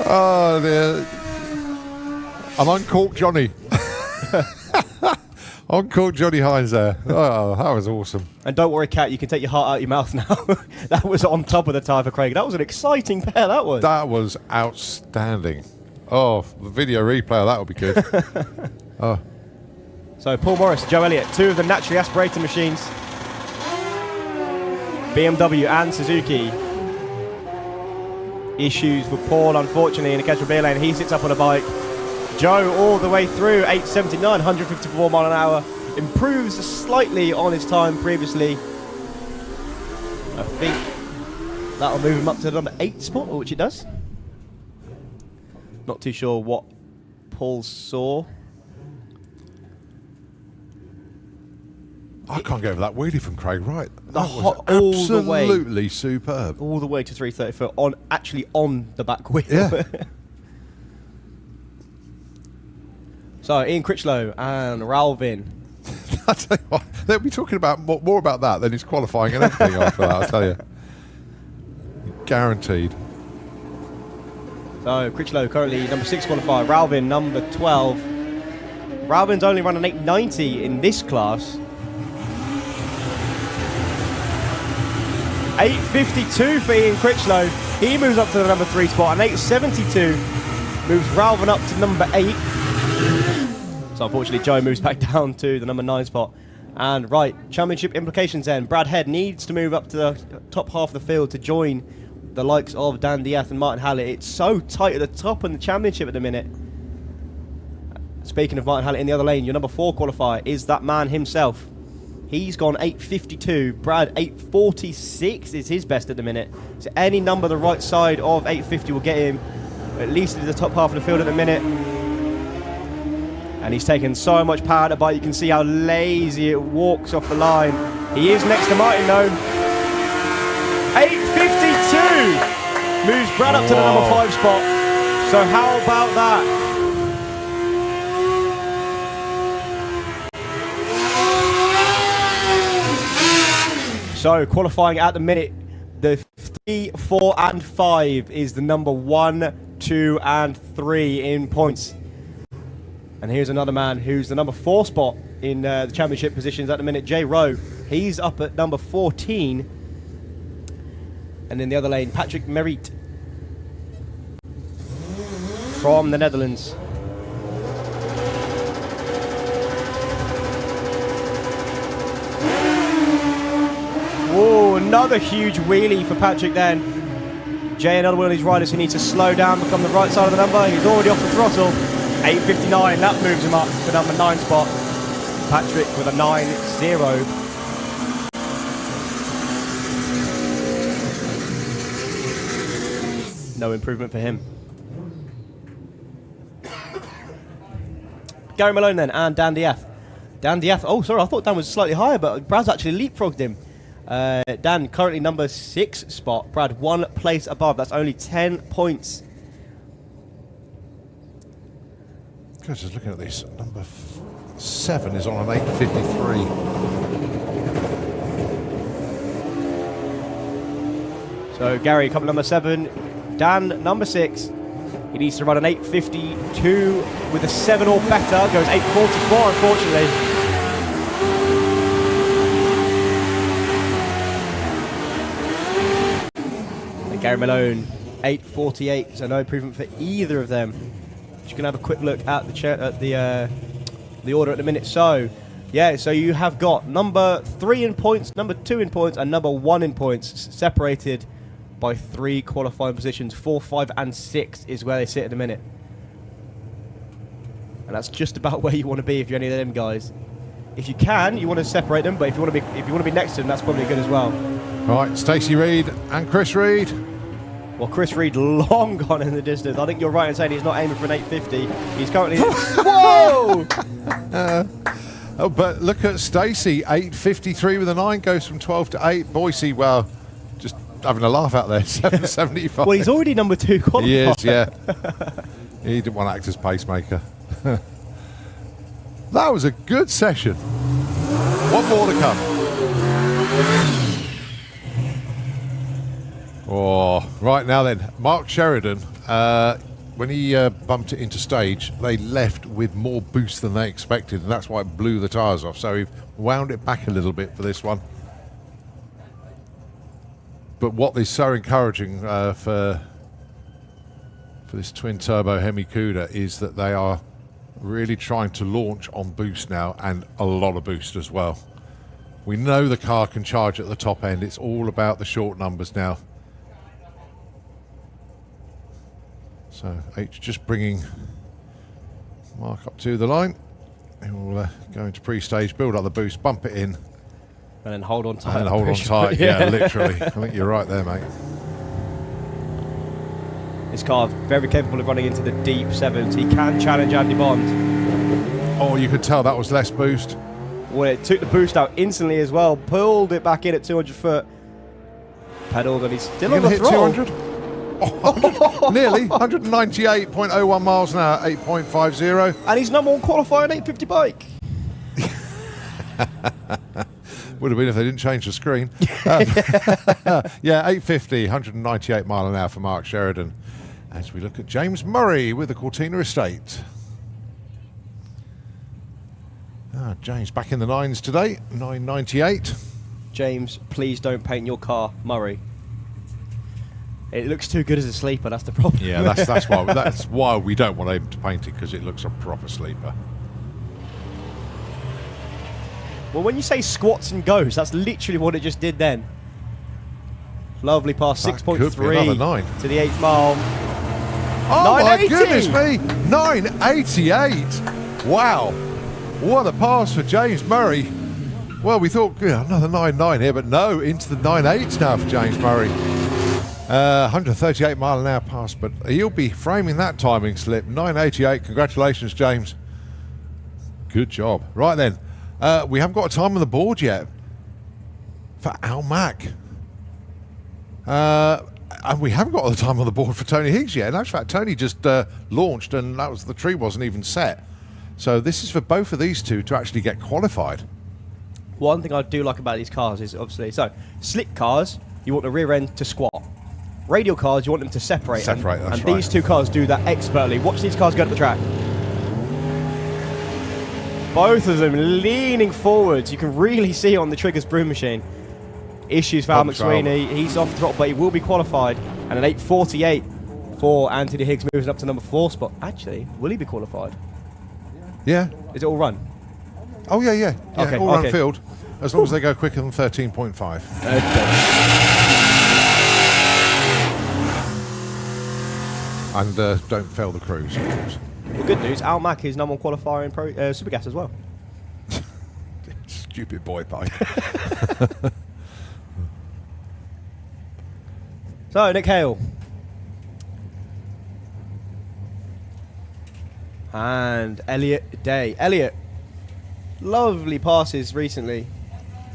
Oh dear. An uncorked Johnny. Uncorked Johnny Hines there. Oh, that was awesome. And don't worry, Kat, you can take your heart out of your mouth now. That was on top of the tyre for Craig. That was an exciting pair, that was. That was outstanding. Oh, the video replay of that would be good. Oh. So Paul Morris, Joe Elliott, 2 of the naturally aspirated machines. BMW and Suzuki. Issues for Paul, unfortunately, in the Kestrel beer lane. He sits up on a bike. Joe all the way through, 879, 154 mile an hour. Improves slightly on his time previously. I think that'll move him up to the number 8 spot, which it does. Not too sure what Paul saw. I can't get over that wheelie from Craig Wright. That was all the way, absolutely superb. all the way to 334 on the back wheel. Yeah. So Ian Critchlow and Ralvin. I tell you what, they'll be talking about more about that than his qualifying and everything after that, I'll tell you. Guaranteed. So Critchlow currently number 6 qualifier, Ralvin number 12. Ralvin's only run an 890 in this class. 8.52 for Ian Critchlow. He moves up to the number 3 spot, and 8.72 moves Ralvin up to number 8. So unfortunately, Joe moves back down to the number 9 spot. And right, championship implications then. Brad Head needs to move up to the top half of the field to join the likes of Dan Diath and Martin Hallett. It's so tight at the top in the championship at the minute. Speaking of Martin Hallett in the other lane, your number 4 qualifier is that man himself. He's gone 8.52. Brad, 8.46 is his best at the minute. So any number the right side of 8.50 will get him at least into the top half of the field at the minute. And he's taken so much power at the bike. You can see how lazy it walks off the line. He is next to Martin though. 8.52 moves Brad up to the number 5 spot. So how about that? So qualifying at the minute, the 3, 4 and 5 is the number 1, 2 and 3 in points. And here's another man who's the number 4 spot in the championship positions at the minute, Jay Rowe. He's up at number 14. And in the other lane, Patrick Merritt from the Netherlands. Whoa, another huge wheelie for Patrick then. Jay, another one of these riders who needs to slow down, become the right side of the number. He's already off the throttle. 8.59, that moves him up to number 9 spot. Patrick with a 9.0. No improvement for him. Gary Malone then, and Dan Diath. Dan Diath, oh sorry, I thought Dan was slightly higher, but Brad's actually leapfrogged him. Dan currently number 6 spot. Brad 1 place above. That's only 10 points. Good, just looking at this. Number 7 is on an 8.53. So Gary, couple number 7. Dan, number 6. He needs to run an 8.52 with a 7 or better. Goes 8.44, unfortunately. And Gary Malone, 8.48. So no improvement for either of them. Just gonna have a quick look at the order at the minute. So, yeah, so you have got number 3 in points, number 2 in points, and number 1 in points, separated by 3 qualifying positions. 4, 5, and 6 is where they sit at the minute, and that's just about where you want to be if you're any of them guys. If you can, you want to separate them, but if you want to be next to them, that's probably good as well. Right, Stacey Reid and Chris Reid. Well, Chris Reid long gone in the distance. I think you're right in saying he's not aiming for an 8.50. He's currently... Whoa! Oh, but look at Stacey, 8.53 with a 9, goes from 12 to 8. Boise, well, just having a laugh out there, 7.75. Well, he's already number 2 qualified. He is, yeah. He didn't want to act as pacemaker. That was a good session. One more to come. Oh, right now then, Mark Sheridan, when he bumped it into stage, they left with more boost than they expected, and that's why it blew the tyres off. So he wound it back a little bit for this one. But what is so encouraging for this twin-turbo Hemi Cuda is that they are really trying to launch on boost now, and a lot of boost as well. We know the car can charge at the top end. It's all about the short numbers now. So H just bringing Mark up to the line. He will go into pre-stage, build up the boost, bump it in. And then hold on tight. And hold on tight, yeah, literally. I think you're right there, mate. This car very capable of running into the deep 7s. He can challenge Andy Bond. Oh, you could tell that was less boost. Well, it took the boost out instantly as well. Pulled it back in at 200 foot. Pedalled, and he's still on the throttle. 200? Oh, nearly 198.01 miles an hour, 8.50. And he's number 1 qualifying 850 bike. Would have been if they didn't change the screen. Yeah, 850, 198 mile an hour for Mark Sheridan. As we look at James Murray with the Cortina Estate. James back in the 9s today, 998. James, please don't paint your car, Murray. It looks too good as a sleeper, that's the problem. Yeah, that's why we don't want him to paint it, because it looks a proper sleeper. Well, when you say squats and goes, that's literally what it just did then. Lovely pass, 6.3 to the 8th mile. Oh my goodness me, 988. Wow, what a pass for James Murray. Well, we thought another 9.9 here, but no, into the 9.8s now for James Murray. 138 mile an hour pass, but he'll be framing that timing slip. 9.88. Congratulations, James. Good job. Right then, we haven't got a time on the board yet for Al Mack. And we haven't got the time on the board for Tony Higgs yet. In actual fact, Tony just launched, and the tree wasn't even set. So this is for both of these two to actually get qualified. One thing I do like about these cars is obviously, so slick cars, you want the rear end to squat. Radial cars, you want them to separate. Separate, that's and right. these two cars do that expertly. Watch these cars go to the track. Both of them leaning forwards. You can really see on the Triggers broom machine. Issues for Al McSweeney. He's off the top, but he will be qualified. And an 8.48 for Anthony Higgs, moving up to number 4 spot. Actually, will he be qualified? Yeah. Is it all run? Oh, yeah. Okay, all run field, as long as they go quicker than 13.5. And don't fail the cruise, of course. Well, good news, Al Mack is number 1 qualifier in Supergas as well. Stupid boy bike. So, Nick Hale. And Elliot Day. Elliot, lovely passes recently.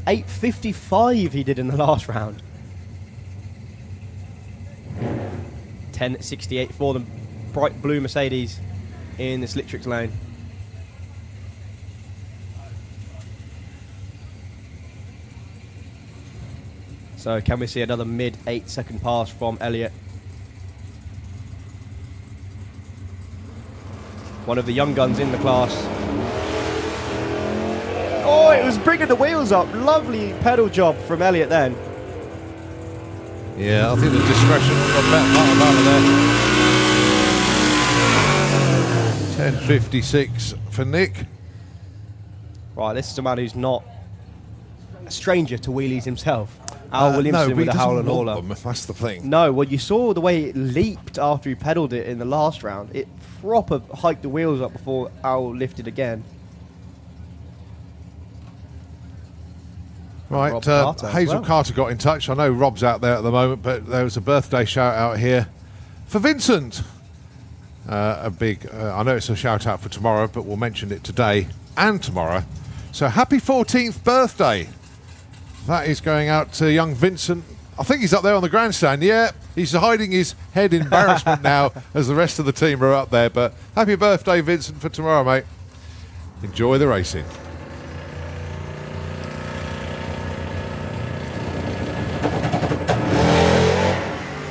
8.55 he did in the last round. 10.68 for the bright blue Mercedes in the Slicktrix lane. So can we see another mid 8-second pass from Elliot? One of the young guns in the class. Oh, it was bringing the wheels up. Lovely pedal job from Elliot then. Yeah, I think the discretion got better part of there. 10.56 for Nick. Right, this is a man who's not a stranger to wheelies himself. Al Williamson with a howl and hauler. That's the thing. No, well, you saw the way it leaped after he pedalled it in the last round. It proper hiked the wheels up before Al lifted again. Right, Hazel Carter got in touch. I know Rob's out there at the moment, but there was a birthday shout out here for Vincent. A big, I know it's a shout out for tomorrow, but we'll mention it today and tomorrow. So happy 14th birthday. That is going out to young Vincent. I think he's up there on the grandstand. Yeah, he's hiding his head in embarrassment now as the rest of the team are up there. But happy birthday, Vincent, for tomorrow, mate. Enjoy the racing.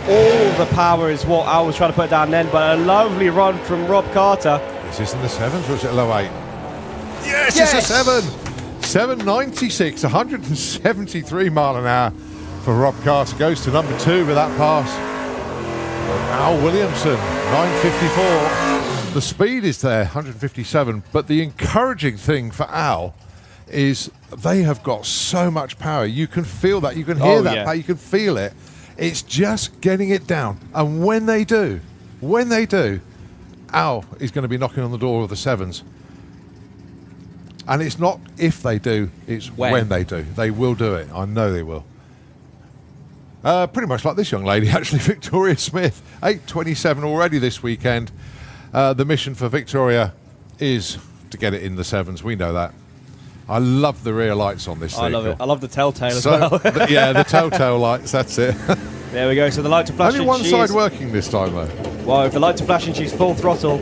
All the power is what Al was trying to put down then, but a lovely run from Rob Carter. Is this in the 7s or is it a low 8? Yes, it's a 7! 7.96, 173 mile an hour for Rob Carter. Goes to number 2 with that pass. Al Williamson, 9.54. The speed is there, 157. But the encouraging thing for Al is they have got so much power. You can feel that. You can hear that power. You can feel it. It's just getting it down. And when they do, Al is going to be knocking on the door of the 7s. And it's not if they do, it's when they do. They will do it. I know they will. Pretty much like this young lady, actually, Victoria Smith. 8.27 already this weekend. The mission for Victoria is to get it in the 7s. We know that. I love the rear lights on this thing. I love it. I love the telltale as well. Yeah, the telltale lights, that's it. There we go. So the lights are flashing. Only one side working this time, though. Well, if the lights are flashing, she's full throttle.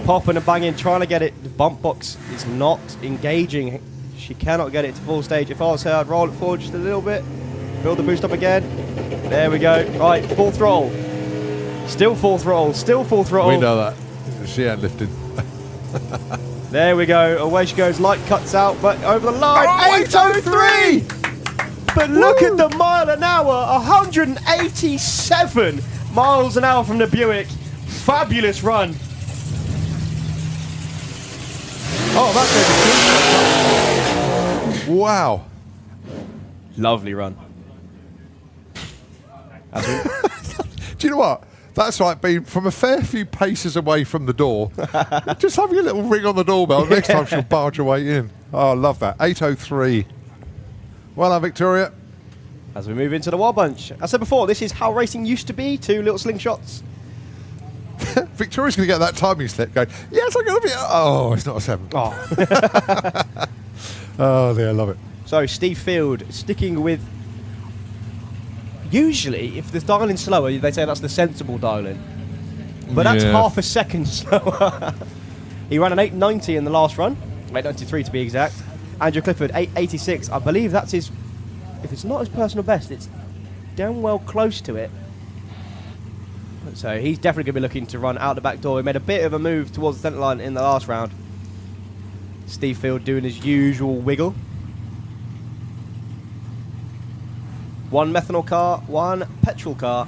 Popping and banging, trying to get it. The bump box is not engaging. She cannot get it to full stage. If I was her, I'd roll it forward just a little bit. Build the boost up again. There we go. Right, full throttle. Still full throttle. Still full throttle. We know that. She ain't lifted. There we go. Away she goes. Light cuts out, but over the line. 8.03! But look at the mile an hour, 187 miles an hour from the Buick. Fabulous run. Oh, that's a Wow. lovely run. Do you know what? That's like being from a fair few paces away from the door. Just having a little ring on the doorbell. Next time she'll barge her way in. Oh, I love that. 8:03. Well done, Victoria. As we move into the wild bunch. I said before, this is how racing used to be. 2 little slingshots. Victoria's going to get that timing slip going, yes, I'm going to be... Oh, it's not a 7. Oh. Oh, dear, I love it. So, Steve Field sticking with... Usually, if the dialing's slower, they say that's the sensible dialing. But that's half a second slower. He ran an 8:90 in the last run. 8:93 to be exact. Andrew Clifford, 8:86. I believe that's his... If it's not his personal best, it's damn well close to it. So he's definitely going to be looking to run out the back door. He made a bit of a move towards the centre line in the last round. Steve Field doing his usual wiggle. 1 methanol car, 1 petrol car.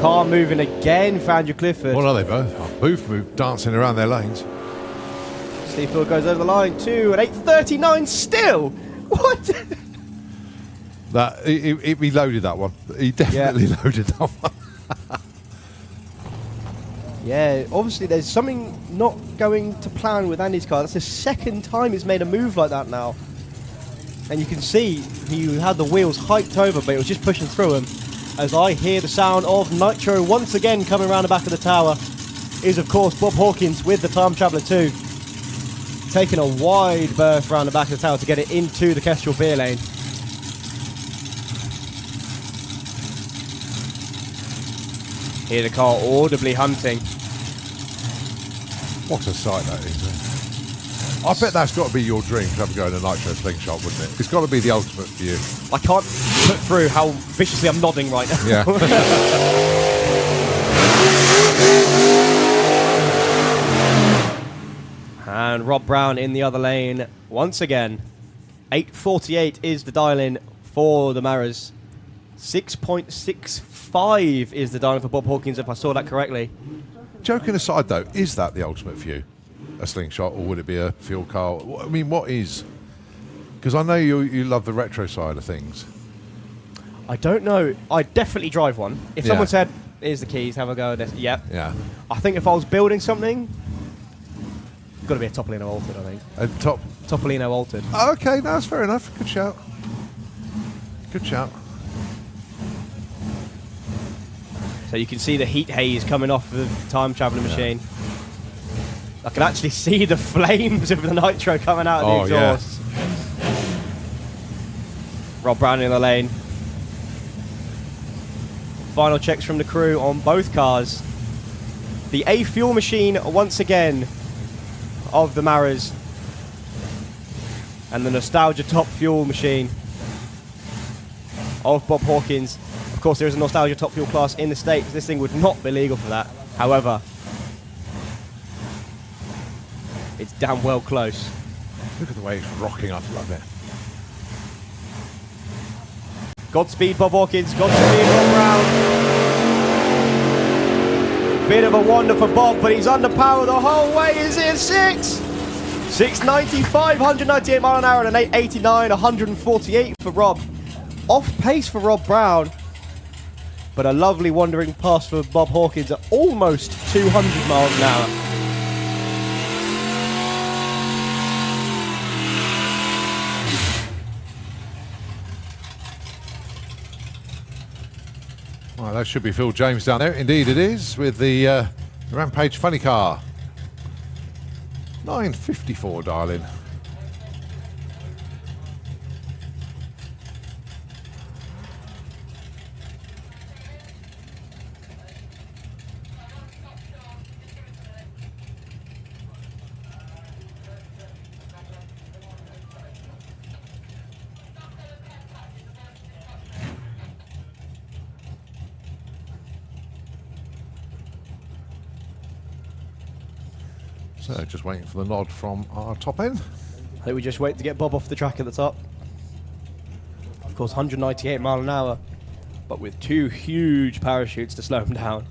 Car moving again for Andrew Clifford. What are they both? Oh, both move dancing around their lanes. Steve Field goes over the line too at 8:39 still. What? That he loaded that one. He definitely loaded that one. Yeah, obviously there's something not going to plan with Andy's car. That's the second time he's made a move like that now. And you can see he had the wheels hiked over, but it was just pushing through him. As I hear the sound of Nitro once again coming around the back of the tower, is of course Bob Hawkins with the Time Traveller 2. Taking a wide berth around the back of the tower to get it into the Kestrel beer lane. Hear the car audibly hunting. What a sight that is. I bet that's got to be your dream to have a go in a Nitro slingshot, wouldn't it? It's got to be the ultimate for you. I can't put through how viciously I'm nodding right now. Yeah. And Rob Brown in the other lane once again. 8:48 is the dial-in for the Maras. 6.65 is the dial-in for Bob Hawkins, if I saw that correctly. Joking aside, though, is that the ultimate for you? A slingshot, or would it be a fuel car? I mean, what is? Because I know you love the retro side of things. I don't know. I'd definitely drive one. If someone said, here's the keys, have a go at this. Yep. Yeah. I think if I was building something, got to be a Topolino Altered, I think. A Topolino Altered. Oh, okay, no, that's fair enough. Good shout. Good shout. So you can see the heat haze coming off the time traveling machine. I can actually see the flames of the nitro coming out of the exhaust. Rob Brown in the lane. Final checks from the crew on both cars. The A fuel machine once again of the Maras. And the Nostalgia Top Fuel machine of Bob Hawkins. Of course, there is a Nostalgia Top Fuel class in the States. This thing would not be legal for that. However, it's damn well close. Look at the way it's rocking up like that. Godspeed, Bob Hawkins. Godspeed, Rob Brown. Bit of a wander for Bob, but he's underpowered the whole way. He's in 6. 695, 198 mile an hour, and an 889, 148 for Rob. Off pace for Rob Brown, but a lovely wandering pass for Bob Hawkins at almost 200 miles an hour. Well, that should be Phil James down there. Indeed it is, with the Rampage funny car. 9:54 dial-in. So just waiting for the nod from our top end. think we just wait to get Bob off the track at the top. Of course, 198 mile an hour, but with 2 huge parachutes to slow him down.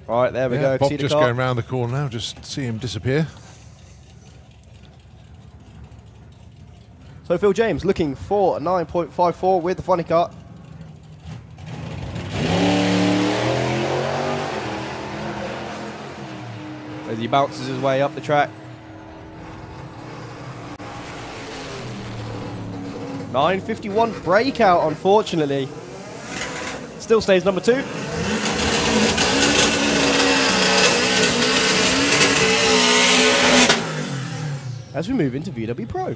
Right, there we go. Bob See the just car. going around the corner now, just see him disappear. So Phil James looking for a 9.54 with the funny car. As he bounces his way up the track. 9.51 breakout, unfortunately. Still stays number 2. As we move into VW Pro.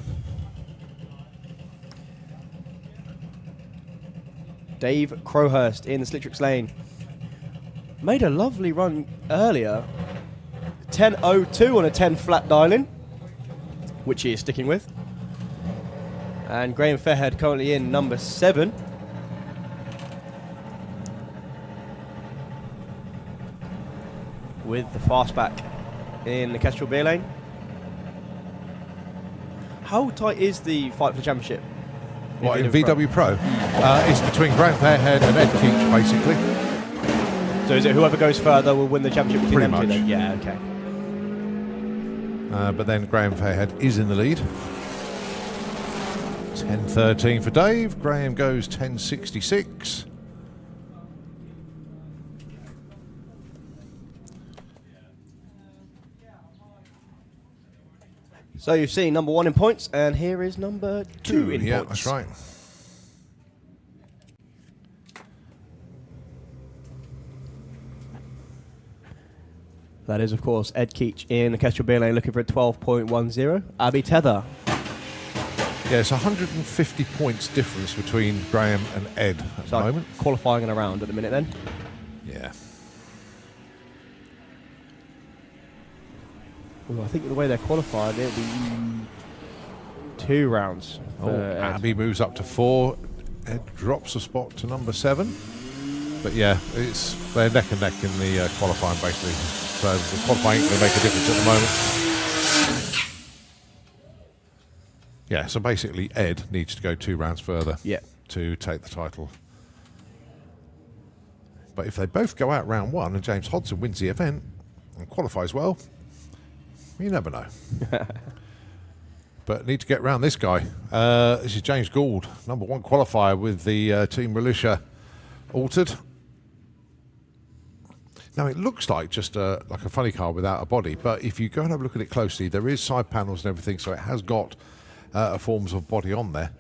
Dave Crowhurst in the Slictrix lane. Made a lovely run earlier. 10.02 on a 10 flat dialing, which he is sticking with. And Graham Fairhead currently in number 7. With the fastback in the Kestrel beer lane. How tight is the fight for the championship? What, in VW Pro? It's between Graham Fairhead and Ed Keach, basically. So is it whoever goes further will win the championship between Pretty them two much. then? Yeah, okay. But then Graham Fairhead is in the lead. 10.13 for Dave. Graham goes 10.66. So you've seen number 1 in points, and here is number 2 in yeah, points. that's right. That is, of course, Ed Keach in the Kestrel beer lane looking for a 12.10. Abby Tether. Yeah, it's 150 points difference between Graham and Ed at the moment. Qualifying and around at the minute then. Yeah. Well, I think the way they're qualified, it'll be 2 rounds. Oh, Abby moves up to 4. Ed drops a spot to number 7. But yeah, they're neck and neck in the qualifying, basically. So the qualifying ain't going to make a difference at the moment. Yeah, so basically Ed needs to go 2 rounds further to take the title. But if they both go out round 1 and James Hodson wins the event and qualifies well, you never know. But need to get round this guy. This is James Gould, number 1 qualifier with the Team Militia altered. Now it looks like just like a funny car without a body, but if you go and have a look at it closely, there is side panels and everything, so it has got forms of body on there.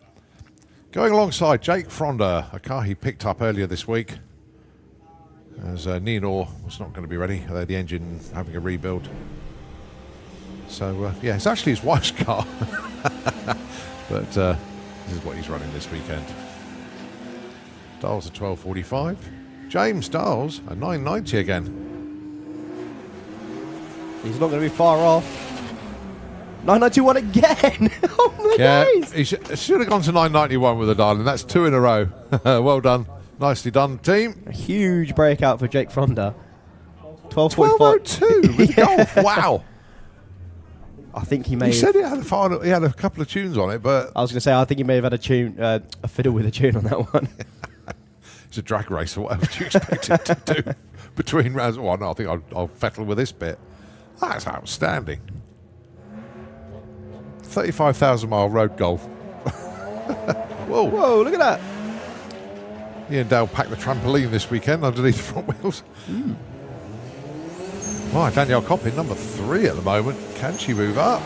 Going alongside Jake Fronder, a car he picked up earlier this week, as Nienor was not going to be ready. The engine having a rebuild. So yeah, it's actually his wife's car, but this is what he's running this weekend. Dials a 12.45. James Dials a 9.90 again. He's not going to be far off. 9.91 again. Oh my days. He should have gone to 9.91 with a dial, and that's 2 in a row. Well done. Nicely done, team. A huge breakout for Jake Fronder. 12.5. 12.02 with golf. Wow. I think he may. He said it had he had a couple of tunes on it, but I was going to say I think he may have had a fiddle with a tune on that one. it's a drag race. Or what else do you expect it to do between rounds? Oh, no, I think I'll fettle with this bit. That's outstanding. 35,000 mile road golf. Whoa! Whoa! Look at that. Ian Dale packed the trampoline this weekend underneath the front wheels. Right, Danielle Coppin, number 3 at the moment. Can she move up?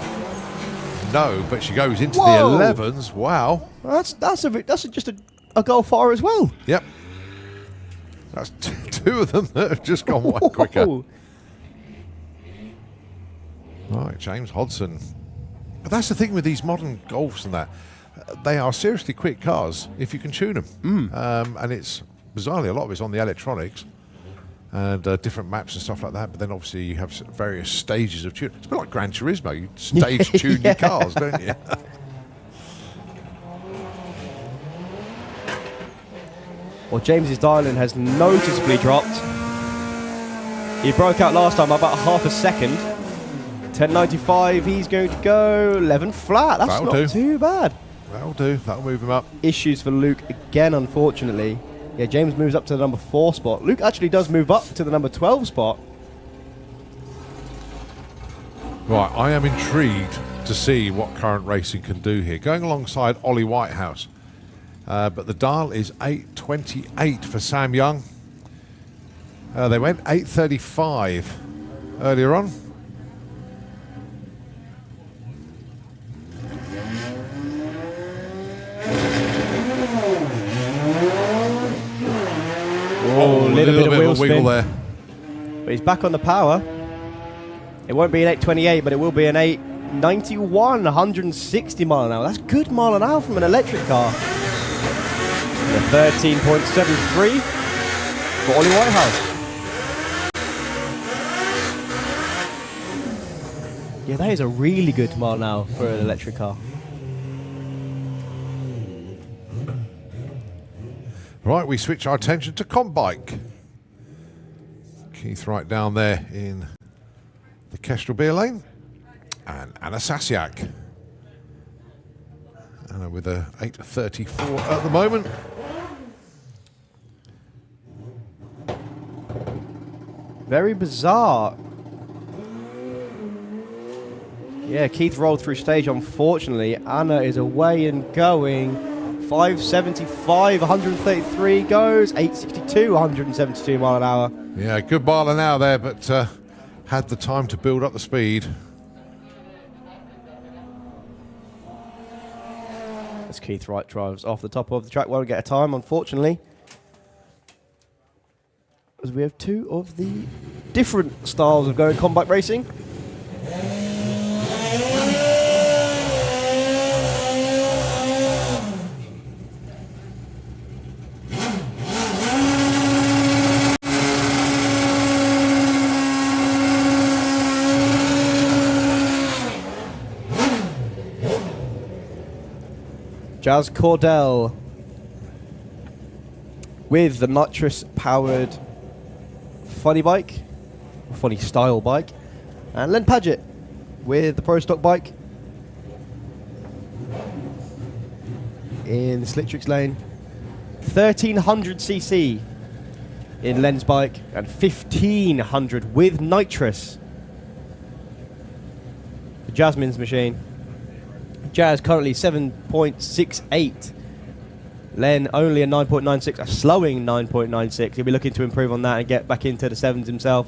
No, but she goes into the 11s. Wow. That's just a goal far as well. Yep. That's 2 of them that have just gone one quicker. Right, James Hodson. But that's the thing with these modern Golfs and that. They are seriously quick cars if you can tune them. And it's, bizarrely, a lot of it's on the electronics. And different maps and stuff like that, but then obviously you have various stages of tune. It's a bit like Gran Turismo. You stage tune your cars, don't you? Well, James's dialing has noticeably dropped. He broke out last time by about half a second. 10.95, he's going to go 11 flat. That's not too bad. That'll do. That'll move him up. Issues for Luke again, unfortunately. Yeah, James moves up to the number 4 spot. Luke actually does move up to the number 12 spot. Right, I am intrigued to see what Current Racing can do here. Going alongside Ollie Whitehouse. But the dial is 8.28 for Sam Young. They went 8.35 earlier on. Oh, a little bit of wheel spin there. But he's back on the power. It won't be an 8.28, but it will be an 8.91, 160 mile an hour. That's good mile an hour from an electric car. 13.73 for Ollie Whitehouse. Yeah, that is a really good mile an hour for an electric car. Right, we switch our attention to Combike. Keith right down there in the Kestrel beer lane. And Anna Sasiak. Anna with a 8.34 at the moment. Very bizarre. Yeah, Keith rolled through stage, unfortunately. Anna is away and going. 575, 133 goes. 862, 172 mile an hour. Yeah, good mile an hour there, but had the time to build up the speed. As Keith Wright drives off the top of the track, won't get a time, unfortunately. As we have two of the different styles of going Combike racing. Jazz Cordell with the nitrous-powered funny bike, funny style bike, and Len Padgett with the Pro Stock bike in the Slicktrix lane. 1300cc in Len's bike and 1500 with nitrous for Jasmine's machine. Jazz currently 7.68. Len only a 9.96, a slowing 9.96. He'll be looking to improve on that and get back into the sevens himself.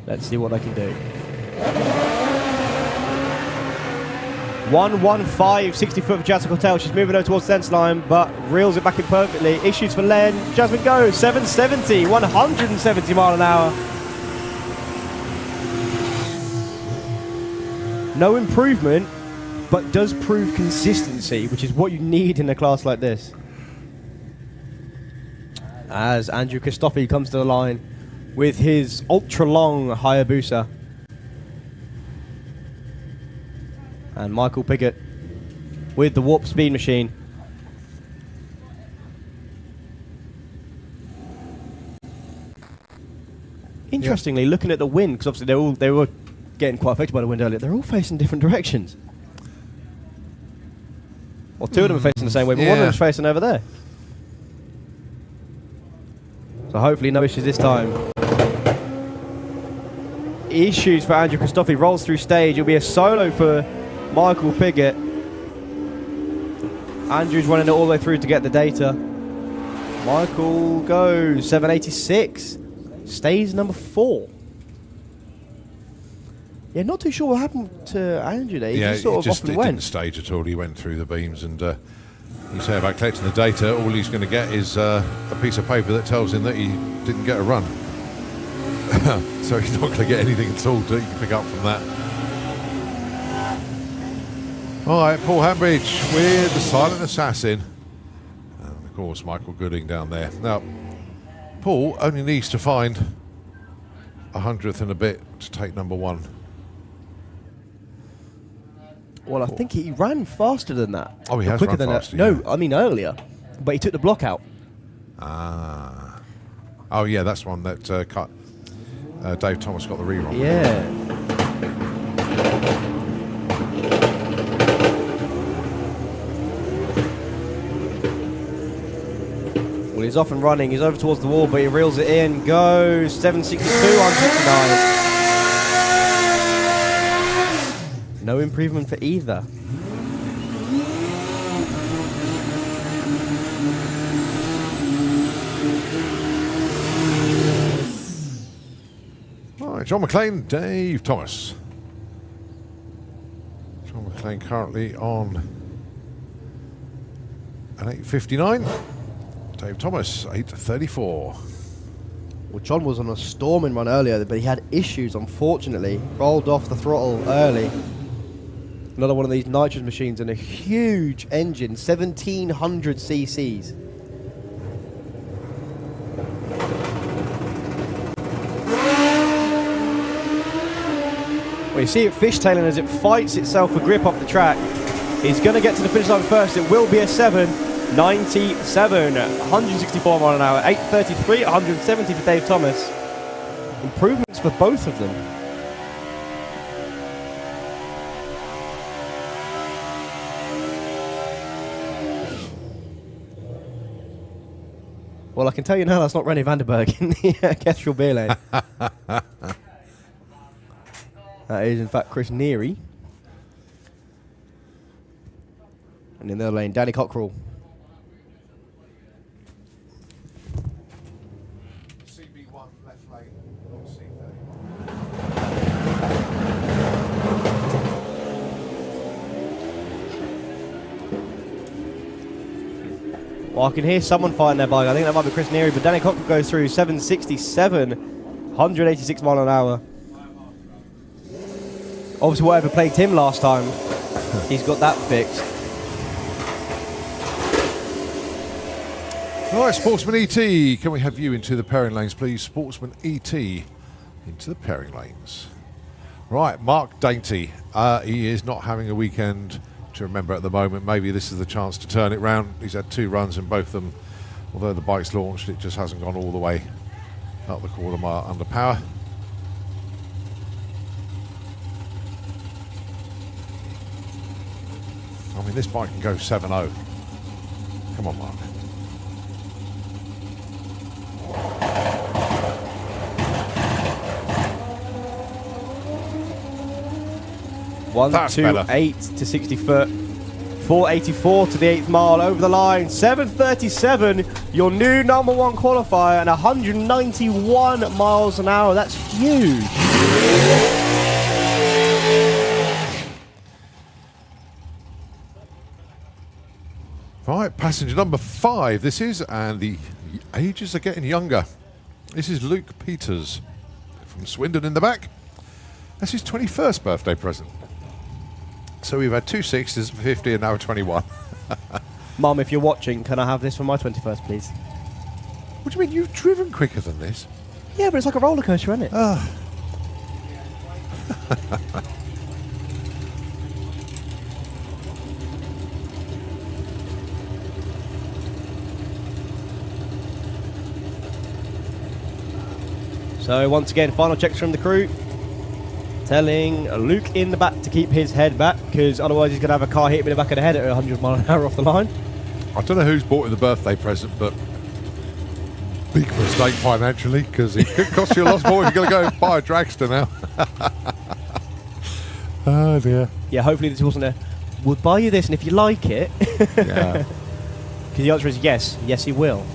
Let's see what they can do. 115, 60 foot for Jessica Hotel. She's moving over towards the centre line, but reels it back in perfectly. Issues for Len. Jasmine goes 770, 170 mile an hour. No improvement, but does prove consistency, which is what you need in a class like this. As Andrew Christophe comes to the line with his ultra-long Hayabusa. And Michael Piggott with the Warp Speed machine. Interestingly, looking at the wind, because obviously they were getting quite affected by the wind earlier, they're all facing different directions. Well, two of them are facing the same way, but one of them is facing over there. So hopefully no issues this time. Issues for Andrew Christophe. Rolls through stage. It'll be a solo for Michael Piggott. Andrew's running it all the way through to get the data. Michael goes 786. Stays number 4. Yeah, not too sure what happened to Andrew there. He just sort of off and went. Didn't stage at all. He went through the beams, and you say about collecting the data, all he's going to get is a piece of paper that tells him that he didn't get a run. So he's not going to get anything at all that you can pick up from that. All right, Paul Hambridge with the Silent Assassin. And of course, Michael Gooding down there. Now, Paul only needs to find 100th and a bit to take number 1. Well, I think he ran faster than that. Oh, he has quicker run than faster, that. yeah. No, I mean earlier. But he took the block out. Ah. Oh, yeah, that's one that Dave Thomas got the rerun. Yeah. Well, he's off and running. He's over towards the wall, but he reels it in. Goes 762, 159. No improvement for either. All right, John McClane, Dave Thomas. John McClane currently on an 8:59. Dave Thomas, 8:34. Well, John was on a storming run earlier, but he had issues, unfortunately. Rolled off the throttle early. Another one of these nitrous machines and a huge engine, 1,700 cc's. Well, you see it fishtailing as it fights itself for grip up the track. He's going to get to the finish line first. It will be a 7:97, 164 mile an hour, 8:33, 170 for Dave Thomas. Improvements for both of them. Well, I can tell you now that's not Rennie Vandenberg in the Kestrel beer lane. That is, in fact, Chris Neary. And in the other lane, Danny Cockrell. CB1 left lane, not C30. Well, I can hear someone fighting their bike. I think that might be Chris Neary, but Danny Cockrell goes through 767, 186 mile an hour. Obviously, whatever plagued him last time, he's got that fixed. Right, Sportsman ET, can we have you into the pairing lanes, please? Sportsman ET into the pairing lanes. Right, Mark Dainty. He is not having a weekend to remember at the moment. Maybe this is the chance to turn it round. He's had 2 runs and both of them, although the bike's launched, it just hasn't gone all the way up the quarter mile under power. I mean, this bike can go 7.0. Come on, Mark. That's 128 to 60 foot. 484 to the 8th mile over the line. 7:37, your new #1 qualifier, and 191 miles an hour. That's huge. Right, passenger number 5 this is, and the ages are getting younger. This is Luke Peters from Swindon in the back. That's his 21st birthday present. So we've had 2 60s, 50, and now a 21. Mum, if you're watching, can I have this for my 21st, please? What do you mean? You've driven quicker than this? Yeah, but it's like a roller coaster, isn't it? So once again, final checks from the crew, telling Luke in the back to keep his head back, because otherwise he's going to have a car hit him in the back of the head at 100 mile an hour off the line. I don't know who's bought him the birthday present, but big mistake financially, because it could cost you a lot more if you're going to go and buy a dragster now. Oh dear. Yeah, hopefully this wasn't a, we'll buy you this and if you like it. Yeah. Because the answer is yes. Yes, he will.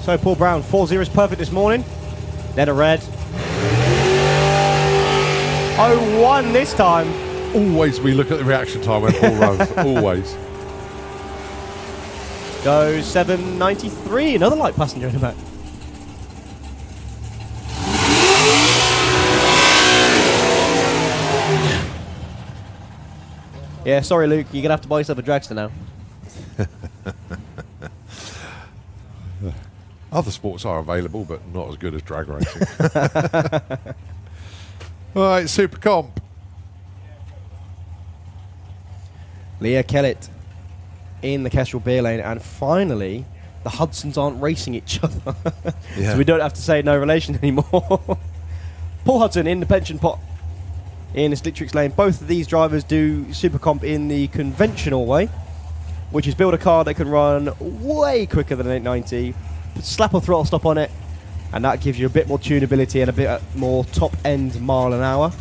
So Paul Brown, 4.0 is perfect this morning. Then a red. 0.1 this time. Always we look at the reaction time when Paul runs. Always. Goes 7.93. Another light passenger in the back. Yeah, sorry, Luke. You're going to have to buy yourself a dragster now. Other sports are available, but not as good as drag racing. All right, Super Comp. Leah Kellett in the Kestrel beer lane, and finally the Hudsons aren't racing each other. Yeah. So we don't have to say no relation anymore. Paul Hudson in the pension pot in the Slictrix lane. Both of these drivers do Super Comp in the conventional way, which is build a car that can run way quicker than an 890, slap a throttle stop on it, and that gives you a bit more tunability and a bit more top-end mile an hour.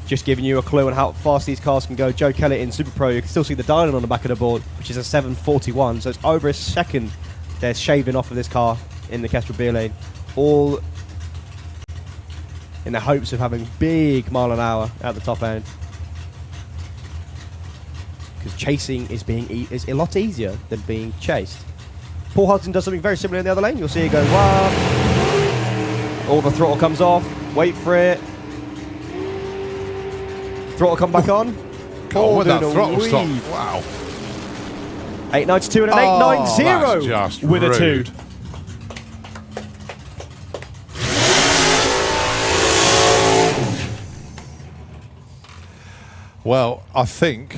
Just giving you a clue on how fast these cars can go. Joe Kellett in Super Pro, you can still see the dialing on the back of the board, which is a 741, so it's over a second they're shaving off of this car in the Kestrel beer lane, all in the hopes of having big mile an hour at the top end. Because chasing is is a lot easier than being chased. Paul Hudson does something very similar in the other lane. You'll see it go, wow. All the throttle comes off. Wait for it. Throttle come back on. Oh, with that throttle stop. Wow. 892 and an 890 that's just with rude. a 2. Well, I think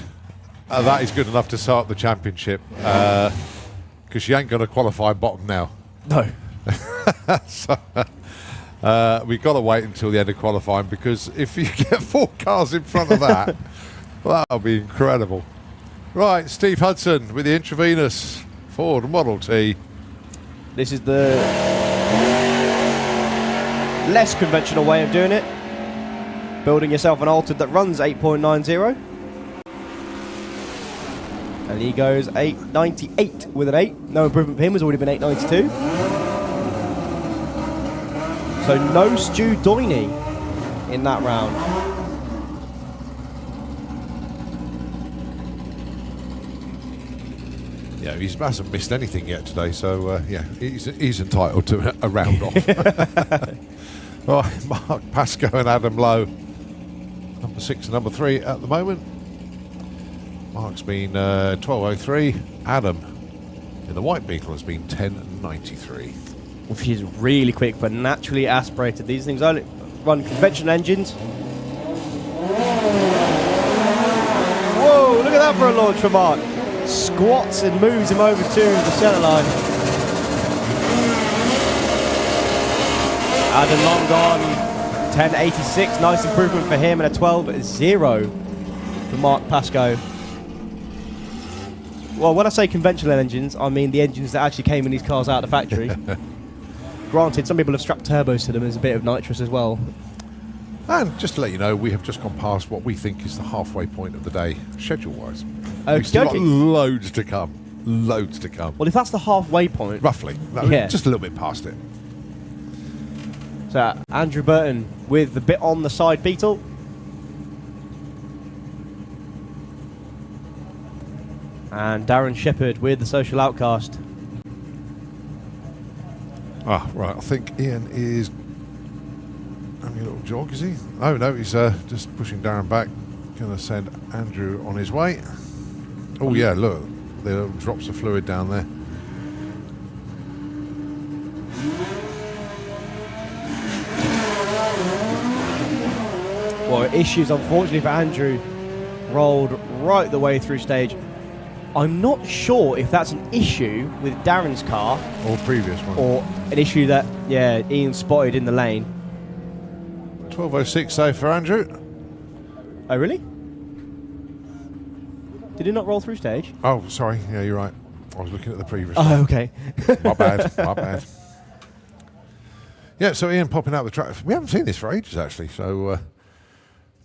that is good enough to start the championship, because she ain't going to qualify bottom now. No. So, we've got to wait until the end of qualifying, because if you get 4 cars in front of that, that'll be incredible. Right, Steve Hudson with the intravenous Ford Model T. This is the less conventional way of doing it. Building yourself an altered that runs 8.90. And he goes 898 with an 8. No improvement for him, has already been 892. So no Stu Doiney in that round. Yeah, he hasn't missed anything yet today, so yeah, he's entitled to a round off. Right, Mark Pascoe and Adam Lowe, number 6 and number 3 at the moment. Mark's been 12.03. Adam in the white Beetle has been 10.93. Which is really quick for naturally aspirated. These things only run conventional engines. Whoa, look at that for a launch from Mark. Squats and moves him over to the centre line. Adam long gone. 10.86, nice improvement for him, and a 12.0 for Mark Pascoe. Well, when I say conventional engines, I mean the engines that actually came in these cars out of the factory. Granted, some people have strapped turbos to them as a bit of nitrous as well. And just to let you know, we have just gone past what we think is the halfway point of the day, schedule-wise. Okey We've still got dokey. loads to come. Loads to come. Well, if that's the halfway point, Roughly. No, Yeah. just a little bit past it. so Andrew Burton with the bit on the side Beetle. And Darren Shepherd with the Social Outcast. Ah, right. I think Ian is having a little jog, is he? Oh, no, he's just pushing Darren back. Going to send Andrew on his way. Oh, yeah, look. There are drops of fluid down there. Well, issues, unfortunately, for Andrew. Rolled right the way through stage. I'm not sure if that's an issue with Darren's car Or previous one. or an issue that, yeah, Ian spotted in the lane. 12.06 save for Andrew. Oh, really? Did he not roll through stage? Oh, sorry. Yeah, you're right. I was looking at the previous Oh, one. okay. My bad. My bad. Yeah, so Ian popping out the track. We haven't seen this for ages, actually, so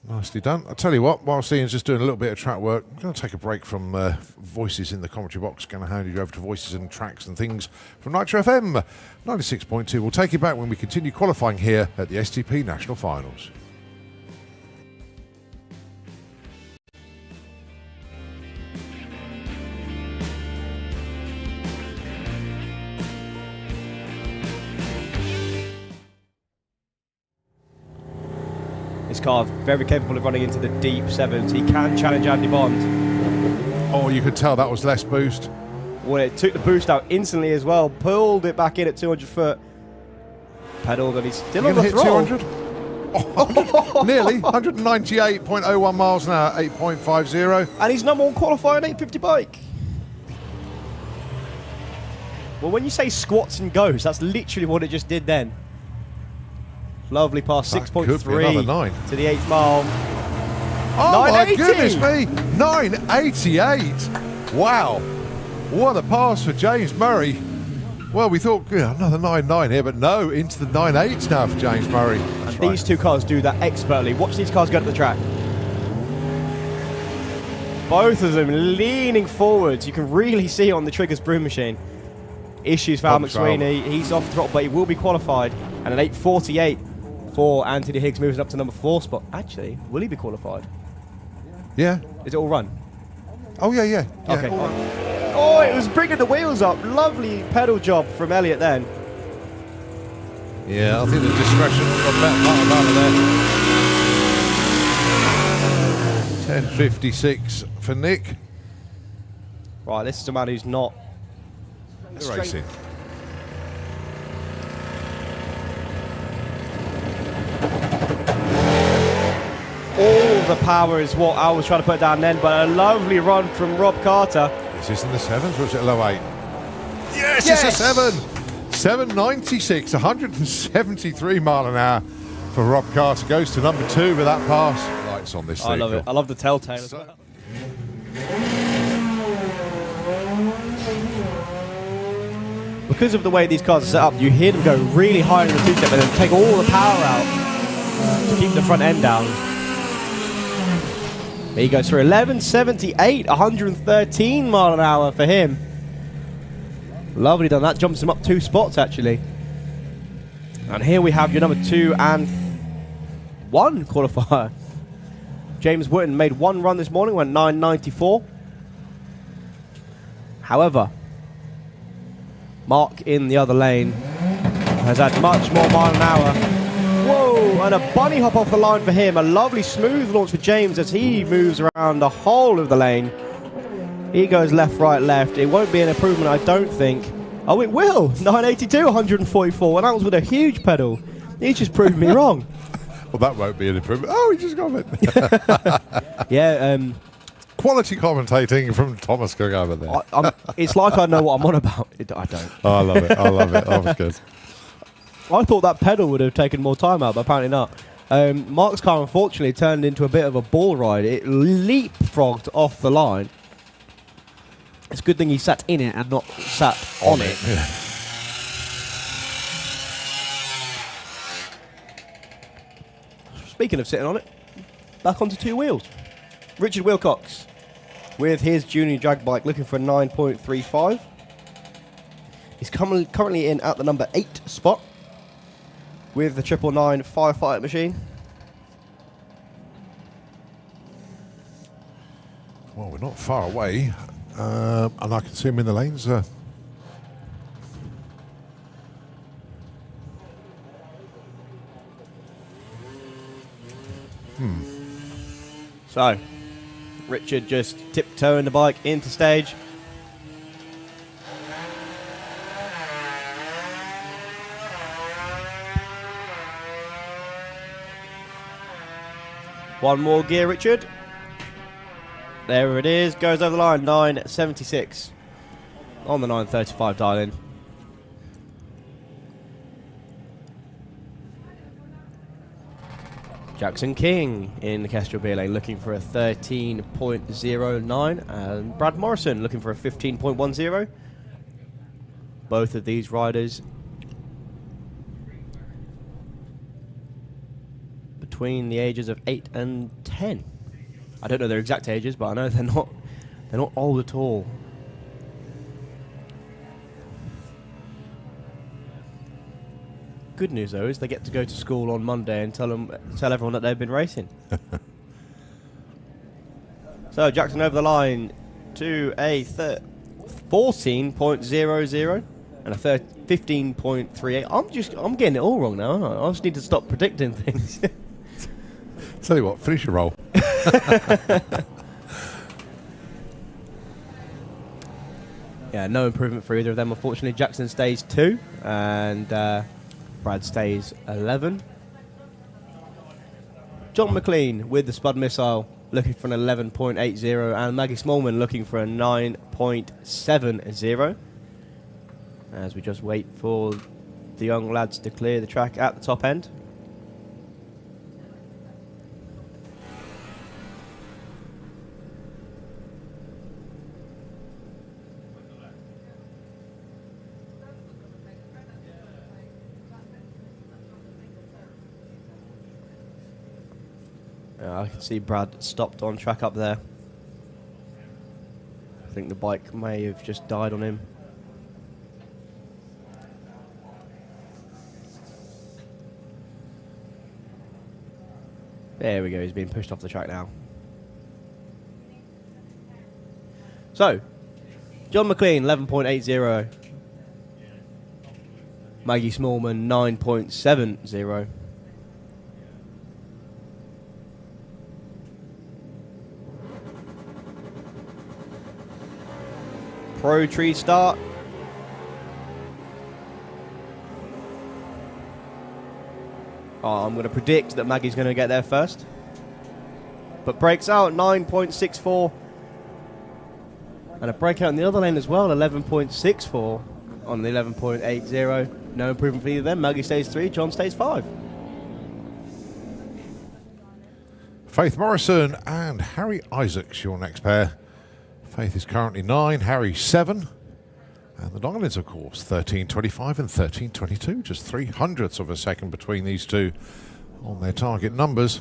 nicely done. I'll tell you what, whilst Ian's just doing a little bit of track work, I'm going to take a break from voices in the commentary box. Going to hand you over to voices and tracks and things from Nitro FM 96.2. We'll take you back when we continue qualifying here at the STP National Finals. This car very capable of running into the deep sevens. He can challenge Andy Bond. Oh, you could tell that was less boost. Well, it took the boost out instantly as well. Pulled it back in at 200 foot. Pedaled, and he's still You on the gonna hit throttle. 200? Nearly 198.01 miles an hour, 8.50. And he's number one qualifying 850 bike. Well, when you say squats and goes, that's literally what it just did then. Lovely pass, That could be another 9. 6.3 to the 8th mile. Oh my 980. goodness me! 988. Wow. What a pass for James Murray. Well, we thought another 9.9 here, but no, into the 9.8s now for James Murray. And these two cars do that expertly. Watch these cars go to the track. Both of them leaning forwards. You can really see on the Triggers broom machine. Issues for Al McSweeney. He's off the throttle, but he will be qualified. And an 8.48 for Anthony Higgs, moving up to number 4 spot. Actually, will he be qualified? Yeah. Is it all run? Oh, yeah. Okay. Oh, it was bringing the wheels up. Lovely pedal job from Elliott then. Yeah, I think the discretion got better part of there. 10.56 for Nick. Right, this is a man who's not Racing. All the power is what I was trying to put down then, but a lovely run from Rob Carter. Is this in the 7s or is it low 8? Yes, Yes! it's a 7. 7.96, 173 mile an hour for Rob Carter. Goes to number 2 with that pass. Lights on this I love it. I love the telltale as well. Because of the way these cars are set up, you hear them go really high in the two-step and then take all the power out to keep the front end down. He goes through 11.78, 113 mile an hour for him. Lovely done. That jumps him up 2 spots, actually. And here we have your number 2 and 1 qualifier. James Wooten made 1 run this morning, went 9.94. However, Mark in the other lane has had much more mile an hour. Whoa, and a bunny hop off the line for him. A lovely smooth launch for James as he moves around the whole of the lane. He goes left, right, left. It won't be an improvement, I don't think. Oh, it will. 982, 144. And that was with a huge pedal. He just proved me wrong. Well, that won't be an improvement. Oh, he just got it. Yeah, Quality commentating from Thomas going over there. it's like I know what I'm on about. I don't. Oh, I love it. I love it. That was good. I thought that pedal would have taken more time out, but apparently not. Mark's car, unfortunately, turned into a bit of a ball ride. It leapfrogged off the line. It's a good thing he sat in it and not sat on it. Yeah. Speaking of sitting on it, back onto 2 wheels. Richard Wilcox with his junior drag bike looking for a 9.35. He's currently in at the number 8 spot with the 999 firefighter machine. Well, we're not far away, and I can see him in the lanes. So, Richard just tiptoeing the bike into stage. One more gear, Richard. There it is. Goes over the line. 9.76 on the 9.35 dial in. Jackson King in the Kestrel B lane looking for a 13.09, and Brad Morrison looking for a 15.10. Both of these riders between the ages of 8 and 10. I don't know their exact ages, but I know they're not old at all. Good news though is they get to go to school on Monday and tell everyone that they've been racing. So Jackson over the line to a 14.00 and a 15.38. I'm getting it all wrong now, aren't I? I just need to stop predicting things. Tell you what, finish your roll. Yeah, no improvement for either of them, unfortunately. Jackson stays 2 and Brad stays 11. John McLean with the Spud Missile looking for an 11.80, and Maggie Smallman looking for a 9.70. As we just wait for the young lads to clear the track at the top end. I can see Brad stopped on track up there. I think the bike may have just died on him. There we go, he's being pushed off the track now. So, John McLean, 11.80. Maggie Smallman, 9.70. Pro tree start. Oh, I'm going to predict that Maggie's going to get there first. But breaks out 9.64. And a breakout in the other lane as well, 11.64 on the 11.80. No improvement for either of them. Maggie stays 3, John stays 5. Faith Morrison and Harry Isaacs, your next pair. Faith is currently 9, Harry 7. And the Diamonds, of course, 13.25 and 13.22. Just 0.03 of a second between these two on their target numbers.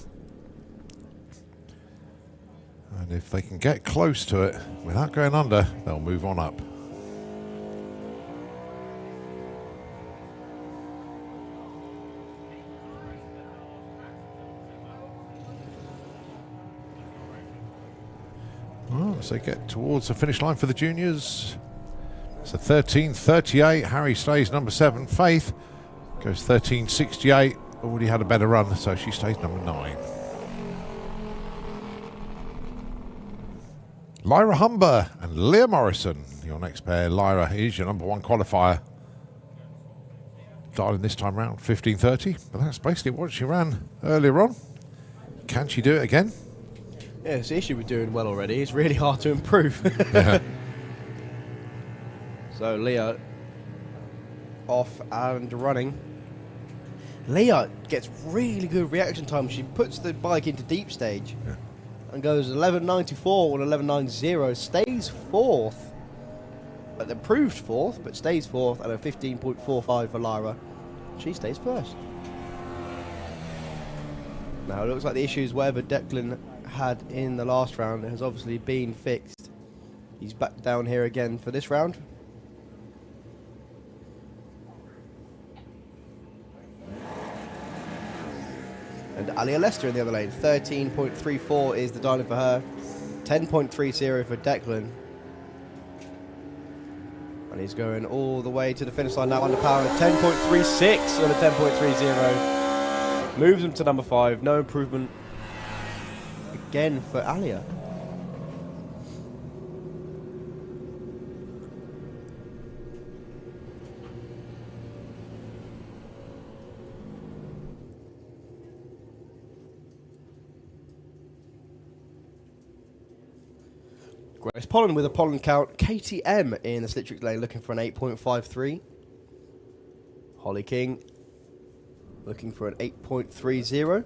And if they can get close to it without going under, they'll move on up. Well, as they get towards the finish line for the juniors, so 13.38. Harry stays number 7. Faith goes 13.68. Already had a better run, so she stays number 9. Lyra Humber and Leah Morrison, your next pair. Lyra is your number 1 qualifier. Dialing this time round 15.30, but that's basically what she ran earlier on. Can she do it again? Yeah, it's the issue with doing well already. It's really hard to improve. Yeah. So Leah off and running. Leah gets really good reaction time. She puts the bike into deep stage and goes 11.94 or 11.90. Stays 4th. But improved 4th, but stays 4th, and a 15.45 for Lyra. She stays 1st. Now it looks like the issues whatever Declan had in the last round has obviously been fixed. He's back down here again for this round. And Alia Lester in the other lane. 13.34 is the dialing for her. 10.30 for Declan. And he's going all the way to the finish line now under power. 10.36 on a 10.30. Moves him to number 5. No improvement again for Alia. Grace Pollen with a pollen count. KTM in the Slitrick lane looking for an 8.53. Holly King looking for an 8.30.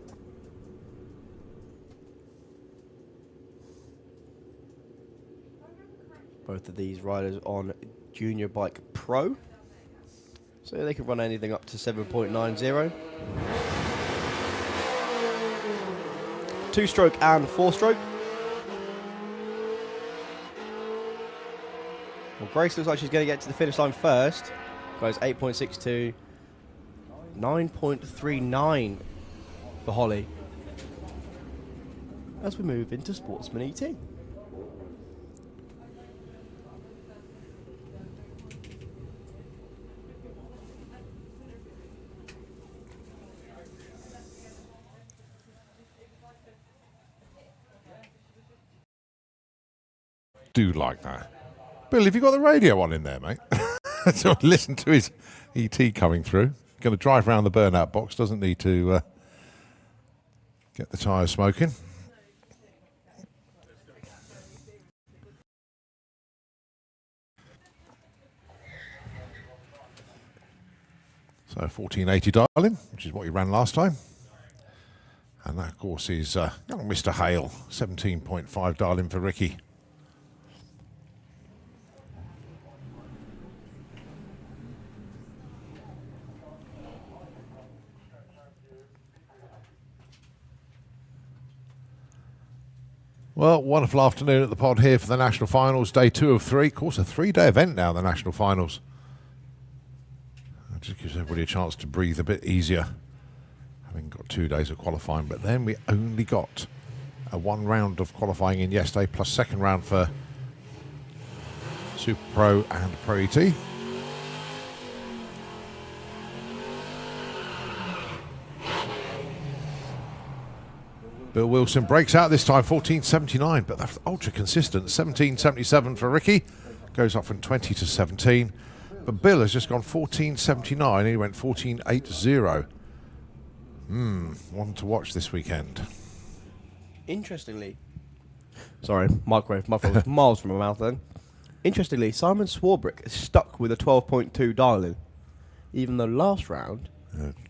Both of these riders on Junior Bike Pro. So they can run anything up to 7.90. 2-stroke and 4-stroke. Well, Grace looks like she's going to get to the finish line first. Goes 8.62. 9.39 for Holly. As we move into Sportsman ET. Do like that. Bill, have you got the radio on in there, mate? So listen to his ET coming through. Going to drive around the burnout box. Doesn't need to Get the tyres smoking. So 1480 darling, which is what he ran last time. And that, of course, is young Mr. Hale, 17.5 darling for Ricky. Well, wonderful afternoon at the pod here for the National Finals, day 2 of 3. Of course, a 3-day event now, the National Finals. It just gives everybody a chance to breathe a bit easier, having got 2 days of qualifying. But then we only got a 1 round of qualifying in yesterday, plus second round for Super Pro and Pro ET. Bill Wilson breaks out this time, 14.79, but that's ultra consistent. 17.77 for Ricky, goes up from 20 to 17. But Bill has just gone 14.79, he went 14.80. One to watch this weekend. Interestingly, sorry, microwave, my phone was miles from my mouth then. Interestingly, Simon Swarbrick is stuck with a 12.2 dial-in, even though last round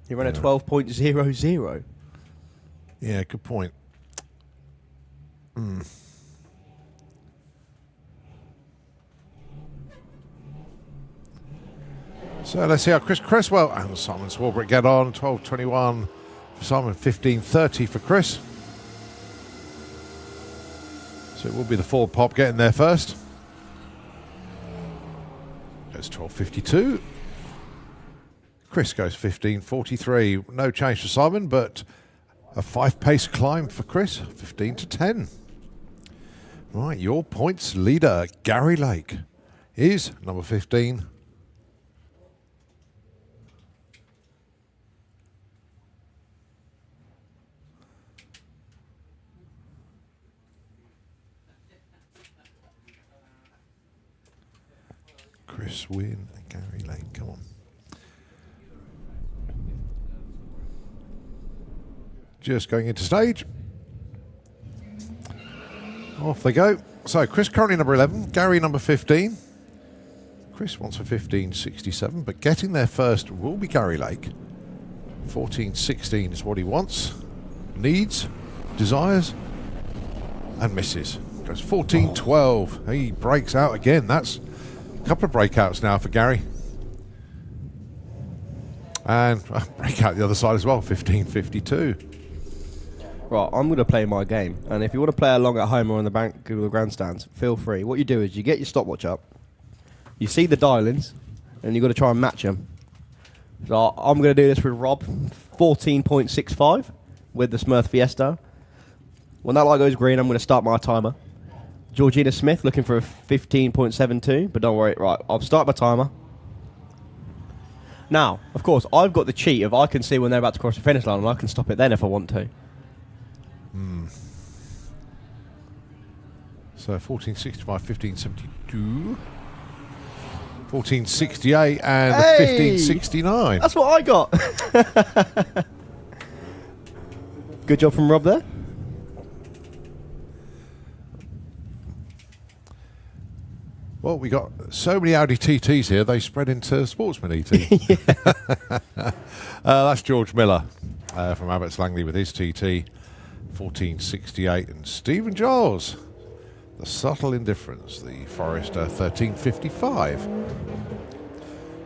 he ran a 12.00. Yeah, good point. So let's see how Chris Cresswell and Simon Swarbrick get on. 12.21 for Simon, 15.30 for Chris. So it will be the Ford Pop getting there first. Goes 12.52. Chris goes 15.43. No change for Simon, but a 5-pace climb for Chris, 15 to 10. Right, your points leader, Gary Lake, is number 15. Chris Wynn and Gary Lake, come on. Just going into stage. Off they go. So Chris currently number 11, Gary number 15. Chris wants a 15.67, but getting there first will be Gary Lake. 14.16 is what he wants, needs, desires, and misses. Goes 14.12. He breaks out again. That's a couple of breakouts now for Gary. And breakout the other side as well, 15.52. Right, I'm going to play my game, and if you want to play along at home or on the bank or the grandstands, feel free. What you do is you get your stopwatch up, you see the dial-ins, and you've got to try and match them. So I'm going to do this with Rob, 14.65 with the Smurf Fiesta. When that light goes green, I'm going to start my timer. Georgina Smith looking for a 15.72, but don't worry, right, I'll start my timer. Now, of course, I've got the cheat of I can see when they're about to cross the finish line, and I can stop it then if I want to. So 14.65, 15.72, 14.68 and 15.69. That's what I got. Good job from Rob there. Well, we got so many Audi TTs here, they spread into Sportsman ET. That's George Miller from Abbots Langley with his TT, 14.68. And Stephen Giles, the Subtle Indifference, the Forester, 13.55.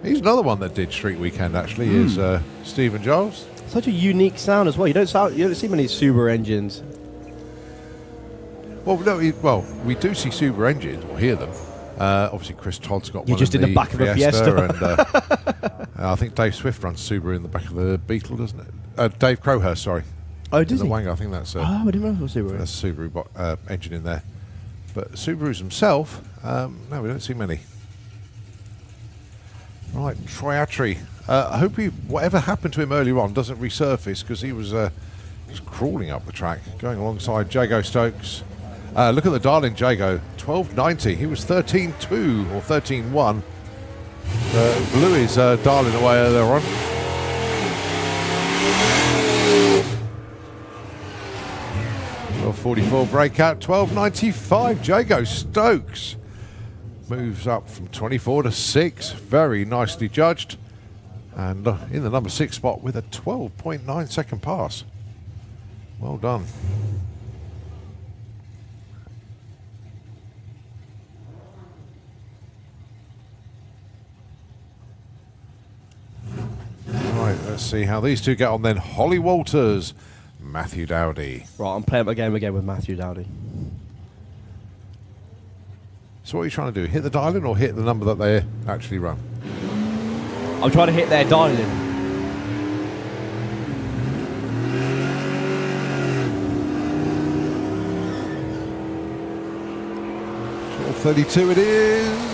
He's another one that did Street Weekend, actually, is Stephen Giles. Such a unique sound as well. You don't see many Subaru engines. Well, no, we do see Subaru engines, or hear them. Obviously, Chris Todd's got You're one just in the back of a Fiesta. And I think Dave Swift runs Subaru in the back of the Beetle, doesn't it? Dave Crowhurst, sorry. Oh, does the he? Wanger, I think that's I didn't know it was Subaru. That's a Subaru engine in there. But Subarus themselves, no, we don't see many. Right, Troy Attree. I hope whatever happened to him earlier on doesn't resurface, because he was just crawling up the track, going alongside Jago Stokes. Look at the darling Jago, 12.90. He was 13.2 or 13.1. Blew his darling away earlier on. 12.44 breakout, 12.95. Jago Stokes moves up from 24 to 6. Very nicely judged. And in the number 6 spot with a 12.9 second pass. Well done. Right, let's see how these two get on then. Holly Walters, Matthew Dowdy. Right, I'm playing my game again with Matthew Dowdy. So what are you trying to do? Hit the dial-in or hit the number that they actually run? I'm trying to hit their dial-in. 12.32 it is.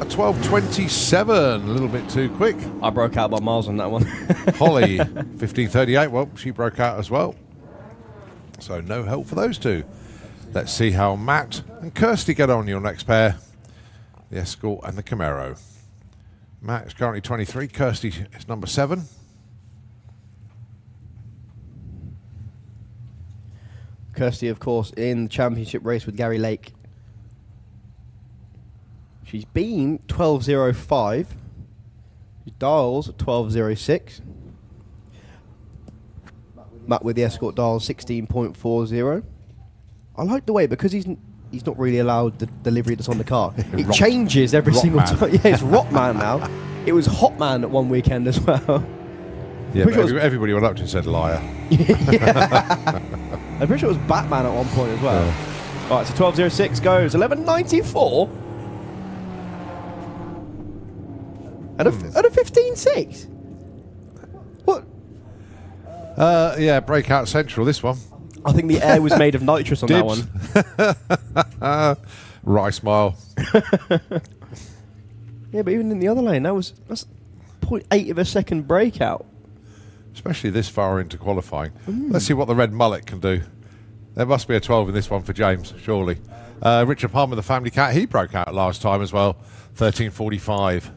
A 12.27, a little bit too quick. I broke out by miles on that one. Holly, 15.38. Well, she broke out as well. So no help for those two. Let's see how Matt and Kirsty get on your next pair. The Escort and the Camaro. Matt is currently 23. Kirsty is number 7. Kirsty, of course, in the championship race with Gary Lake. She's been 12.05. She dials 12.06. Matt with the Escort dials 16.40. I like the way, because he's not really allowed the delivery that's on the car. It changes every single time. Yeah, it's Rockman now. It was Hotman at one weekend as well. Yeah, but everybody went up to and said liar. I'm pretty sure it was Batman at one point as well. Yeah. All right, so 12.06 goes 11.94. And a 15.6. What? Yeah, Breakout Central, this one. I think the air was made of nitrous on that one. Rice mile. Yeah, but even in the other lane, that's 0.8 of a second breakout. Especially this far into qualifying. Let's see what the red mullet can do. There must be a 12 in this one for James, surely. Richard Palmer, the family cat, he broke out last time as well. 13.45.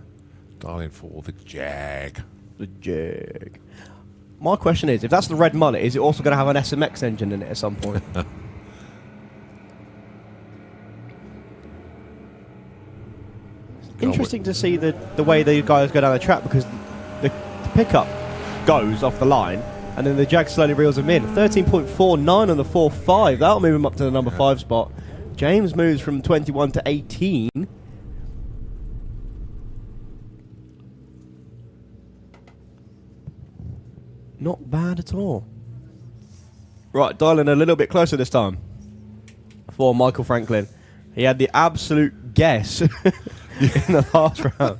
Darling for the Jag. The Jag. My question is, if that's the red mullet, is it also going to have an SMX engine in it at some point? Interesting to see the way the guys go down the track, because the pickup goes off the line and then the Jag slowly reels them in. 13.49 on the 4.5. That'll move him up to the number 5 spot. James moves from 21 to 18. Not bad at all. Right, dialing a little bit closer this time for Michael Franklin. He had the absolute guess in the last round.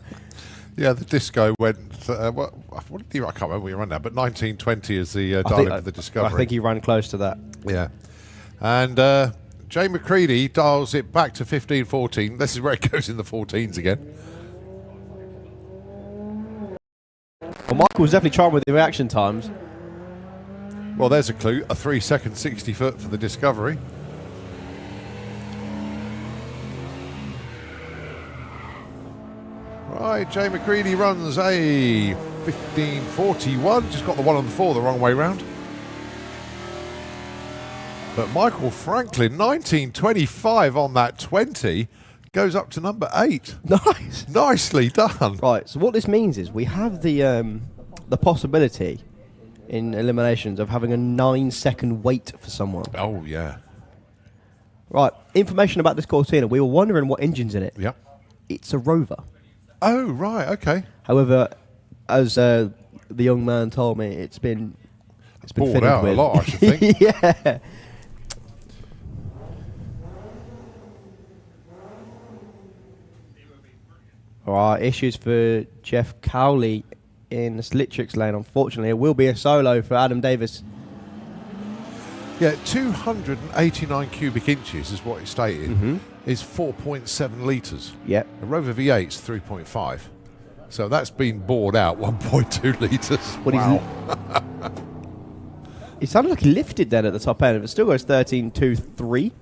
Yeah, the disco went. What did he? I can't remember what he ran now, but 19.20 is the dialing for the Discovery. I think he ran close to that. Yeah, and Jay McCready dials it back to 15.14. This is where it goes in the 14s again. Well, Michael was definitely charmed with the reaction times. Well, there's a clue. A 3-second 60 foot for the Discovery. Right, Jay McCready runs a 15.41. Just got the 1 on the 4 the wrong way round. But Michael Franklin, 19.25 on that 20. Goes up to number 8. Nice. Nicely done. Right, so what this means is we have the possibility in eliminations of having a 9-second wait for someone. Oh, yeah. Right, information about this Cortina. We were wondering what engine's in it. Yep. It's a Rover. Oh, right, okay. However, as the young man told me, it's been bored fitted out with. a lot, I should think. Yeah. All right, issues for Jeff Cowley in the Slitrix lane. Unfortunately, it will be a solo for Adam Davis. Yeah, 289 cubic inches is what it stated. Is 4.7 litres. Yep. A Rover V8's 3.5. So that's been bored out 1.2 litres. Wow. It sounded like he lifted then at the top end. It still goes 13.23.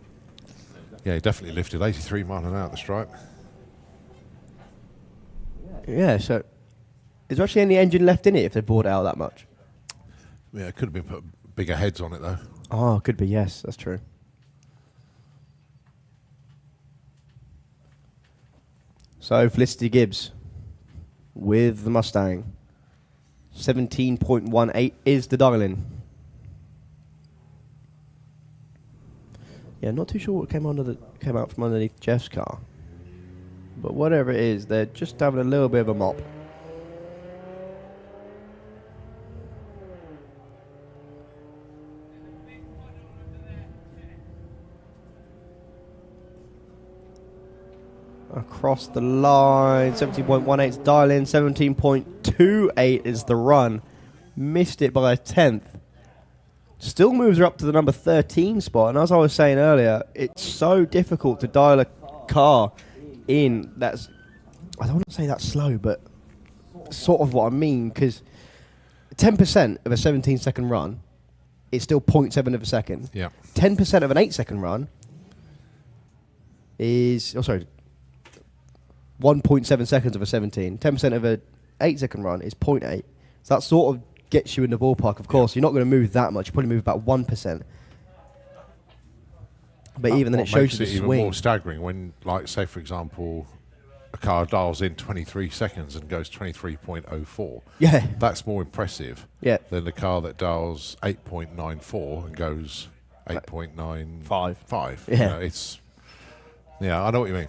Yeah, he definitely lifted 83 mile an hour at the stripe. Yeah, so is there actually any engine left in it if they bored it out that much? Yeah, it could have been put bigger heads on it though. Oh, could be, yes, that's true. So Felicity Gibbs with the Mustang. 17.18 is the dial-in. Yeah, not too sure what came out from underneath Jeff's car. But whatever it is, they're just having a little bit of a mop. Across the line, 17.18 is dial-in, 17.28 is the run. Missed it by a tenth. Still moves her up to the number 13 spot. And as I was saying earlier, it's so difficult to dial a car in that's, I don't want to say that's slow, but sort of what I mean, because 10% of a 17-second run is still 0.7 of a second. Yeah. 10% of an 8-second run is, 1.7 seconds of a 17. 10% of a 8-second run is 0.8. So that sort of gets you in the ballpark. Of course, you're not going to move that much. You probably move about 1%. But even then, it shows you the even swing. more staggering when, like, say, for example, a car dials in 23 seconds and goes 23.04. Yeah. That's more impressive than the car that dials 8.94 and goes 8.95. Yeah. You know, I know what you mean.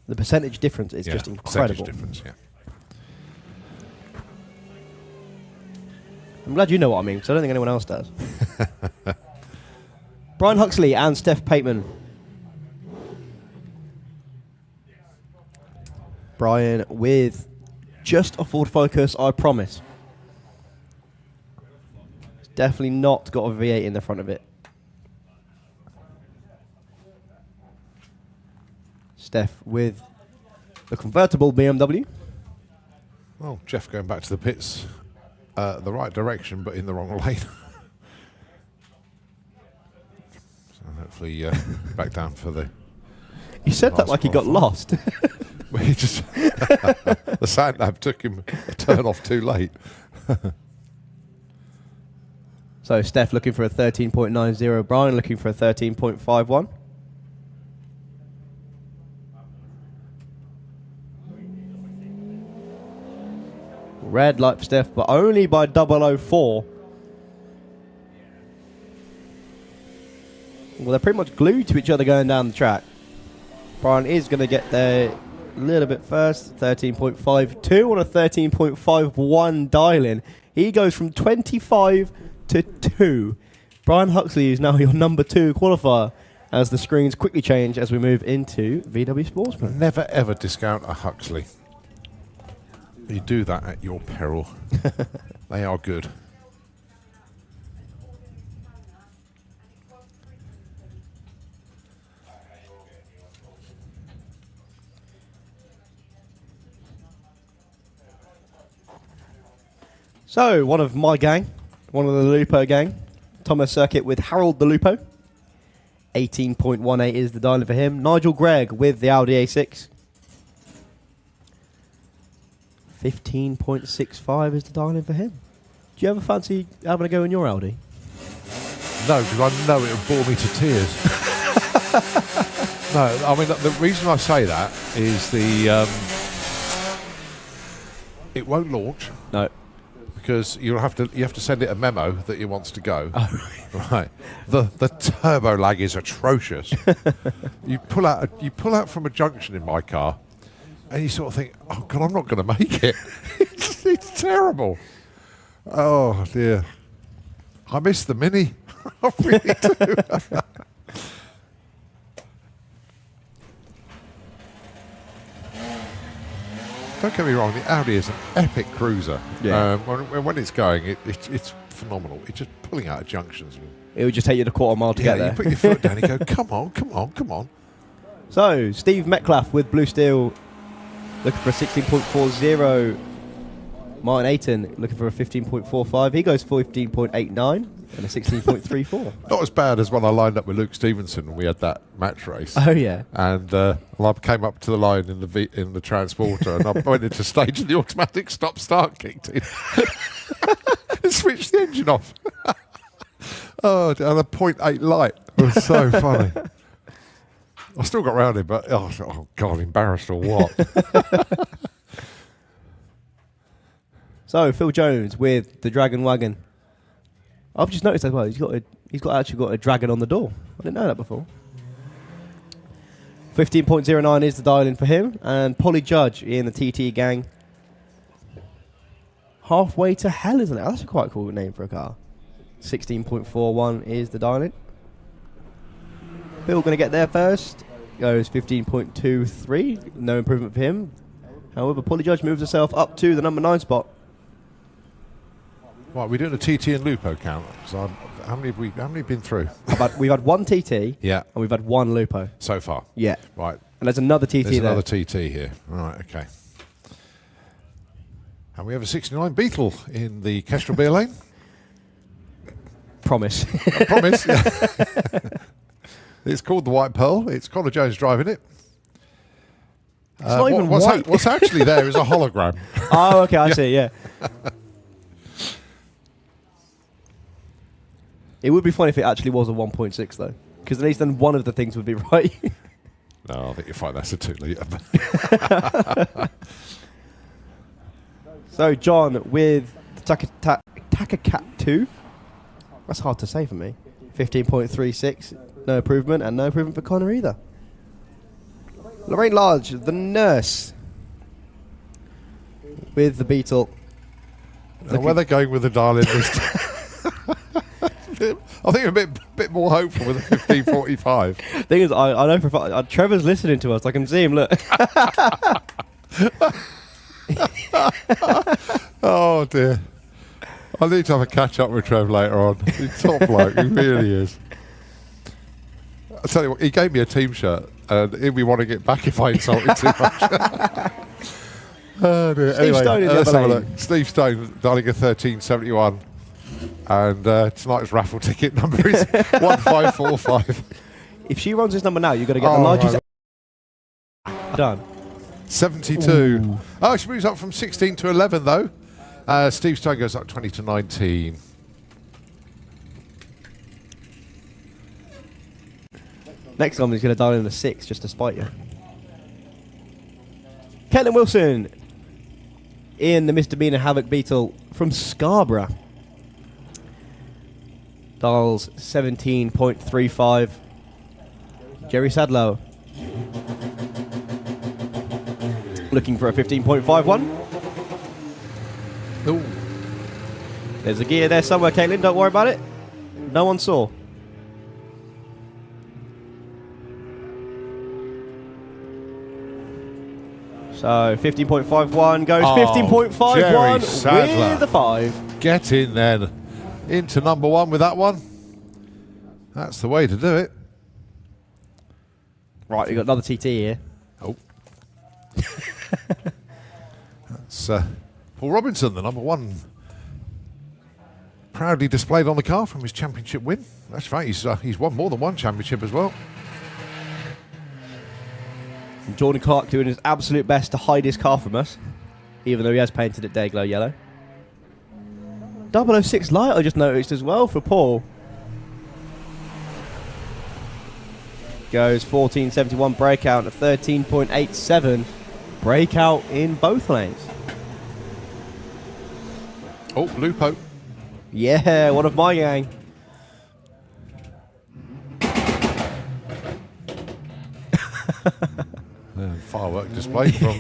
The percentage difference is just incredible. Percentage difference, yeah. I'm glad you know what I mean, because I don't think anyone else does. Brian Huxley and Steph Pateman. Brian with just a Ford Focus, I promise. It's definitely not got a V8 in the front of it. Steph with the convertible BMW. Well, Jeff going back to the pits, the right direction, but in the wrong lane. So hopefully back down for the... He said that like he got lost. Well, he just the sat nav took him a turn off too late. So Steph looking for a 13.90, Brian looking for a 13.51. Red light for Steph, but only by 004. Well, they're pretty much glued to each other going down the track. Brian is going to get there a little bit first. 13.52 on a 13.51 dial-in. He goes from 25 to 2. Brian Huxley is now your number 2 qualifier as the screens quickly change as we move into VW Sportsman. Never ever discount a Huxley. You do that at your peril. They are good. So, one of my gang, one of the Lupo gang, Thomas Circuit with Harold the Lupo. 18.18 is the dial for him. Nigel Gregg with the Audi A6. 15.65 is the dial for him. Do you ever fancy having a go in your Audi? No, because I know it would bore me to tears. No, I mean, the reason I say that is it won't launch. No. Because you have to send it a memo that it wants to go. Oh, right. The turbo lag is atrocious. You pull out from a junction in my car, and you sort of think, oh God, I'm not going to make it. It's terrible. Oh dear. I miss the Mini. I really do. Don't get me wrong, the Audi is an epic cruiser. Yeah. When it's going, it's phenomenal. It's just pulling out of junctions. It would just take you a quarter mile to get there. You put your foot down and you go, come on, come on, come on. So, Steve Metcalf with Blue Steel looking for a 16.40. Martin Ayton looking for a 15.45. He goes 15.89 and a 16.34. Not as bad as when I lined up with Luke Stevenson and we had that match race. Oh, yeah. And I came up to the line in the transporter and I went into stage and the automatic stop-start kicked in. And switched the engine off. Oh, and a 0.8 light. It was so funny. I still got round it, but oh God, embarrassed or what? So Phil Jones with the Dragon Wagon. I've just noticed as well. He's actually got a dragon on the door. I didn't know that before. 15.09 is the dial-in for him, and Polly Judge in the TT gang. Halfway to Hell, isn't it? That's a quite cool name for a car. 16.41 is the dial-in. Phil going to get there first. Goes 15.23. No improvement for him. However, Polly Judge moves herself up to the number 9 spot. Right, we're doing a TT and Lupo count. So how many have we been through? We've had one TT. Yeah. And we've had one Lupo. So far. Yeah. Right. And there's another TT There's there. another TT here. Right, okay. And we have a 69 Beetle in the Kestrel beer lane. Promise. I promise. Yeah. It's called the White Pearl. It's Connor Jones driving it. It's not even white. What's actually there is a hologram. Oh, okay, I see, yeah. It would be funny if it actually was a 1.6, though. Because at least then one of the things would be right. No, I think you're fine. That's a 2 litre. So, John with the Takacat 2. That's hard to say for me. 15.36. No improvement, and no improvement for Connor either. Lorraine Large, the nurse, with the Beetle. Where they're going with the dial-in this I think a bit more hopeful with the 1545. Thing is, I know for a fact, Trevor's listening to us. I can see him, look. Oh, dear. I need to have a catch-up with Trev later on. He's top bloke. He really is. I'll tell you what, he gave me a team shirt, and he'd be wanting it back if I insulted too much. Oh, dear. Steve Stone in the let's other have a lane. look. Steve Stone, dialing a 1371. And tonight's raffle ticket number is 1545. If she runs this number now, you're going to get the largest. Done. 72. Ooh. Oh, she moves up from 16 to 11, though. Steve Stone goes up 20 to 19. Next time he's going to dial in a 6 just to spite you. Caitlin Wilson in the Misdemeanor Havoc Beetle from Scarborough. Dials 17.35. Jerry Sadlow looking for a 15.51. Ooh. There's a gear there somewhere, Caitlin. Don't worry about it. No one saw. So 15.51 goes 15.51 with the 5. Get in then. Into number 1 with that one. That's the way to do it. Right, we've got another TT here. Oh. That's Paul Robinson, the number 1. Proudly displayed on the car from his championship win. That's right, he's won more than one championship as well. And Jordan Clark doing his absolute best to hide his car from us, even though he has painted it Dayglow yellow. 006 light I just noticed as well for Paul. Goes 14.71 breakout at 13.87. Breakout in both lanes. Oh, Lupo. Yeah, one of my gang. Firework display from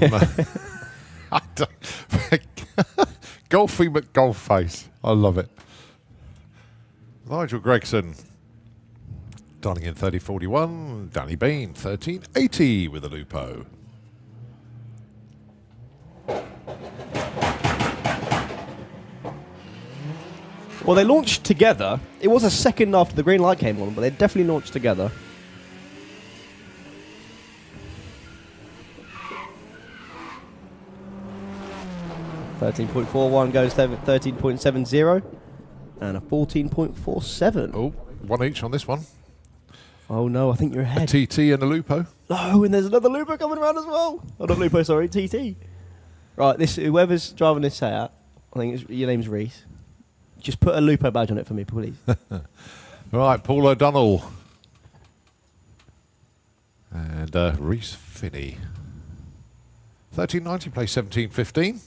Golfy McGolfface. I love it. Nigel Gregson, dialing in 3041. Danny Bain, 1380 with a Lupo. Well, they launched together. It was a second after the green light came on, but they definitely launched together. .41 goes to 13.70 and a 14.47. Oh, one each on this one. Oh no, I think you're ahead. A TT and a Lupo. Oh, and there's another Lupo coming around as well. Oh, not Lupo, sorry, TT. Right, this whoever's driving this setup, I think your name's Reese. Just put a Lupo badge on it for me, please. Right, Paul O'Donnell. and Reese Finney. 13.90, place 17.15.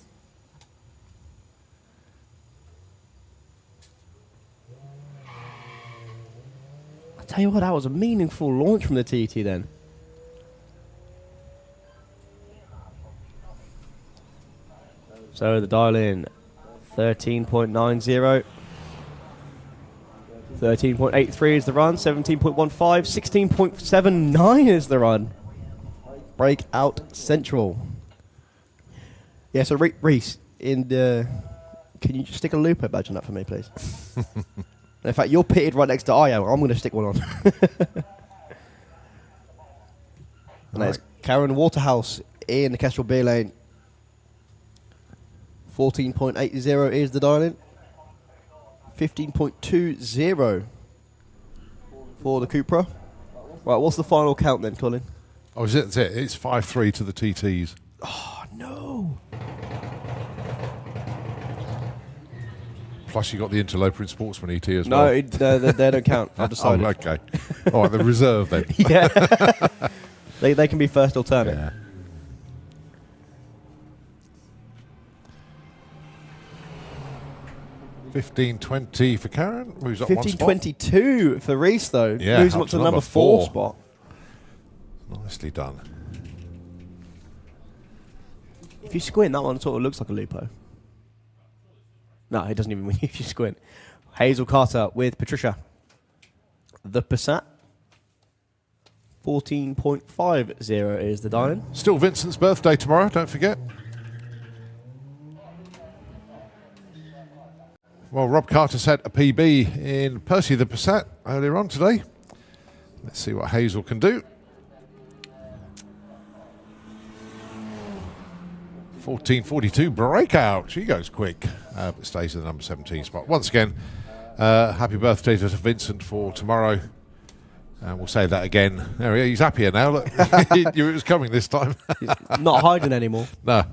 I tell you what, that was a meaningful launch from the TT then. So the dial in 13.90. 13.83 is the run, 17.15, 16.79 is the run. Breakout Central. Yeah, so Reese, can you just stick a looper badge on that for me, please? In fact, you're pitted right next to I am. I'm going to stick one on. And that's Karen Waterhouse in the Kestrel B lane. 14.80 is the dial in. 15.20 for the Cupra. Right, what's the final count then, Colin? Oh, is it? That's it. It's 5-3 to the TTs. Oh, no. Plus, you got the Interloper and Sportsman ET as well. No, they don't count. I've decided. Oh, okay. All right, the reserve then. Yeah. they can be first alternate. Yeah. $15.20 for Karen. Moves up one spot. 15.22 for Reese, though. Yeah, Moves him up to the number 4 spot. Nicely done. If you squint, that one sort of looks like a Lupo. No, it doesn't even when you squint. Hazel Carter with Patricia. The Passat. 14.50 is the dial-in. Still Vincent's birthday tomorrow, don't forget. Well, Rob Carter set a PB in Percy the Passat earlier on today. Let's see what Hazel can do. 14.42 breakout. She goes quick, but stays in the number 17 spot. Once again, happy birthday to Vincent for tomorrow. And we'll say that again. There he is. He's happier now. Look, he knew it was coming this time. He's not hiding anymore. No.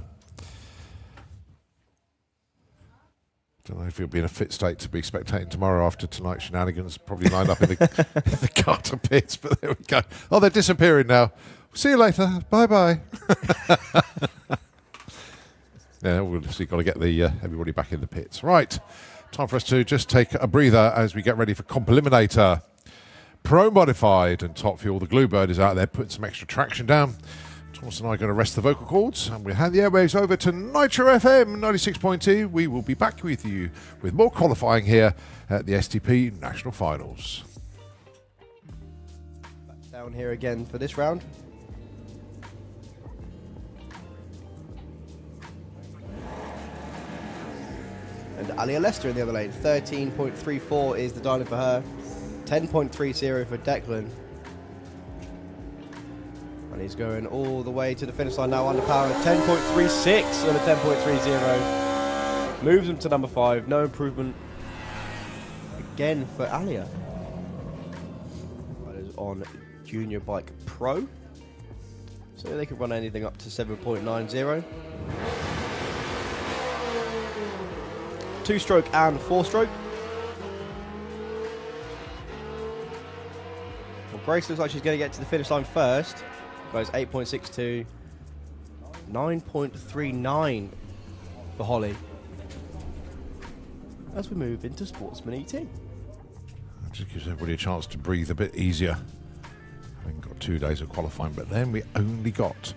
Don't know if he'll be in a fit state to be spectating tomorrow after tonight's shenanigans. Probably lined up in the Carter pits, but there we go. Oh, they're disappearing now. See you later. Bye-bye. Yeah, we'll see. Got to get the everybody back in the pits. Right. Time for us to just take a breather as we get ready for Comp Eliminator. Pro Modified and Top Fuel. The Gluebird is out there putting some extra traction down. Thomas and I are going to rest the vocal cords, and we'll hand the airwaves over to Nitro FM 96.2. We will be back with you with more qualifying here at the STP National Finals. Back down here again for this round. And Alia Lester in the other lane. 13.34 is the dial-in for her. 10.30 for Declan. And he's going all the way to the finish line now under power. 10.36 and a 10.30. Moves him to number 5. No improvement again for Alia. That is on Junior Bike Pro. So they can run anything up to 7.90. 2-stroke and 4-stroke. Well, Grace looks like she's going to get to the finish line first. Goes 8.62, 9.39 for Holly. As we move into Sportsman ET. That just gives everybody a chance to breathe a bit easier. Having got 2 days of qualifying, but then we only got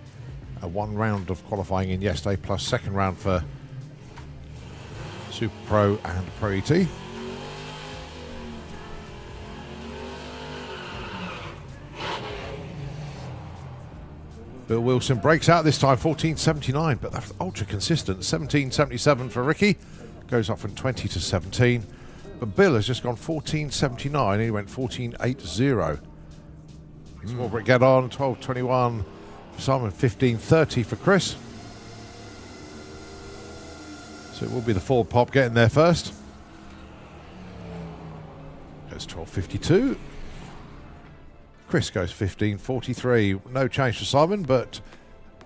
a 1 round of qualifying in yesterday, plus second round for Super Pro and Pro ET. Bill Wilson breaks out this time, 14.79, but that's ultra consistent. 17.77 for Ricky, goes up from 20 to 17. But Bill has just gone 14.79, he went 14.80. Smallbrick get on, 12.21 for Simon, 15.30 for Chris. So it will be the Ford Pop getting there first. Goes 12.52. Chris goes 15.43. No change for Simon, but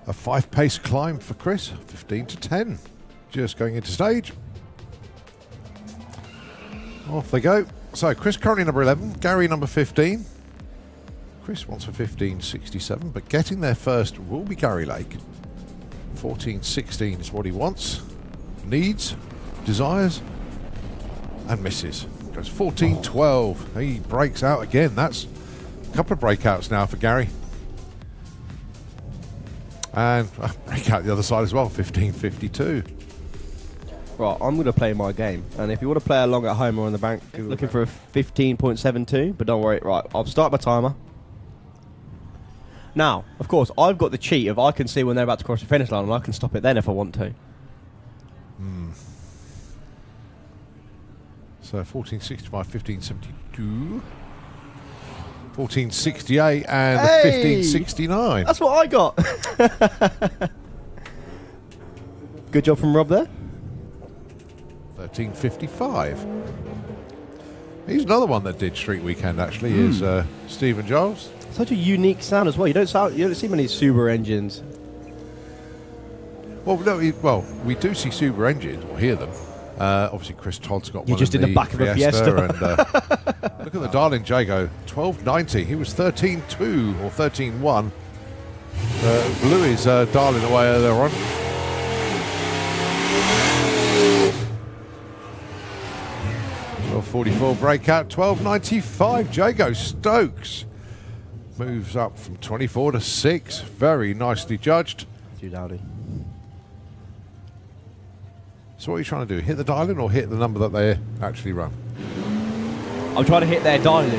a 5-pace climb for Chris, 15 to 10. Just going into stage. Off they go. So Chris currently number 11, Gary number 15, Chris wants a 15.67, but getting there first will be Gary Lake. 14.16 is what he wants, needs, desires, and misses. Goes 14.12. He breaks out again. That's a couple of breakouts now for Gary. And break out the other side as well, 15.52. Right, I'm going to play my game. And if you want to play along at home or on the bank, looking for a 15.72, but don't worry. Right, I'll start my timer. Now, of course, I've got the cheat of I can see when they're about to cross the finish line and I can stop it then if I want to. So 14.65, 15.72, 14.68 and Hey! 15.69. That's what I got. Good job from Rob there. 13.55. He's another one that did Street Weekend actually, is Stephen Giles. Such a unique sound as well. You don't see many Subaru engines. Well, no, we do see Subaru engines, or hear them. Obviously, Chris Todd's got You're one just in the back of a Fiesta. And, look at the darling Jago, 12.90. He was 13.2 or 13.1. Blew his darling away earlier on. Well, 44 breakout, 12.95. Jago Stokes moves up from 24 to 6. Very nicely judged. Too dowdy. So what are you trying to do? Hit the dial-in or hit the number that they actually run? I'm trying to hit their dial-in.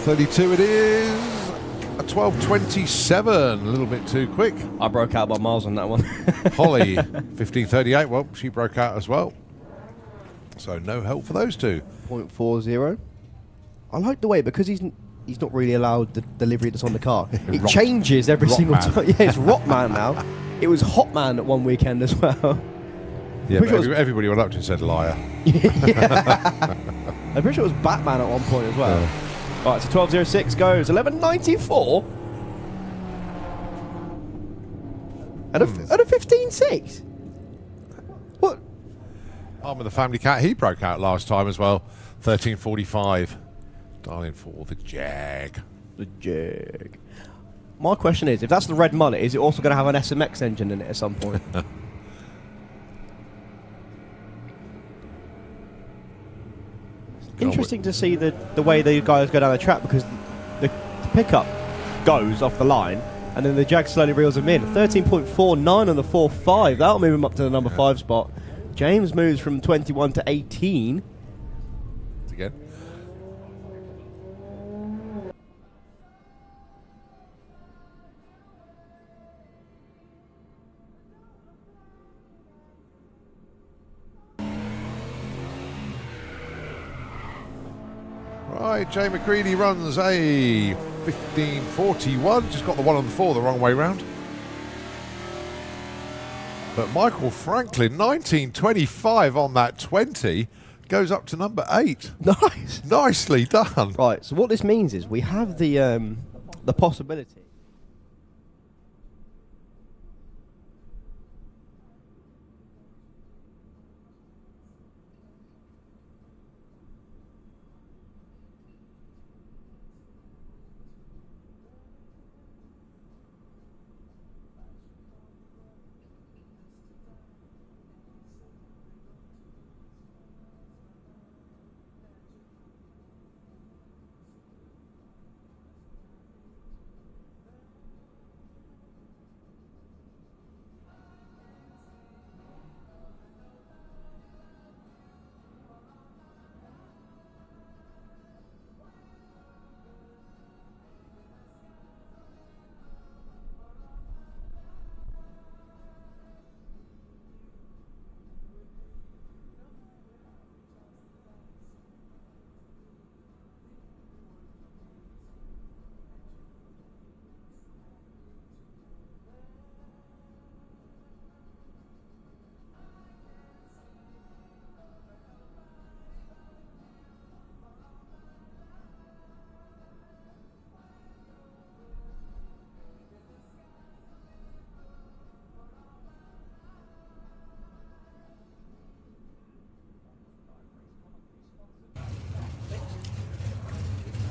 12.32 it is. A 12.27. A little bit too quick. I broke out by miles on that one. Holly, 15.38. Well, she broke out as well. So no help for those two. 0.40. I like the way, because he's not really allowed the livery that's on the car. It Rock- changes every Rock single Man. time. Yeah, it's Rockman now. It was Hotman at one weekend as well. Yeah, Pretty but sure everybody went up to him and said liar. I'm pretty sure it was Batman at one point as well. All right, so 12.06 goes 11.94. At a 15.6. What? Arm of the family cat, he broke out last time as well. 13.45. Darling for the Jag. The Jag. My question is, if that's the red mullet, is it also going to have an SMX engine in it at some point? Interesting to see the way the guys go down the track, because the pickup goes off the line and then the Jag slowly reels him in. 13.49 on the 4.5. That'll move him up to the number 5 spot. James moves from 21 to 18. Again. Right, Jay McCready runs a 15.41. Just got the 1 on the 4 the wrong way round. But Michael Franklin, 19.25 on that 20, goes up to number 8. Nice. Nicely done. Right, so what this means is we have the possibility.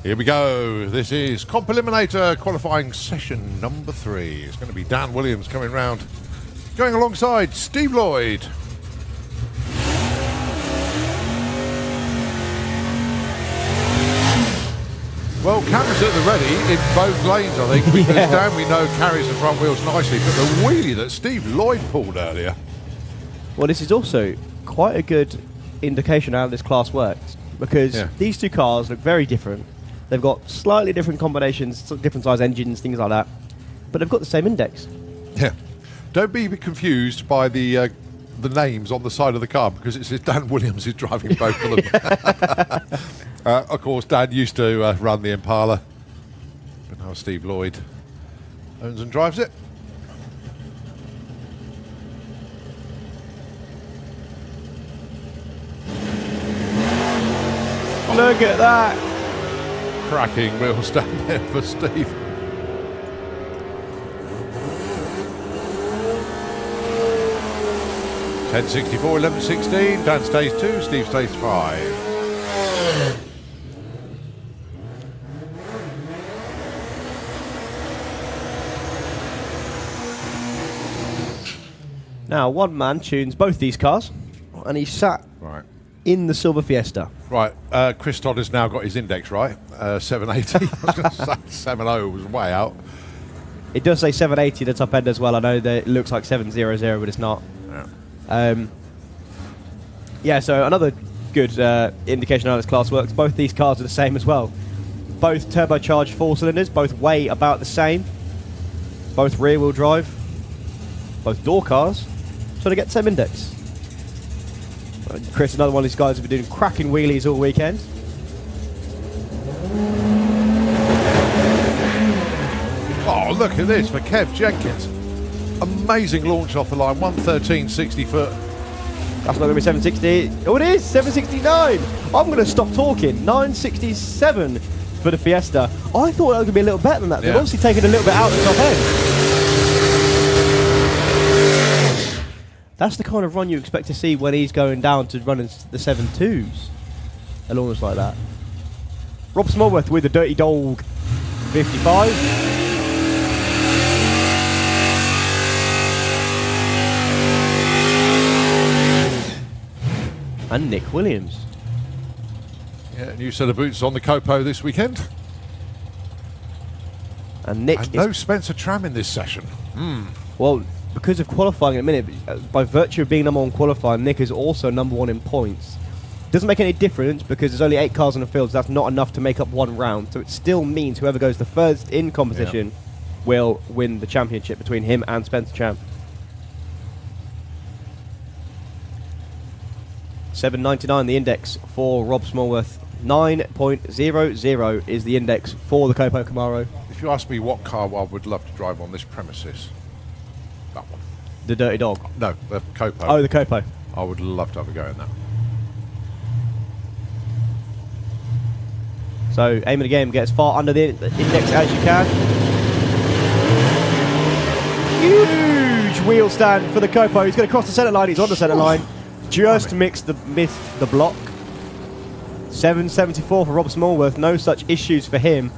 Here we go. This is Comp Eliminator qualifying session number 3. It's going to be Dan Williams coming round, going alongside Steve Lloyd. Well, cameras at the ready in both lanes, I think, because Dan, we know, carries the front wheels nicely, but the wheelie that Steve Lloyd pulled earlier. Well, this is also quite a good indication of how this class works, because these two cars look very different. They've got slightly different combinations, different size engines, things like that, but they've got the same index. Yeah. Don't be confused by the names on the side of the car, because it says Dan Williams is driving both of them. Of course, Dan used to run the Impala, but now Steve Lloyd owns and drives it. Look at that! Cracking wheel stand there for Steve. $10.64, $11.16. Dan stays 2, Steve stays 5. Now, one man tunes both these cars, and he's sat in the Silver Fiesta. Right, Chris Todd has now got his index right, 780. I was going to say 70 was way out. It does say 780 at the top end as well. I know that it looks like 700, but it's not. Yeah, so another good indication of how this class works. Both these cars are the same as well. Both turbocharged 4 cylinders, both weigh about the same. Both rear-wheel drive. Both door cars. So they get the same index. Chris, another one of these guys, have been doing cracking wheelies all weekend. Oh, look at this for Kev Jenkins. Amazing launch off the line, 113.60 foot. That's not going to be 760. Oh, it is 769. I'm going to stop talking. 967 for the Fiesta. I thought that was going to be a little better than that. They've obviously taken a little bit out of the top end. That's the kind of run you expect to see when he's going down to running the 7.2s. Almost like that. Rob Smallworth with the Dirty Dog 55. And Nick Williams. Yeah, new set of boots on the Copo this weekend. And Nick no Spencer Tram in this session. Well, because of qualifying in a minute, by virtue of being number 1 qualifying, Nick is also number 1 in points. Doesn't make any difference because there's only 8 cars in the field, so that's not enough to make up 1 round. So it still means whoever goes the first in competition will win the championship between him and Spencer Champ. 799 the index for Rob Smallworth. 9.00 is the index for the Copo Camaro. If you ask me what car I would love to drive on this premises, that one. The Dirty Dog? No, the Copo. Oh, the Copo. I would love to have a go in that. So aim of the game, get as far under the index as you can. Huge wheel stand for the Copo. He's going to cross the centre line. He's on the centre line. Just missed the block. 774 for Rob Smallworth. No such issues for him.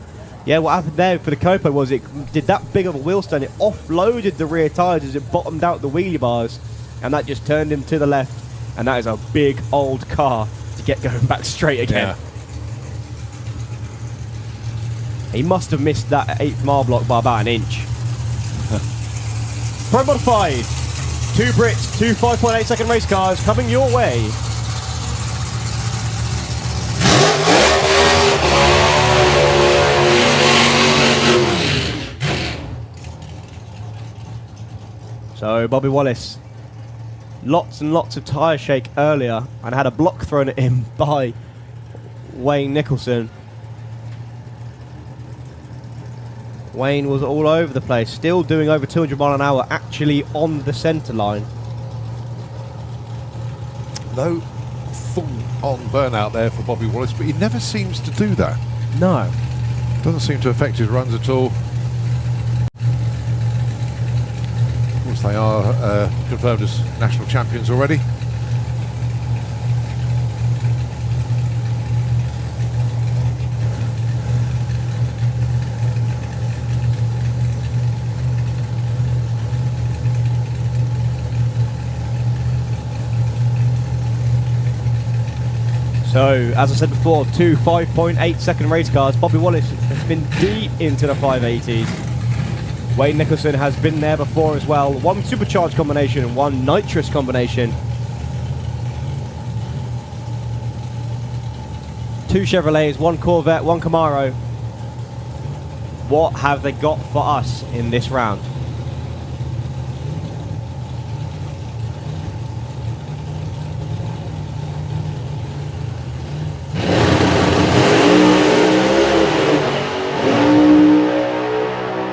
Yeah, what happened there for the Copo was it did that big of a wheel stand. It offloaded the rear tyres as it bottomed out the wheelie bars. And that just turned him to the left. And that is a big old car to get going back straight again. Yeah. He must have missed that 8th mile block by about an inch. Pro Modified. 2 Brits, 2 5.8 second race cars coming your way. So Bobby Wallace, lots and lots of tyre shake earlier and had a block thrown at him by Wayne Nicholson. Wayne was all over the place, still doing over 200 mile an hour, actually on the centre line. No full-on burnout there for Bobby Wallace, but he never seems to do that. No. Doesn't seem to affect his runs at all. Of course, they are confirmed as national champions already. So, as I said before, two 5.8 second race cars. Bobby Wallace has been deep into the 580s. Wayne Nicholson has been there before as well. One supercharged combination and one nitrous combination. Two Chevrolets, one Corvette, one Camaro. What have they got for us in this round?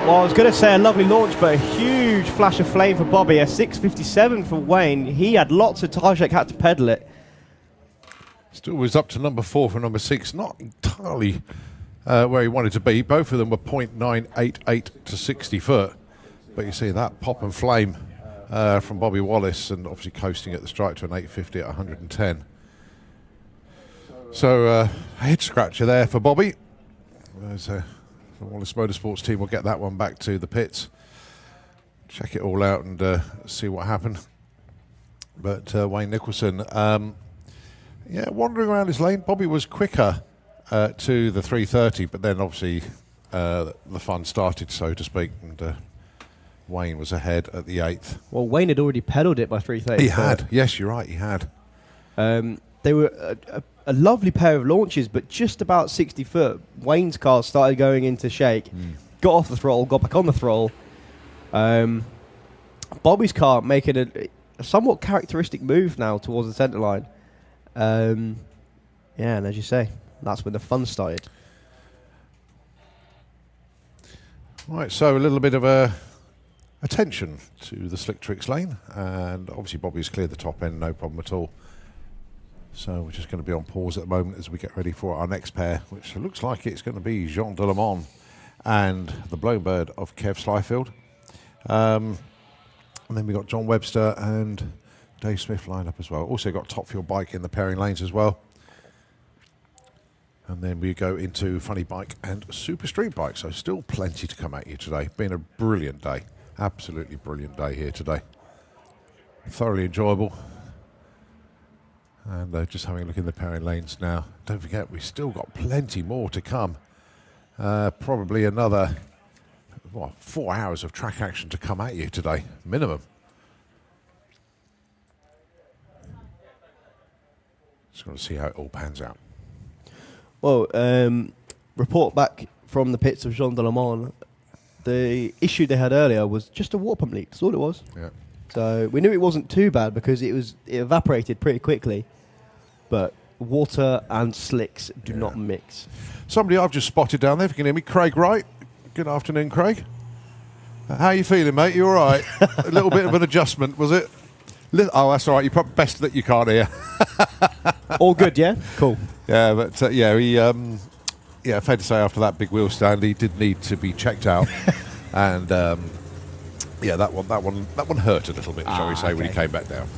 Well, I was going to say a lovely launch, but a huge flash of flame for Bobby. A 657 for Wayne. He had lots of tire shake, had to pedal it. Still was up to number 4 from number 6. Not entirely where he wanted to be. Both of them were 0.988 to 60 foot. But you see that pop and flame from Bobby Wallace, and obviously coasting at the strike to an 850 at 110. So a head scratcher there for Bobby. The Wallace Motorsports team will get that one back to the pits, check it all out and see what happened. But Wayne Nicholson, yeah, wandering around his lane. Bobby was quicker to the 330, but then obviously the fun started, so to speak, and Wayne was ahead at the 8th. Well, Wayne had already pedalled it by 330. He had, yes, you're right, he had. They were a lovely pair of launches, but just about 60 foot, Wayne's car started going into shake, got off the throttle, got back on the throttle. Bobby's car making a somewhat characteristic move now towards the centre line. Yeah, and as you say, that's when the fun started. Right, so a little bit of attention to the slick tricks lane, and obviously Bobby's cleared the top end, no problem at all. So we're just going to be on pause at the moment as we get ready for our next pair, which looks like it's going to be Jean de Le Mans and the Blown-Bird of Kev Slyfield. And then we've got John Webster and Dave Smith lined up as well. Also got Top Fuel Bike in the pairing lanes as well. And then we go into Funny Bike and Super Street Bike. So still plenty to come at you today. Been a brilliant day. Absolutely brilliant day here today. Thoroughly enjoyable. And just having a look in the pairing lanes now. Don't forget, we've still got plenty more to come. Probably another 4 hours of track action to come at you today, minimum. Just going to see how it all pans out. Well, report back from the pits of Jean de Le Mans. The issue they had earlier was just a water pump leak. That's all it was. Yeah. So we knew it wasn't too bad because it evaporated pretty quickly. But water and slicks do not mix. Somebody I've just spotted down there, if you can hear me, Craig Wright. Good afternoon, Craig. How are you feeling, mate? You all right? A little bit of an adjustment, was it? Oh, that's all right. You're probably best that you can't hear. All good, yeah? Cool. Yeah, but yeah, fair to say after that big wheel stand, he did need to be checked out. And yeah, that one hurt a little bit, shall we say, when he came back down,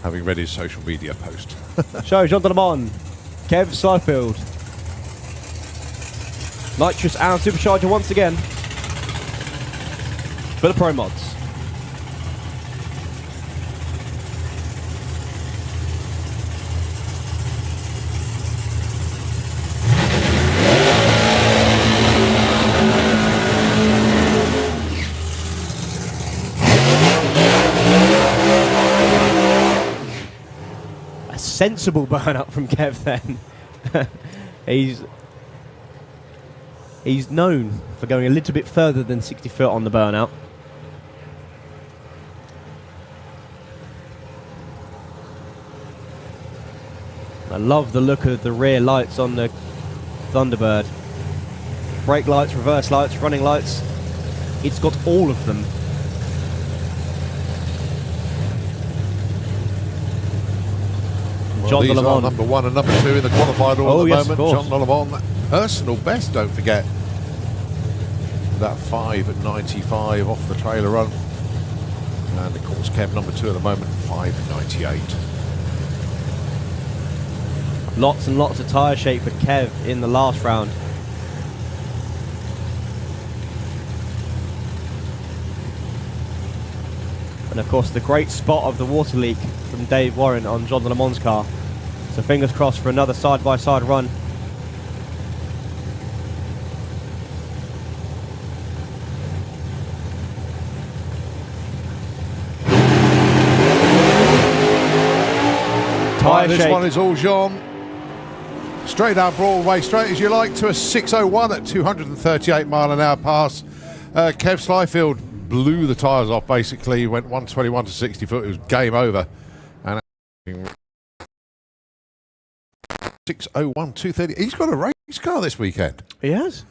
having read his social media post. So, Jean de Le Mans, Kev Slyfield, nitrous and supercharger once again for the Pro Mods. Sensible burnout from Kev then. He's known for going a little bit further than 60 foot on the burnout. I love the look of the rear lights on the Thunderbird. Brake lights, reverse lights, running lights. It's got all of them. Well, these are number 1 and number 2 in the qualified order at the moment. Jean de Le Mans, personal best, don't forget. That 5.95 off the trailer run. And of course, Kev number 2 at the moment, 5.98. Lots and lots of tyre shake for Kev in the last round. And of course, the great spot of the water leak from Dave Warren on Jean de Le Mans' car. So fingers crossed for another side-by-side run. Right, this one is all Jean. Straight down Broadway, straight as you like, to a 6:01 at 238 mile an hour pass. Kev Slyfield blew the tyres off, basically. Went 121 to 60 foot. It was game over. And 6:01, 230. He's got a race car this weekend. He has.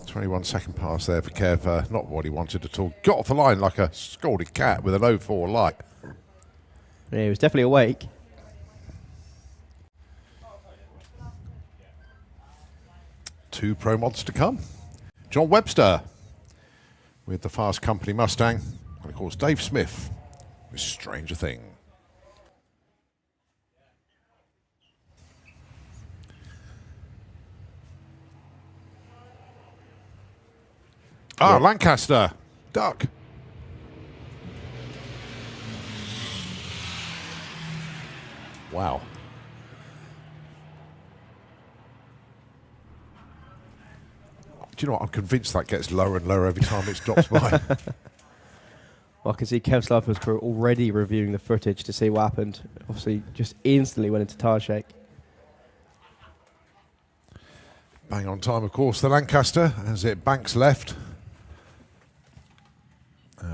21-second pass there for Kev. Not what he wanted at all. Got off the line like a scalded cat with an 04 light. Yeah, he was definitely awake. Two Pro Mods to come. John Webster with the Fast Company Mustang. And of course, Dave Smith with Stranger Thing. Lancaster. Duck. Wow. Do you know what? I'm convinced that gets lower and lower every time it drops by. Well, I can see Kev Slyfield's crew already reviewing the footage to see what happened. Obviously, just instantly went into tyre shake. Bang on time, of course, the Lancaster, as it banks left.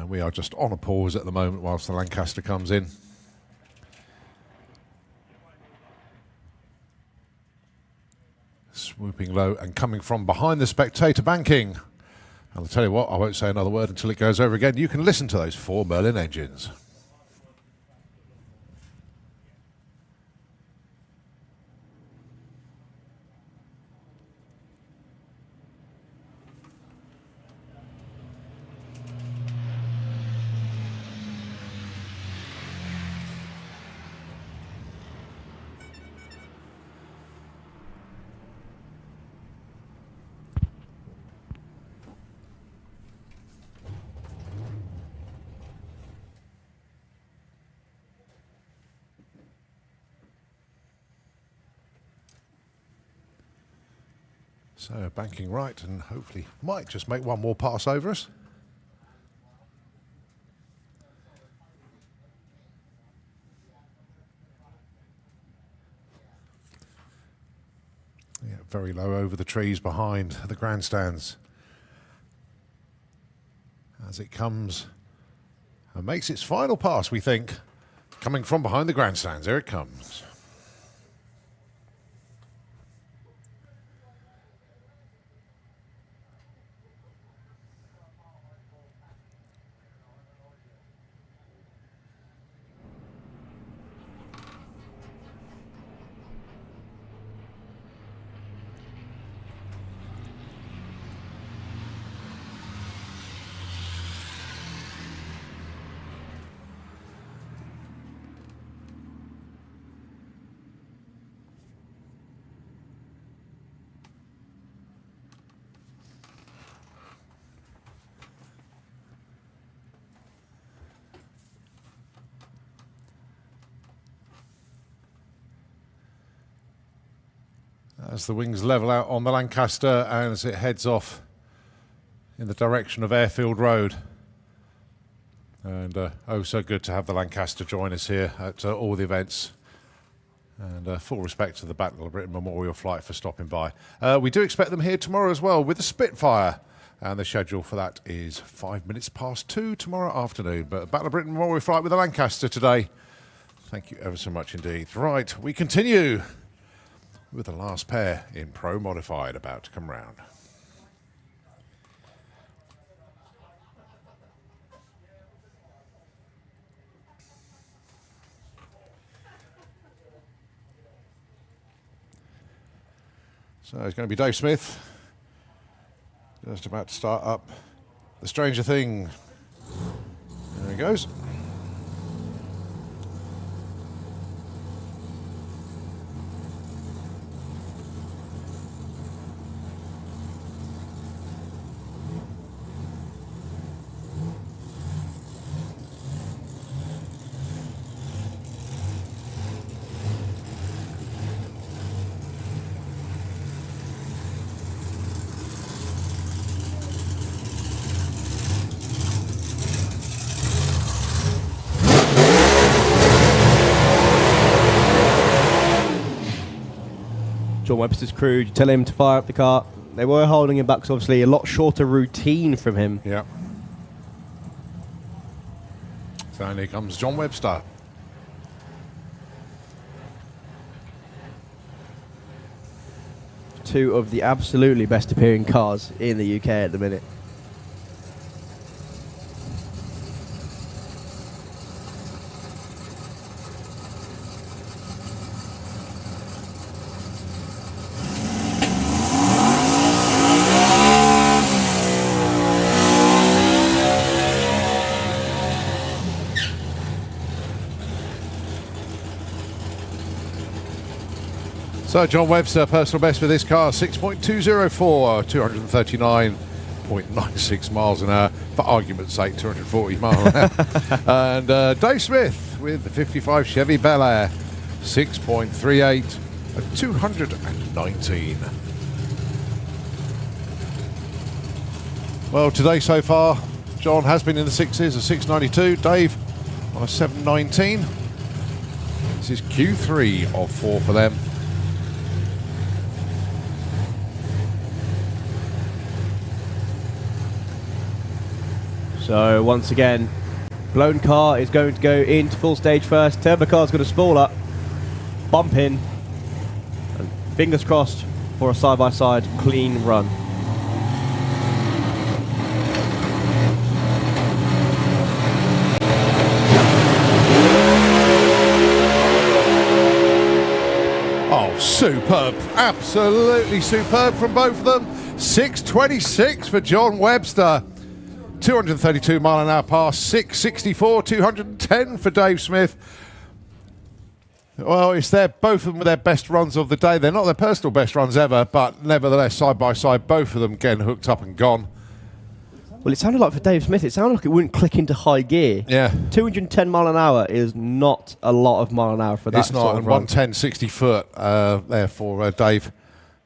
We are just on a pause at the moment whilst the Lancaster comes in. Swooping low and coming from behind the spectator banking. And I'll tell you what, I won't say another word until it goes over again. You can listen to those 4 Merlin engines. So banking right and hopefully might just make one more pass over us. Yeah, very low over the trees behind the grandstands. As it comes and makes its final pass, we think, coming from behind the grandstands. Here it comes. As the wings level out on the Lancaster and as it heads off in the direction of Airfield Road. And oh, so good to have the Lancaster join us here at all the events. And full respect to the Battle of Britain Memorial Flight for stopping by. We do expect them here tomorrow as well with the Spitfire. And the schedule for that is 5 minutes past 2 tomorrow afternoon. But Battle of Britain Memorial Flight with the Lancaster today. Thank you ever so much indeed. Right, we continue with the last pair in Pro Modified about to come round. So it's going to be Dave Smith, just about to start up the Stranger Thing. There he goes. John Webster's crew, you tell him to fire up the car. They were holding him back because obviously a lot shorter routine from him. Yeah. So here comes John Webster. Two of the absolutely best appearing cars in the UK at the minute. So John Webster, personal best for this car, 6.204, 239.96 miles an hour. For argument's sake, 240 miles an hour. And Dave Smith with the 55 Chevy Bel Air, 6.38 at 219. Well, today so far, John has been in the sixes, a 692. Dave on a 719. This is Q3 of 4 for them. So once again, blown car is going to go into full stage first. Turbo car's going to spool up, bump in, and fingers crossed for a side-by-side clean run. Oh, superb. Absolutely superb from both of them. 626 for John Webster. 232 mile an hour pass, 664, 210 for Dave Smith. Well, it's both of them their best runs of the day. They're not their personal best runs ever, but nevertheless, side by side, both of them getting hooked up and gone. Well, it sounded like for Dave Smith, it sounded like it wouldn't click into high gear. Yeah. 210 mile an hour is not a lot of mile an hour for that. It's not, sort of and run. 110, 60 foot there for Dave.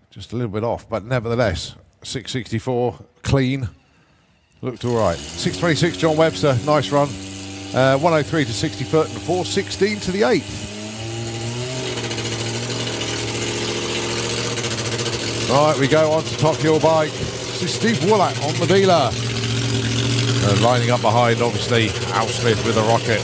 Just a little bit off, but nevertheless, 664, clean. Looked all right. 626, John Webster, nice run. 103 to 60 foot and 416 to the 8th. Right, we go on to top fuel bike. This is Steve Woolak on the dealer. Lining up behind, obviously, Al Smith with a rocket.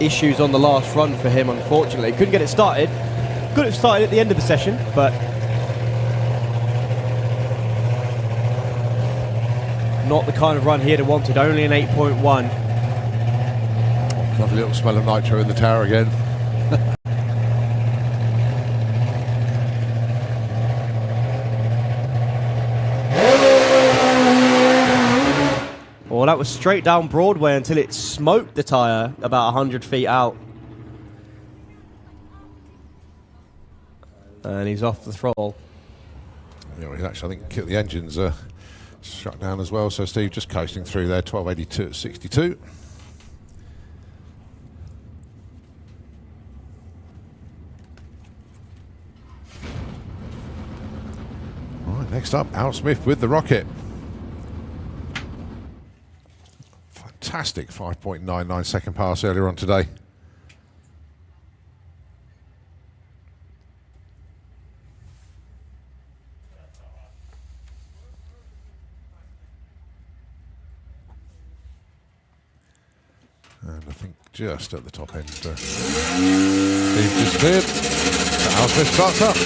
Issues on the last run for him, unfortunately. Couldn't get it started. Could have started at the end of the session, but not the kind of run he had wanted. Only an 8.1. Lovely little smell of nitro in the tower again. Well, that was straight down Broadway until it smoked the tyre about 100 feet out. And he's off the throttle. Yeah, he's actually, I think, the engine's shut down as well. So Steve just coasting through there, 1282 at 62. All right, next up, Al Smith with the rocket. Fantastic 5.99 second pass earlier on today. And I think just at the top end, Steve just cleared. Al Smith starts up.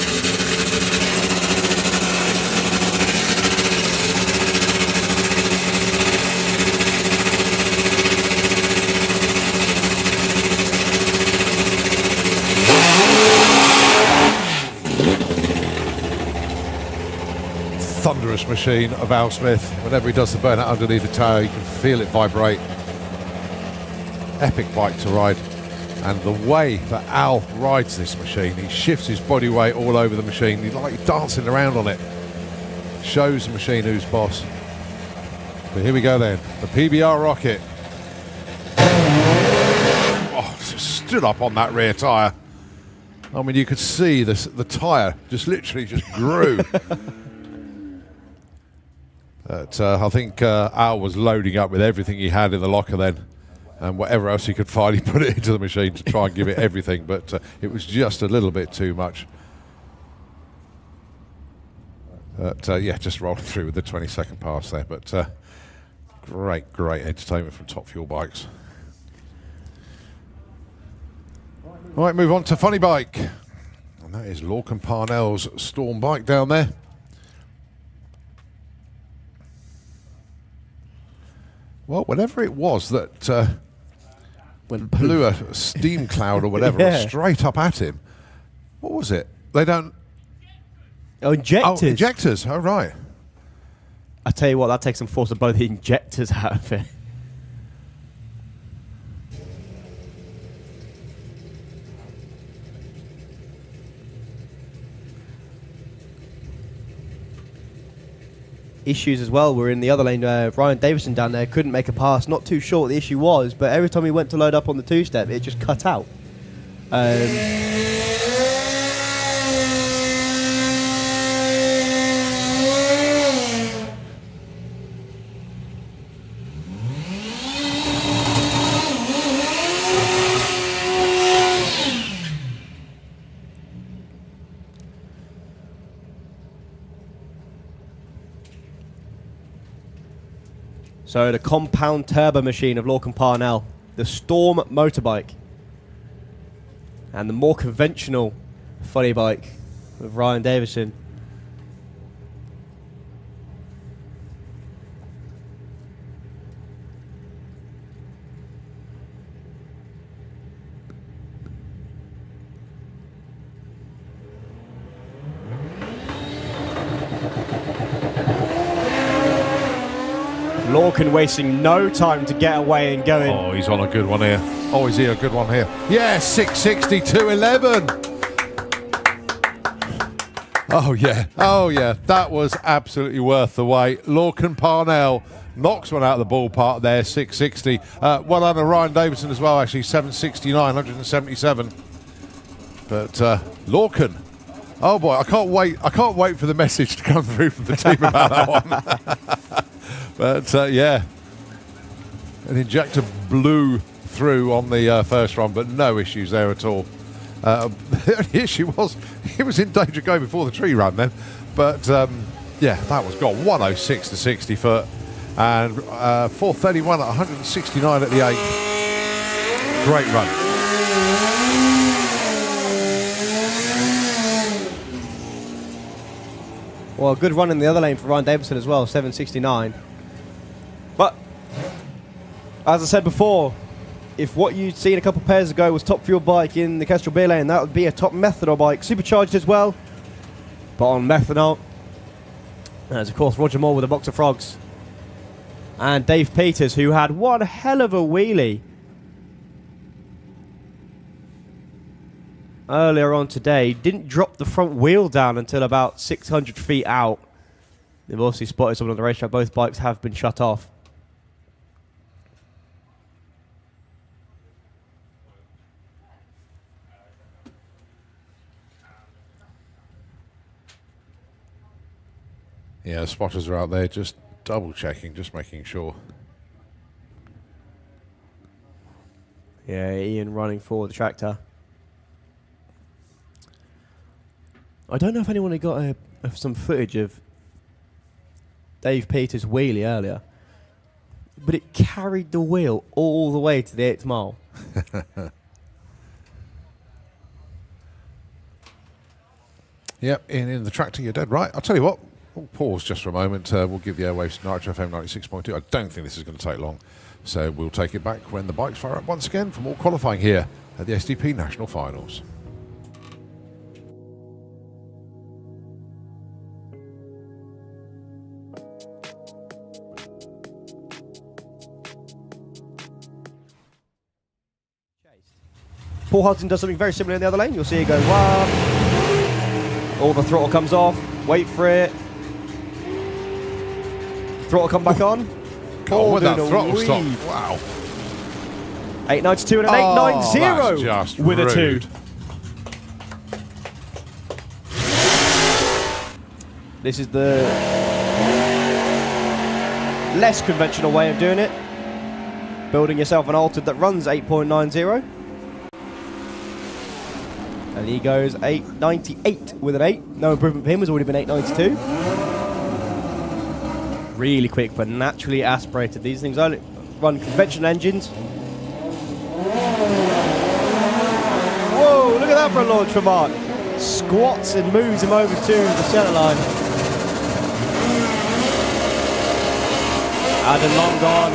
Thunderous machine of Al Smith. Whenever he does the burnout underneath the tower, you can feel it vibrate. Epic bike to ride. And the way that Al rides this machine, he shifts his body weight all over the machine. He's like dancing around on it. Shows the machine who's boss. But here we go then, the PBR rocket. Oh, just stood up on that rear tyre. I mean, you could see the tyre just literally just grew. But I think Al was loading up with everything he had in the locker then, and whatever else he could find, he put it into the machine to try and give it everything, but it was just a little bit too much. But yeah, just rolling through with the 22nd pass there, but great entertainment from Top Fuel Bikes. All right, move on to Funny Bike, and that is Lorcan Parnell's Storm bike down there. Well, whatever it was that blew a steam cloud or whatever straight up at him. What was it? They don't... Oh, injectors. Oh, injectors. Oh, right. I tell you what, that takes some force of both the injectors out of it. Issues as well were in the other lane. Ryan Davison down there couldn't make a pass. Not too sure what the issue was, but every time he went to load up on the two-step, it just cut out. So the compound turbo machine of Lorcan Parnell, the Storm motorbike, and the more conventional funny bike of Ryan Davison. Lorcan wasting no time to get away and go in. Oh, he's on a good one here. Oh, is he a good one here? Yeah, 662.11. Oh, yeah. Oh, yeah. That was absolutely worth the wait. Lorcan Parnell knocks one out of the ballpark there, 660. Well done to Ryan Davison as well, actually, 769, 177. But Lorcan, oh boy, I can't wait for the message to come through from the team about that one. But yeah, an injector blew through on the first run, but no issues there at all. The only issue was he was in danger going before the tree ran then. But yeah, that was gone. 106 to 60 foot and 431 at 169 at the 8th. Great run. Well, good run in the other lane for Ryan Davison as well, 769. But, as I said before, if what you'd seen a couple of pairs ago was Top Fuel bike in the Kestrel B lane, that would be a top methanol bike, supercharged as well, but on methanol. There's of course Roger Moore with a box of frogs, and Dave Peters, who had one hell of a wheelie earlier on today. Didn't drop the front wheel down until about 600 feet out. They've obviously spotted someone on the racetrack. Both bikes have been shut off. Yeah, the spotters are out there just double checking, just making sure. Yeah, Ian running for the tractor. I don't know if anyone had got some footage of Dave Peters' wheelie earlier, but it carried the wheel all the way to the 8th mile. Yep, in the tractor, you're dead right. I'll tell you what, we'll pause just for a moment. We'll give the airwaves to Nitro FM 96.2. I don't think this is going to take long, so we'll take it back when the bikes fire up once again for more qualifying here at the STP National Finals. Paul Hudson does something very similar in the other lane. You'll see it go, wow. All the throttle comes off. Wait for it. Throttle come back on. Oh, with that doing a throttle stop. weave. Wow. 892 and an Oh, 890 that's just with a 2. rude. This is the less conventional way of doing it. Building yourself an altered that runs 8.90. And he goes 898 with an 8. No improvement for him, has already been 892. Really quick for naturally aspirated. These things only run conventional engines. Whoa, look at that for a launch from Mark. Squats and moves him over to the centre line. Adam long gone.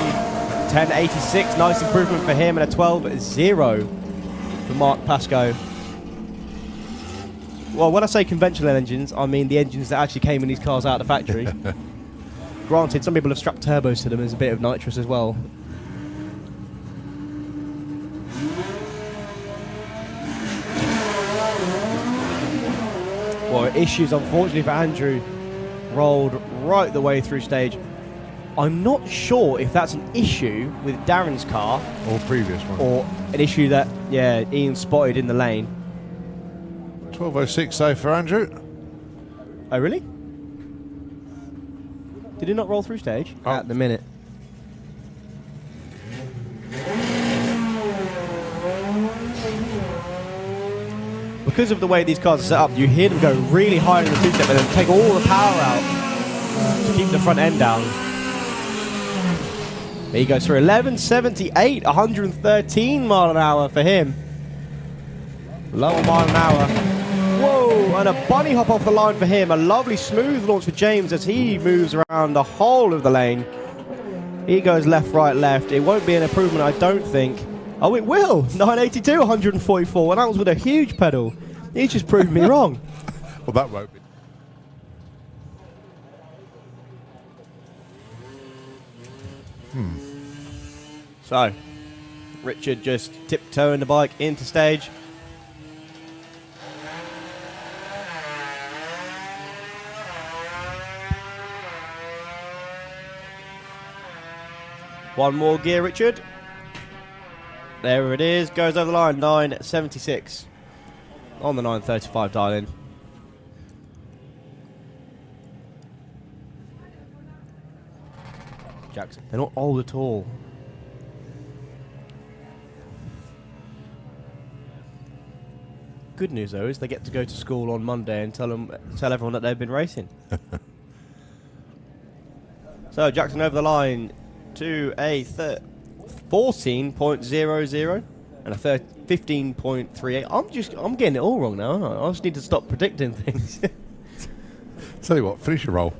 1086, nice improvement for him, and a 12-0 for Mark Pascoe. Well, when I say conventional engines, I mean the engines that actually came in these cars out of the factory. Granted, some people have strapped turbos to them as a bit of nitrous as well. Well, issues, unfortunately, for Andrew. Rolled right the way through stage. I'm not sure if that's an issue with Darren's car. Or previous one. Or an issue that, yeah, Ian spotted in the lane. 12.06 though for Andrew. Oh, really? Did he not roll through stage? Oh. At the minute. Because of the way these cars are set up, you hear them go really high in the two-step and then take all the power out to keep the front end down. There he goes for 1178, 113 mile an hour for him. Lower mile an hour. Whoa, and a bunny hop off the line for him. A lovely smooth launch for James as he moves around the whole of the lane. He goes left, right, left. It won't be an improvement, I don't think. Oh, it will. 982, 144. And that was with a huge pedal. He's just proved me wrong. Well, that won't be. So, Richard just tiptoeing the bike into stage. One more gear, Richard. There it is. Goes over the line. 976 on the 935 dial in. Jackson. They're not old at all. Good news though is they get to go to school on Monday and tell everyone that they've been racing. So Jackson over the line to a 14.00 and a 15.38. I'm getting it all wrong now, aren't I? I just need to stop predicting things. Tell you what, finish your roll.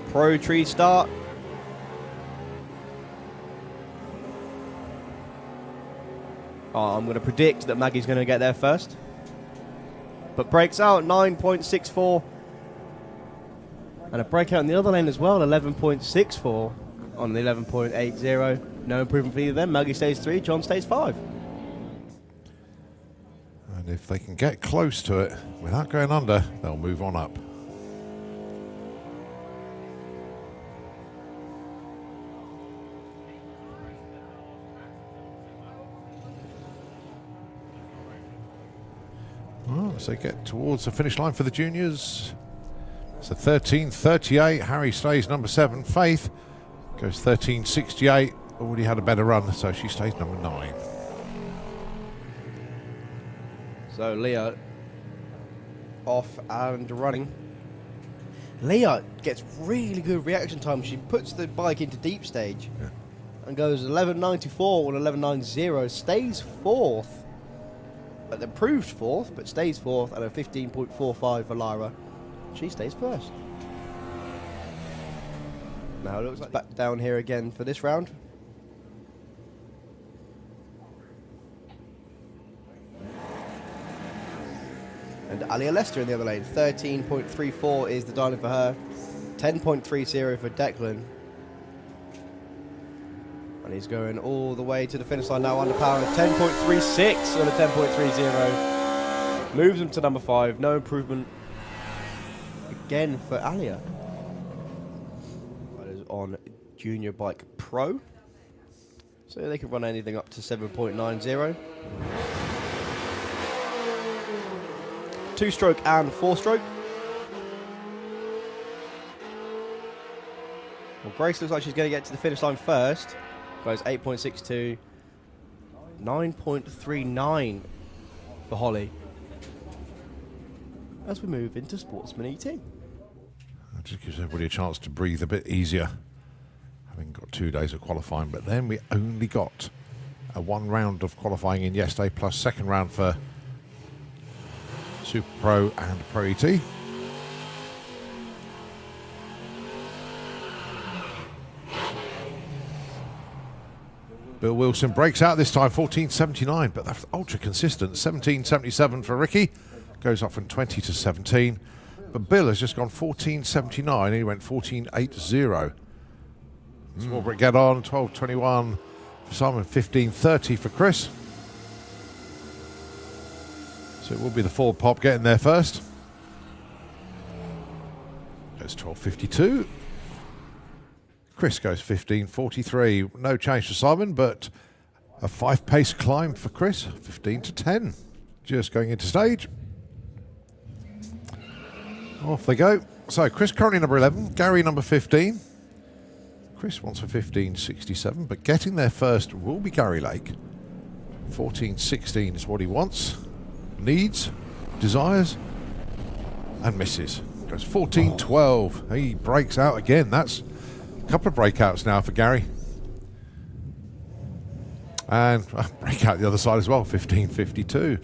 Pro tree start. Oh, I'm going to predict that Maggie's going to get there first. But breaks out 9.64. And a breakout in the other lane as well, 11.64 on the 11.80. No improvement for either of them. Maggie stays 3, John stays 5. And if they can get close to it without going under, they'll move on up. Well, as they get towards the finish line for the juniors, it's a 13.38. Harry stays number 7. Faith goes 13.68. Already had a better run, so she stays number 9. So Leah off and running. Leah gets really good reaction time. She puts the bike into deep stage and goes 11.94 or 11.90. Stays 4th. But improved 4th, but stays 4th, and a 15.45 for Lyra. She stays 1st. Now it looks like back down here again for this round. And Alia Lester in the other lane. 13.34 is the dialing for her. 10.30 for Declan. And he's going all the way to the finish line now under power. 10.36 on a 10.30. Moves him to number 5. No improvement again for Alia. on Junior Bike Pro. So they can run anything up to 7.90. 2-stroke and 4-stroke. Well, Grace looks like she's going to get to the finish line first. Goes 8.62. 9.39 for Holly. As we move into Sportsman ET. That just gives everybody a chance to breathe a bit easier. Having got 2 days of qualifying, but then we only got a 1 round of qualifying in yesterday, plus 2nd round for Super Pro and Pro ET. Bill Wilson breaks out this time, 14.79, but that's ultra consistent. 17.77 for Ricky, goes up from 20 to 17. But Bill has just gone 14.79, he went 14.80. Smallbrook get on, 12.21 for Simon, 15.30 for Chris. So it will be the Ford Pop getting there first. Goes 12.52. Chris goes 15.43. No change for Simon, but a 5-pace climb for Chris, 15 to 10. Just going into stage. Off they go. So Chris currently number 11, Gary number 15. Chris wants a 15.67, but getting there first will be Gary Lake. 14.16 is what he wants, needs, desires, and misses. Goes 14.12. He breaks out again. That's a couple of breakouts now for Gary. And breakout the other side as well, 15.52.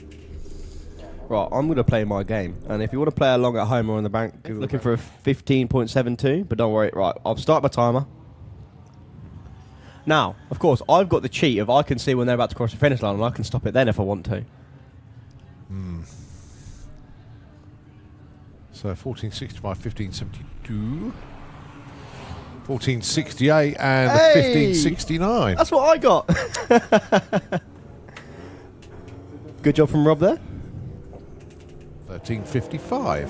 Right, I'm going to play my game. And if you want to play along at home or on the bank, looking for a 15.72, but don't worry. Right, I'll start my timer. Now, of course, I've got the cheat of I can see when they're about to cross the finish line and I can stop it then if I want to. So 14.65, 15.72. 14.68 and Hey! 15.69. That's what I got. Good job from Rob there. 13.55.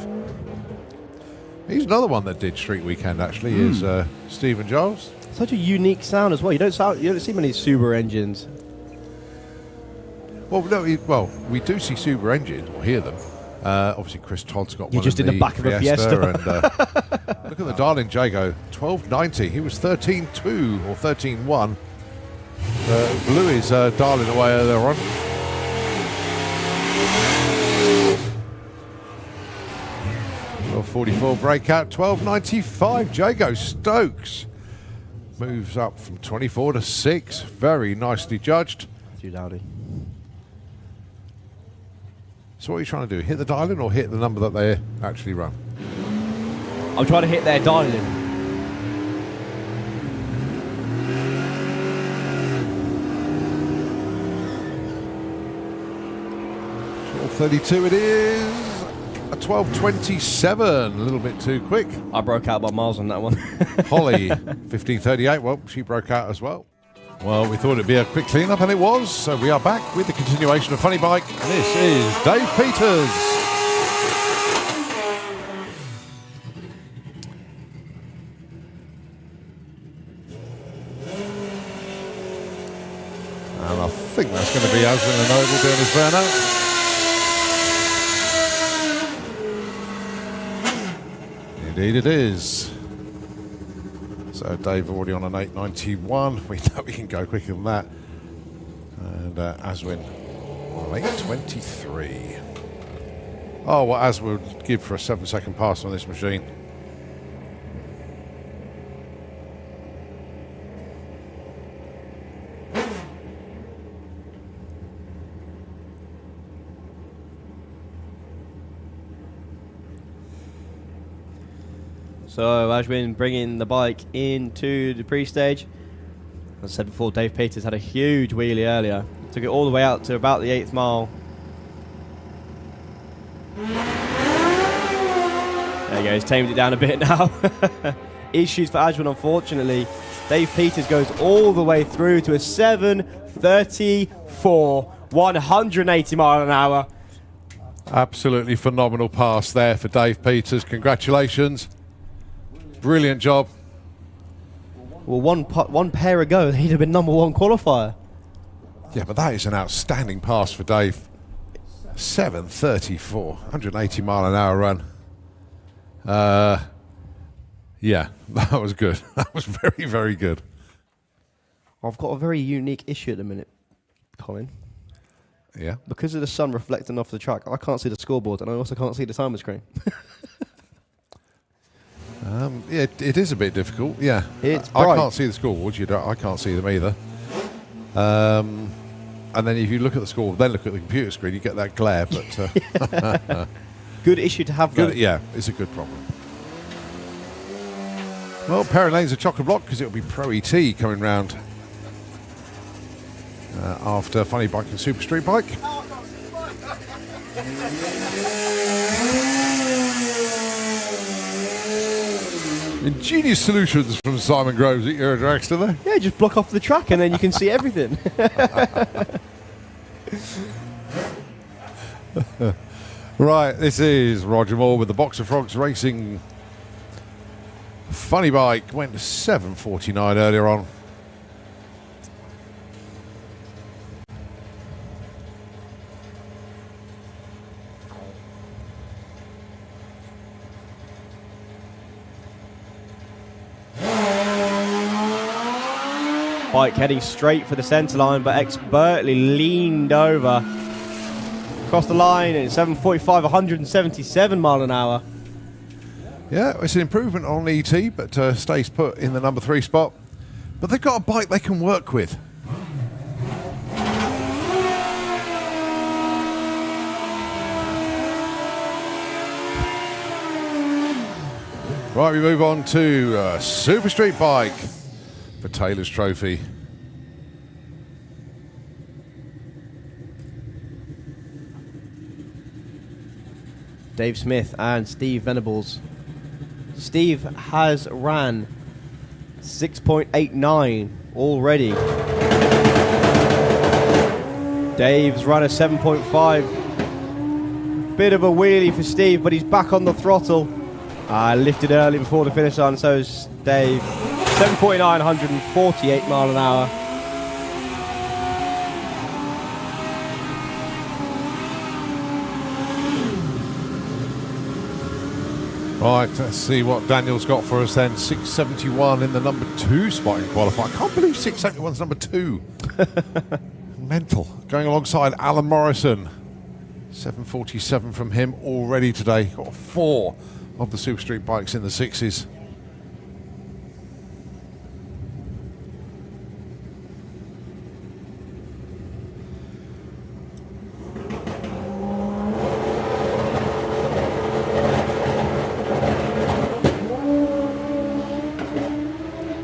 He's another one that did Street Weekend actually, is Stephen Giles. Such a unique sound as well. You don't see many Subaru engines. Well, no, we do see Subaru engines, or hear them. Obviously, Chris Todd's got one just in the back of a Fiesta. And, look at the darling Jago, 12.90. He was 13.2 or 13.1. Blew his darling away earlier on. Well, 44 breakout, 12.95. Jago Stokes moves up from 24 to 6. Very nicely judged. Too dowdy. So what are you trying to do? Hit the dial-in or hit the number that they actually run? I'll try to hit their dial-in. 12.32 it is. A 12.27, a little bit too quick. I broke out by miles on that one. Holly, 15.38. Well, she broke out as well. Well, we thought it'd be a quick clean-up, and it was. So we are back with the continuation of Funny Bike. This is Dave Peters. And I think that's going to be Aswin and Noble doing his burnout. Indeed it is. So Dave already on an 8.91. We know we can go quicker than that. And Aswin on an 8.23. Oh, what Aswin would give for a 7-second pass on this machine. So Ashwin bringing the bike into the pre-stage. As I said before, Dave Peters had a huge wheelie earlier. Took it all the way out to about the 8th mile. There you go, he's tamed it down a bit now. Issues for Ashwin, unfortunately. Dave Peters goes all the way through to a 7.34, 180 mile an hour. Absolutely phenomenal pass there for Dave Peters. Congratulations. Brilliant job. Well, one pair ago, he'd have been #1 qualifier. Yeah, but that is an outstanding pass for Dave. 7:34, 180 mile an hour run. Yeah, that was good. That was very, very good. I've got a very unique issue at the minute, Colin. Yeah. Because of the sun reflecting off the track, I can't see the scoreboard, and I also can't see the timer screen. Yeah, it is a bit difficult. Yeah, It's I bright. can't see the scoreboards. I can't see them either. And then if you look at the score, then look at the computer screen, you get that glare. But Good issue to have, though. good, yeah, it's a good problem. Well, Perry Lane's a chock-a block because it'll be Pro ET coming round after Funny Bike and Super Street Bike. Ingenious solutions from Simon Groves at Euro Dragster there. Yeah, just block off the track and then you can see everything. Right, this is Roger Moore with the Boxer Frogs Racing Funny Bike. Went to 7:49 earlier on. Bike heading straight for the centre line, but expertly leaned over. Across the line in 7:45, 177 mile an hour. Yeah, it's an improvement on ET, but stays put in the number 3 spot. But they've got a bike they can work with. Right, we move on to Super Street Bike for Taylor's Trophy. Dave Smith and Steve Venables. Steve has ran 6.89 already. Dave's run a 7.5. Bit of a wheelie for Steve, but he's back on the throttle. Lifted early before the finish line, so is Dave. 7.49, 148 mile an hour. Right, let's see what Daniel's got for us then. 671 in the number 2 spot in qualifying. I can't believe 671's number 2. Mental. Going alongside Alan Morrison. 747 from him already today. Got 4 of the Super Street bikes in the 6s.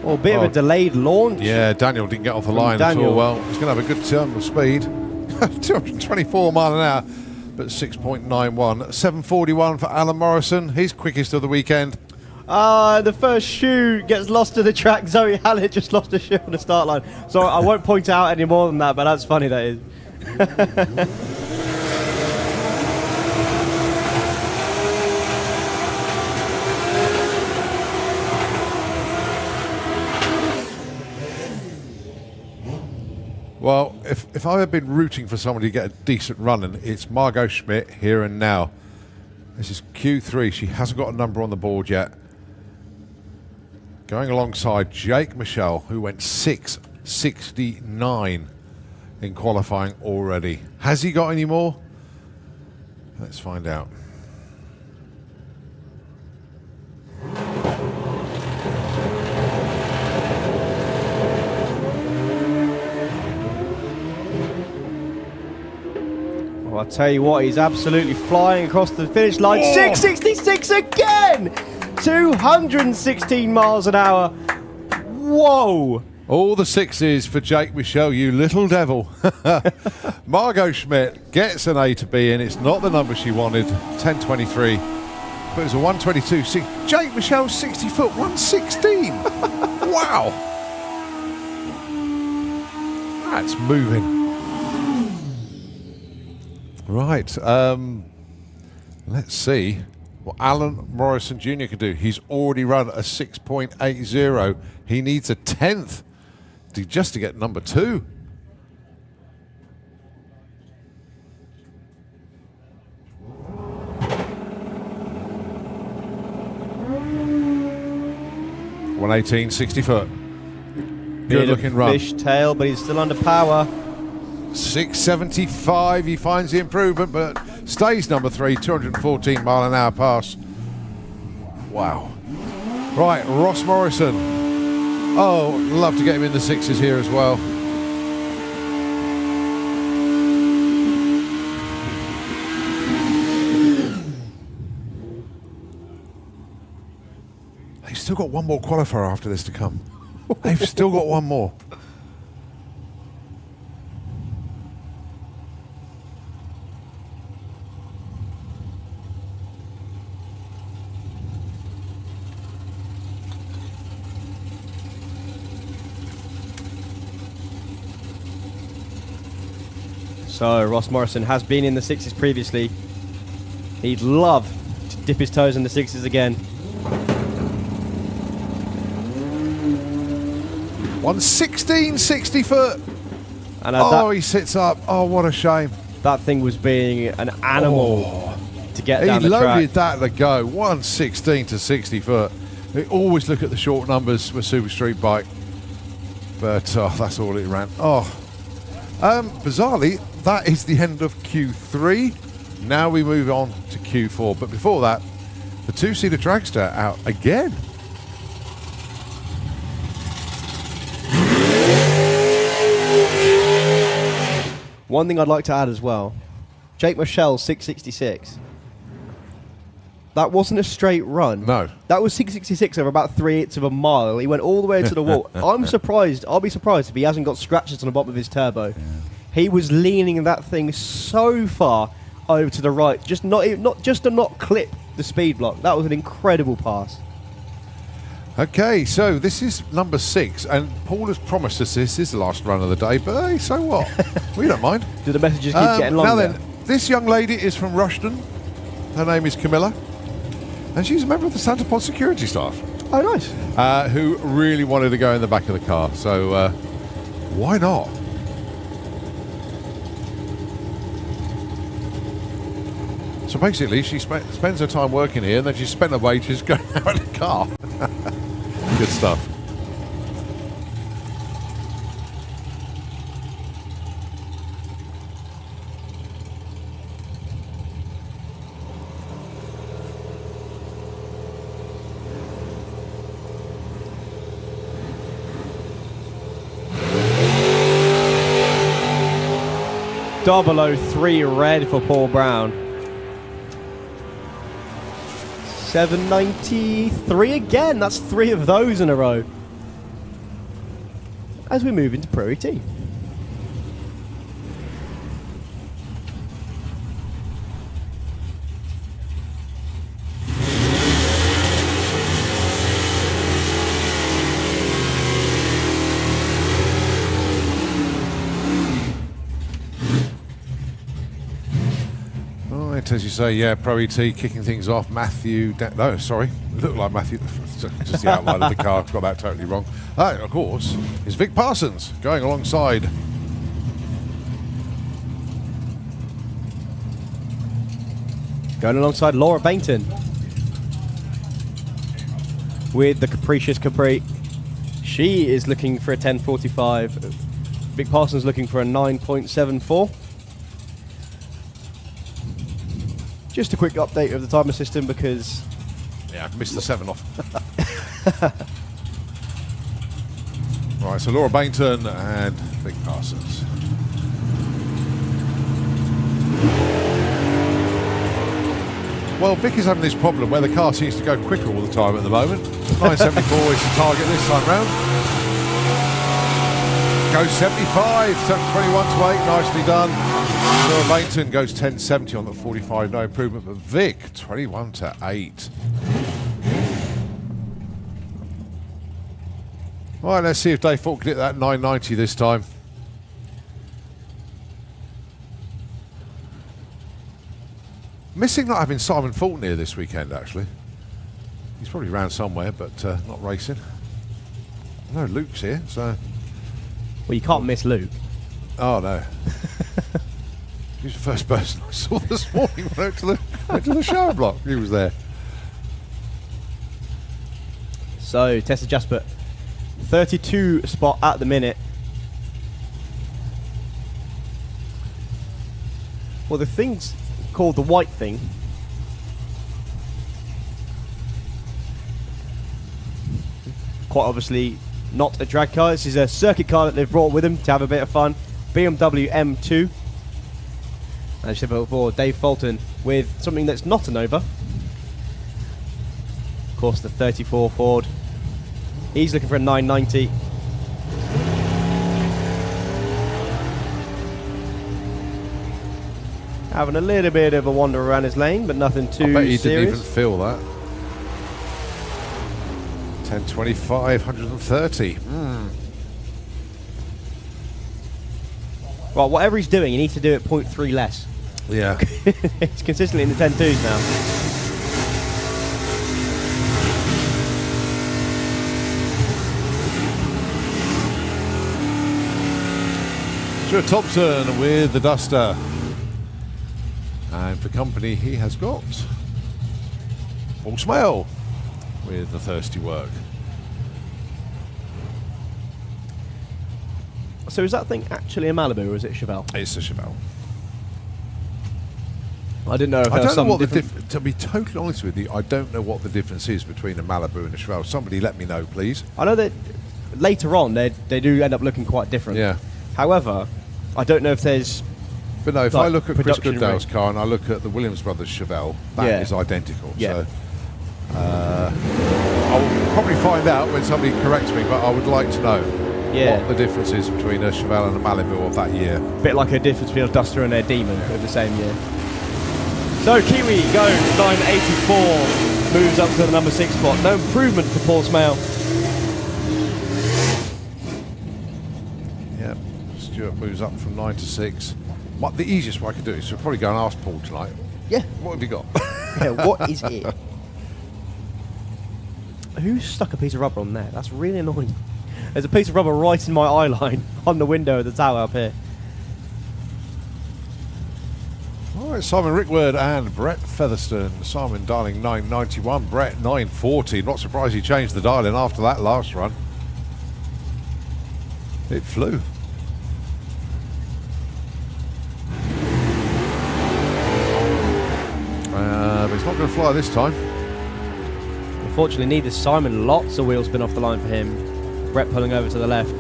Well, a bit of a delayed launch. Yeah, Daniel didn't get off the line at all. Well, he's going to have a good terminal speed. 224 mile an hour, but 6.91. 741 for Alan Morrison, his quickest of the weekend. The first shoe gets lost to the track. Zoe Hallett just lost a shoe on the start line. So I won't point out any more than that, but that's funny, that is. Well, if I had been rooting for somebody to get a decent run, and it's Margot Schmidt here and now. This is Q3. She hasn't got a number on the board yet. Going alongside Jake Michelle, who went 6.69 in qualifying already. Has he got any more? Let's find out. Well, I'll tell you what, he's absolutely flying across the finish line. 666 again! 216 miles an hour. Whoa! All the 6s for Jake Michelle, you little devil. Margot Schmidt gets an A to B in. It's not the number she wanted, 10.23. But it's a 1:22. Jake Michelle, 60 foot, 1:16. Wow. That's moving. Right. Let's see what Alan Morrison Jr. can do. He's already run a 6.80. He needs a 10th just to get number 2. .118, 60 foot. Good looking run. Fishtail, but he's still under power. 675, he finds the improvement, but stays number 3, 214 mile an hour pass. Wow. Right, Ross Morrison. Oh, love to get him in the 6s here as well. They've still got one more qualifier after this to come. They've still got one more. So Ross Morrison has been in the 6s previously. He'd love to dip his toes in the 6s again. 116, 60 foot. And he sits up. Oh, what a shame. That thing was being an animal to get down the track. He loaded that to go. 116 to 60 foot. They always look at the short numbers with Super Street Bike. But that's all it ran. Bizarrely, that is the end of Q3. Now we move on to Q4. But before that, the 2-seater dragster out again. One thing I'd like to add as well, Jake Michelle 666. That wasn't a straight run. No. That was 666 over about 3/8 of a mile. He went all the way to the wall. I'm surprised. I'll be surprised if he hasn't got scratches on the bottom of his turbo. Yeah. He was leaning that thing so far over to the right, just to not clip the speed block. That was an incredible pass. Okay, so this is number 6, and Paul has promised us this is the last run of the day, but hey, so what? We don't mind. Do the messages keep getting longer? Now then, this young lady is from Rushden. Her name is Camilla, and she's a member of the Santa Pod security staff. Oh, nice. Who really wanted to go in the back of the car, so why not? So basically, she spends her time working here, and then she spent her wages going out in the car. Good stuff. .003 red for Paul Brown. 793 again. That's 3 of those in a row. As we move into Pro ET. As you say, yeah, Pro ET kicking things off. Matthew, no, sorry, looked like Matthew. Just the outline of the car, got that totally wrong. Of course, is Vic Parsons going alongside. Going alongside Laura Bainton with the Capricious Capri. She is looking for a 10.45. Vic Parsons looking for a 9.74. Just a quick update of the timer system because... Yeah, I missed the 7 off. Right, so Laura Bainton and Vic Parsons. Well, Vic is having this problem where the car seems to go quicker all the time at the moment. 974 is the target this time round. Goes 75, 21 to 8, nicely done. Laura Bainton goes 10.70 on the 45, no improvement, but Vic 21 to 8. Right, let's see if Dave Falk can hit that 990 this time. Missing not having Simon Fulton here this weekend, actually. He's probably around somewhere, but not racing. No, Luke's here, so... Well, you can't miss Luke. Oh, no. He was the first person I saw this morning when I went to the shower block. He was there. So, Tessa Jasper, 32 spot at the minute. Well, the thing's called the white thing. Quite obviously not a drag car. This is a circuit car that they've brought with them to have a bit of fun. BMW M2. And I said before, Dave Fulton with something that's not a Nova. Of course, the 34 Ford. He's looking for a 990. Having a little bit of a wander around his lane, but nothing too I bet he serious. didn't even feel that. 1025, 130. Well, whatever he's doing, he needs to do it 0.3 less. Yeah. It's consistently in the 10.2s now. Stuart Thompson with the Duster. And for company, he has got Paul Smale with the Thirsty Work. So is that thing actually a Malibu or is it Chevelle? It's a Chevelle. I didn't know if I there was don't know some what the different... to be totally honest with you, I don't know what the difference is between a Malibu and a Chevelle. Somebody let me know, please. I know that later on they do end up looking quite different. Yeah. However, I don't know if there's... But no, if like I look at Chris production Goodale's rate. car and I look at the Williams Brothers Chevelle, that is identical. Yeah. So I'll probably find out when somebody corrects me, but I would like to know what the difference is between a Chevelle and a Malibu of that year. Bit like a difference between a Duster and a Demon of the same year. So Kiwi goes 984, moves up to the number 6 spot. No improvement for Paul Smale. Yeah, Stuart moves up from 9 to 6. The easiest way I could do it is to probably go and ask Paul tonight. Yeah. What have you got? Yeah, what is it? Who stuck a piece of rubber on there? That's really annoying. There's a piece of rubber right in my eye line on the window of the tower up here. All right, Simon Rickwood and Brett Featherstone. Simon dialing 991, Brett 940. Not surprised he changed the dialing after that last run. It flew. But it's not going to fly this time. Unfortunately, neither Simon. Lots of wheel spin off the line for him. Brett pulling over to the left.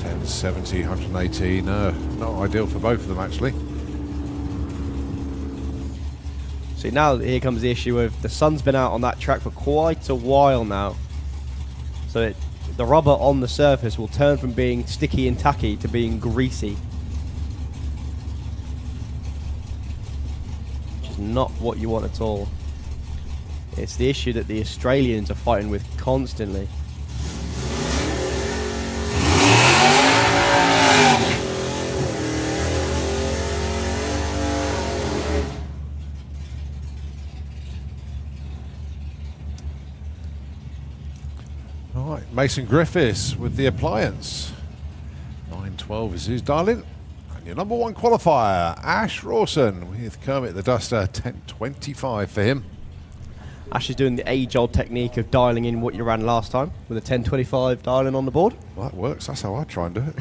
1070, 180. No, not ideal for both of them, actually. See, now here comes the issue of the sun's been out on that track for quite a while now. So the rubber on the surface will turn from being sticky and tacky to being greasy. Which is not what you want at all. It's the issue that the Australians are fighting with constantly. All right, Mason Griffiths with the appliance. 912 is his dialing. And your number one qualifier, Ash Rawson with Kermit the Duster, 1025 for him. Ash is doing the age-old technique of dialing in what you ran last time with a 1025 dialing on the board. Well, that works. That's how I try and do it.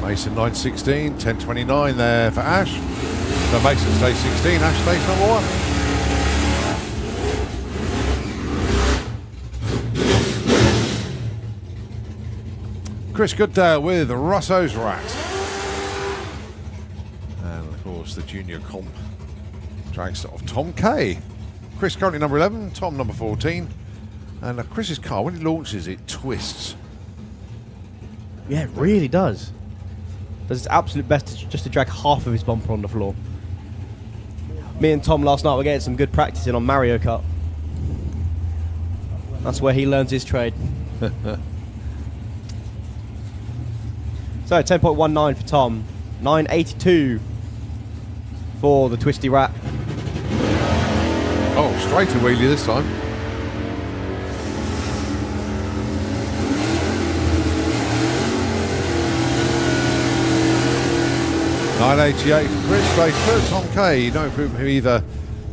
Mason 916, 1029 there for Ash. So Mason stays 16, Ash stays number 1. Chris Goodale with Russo's Rat. And of course the junior comp drags off Tom Kay. Chris currently number 11, Tom number 14. And Chris's car, when it launches, it twists. Yeah, it really does. Does his absolute best just to drag half of his bumper on the floor. Me and Tom last night were getting some good practice in on Mario Kart. That's where he learns his trade. So 10.19 for Tom, 9.82 for the Twisty Rat. Oh, straight to wheelie this time. $9.88 for Chris, stays third. Tom K, no improvement here either.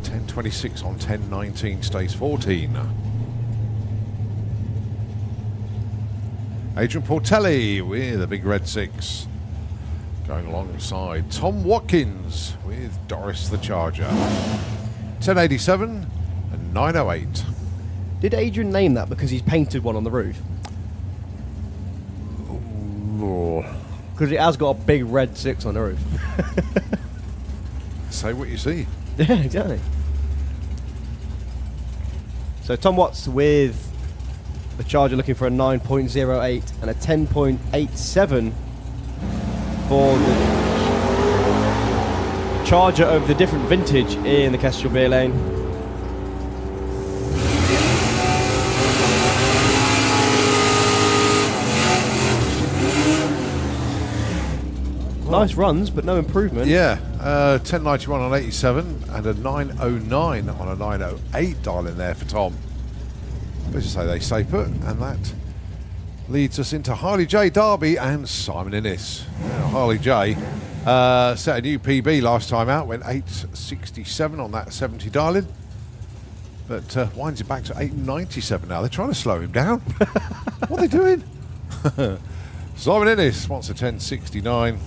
10.26 on 10.19, stays 14. Adrian Portelli with a big red 6. Going alongside Tom Watkins with Doris the Charger. 10.87 and 9.08. Did Adrian name that because he's painted one on the roof? Because it has got a big red 6 on the roof. Say what you see. Yeah, exactly. So Tom Watts with the Charger looking for a 9.08 and a 10.87 for the Charger over the different vintage in the Kestrel beer lane. Nice runs, but no improvement. Yeah, 10.91 on 87 and a 9.09 on a 9.08 dial in there for Tom. Let's just say they stay put, and that leads us into Harley J Derby and Simon Innes. Now, Harley J set a new PB last time out, went 8.67 on that 70 dial-in, but winds it back to 8.97 now. They're trying to slow him down. What are they doing? Simon Innes wants a 10.69.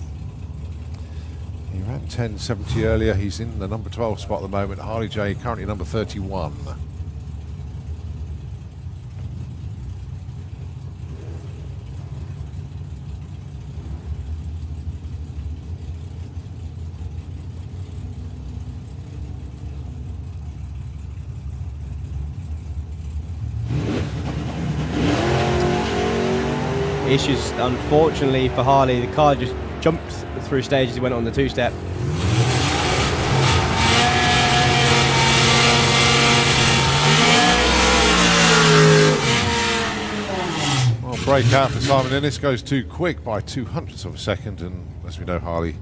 He ran 10.70 earlier. He's in the number 12 spot at the moment. Harley J currently number 31. Issues, unfortunately for Harley, the car just jumped through stages. He went on the two-step. Well, breakout for Simon Innes goes too quick by 0.02 of a second, and as we know, Harley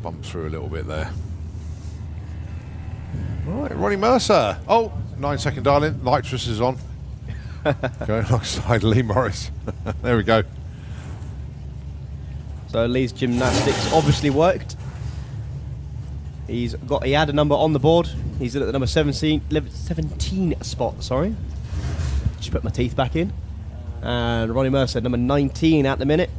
bumped through a little bit there. Right, Ronnie Mercer. Oh, 9-second dial-in. Nitrous is on. Going alongside Lee Morris. There we go. So Lee's gymnastics obviously worked. He had a number on the board. He's at the number 17 spot, sorry. Just put my teeth back in. And Ronnie Mercer, number 19 at the minute.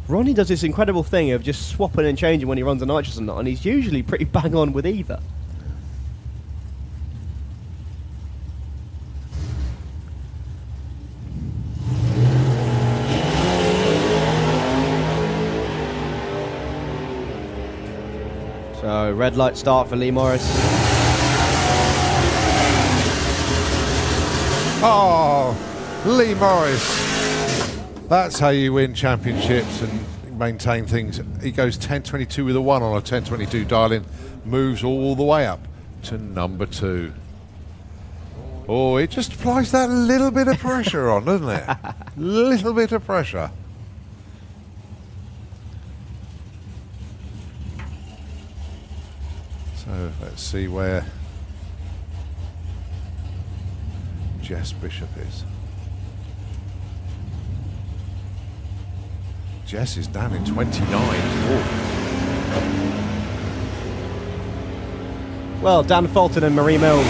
Ronnie does this incredible thing of just swapping and changing when he runs a nitrous or not, and he's usually pretty bang on with either. So, red light start for Lee Morris. Oh, Lee Morris. That's how you win championships and maintain things. He goes 10.22 with a 1 on a 10.22 dial-in. Moves all the way up to number 2. Oh, it just applies that little bit of pressure on, doesn't it? Little bit of pressure. So let's see where Jess Bishop is. Jess is down in 29. Whoa. Well, Dan Fulton and Marie Mills.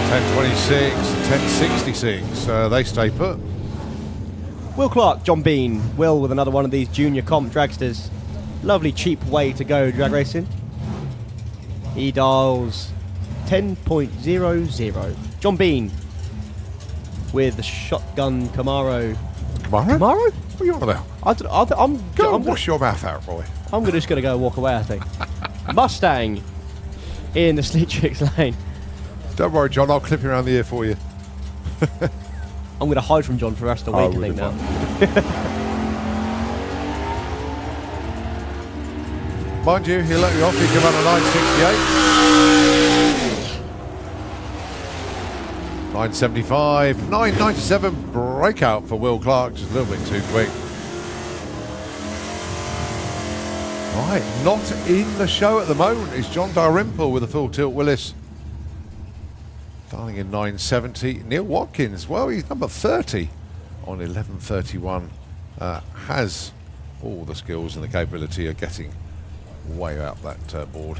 $10.26, $10.66. They stay put. Will Clark, John Bean. Will with another one of these junior comp dragsters. Lovely cheap way to go drag racing. He dials 10.00. John Bean with the shotgun Camaro. Camaro? Camaro? What are you on about? I'm Wash your mouth out, boy. I'm just going to go walk away, I think. Mustang in the Sleetrix lane. Don't worry, John. I'll clip you around the ear for you. I'm going to hide from John for the rest of the week, I think, now. Mind you, he'll let you off. He can run a 968. 975. 997. Breakout for Will Clark. Just a little bit too quick. Right, not in the show at the moment is John Dalrymple with a full tilt Willis. Darling in 970. Neil Watkins, well, he's number 30 on 1131. Has all the skills and the capability of getting way out that board.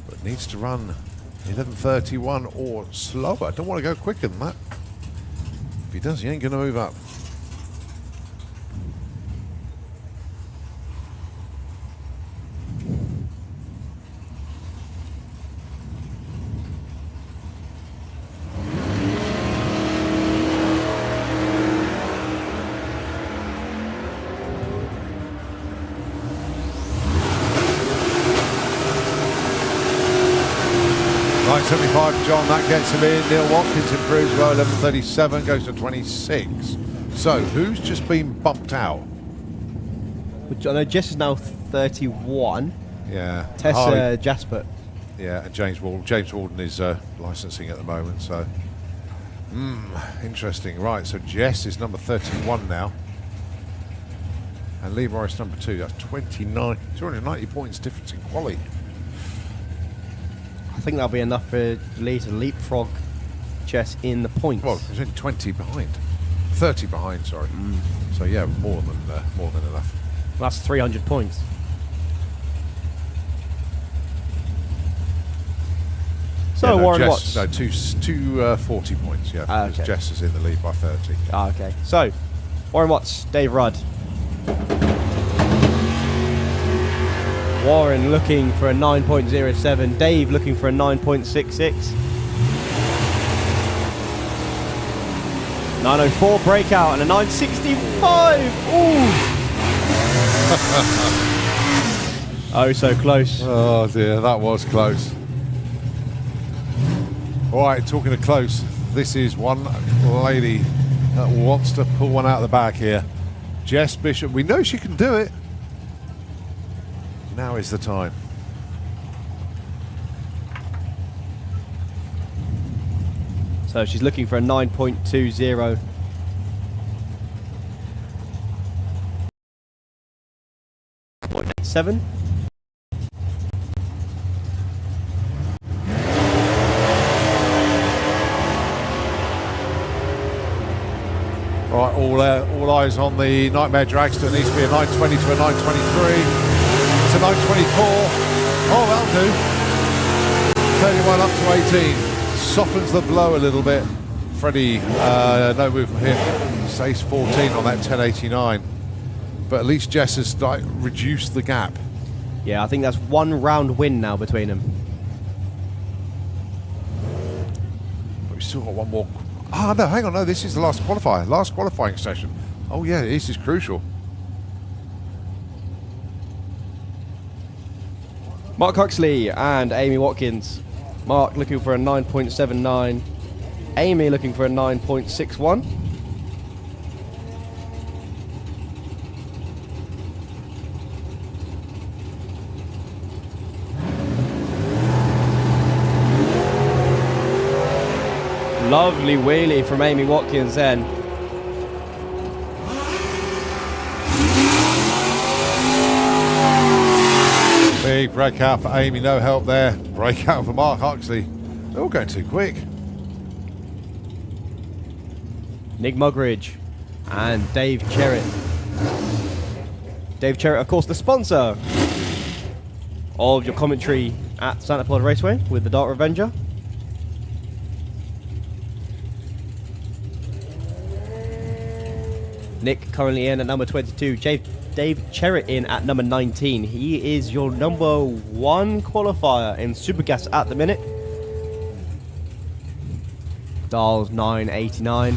But needs to run 1131 or slower. Don't want to go quicker than that. If he does, he ain't going to move up. John, that gets him in. Neil Watkins improves well, 11.37, goes to 26. So, who's just been bumped out? I know Jess is now 31. Yeah. Tessa Jasper. Yeah, and James Walden. James Walden is licensing at the moment, so... interesting. Right, so Jess is number 31 now. And Lee Morris number 2. That's 29. 290 points difference in quality. I think that'll be enough for Lee to leapfrog Jess in the points. Well, he's only 20 behind. 30 behind, sorry. So yeah, more than enough. Well, that's 300 points. So yeah, Warren Jess, Watts. No, 240 points, yeah. Because okay. Jess is in the lead by 30. Okay. So, Warren Watts, Dave Rudd. Warren looking for a 9.07. Dave looking for a 9.66. 904 breakout and a 965. Ooh. Oh, so close. Oh dear, that was close. All right, talking of close, this is one lady that wants to pull one out of the bag here. Jess Bishop. We know she can do it. Now is the time. So she's looking for a 9.20. Seven. Right, all eyes on the Nightmare Dragster. It needs to be a 920 to a 923. To 924. Oh, that'll do. 31 up to 18. Softens the blow a little bit. Freddie, no move from him. Stays 14 on that 1089. But at least Jess has reduced the gap. Yeah, I think that's one round win now between them. But we've still got one more. Ah, no, hang on. No, this is the last qualifier. Last qualifying session. Oh, yeah, this is crucial. Mark Huxley and Amy Watkins. Mark looking for a 9.79. Amy looking for a 9.61. Lovely wheelie from Amy Watkins then. Big breakout for Amy, no help there. Breakout for Mark Huxley. They're all going too quick. Nick Mugridge and Dave Cherritt. Dave Cherritt, of course, the sponsor of your commentary at Santa Pod Raceway with the Dart Revenger. Nick currently in at number 22. Dave Cherritt in at number 19. He is your number 1 qualifier in Supergas at the minute. Dials 989.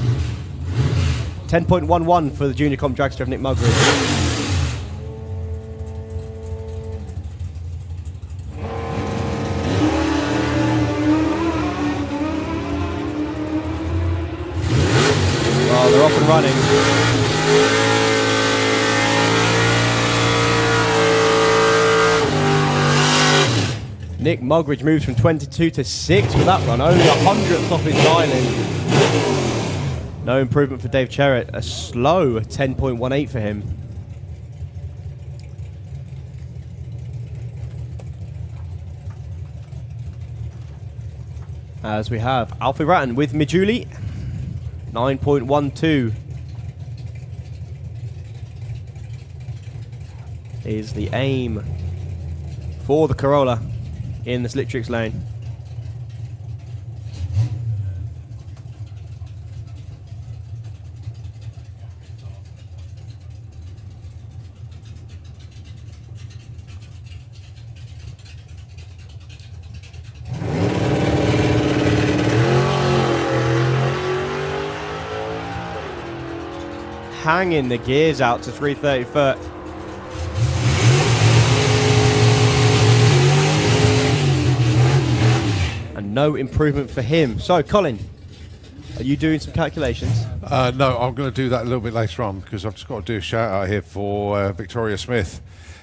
10.11 for the Junior Comp Dragster of Nick Mugridge. Oh, they're off and running. Nick Mugridge moves from 22 to 6 with that run, only 100th off his dialing. No improvement for Dave Cherrett, a slow 10.18 for him. As we have Alfie Ratton with Mijuli, 9.12 is the aim for the Corolla in the Slicktrix lane. Hanging the gears out to 330 foot. And no improvement for him. So, Colin, are you doing some calculations? No, I'm going to do that a little bit later on because I've just got to do a shout out here for Victoria Smith.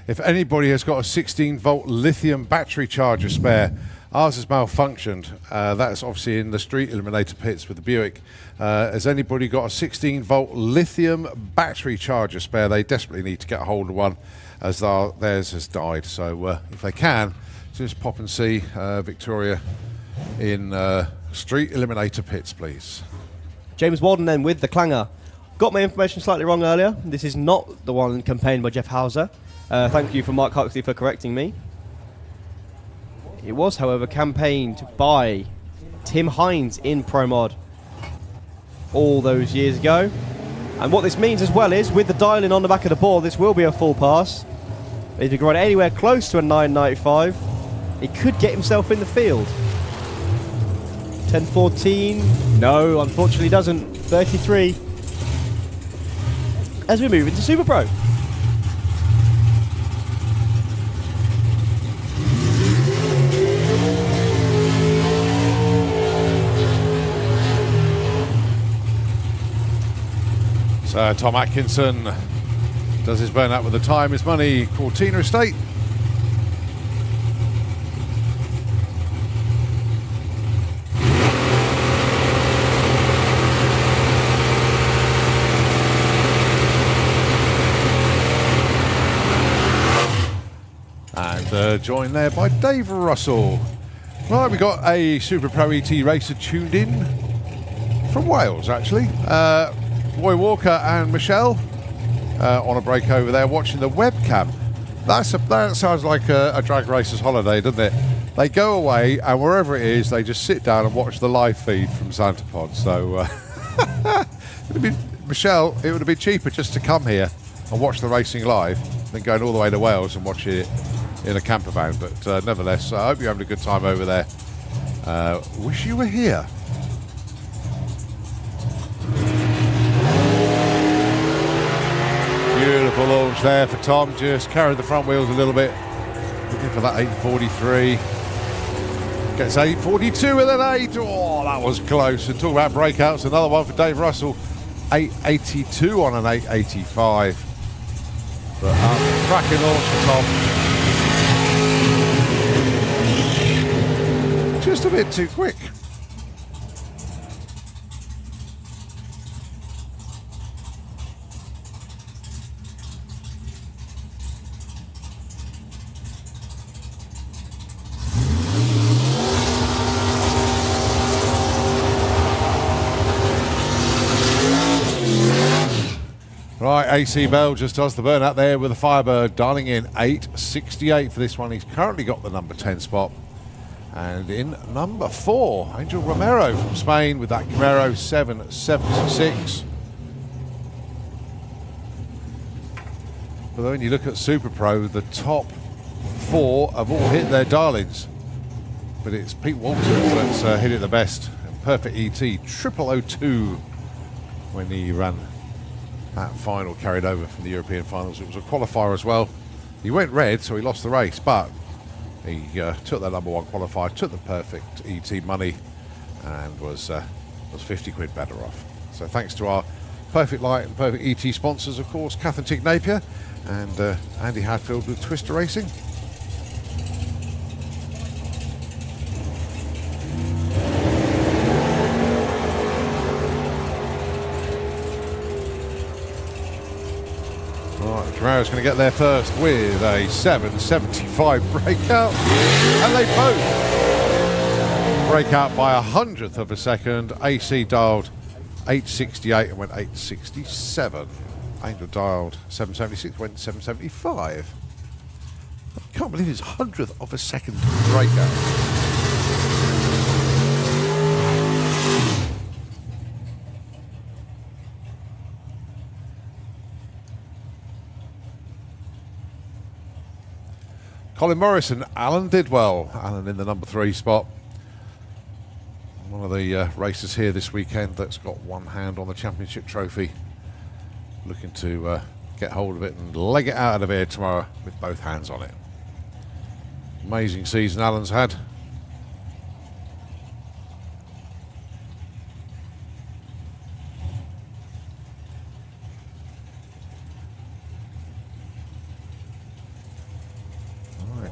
If anybody has got a 16-volt lithium battery charger spare, ours has malfunctioned. That's obviously in the street eliminator pits with the Buick. Has anybody got a 16-volt lithium battery charger spare? They desperately need to get a hold of one as theirs has died. So if they can, just pop and see Victoria in street eliminator pits, please. James Walden then with the clanger. Got my information slightly wrong earlier. This is not the one campaigned by Jeff Hauser. Thank you for Mark Huxley for correcting me. It was, however, campaigned by Tim Hines in Pro Mod all those years ago. And what this means as well is, with the dialing on the back of the board, this will be a full pass. If he can run anywhere close to a 995, he could get himself in the field. 10.14, no, unfortunately doesn't. 33. As we move into Super Pro. Tom Atkinson does his burnout with the time, his money, Cortina Estate. And joined there by Dave Russell. Right, we got a Super Pro ET racer tuned in from Wales, actually. Roy Walker and Michelle on a break over there watching the webcam. That sounds like a drag racer's holiday, doesn't it? They go away and wherever it is, they just sit down and watch the live feed from Santa Pod. So, Michelle, it would have been cheaper just to come here and watch the racing live than going all the way to Wales and watch it in a camper van. But nevertheless, I hope you're having a good time over there. Wish you were here. Beautiful launch there for Tom, just carried the front wheels a little bit. Looking for that 843. Gets 842 with an 8. Oh, that was close. And talk about breakouts, another one for Dave Russell. 882 on an 885. But cracking launch for Tom. Just a bit too quick. Right, AC Bell just does the burnout there with a Firebird, dialing in 868 for this one. He's currently got the number 10 spot. And in number 4, Angel Romero from Spain with that Camaro 776. But when you look at Super Pro, the top 4 have all hit their dialings. But it's Pete Walters that's hit it the best. Perfect ET, 0002 when he ran that final carried over from the European finals. It was a qualifier as well. He went red, so he lost the race, but he took that number 1 qualifier, took the perfect ET money, and was 50 quid better off. So thanks to our Perfect Light and Perfect ET sponsors, of course, Kath and Tig Napier and Andy Hadfield with Twister Racing. Right, Camaro's going to get there first with a 7.75 breakout, and they both break out by 100th of a second. AC dialed 868 and went 867. Angel dialed 776, went 775. I can't believe it's 100th of a second breakout. Colin Morris and Alan did well. Alan in the number 3 spot. One of the racers here this weekend that's got one hand on the championship trophy. Looking to get hold of it and leg it out of here tomorrow with both hands on it. Amazing season Alan's had.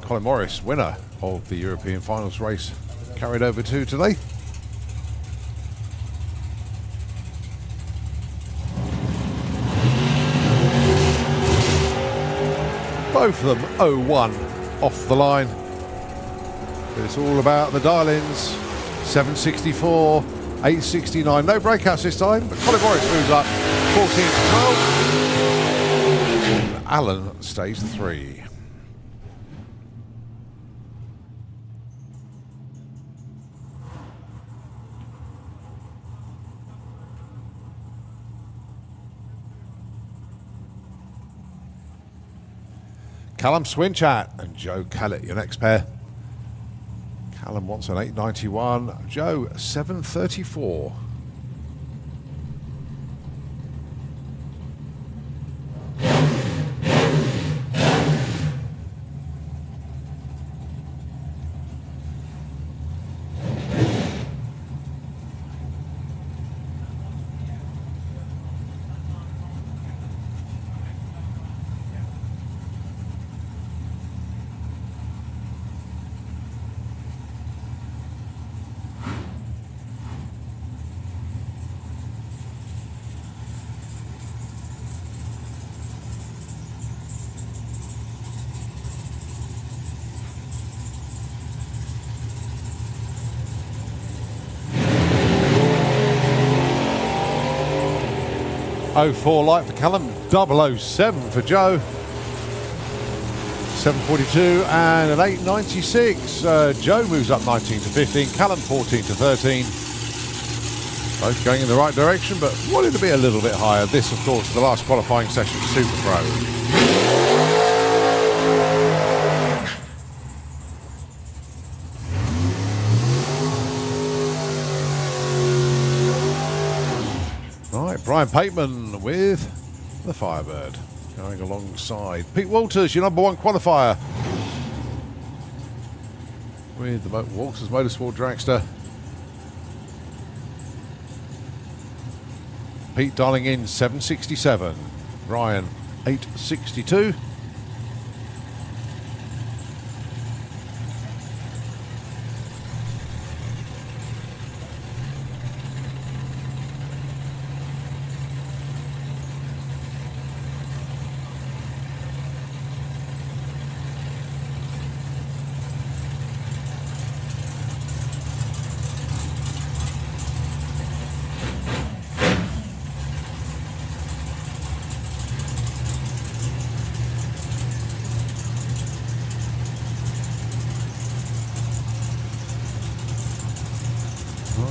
Colin Morris, winner of the European Finals race, carried over to today. Both of them 0-1 off the line. But it's all about the dial-ins. 764, 869. No breakouts this time, but Colin Morris moves up 14 to 12. And Alan stays 3. Callum Swinchat and Joe Callett, your next pair. Callum wants an 891, Joe 734. .04 light for Callum, 007 for Joe, 742 and an 896. Joe moves up 19 to 15, Callum 14 to 13. Both going in the right direction, but wanted to be a little bit higher. This, of course, the last qualifying session for Super Pro. Brian Pateman with the Firebird going alongside Pete Walters, your number 1 qualifier, with the Walters Motorsport Dragster. Pete dialing in 767, Brian 862.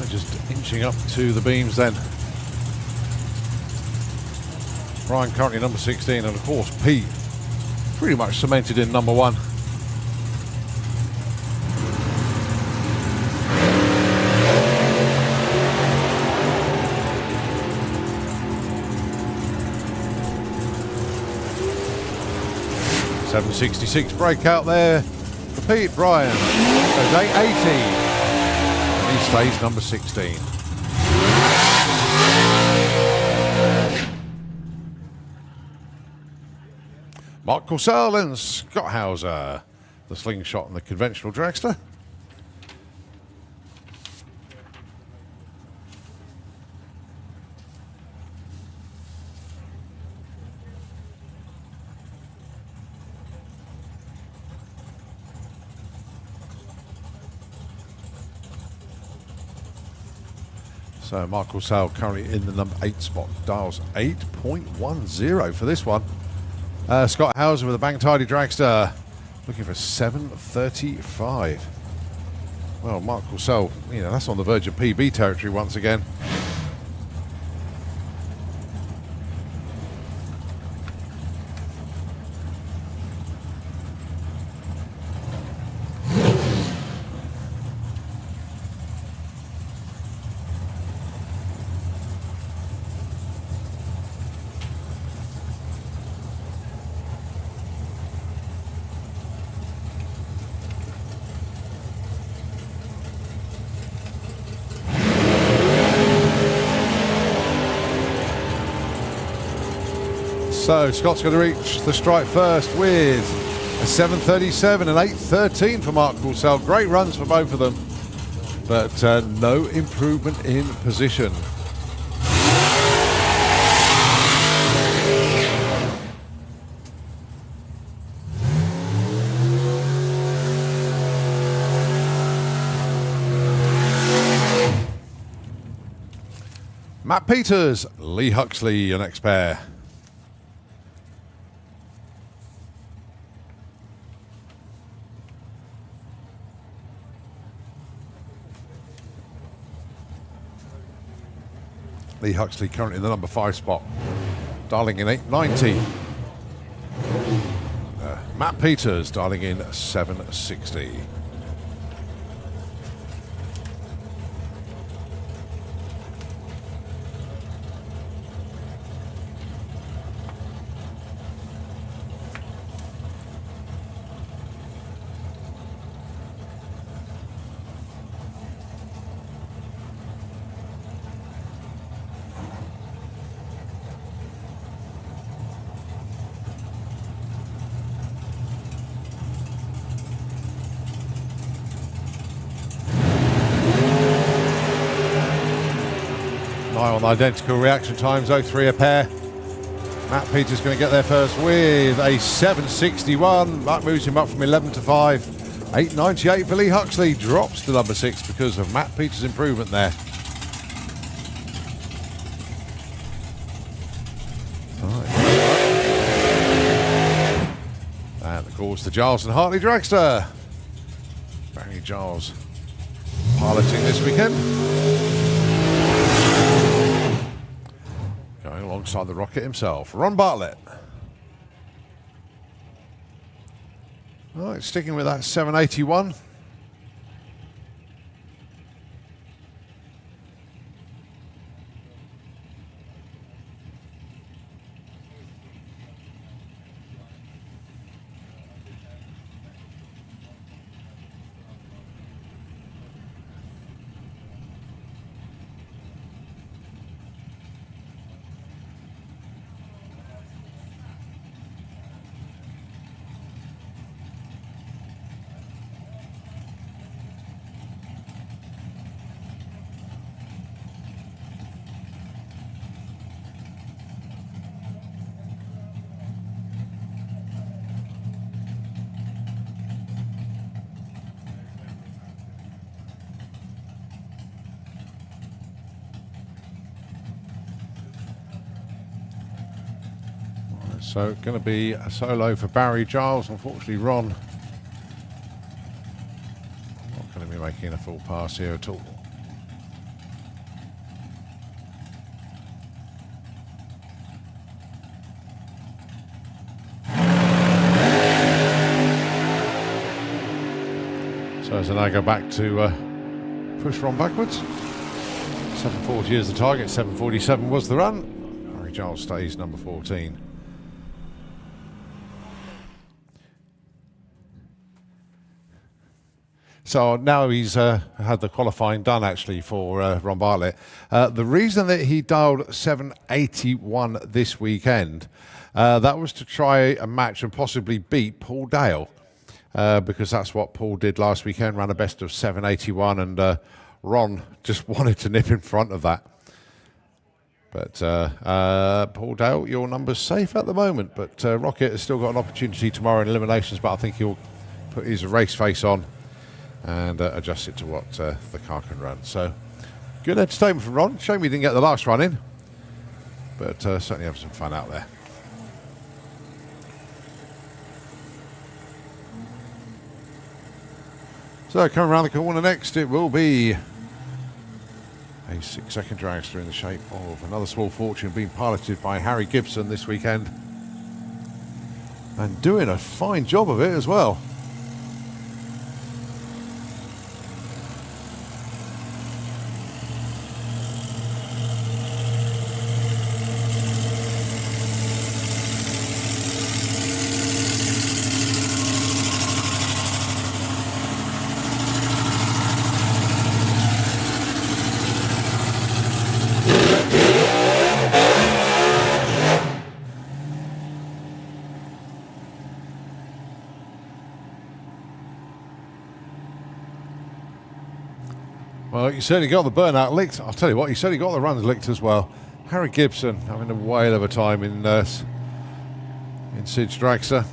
Just inching up to the beams then. Brian currently number 16, and of course Pete pretty much cemented in number 1. .766 breakout there for Pete. Brian goes 880. He stays number 16. Mark Corsell and Scott Hauser, the slingshot and the conventional dragster. So Mark Corsell currently in the number 8 spot, dials 8.10 for this one. Scott Hauser with a bang tidy dragster, looking for 735. Well, Mark Corsell, you know, that's on the verge of PB territory once again. So Scott's going to reach the stripe first with a 7:37 and 8:13 for Mark Corsell. Great runs for both of them, but no improvement in position. Matt Peters, Lee Huxley, your next pair. Lee Huxley currently in the number 5 spot, dialing in 890. Matt Peters dialing in 760. On identical reaction times, 0.3 a pair. Matt Peters going to get there first with a 7.61. That moves him up from 11 to 5. 8.98 for Lee Huxley. Drops to number 6 because of Matt Peters' improvement there. And of course the Giles and Hartley dragster. Barry Giles piloting this weekend. Alongside the Rocket himself, Ron Bartlett. All right, sticking with that 781. So going to be a solo for Barry Giles. Unfortunately, Ron not going to be making a full pass here at all. So as I now go back to push Ron backwards. 740 is the target, 747 was the run. Barry Giles stays number 14. So now he's had the qualifying done actually for Ron Bartlett. The reason that he dialed 781 this weekend, that was to try a match and possibly beat Paul Dale, because that's what Paul did last weekend, ran a best of 781, and Ron just wanted to nip in front of that. But Paul Dale, your number's safe at the moment, but Rocket has still got an opportunity tomorrow in eliminations, but I think he'll put his race face on and adjust it to what the car can run. So, good entertainment from Ron. Shame we didn't get the last run in, but certainly have some fun out there. So, coming around the corner next, it will be a 6-second dragster in the shape of Another Small Fortune, being piloted by Harry Gibson this weekend, and doing a fine job of it as well. Well, you certainly got the burnout licked. I'll tell you what, you certainly got the runs licked as well. Harry Gibson having a whale of a time in Sid's Dragster.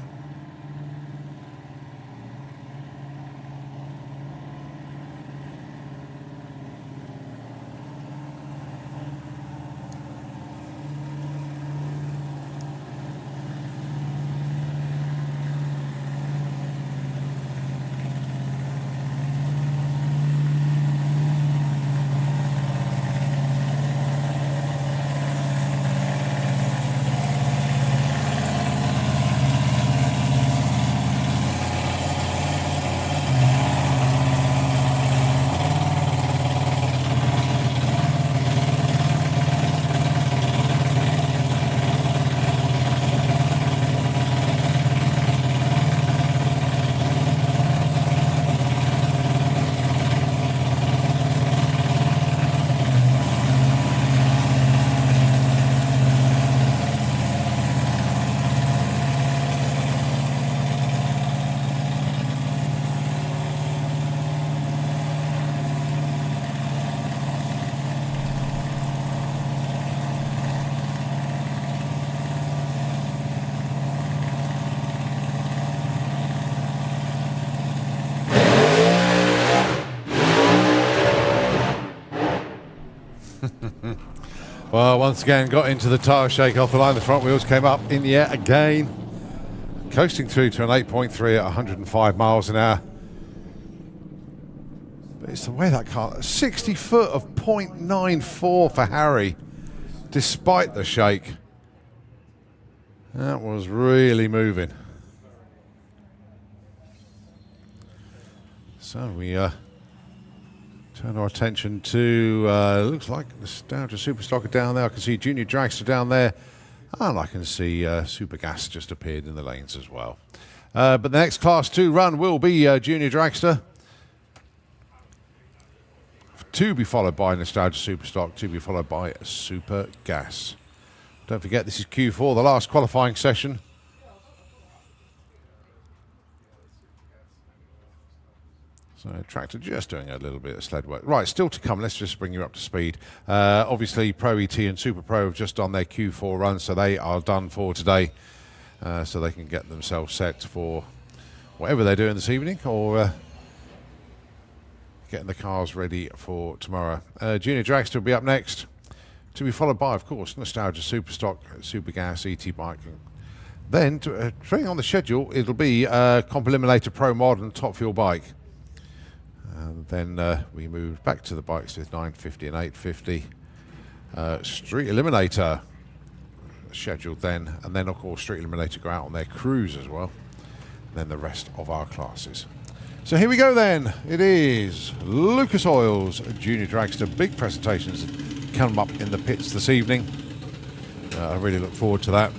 Well, once again, got into the tyre shake off the line. The front wheels came up in the air again. Coasting through to an 8.3 at 105 miles an hour. But it's the way that car... 60 foot of 0.94 for Harry, despite the shake. That was really moving. So we... turn our attention to, looks like Nostalgia Superstocker down there. I can see Junior Dragster down there. And I can see Super Gas just appeared in the lanes as well. But the next Class 2 run will be Junior Dragster. To be followed by Nostalgia Superstock, to be followed by Super Gas. Don't forget, this is Q4, the last qualifying session. So tractor just doing a little bit of sled work. Right, still to come. Let's just bring you up to speed. Obviously, Pro ET and Super Pro have just done their Q4 run, so they are done for today. So they can get themselves set for whatever they're doing this evening, or getting the cars ready for tomorrow. Junior Dragster will be up next, to be followed by, of course, Nostalgia Superstock, Super Gas, ET Bike. Then, trailing on the schedule, it'll be Comp Eliminator Pro Mod and Top Fuel Bike. And then we move back to the bikes with 950 and 850. Street Eliminator scheduled then, and then of course Street Eliminator go out on their cruise as well. And then the rest of our classes. So here we go then. It is Lucas Oil's Junior Dragster. Big presentations come up in the pits this evening. I really look forward to that.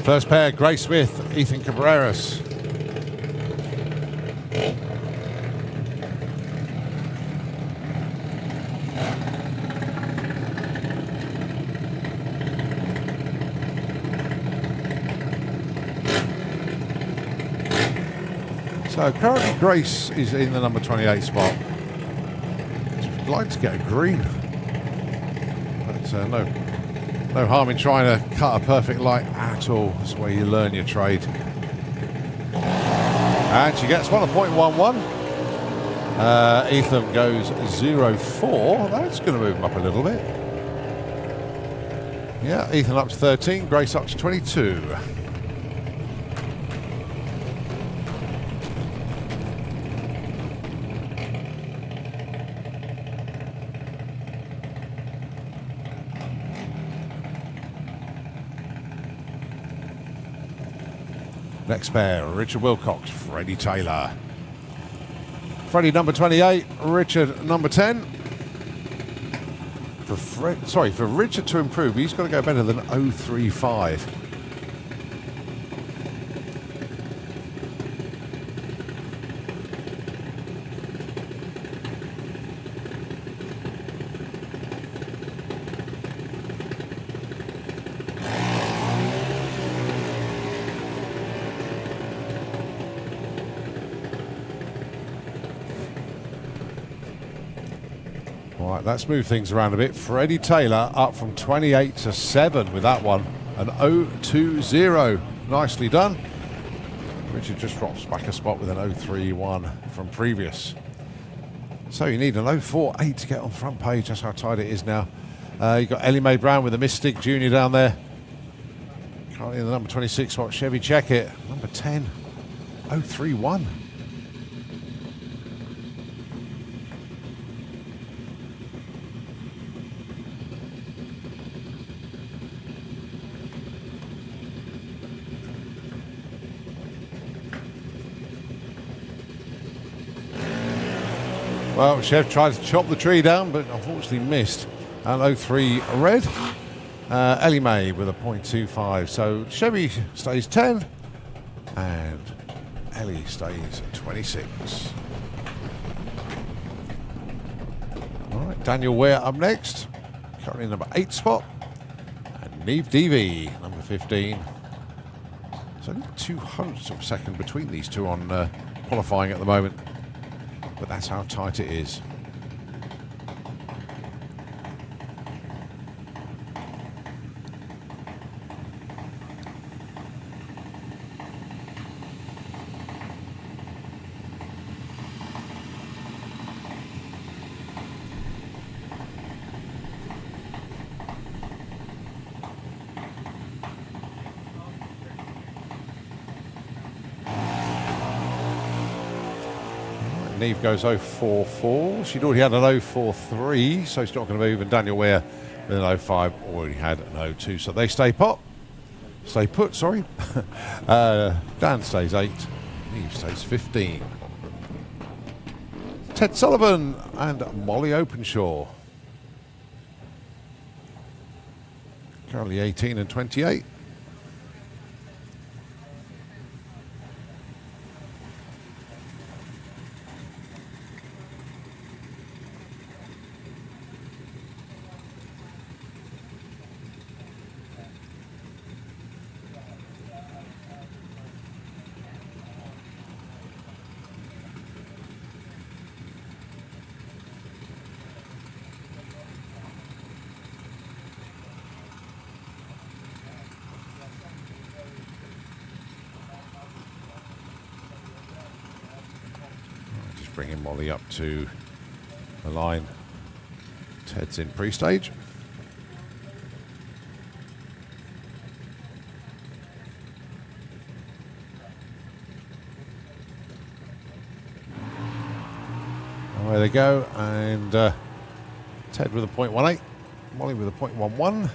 First pair, Gray Smith, Ethan Cabreras. So currently Grace is in the number 28 spot. I'd like to get a green, but no harm in trying to cut a perfect light at all. That's where you learn your trade. And she gets one, a 0.11. Ethan goes 0.4. That's going to move him up a little bit. Yeah, Ethan up to 13, Grace up to 22. Next pair, Richard Wilcox, Freddie Taylor. Freddie number 28, Richard number 10. For Richard to improve, he's got to go better than 0.35. Right, let's move things around a bit. Freddie Taylor up from 28 to 7 with that one. An 0.20. Nicely done. Richard just drops back a spot with an 0.31 from previous. So you need an 0.48 to get on the front page. That's how tight it is now. You've got Ellie Mae Brown with the Mystic Junior down there. Currently in the number 26 spot, Chevy Checkit. Number 10, 0.31. Well, Chev tried to chop the tree down, but unfortunately missed. And 0.3 red. Ellie Mae with a 0.25. So Chevy stays 10, and Ellie stays 26. All right, Daniel Ware up next. Currently number 8 spot. And Neve Devi, number 15. It's only 200ths of a second between these two on qualifying at the moment. But that's how tight it is. Neve goes 0.44. She'd already had an 0.43, so she's not going to move. And Daniel Ware with an 0.5 already had an 0.2. So they stay put, sorry. Dan stays 8. Neve stays 15. Ted Sullivan and Molly Openshaw. Currently 18 and 28. Bringing Molly up to the line. Ted's in pre-stage. There they go, and Ted with a 0.18, Molly with a 0.11.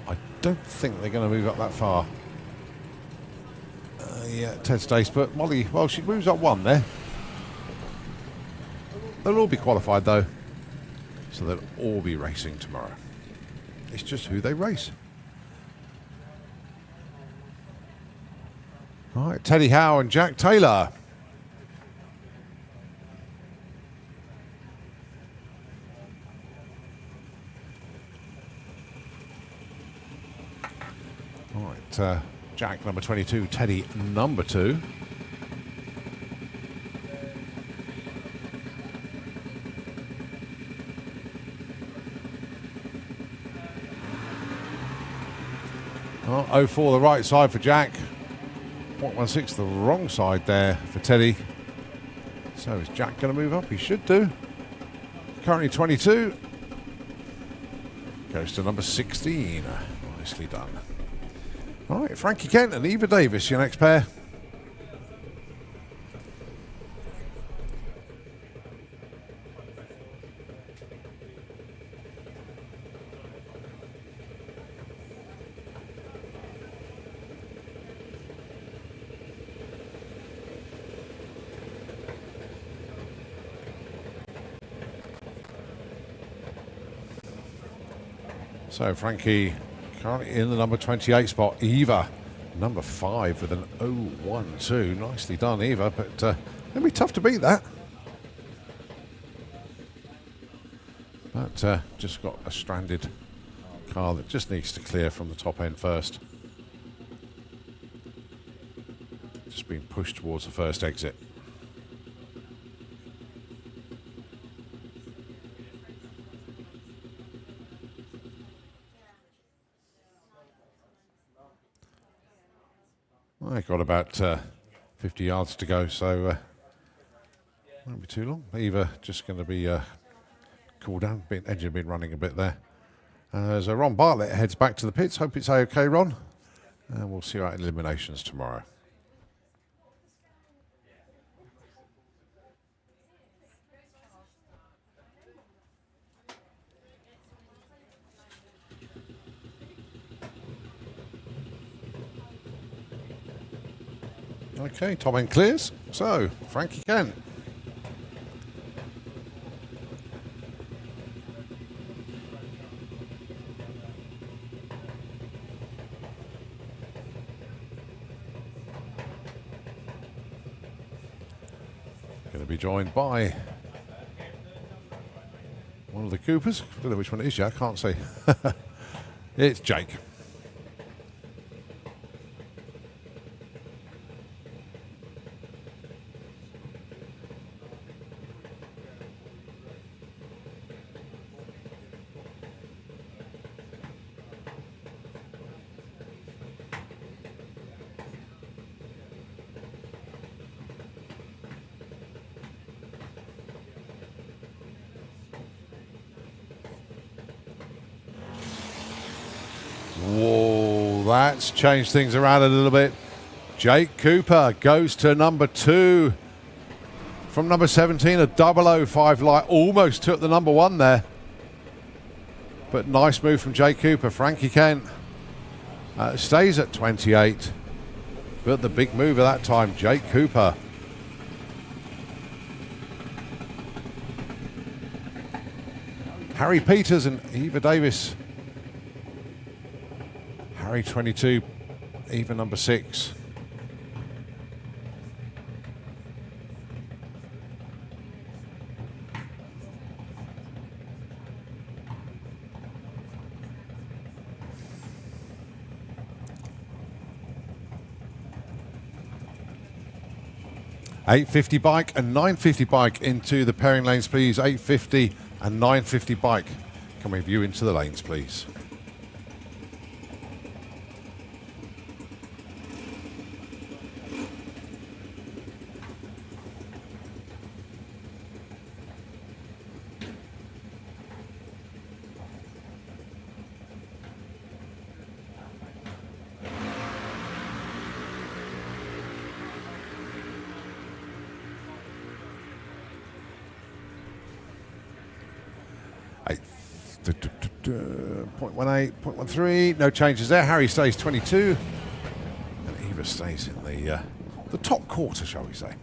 I don't think they're going to move up that far. Yeah, Ted stays put. Molly, well, she moves up 1 there. They'll all be qualified though, so they'll all be racing tomorrow. It's just who they race. All right, Teddy Howe and Jack Taylor. All right, Jack number 22, Teddy number 2. Oh, 04 the right side for Jack. 0.16 the wrong side there for Teddy. So is Jack going to move up? He should do. Currently 22. Goes to number 16. Nicely done. All right, Frankie Kent and Eva Davis, your next pair. So Frankie currently in the number 28 spot. Eva, number 5 with an 0-1-2. Nicely done, Eva, but it'll be tough to beat that. But just got a stranded car that just needs to clear from the top end first. Just being pushed towards the first exit. I've got about 50 yards to go, so won't be too long. Eva just going to be cooled down. Engine been running a bit there. So Ron Bartlett heads back to the pits. Hope it's okay, Ron. And we'll see you out in eliminations tomorrow. Okay, top end clears. So, Frankie Kent. Going to be joined by one of the Coopers. I don't know which one it is yet, I can't see. It's Jake. Whoa, that's changed things around a little bit. Jake Cooper goes to number 2. From number 17, a 005 light. Almost took the number 1 there. But nice move from Jake Cooper. Frankie Kent stays at 28. But the big move at that time, Jake Cooper. Harry Peters and Eva Davis. Harry 22, Eva number 6. $850 bike and $950 bike into the pairing lanes, please. $850 and $950 bike. Can we view into the lanes, please? .18, .13, no changes there. Harry stays 22, and Eva stays in the top quarter, shall we say.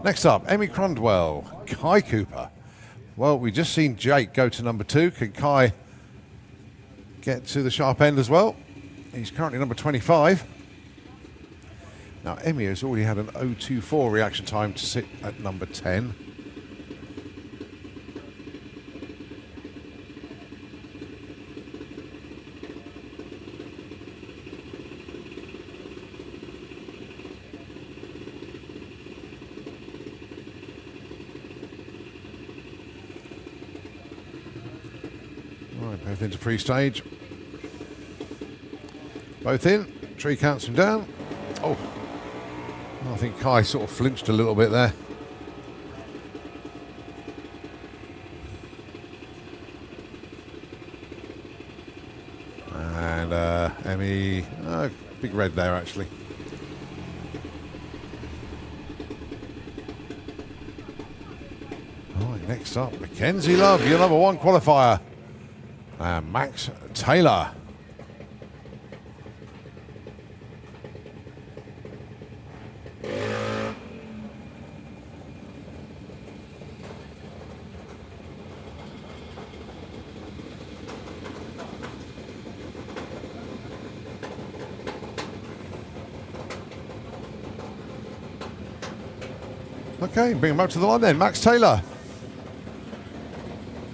Next up, Emmy Crundwell, Kai Cooper. Well, we just seen Jake go to number 2. Can Kai get to the sharp end as well? He's currently number 25. Now, Emmy has already had an 0.24 reaction time to sit at number 10. Right, both into pre-stage. Both in. Tree counts him down. Oh, I think Kai sort of flinched a little bit there. And Emmy, big red there actually. Right, next up, Mackenzie Love, your number 1 qualifier. And Max Taylor. Okay, bring him up to the line then. Max Taylor.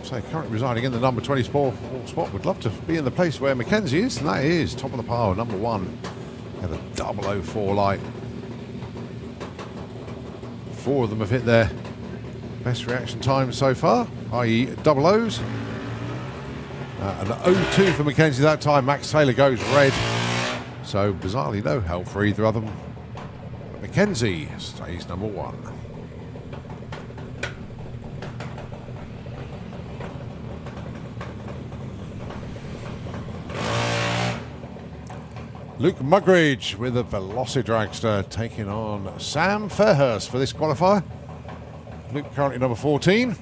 So currently residing in the number 24 spot. Would love to be in the place where Mackenzie is, and that is top of the pile, number 1. At a 004 light. 4 of them have hit their best reaction time so far, i.e. double O's. An 0.2 for Mackenzie that time. Max Taylor goes red. So bizarrely no help for either of them. But Mackenzie stays number 1. Luke Mugridge with a Velocidragster taking on Sam Fairhurst for this qualifier. Luke currently number 14.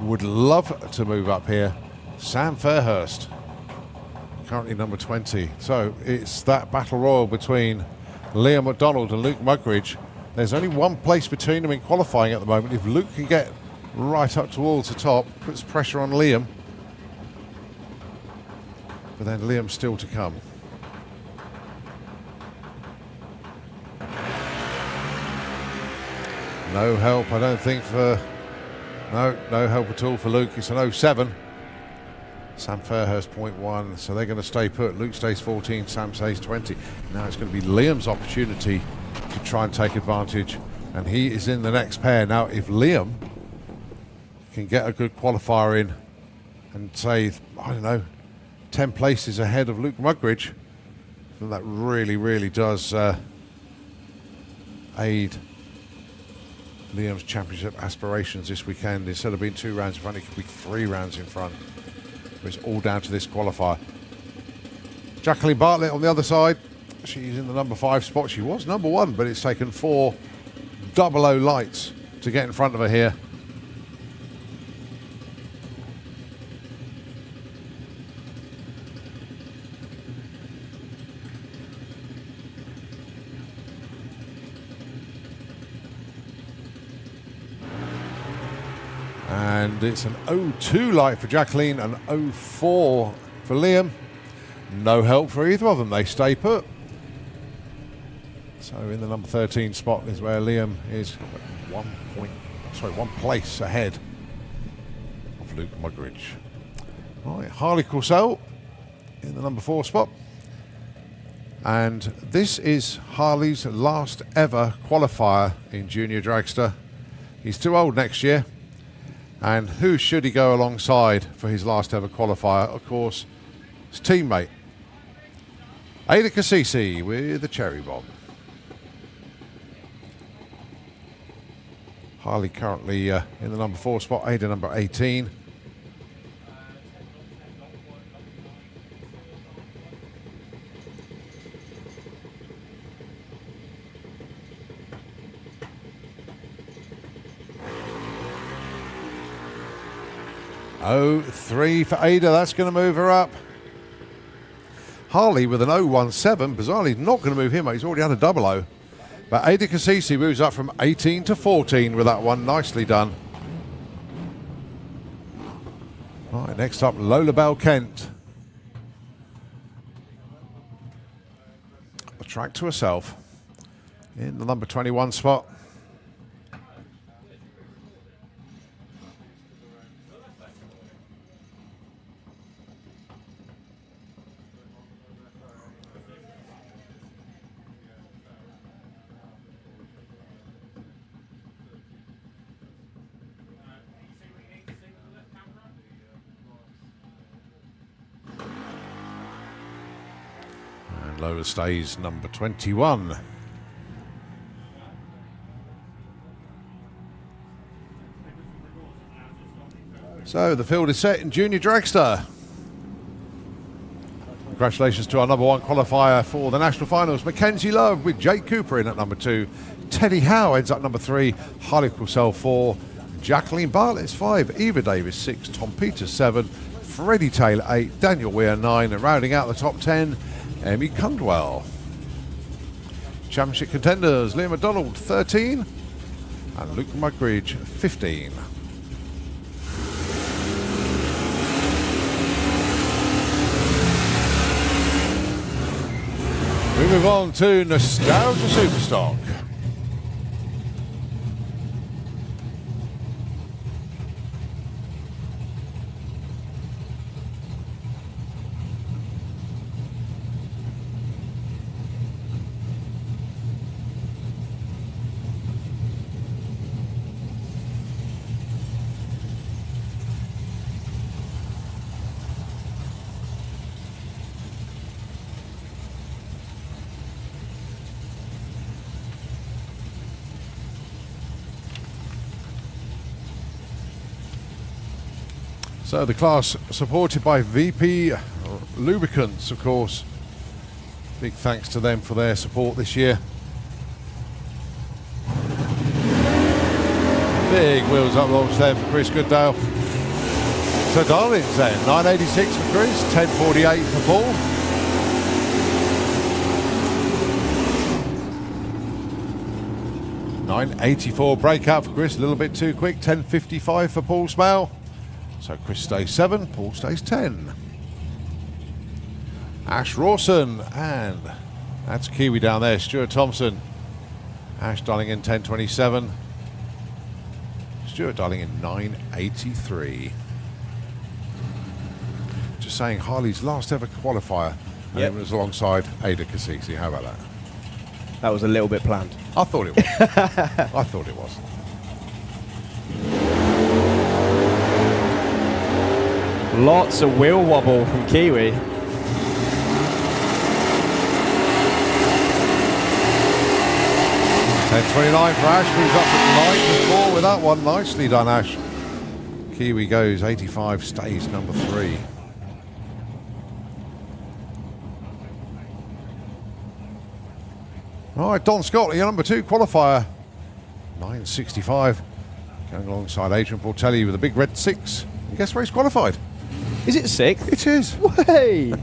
Would love to move up here. Sam Fairhurst currently number 20. So it's that battle royal between Liam McDonald and Luke Mugridge. There's only one place between them in qualifying at the moment. If Luke can get right up towards the top, puts pressure on Liam. But then Liam's still to come. No help, I don't think, for... No help at all for Luke. It's an 07. Sam Fairhurst 0.1, so they're going to stay put. Luke stays 14, Sam stays 20. Now it's going to be Liam's opportunity to try and take advantage, and he is in the next pair. Now, if Liam can get a good qualifier in and say, I don't know, 10 places ahead of Luke Mugridge, then that really, really does aid Liam's championship aspirations this weekend. Instead of being 2 rounds in front, it could be 3 rounds in front. But it's all down to this qualifier. Jacqueline Bartlett on the other side. She's in the number 5 spot. She was number 1, but it's taken 4 00 lights to get in front of her here. And it's an 0.2 light for Jacqueline, an 0.4 for Liam. No help for either of them. They stay put. So in the number 13 spot is where Liam is 1 place ahead of Luke Mugridge. Right, Harley Coursell in the number 4 spot. And this is Harley's last ever qualifier in Junior Dragster. He's too old next year. And who should he go alongside for his last ever qualifier? Of course, his teammate, Ada Cassisi with the Cherry Bomb. Harley currently in the number 4 spot, Ada number 18. Oh, 3 for Ada, that's going to move her up. Harley with an 017, bizarrely not going to move him up, he's already had a 00. But Ada Cassisi moves up from 18 to 14 with that one, nicely done. Right, next up, Lola Bell Kent. The track to herself. in the number 21 spot. And lower stays number 21. So the field is set in Junior Dragster. Congratulations to our number 1 qualifier for the national finals, Mackenzie Love, with Jake Cooper in at number 2. Teddy Howe ends at number 3. Harley Crussell 4. Jacqueline Bartlett's 5. Eva Davis 6. Tom Peters 7. Freddie Taylor 8. Daniel Weir 9. And rounding out the top 10, Emmy Cundwell. Championship contenders, Liam McDonald 13. And Luke Mugridge 15. We move on to Nostalgia Superstock. So the class supported by VP Lubricants, of course. Big thanks to them for their support this year. Big wheels up launch there for Chris Goodale. So Darlings then, 986 for Chris, 1048 for Paul. $984 breakout for Chris, a little bit too quick, 1055 for Paul Smale. So Chris stays 7, Paul stays 10. Ash Rawson, and that's Kiwi down there, Stuart Thompson. Ash dialing in 1027. Stuart dialing in 983. Just saying, Harley's last ever qualifier. And it was alongside Ada Kasisi. How about that? That was a little bit planned. I thought it was. I thought it was. Lots of wheel wobble from Kiwi. $10.29 for Ash, moves up to 9 to 4 with that one. Nicely done, Ash. Kiwi goes 85, stays number 3. All right, Don Scott, your number 2 qualifier. 965. Going alongside Adrian Portelli with a big red 6. And guess where he's qualified? Is it 6? It is. Way!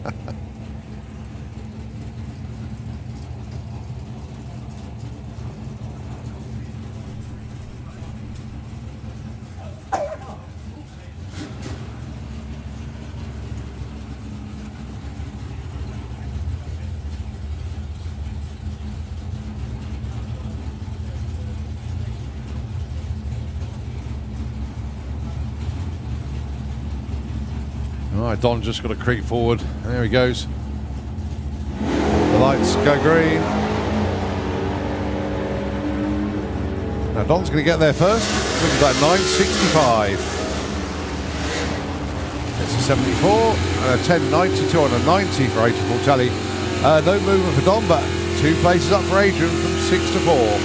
All right, Don just got to creep forward. There he goes. The lights go green. Now Don's going to get there first. Look at that, 965. It's a 74, and a 1092 and a 90 for Adrian Portelli. No movement for Don, but 2 places up for Adrian from 6 to 4.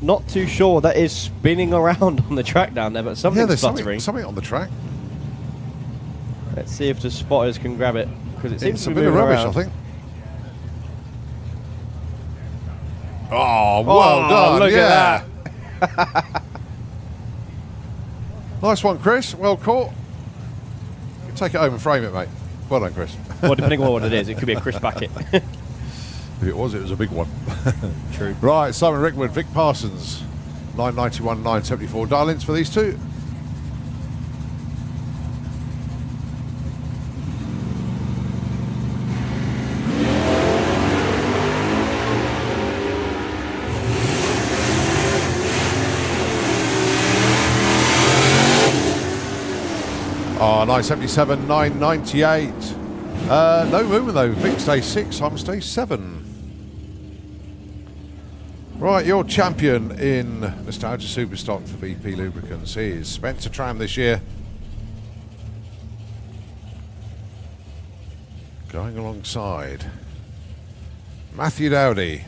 Not too sure. That is spinning around on the track down there, but something's there's stuttering. something on the track. Let's see if the spotters can grab it, because it seems It's to a be bit of moving rubbish, around. I think. Oh, well done. Look yeah. at that. Nice one, Chris. Well caught. Take it home and frame it, mate. Well done, Chris. Well, depending on what it is, it could be a Chris Packet. If it was a big one. True. Right, Simon Rickwood, Vic Parsons. 991, 974 dial-ins for these two. Oh, 977, 998. No movement though. Vic stays 6, Simon stays 7. Right, your champion in Nostalgia Superstock for VP Lubricants is Spencer Tram this year. Going alongside Matthew Dowdy.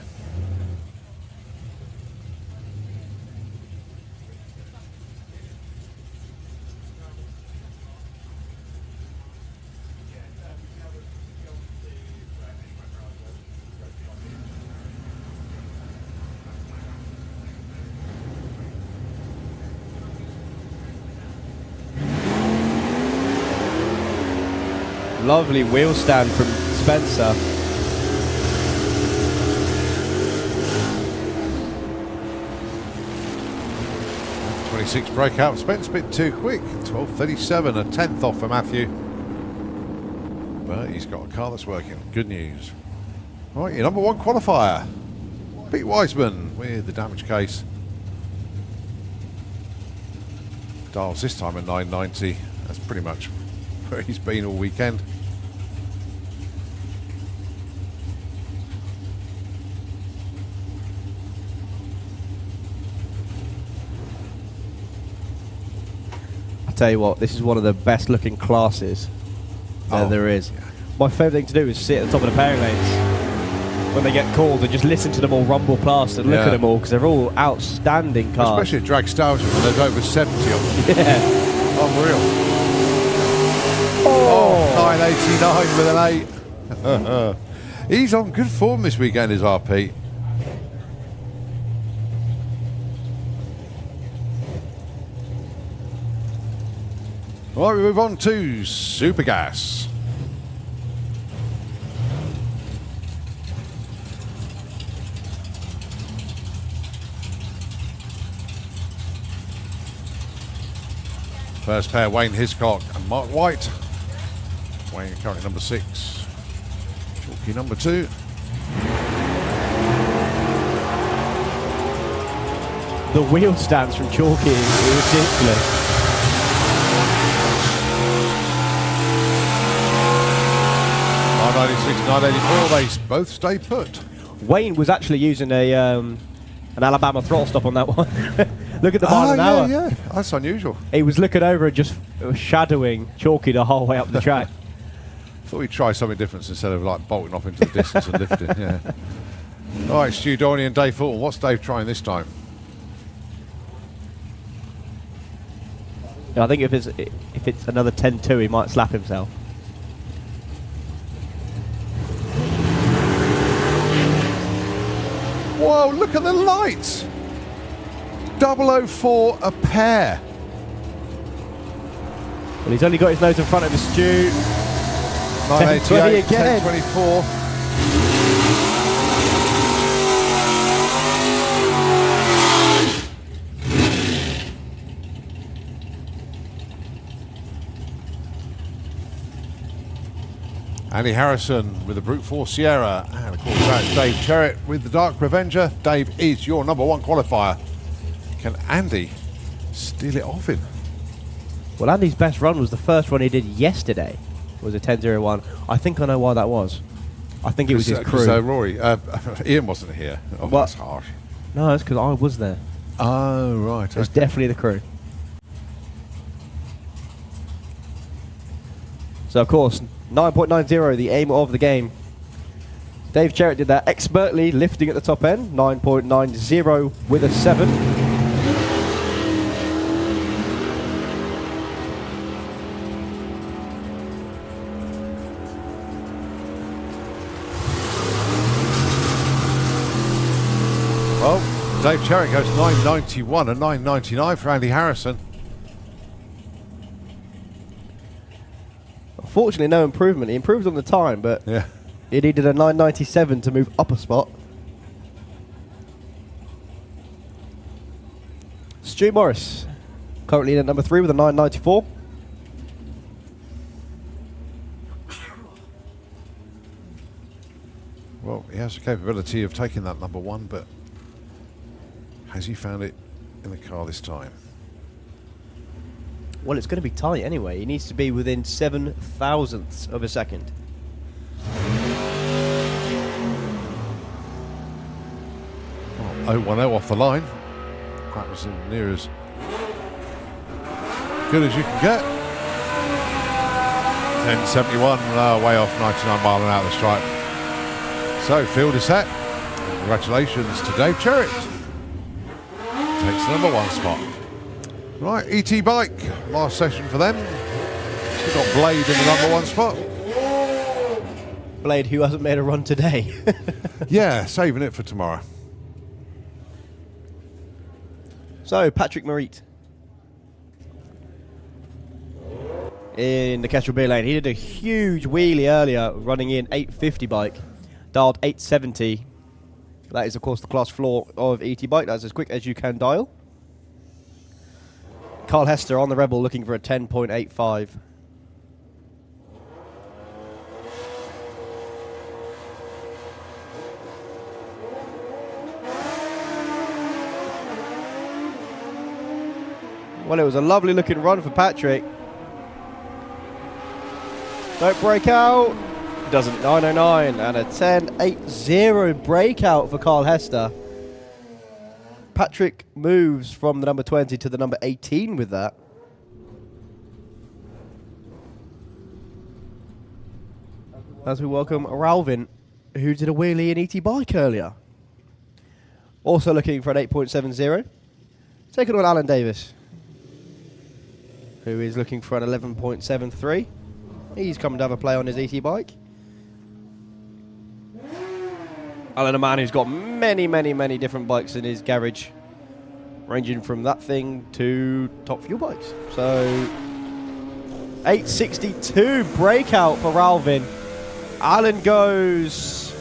Lovely wheel stand from Spencer. .26 breakout. Spence a bit too quick. 12:37, a tenth off for Matthew. But he's got a car that's working. Good news. All right, your number 1 qualifier, Pete Wiseman with the damage case. Dials this time at 990. That's pretty much where he's been all weekend. Tell you what, this is one of the best looking classes there is. Yeah. My favourite thing to do is sit at the top of the pairing lanes when they get called and just listen to them all rumble past and look at them all, because they're all outstanding cars. Especially at Dragstalgia when there's over 70 of them. Yeah. Unreal. Oh, 989 with an 8. He's on good form this weekend, is RP. Right, we move on to Super Gas. First pair, Wayne Hiscock and Mark White. Wayne currently number 6. Chalky number 2. The wheel stands from Chalky is ridiculous. 996, 984, they both stay put. Wayne was actually using an Alabama throttle stop on that one. Look at the mile an hour. Yeah, that's unusual. He was looking over and just shadowing Chalky the whole way up the track. Thought we'd try something different instead of like bolting off into the distance and lifting. Yeah. All right, Stu Dorney and Dave Fulton. What's Dave trying this time? I think if it's another 10-2, he might slap himself. Whoa, look at the lights! 004 a pair. Well, he's only got his nose in front of his Stu. 988, again. 1024. Andy Harrison with the Brute Force Sierra, and of course that's Dave Cherrett with the Dark Revenger. Dave is your number 1 qualifier. Can Andy steal it off him? Well, Andy's best run was the first one he did yesterday. It was a 10.01. I think I know why that was. I think it was his crew. Rory, Ian wasn't here. Oh, What? that's harsh. No, it's because I was there. Oh, right. It was definitely the crew. So, of course, 9.90, the aim of the game. Dave Cherrett did that expertly, lifting at the top end. 9.90 with a 7. Well, Dave Cherrett goes 991 and 999 for Andy Harrison. Unfortunately, no improvement. He improved on the time, but Yeah. he needed a 997 to move up a spot. Stu Morris, currently in at number 3 with a 994. Well, he has the capability of taking that number 1, but has he found it in the car this time? Well, it's going to be tight anyway. He needs to be within 7 thousandths of a second. Oh, 0-10 off the line. That was in near as good as you can get. 10.71, way off 99 mile an hour the stripe. So, field is set. Congratulations to Dave Cherritt. Takes the number 1 spot. Right, ET Bike, last session for them. We've got Blade in the number 1 spot. Blade, who hasn't made a run today. Yeah, saving it for tomorrow. So, Patrick Marit in the Kestrel B lane. He did a huge wheelie earlier, running in 850 bike, dialed 870. That is, of course, the class floor of ET Bike. That's as quick as you can dial. Carl Hester on the Rebel looking for a 10.85. Well, it was a lovely looking run for Patrick. Don't break out. Doesn't. 909 and a 10.80 breakout for Carl Hester. Patrick moves from the number 20 to the number 18 with that. As we welcome Ralvin, who did a wheelie in ET Bike earlier. Also looking for an 8.70. Taking on Alan Davis, who is looking for an 11.73. He's coming to have a play on his ET Bike. Alan, a man who's got many, many, many different bikes in his garage, ranging from that thing to top fuel bikes. So, 862 breakout for Ralvin. Alan goes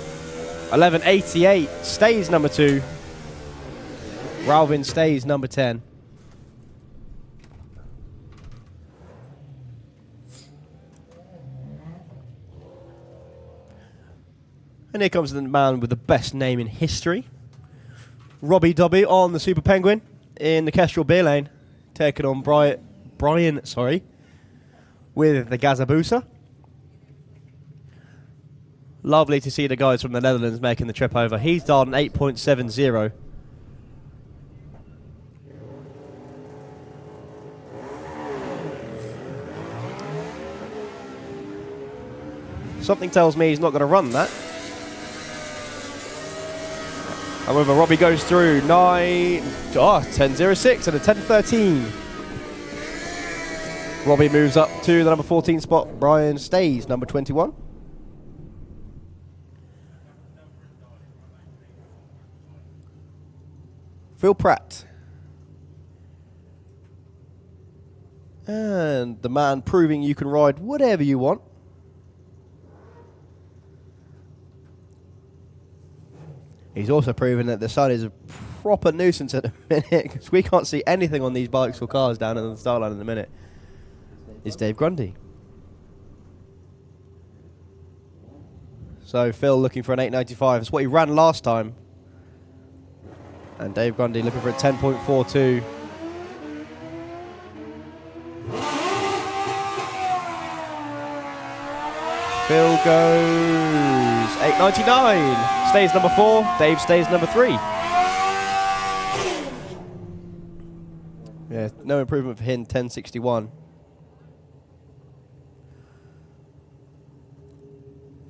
1188, stays number 2. Ralvin stays number 10. And here comes the man with the best name in history. Robbie Dobby on the Super Penguin in the Kestrel B lane, taking on Brian, with the Gazabusa. Lovely to see the guys from the Netherlands making the trip over. He's done 8.70. Something tells me he's not going to run that. However, Robbie goes through 10.06 and a 10.13. Robbie moves up to the number 14 spot. Brian stays number 21. Phil Pratt. And the man proving you can ride whatever you want. He's also proven that the sun is a proper nuisance at the minute, because we can't see anything on these bikes or cars down at the start line in a minute. It's Dave Grundy. So Phil looking for an 8.95. It's what he ran last time. And Dave Grundy looking for a 10.42. Phil goes 8.99. Stays number 4. Dave stays number 3. Yeah, no improvement for him. 10.61.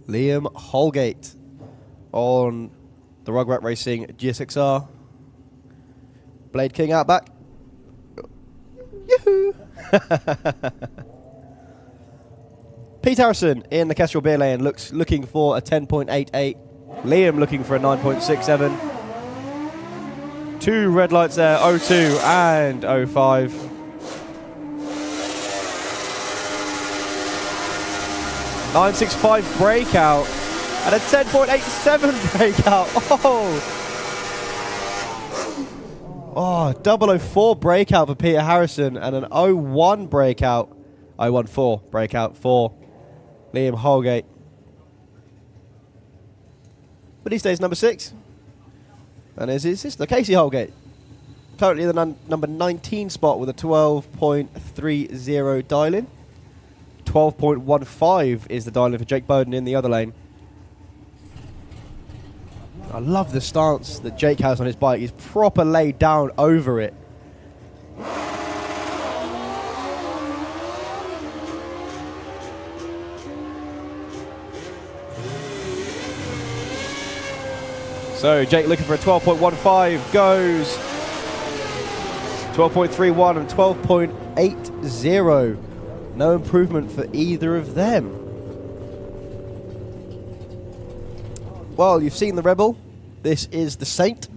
Liam Holgate on the Rugrat Racing GSXR. Blade King out back. Yoo-hoo! Pete Harrison in the Kestrel Beer Lane looking for a 10.88. Liam looking for a 9.67. 2 red lights there, 02 and 05. .965 breakout and a 10.87 breakout. Oh, 004 breakout for Peter Harrison and an 01 breakout. 014 breakout for Liam Holgate. But he stays number 6. And there's his sister, Casey Holgate. currently in the number 19 spot with a 12.30 dial-in. 12.15 is the dial-in for Jake Bowden in the other lane. I love the stance that Jake has on his bike. He's proper laid down over it. So Jake looking for a 12.15, goes 12.31 and 12.80. No improvement for either of them. Well, you've seen the Rebel. This is the Saint.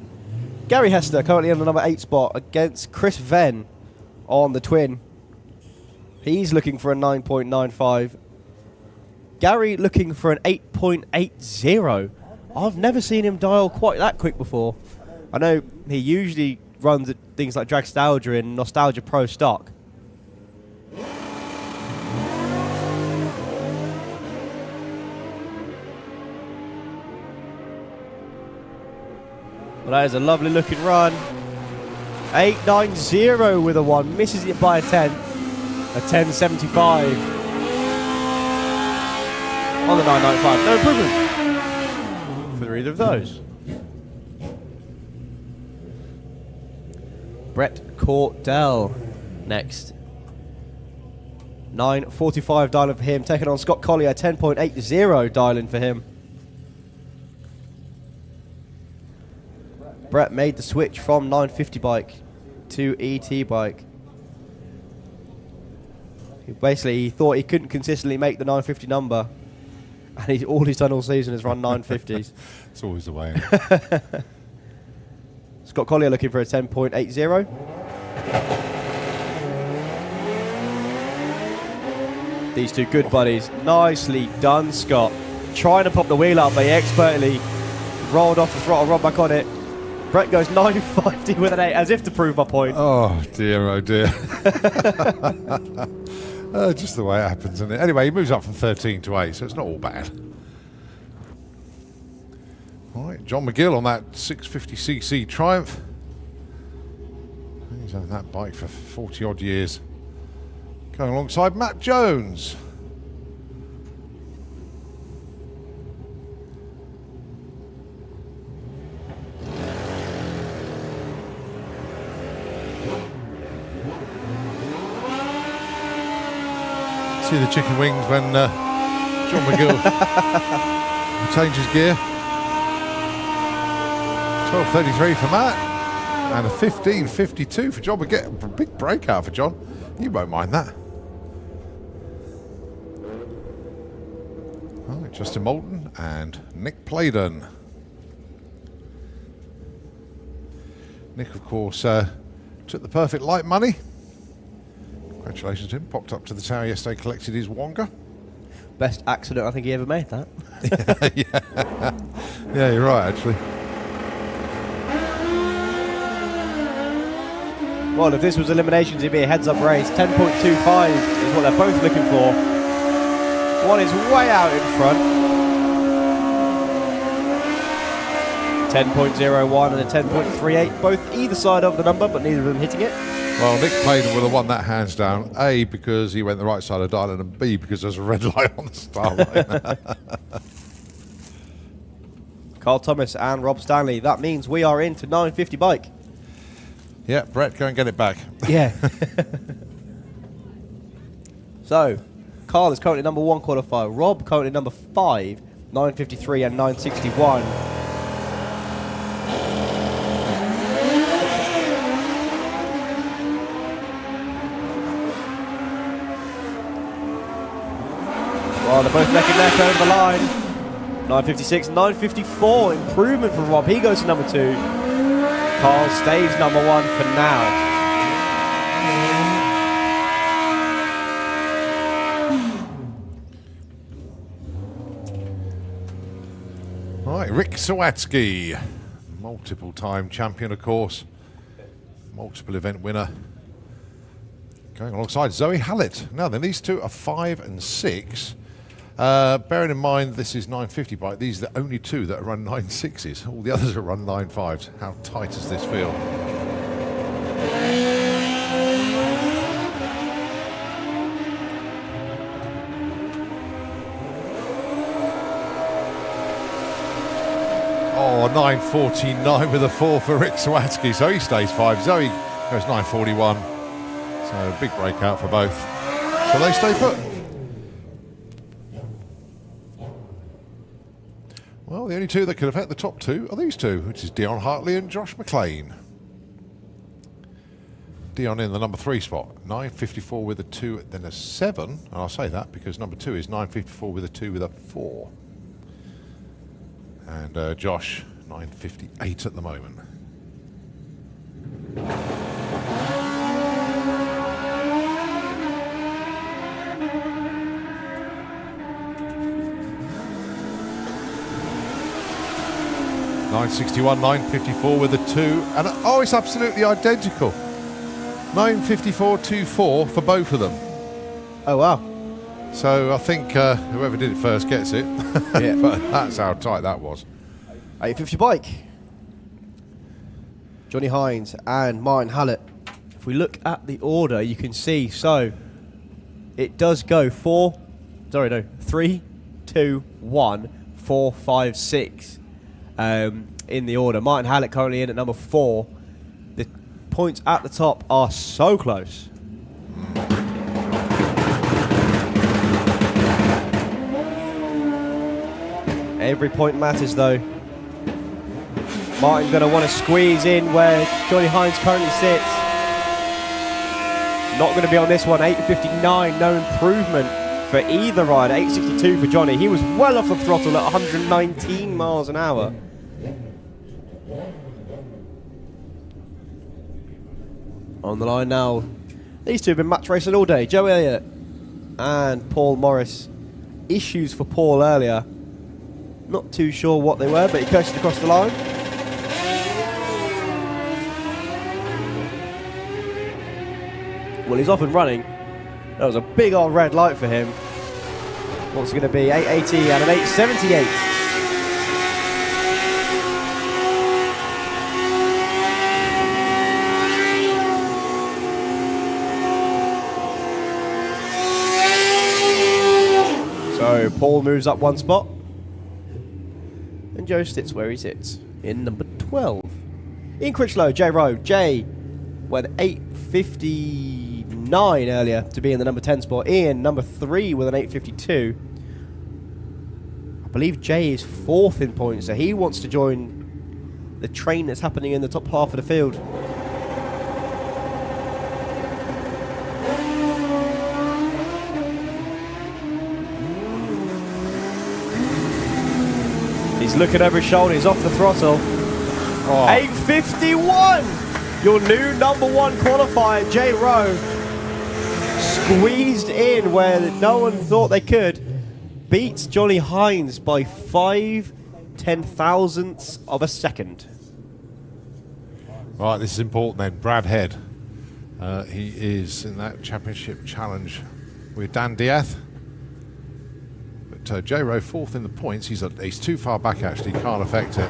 Gary Hester currently in the number 8 spot against Chris Venn on the Twin. He's looking for a 9.95. Gary looking for an 8.80. I've never seen him dial quite that quick before. I know he usually runs at things like Dragstalgia and Nostalgia Pro stock. Well, that is a lovely looking run. 8.90 with a 1, misses it by a 10th. A 10.75 on the 9.95. No improvement for either of those. Brett Cordell next. 9.45 dial-in for him, taking on Scott Collier. 10.80 dial-in for him. Brett made the switch from 950 bike to ET bike. He thought he couldn't consistently make the 950 number, and all he's done all season is run 950s. It's always the way. Scott Collier looking for a 10.80. These two good buddies. Nicely done, Scott. Trying to pop the wheel up, but he expertly rolled off the throttle, rolled back on it. Brett goes 9.50 with an 8, as if to prove my point. Oh dear, oh dear. Just the way it happens, isn't it? Anyway, he moves up from 13 to 8, so it's not all bad. All right, John McGill on that 650cc Triumph. He's had that bike for 40 odd years. Going alongside Matt Jones. See the chicken wings when John McGill changes gear. 12.33 for Matt and a 15.52 for John McGill. A big breakout for John. You won't mind that. All right, Justin Moulton and Nick Playden. Nick, of course, took the perfect light money. Congratulations to him. Popped up to the tower yesterday, collected his Wonga. Best accident I think he ever made, that. Yeah, you're right, actually. Well, if this was eliminations, it'd be a heads-up race. 10.25 is what they're both looking for. One is way out in front. 10.01 and a 10.38, both either side of the number, but neither of them hitting it. Well, Nick Playden would have won that hands down. A, because he went the right side of the dial, and B, because there's a red light on the start line. Carl Thomas and Rob Stanley. That means we are into 950 bike. Yeah, Brett, go and get it back. Yeah. So, Carl is currently number 1 qualifier. Rob currently number 5, 953 and 961. Well, they're both neck and neck over the line. 956, 954. Improvement from Rob. He goes to number 2. Carl stays number 1 for now. All right, Rick Sawatsky, multiple time champion, of course. Multiple event winner. Going alongside Zoe Hallett. Now then, these two are 5 and 6. Bearing in mind this is 950 bike, these are the only two that run 9.6s. All the others are run 9.5s. How tight does this feel? Oh, 9:49 with a 4 for Rick Sawatsky, so he stays 5. Zoe goes 9:41, so big breakout for both. So they stay put. Well, the only two that could have hit the top two are these two, which is Dion Hartley and Josh McLean. Dion in the number 3 spot, 9:54 with a 2, then a 7, and I'll say that because number 2 is 9:54 with a 2 with a 4. And Josh, 9:58 at the moment. .961, 9:54 with a 2, and oh, it's absolutely identical. 9:54.24 for both of them. Oh, wow. So I think whoever did it first gets it. Yeah. But that's how tight that was. 850 bike. Johnny Hines and Martin Hallett. If we look at the order, you can see, so it does go 3, 2, 1, 4, 5, 6 in the order. Martin Hallett currently in at number 4. The points at the top are so close. Every point matters though. Martin's going to want to squeeze in where Johnny Hines currently sits. Not going to be on this one. 8:59, no improvement for either rider. 8:62 for Johnny. He was well off the throttle at 119 miles an hour. On the line now. These two have been match racing all day. Joe Elliott and Paul Morris. Issues for Paul earlier. Not too sure what they were, but he coasted across the line. Well, he's off and running. That was a big old red light for him. What's it going to be? 880 and an 878. So Paul moves up one spot. And Joe sits where he sits, in number 12. Ian Critchlow, Jay Rowe. Jay went 8:59 earlier to be in the number 10 spot. Ian, number 3 with an 8:52. I believe Jay is 4th in points, so he wants to join the train that's happening in the top half of the field. He's looking over his shoulder, he's off the throttle. Oh. 8:51! Your new number 1 qualifier, Jay Rowe, squeezed in where no one thought they could. Beats Johnny Hines by 5/10,000ths of a second. Right, this is important then. Brad Head. He is in that championship challenge with Dan Diaz. But Jay Rowe 4th in the points. He's too far back actually, can't affect it.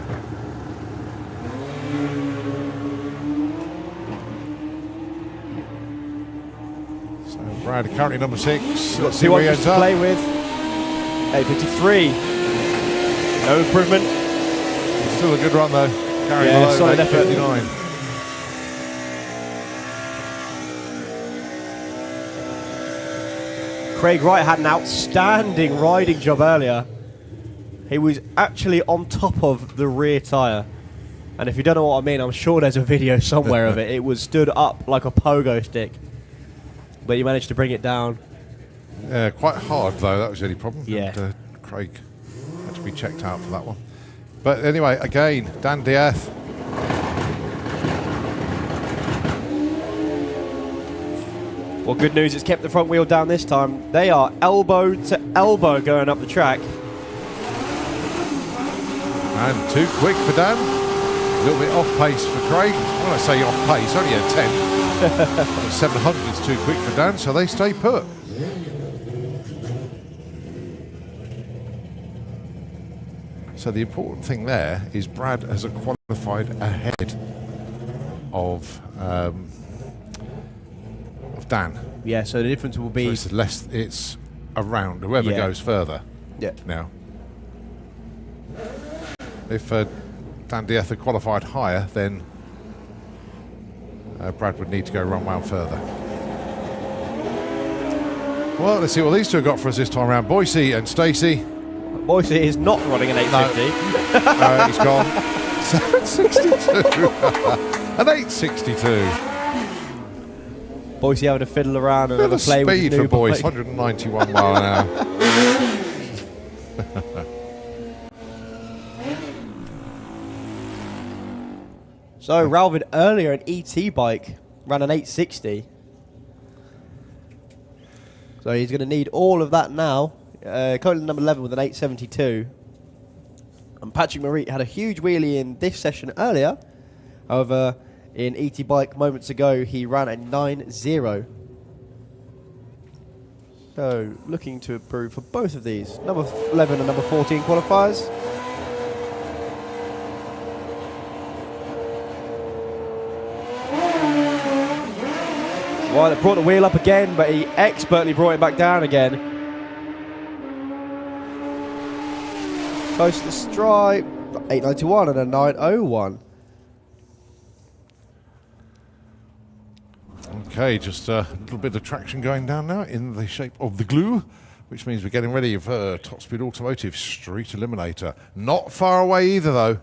So Brad currently number 6. Let's see where he ends up. Play with 8:53. No improvement. Still a good run though. Carrying below solid effort. 8:59. Craig Wright had an outstanding riding job earlier. He was actually on top of the rear tyre. And if you don't know what I mean, I'm sure there's a video somewhere of it. It was stood up like a pogo stick. But you managed to bring it down. Yeah, quite hard though, that was the only problem. Yeah. And, Craig had to be checked out for that one. But anyway, again, Dan Diaz. Well, good news, it's kept the front wheel down this time. They are elbow to elbow going up the track. And too quick for Dan. A little bit off pace for Craig. When I say off pace, only a 10th. 700 is too quick for Dan, so they stay put. So the important thing there is Brad has qualified ahead of Dan. Yeah, so the difference will be... So it's around whoever goes further. Yeah. Now, if Dan Dieth had qualified higher, then Brad would need to go one mile further. Well, let's see what these two have got for us this time around. Boise and Stacey. Boise is not running an 850. No, he's gone. 762. An 862. Boise having to fiddle around and have a play with his speed new for boys, bike. 191 mile an hour. So Ralvin earlier, an ET bike, ran an 860. So he's going to need all of that now. Currently number 11 with an 872. And Patrick Marit had a huge wheelie in this session earlier. However, in ET bike moments ago, he ran a 9.0. So looking to improve for both of these. Number 11 and number 14 qualifiers. Well, it brought the wheel up again, but he expertly brought it back down again. Close to the stripe, 891 and a 901. Okay, just a little bit of traction going down now in the shape of the glue, which means we're getting ready for Top Speed Automotive Street Eliminator. Not far away either, though.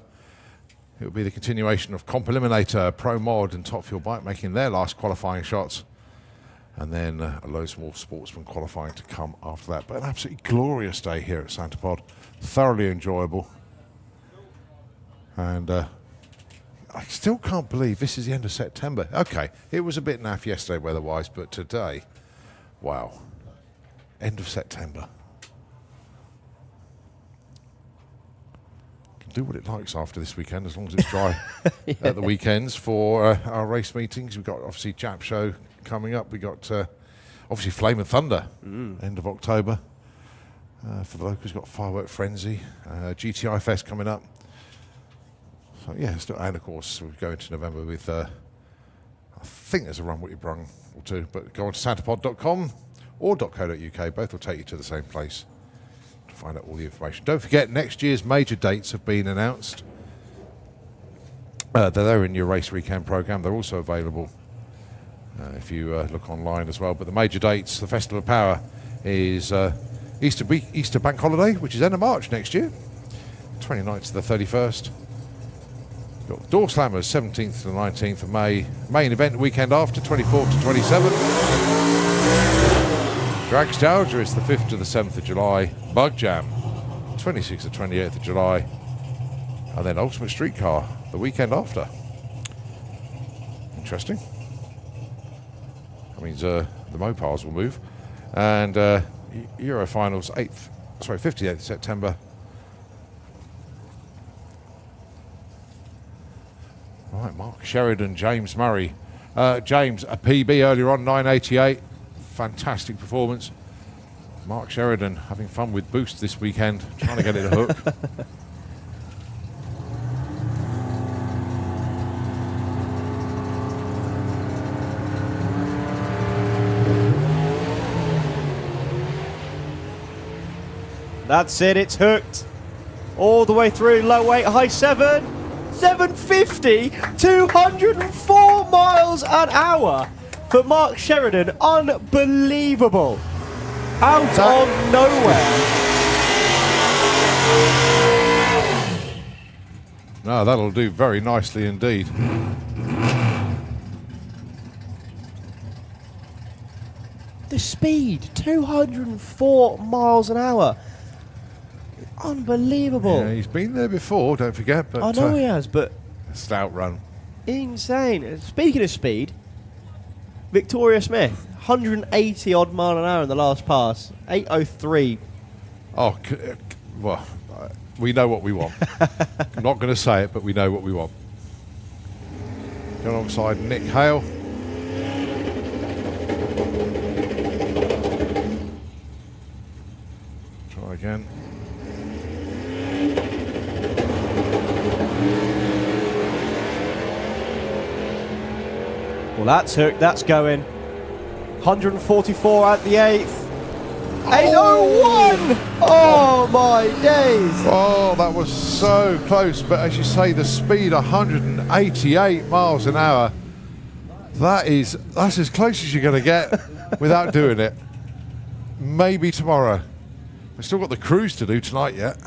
It will be the continuation of Comp Eliminator, Pro Mod and Top Fuel Bike making their last qualifying shots. And then loads more sportsmen qualifying to come after that. But an absolutely glorious day here at Santa Pod. Thoroughly enjoyable. And I still can't believe this is the end of September. Okay, it was a bit naff yesterday weather-wise, but today, wow. End of September. Can do what it likes after this weekend, as long as it's dry at the weekends for our race meetings. We've got, obviously, Jap Show coming up. We got obviously Flame and Thunder end of October. For the locals, we've got Firework Frenzy, GTI Fest coming up. So yeah, and of course we go into November with I think there's a Run What You Brung or two, but go on to santapod.com or .co.uk. Both will take you to the same place to find out all the information. Don't forget, next year's major dates have been announced. They're in your race weekend program. They're also available if you look online as well. But the major dates, the Festival of Power is Easter Bank Holiday, which is end of March next year, 29th to the 31st. Got Door Slammers, 17th to the 19th of May. Main event weekend after, 24th to 27th. Dragstalgia is the 5th to the 7th of July. Bug Jam, 26th to 28th of July. And then Ultimate Streetcar, the weekend after. Interesting. That means the Mopars will move. And Euro Finals, 58th September. Right, Mark Sheridan, James Murray. James, a PB earlier on, 988. Fantastic performance. Mark Sheridan having fun with Boost this weekend, trying to get it a hook. That's it, it's hooked. All the way through, low 8, high 7. 750, 204 miles an hour for Mark Sheridan. Unbelievable. Out of nowhere. No, that'll do very nicely indeed. The speed, 204 miles an hour. Unbelievable. Yeah, he's been there before, don't forget. But I know he has, but stout run. insane. Speaking of speed, Victoria Smith, 180 odd mile an hour in the last pass, 803. Oh, well, we know what we want. I'm not going to say it, but we know what we want. Go alongside Nick Hale. Try again. Well, that's hooked. That's going. 144 at the 8th. 801! Oh my days! Oh, that was so close. But as you say, the speed 188 miles an hour. That's as close as you're going to get without doing it. Maybe tomorrow. We've still got the cruise to do tonight yet.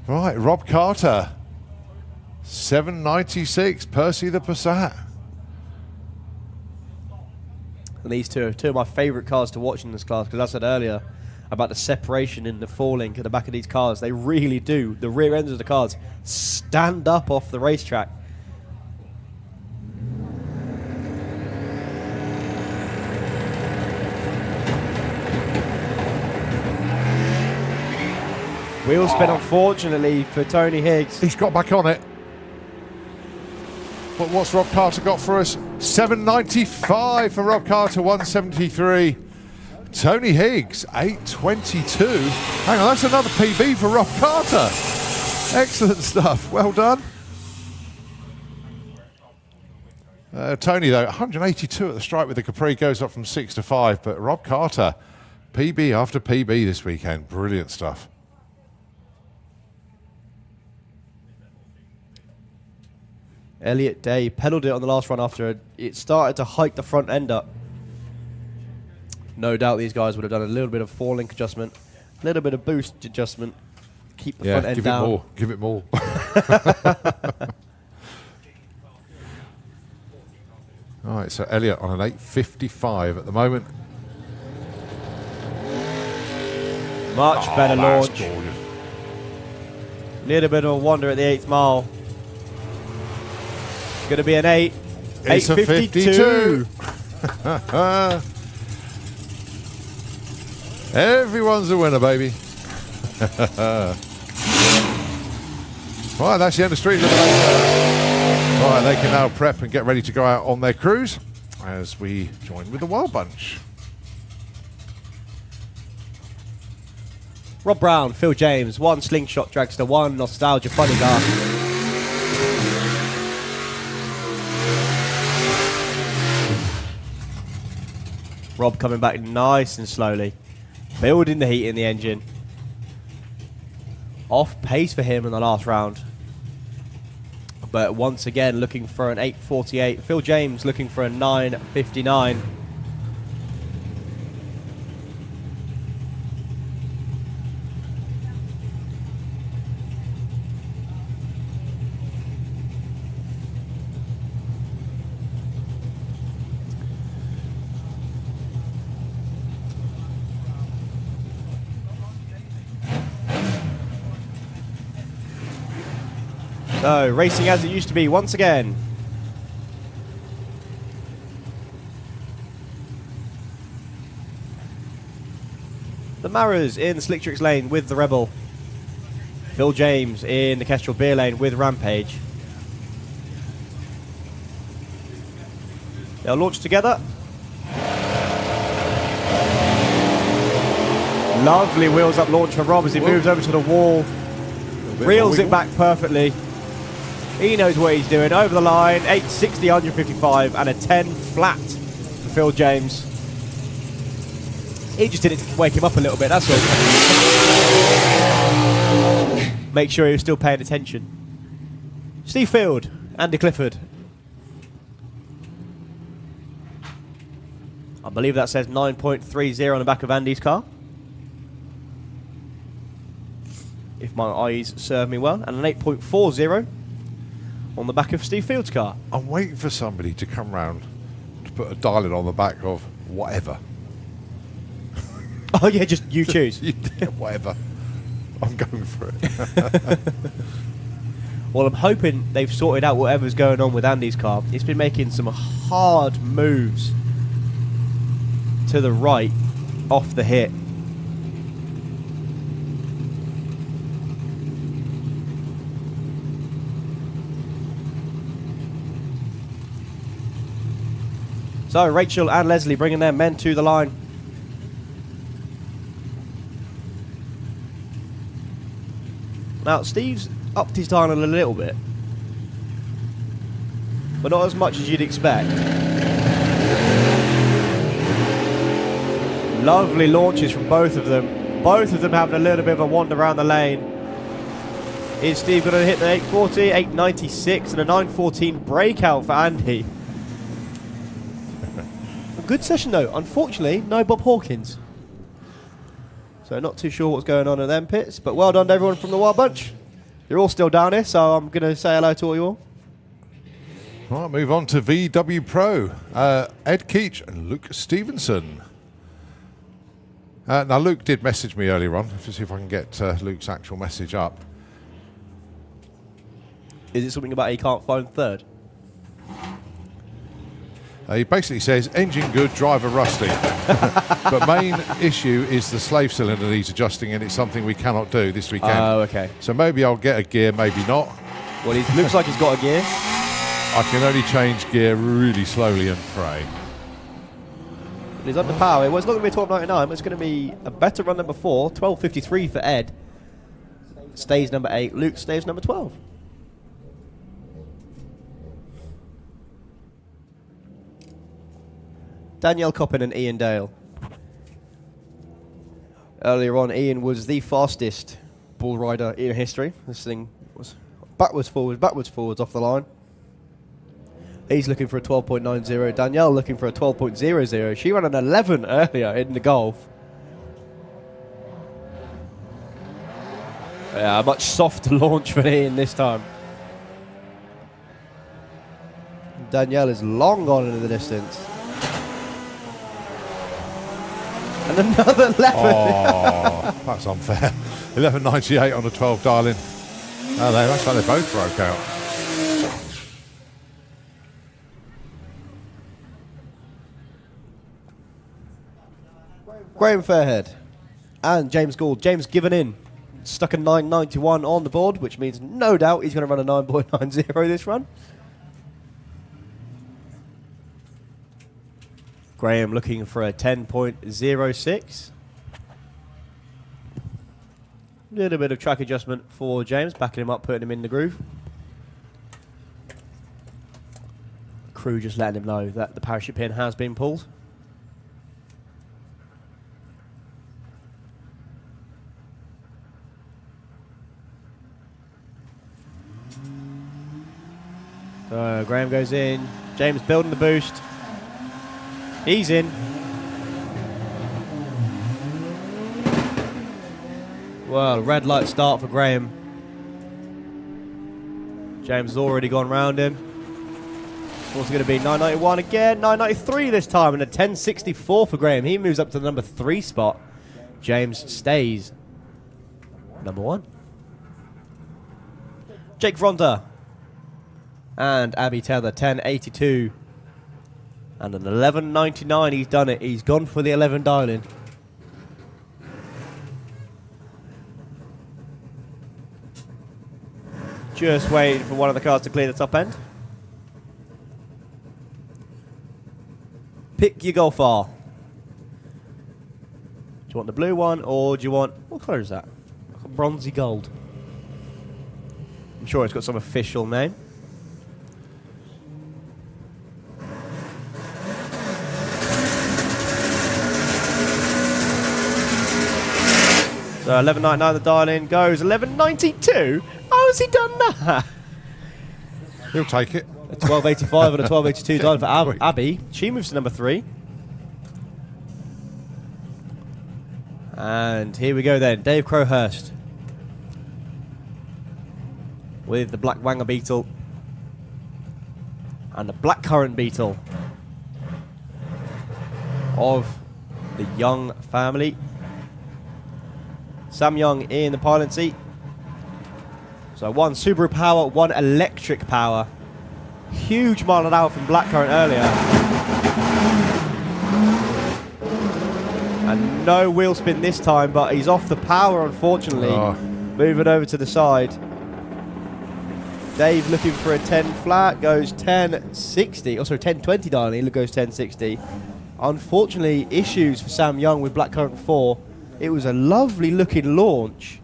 Right, Rob Carter. 796, Percy the Passat. And these two are two of my favourite cars to watch in this class, because I said earlier about the separation in the falling at the back of these cars. They really do. The rear ends of the cars stand up off the racetrack. Wheel spin, unfortunately, for Tony Higgs. He's got back on it. But what's Rob Carter got for us? 795 for Rob Carter, 173. Tony Higgs, 822. Hang on, that's another PB for Rob Carter. Excellent stuff. Well done. Tony, though, 182 at the stripe with the Capri, goes up from 6 to 5. But Rob Carter, PB after PB this weekend. Brilliant stuff. Elliot Day pedalled it on the last run after it started to hike the front end up. No doubt these guys would have done a little bit of four-link adjustment, a little bit of boost adjustment, keep the front end down. Give it more. All right, so Elliot on an 855 at the moment. Much better that's launch. gorgeous. Little bit of a wonder at the 8th mile. Going to be an 8. It's 852. a 52. Everyone's a winner, baby. Right, that's the end of the street. Right, they can now prep and get ready to go out on their cruise as we join with the Wild Bunch. Rob Brown, Phil James, 1 Slingshot Dragster, 1 Nostalgia Funny Car. Rob coming back nice and slowly, building the heat in the engine. Off pace for him in the last round. But once again looking for an 8:48. Phil James looking for a 9:59. So, racing as it used to be once again. The Maras in the Slicktrix lane with the Rebel. Phil James in the Kestrel Beer lane with Rampage. They'll launch together. Lovely wheels up launch for Rob as he moves over to the wall. Reels it back perfectly. He knows what he's doing. Over the line, 860, 155, and a 10 flat for Phil James. He just did it to wake him up a little bit, that's all. Make sure he was still paying attention. Steve Field, Andy Clifford. I believe that says 9.30 on the back of Andy's car, if my eyes serve me well, and an 8.40 on the back of Steve Field's car. I'm waiting for somebody to come round to put a dial-in on the back of whatever. Oh yeah, just you choose. Yeah, whatever. I'm going for it. Well, I'm hoping they've sorted out whatever's going on with Andy's car. He's been making some hard moves to the right off the hit. So Rachel and Leslie bringing their men to the line. Now Steve's upped his dial a little bit. but not as much as you'd expect. Lovely launches from both of them. Both of them having a little bit of a wander around the lane. Is Steve going to hit the 840, 896 and a 914 breakout for Andy? A good session though. Unfortunately, no Bob Hawkins. So not too sure what's going on in them pits, but well done to everyone from the Wild Bunch. You're all still down here, so I'm going to say hello to all you all. Right, move on to VW Pro. Ed Keach and Luke Stevenson. Now, Luke did message me earlier on. Let's see if I can get Luke's actual message up. Is it something about he can't find third? He basically says, engine good, driver rusty. But main issue is the slave cylinder needs adjusting, and it's something we cannot do this weekend. Oh, okay. So maybe I'll get a gear, maybe not. Well, he looks like he's got a gear. I can only change gear really slowly and pray. He's under power. Well, it's not going to be a 12.99, but it's going to be a better run than before. 12.53 for Ed. Stays number 8. Luke stays number 12. Danielle Coppin and Ian Dale. Earlier on, Ian was the fastest bull rider in history. This thing was backwards, forwards off the line. He's looking for a 12.90. Danielle looking for a 12.00. She ran an 11 earlier in the Golf. Yeah, a much softer launch for Ian this time. Danielle is long gone into the distance. And another 11. Oh, that's unfair. 11.98 on the 12 dialing. Oh, that's how they both broke out. Graham Fairhead and James Gould. James given in. Stuck a 9.91 on the board, which means no doubt he's going to run a 9.90 this run. Graham looking for a 10.06. Little bit of track adjustment for James, backing him up, putting him in the groove. Crew just letting him know that the parachute pin has been pulled. So Graham goes in. James building the boost. He's in. Well, red light start for Graham. James has already gone round him. What's going to be 9.91 again? 9.93 this time, and a 10.64 for Graham. He moves up to the number 3 spot. James stays number 1. Jake Fronter and Abby Tether, 10.82 and an 11.99. He's done it. He's gone for the 11 dialing. Just waiting for one of the cars to clear the top end. Pick your Golf R. Do you want the blue one, or do you want... What colour is that? Like a bronzy gold. I'm sure it's got some official name. So 11.99 the dial-in goes. 11.92? How has he done that? He'll take it. A 12.85 and a 12.82 dial for Abby. She moves to number 3. And here we go then. Dave Crowhurst with the Black Wanger Beetle and the Blackcurrant Beetle of the Young family. Sam Young in the pilot seat. So 1 Subaru power, 1 electric power. Huge mile an hour from Blackcurrant earlier. And no wheel spin this time, but he's off the power, unfortunately. Oh. Moving over to the side. Dave looking for a 10 flat, goes 10.60. Oh, sorry, 10.20 darling, he goes 10.60. Unfortunately, issues for Sam Young with Blackcurrant 4. It was a lovely looking launch.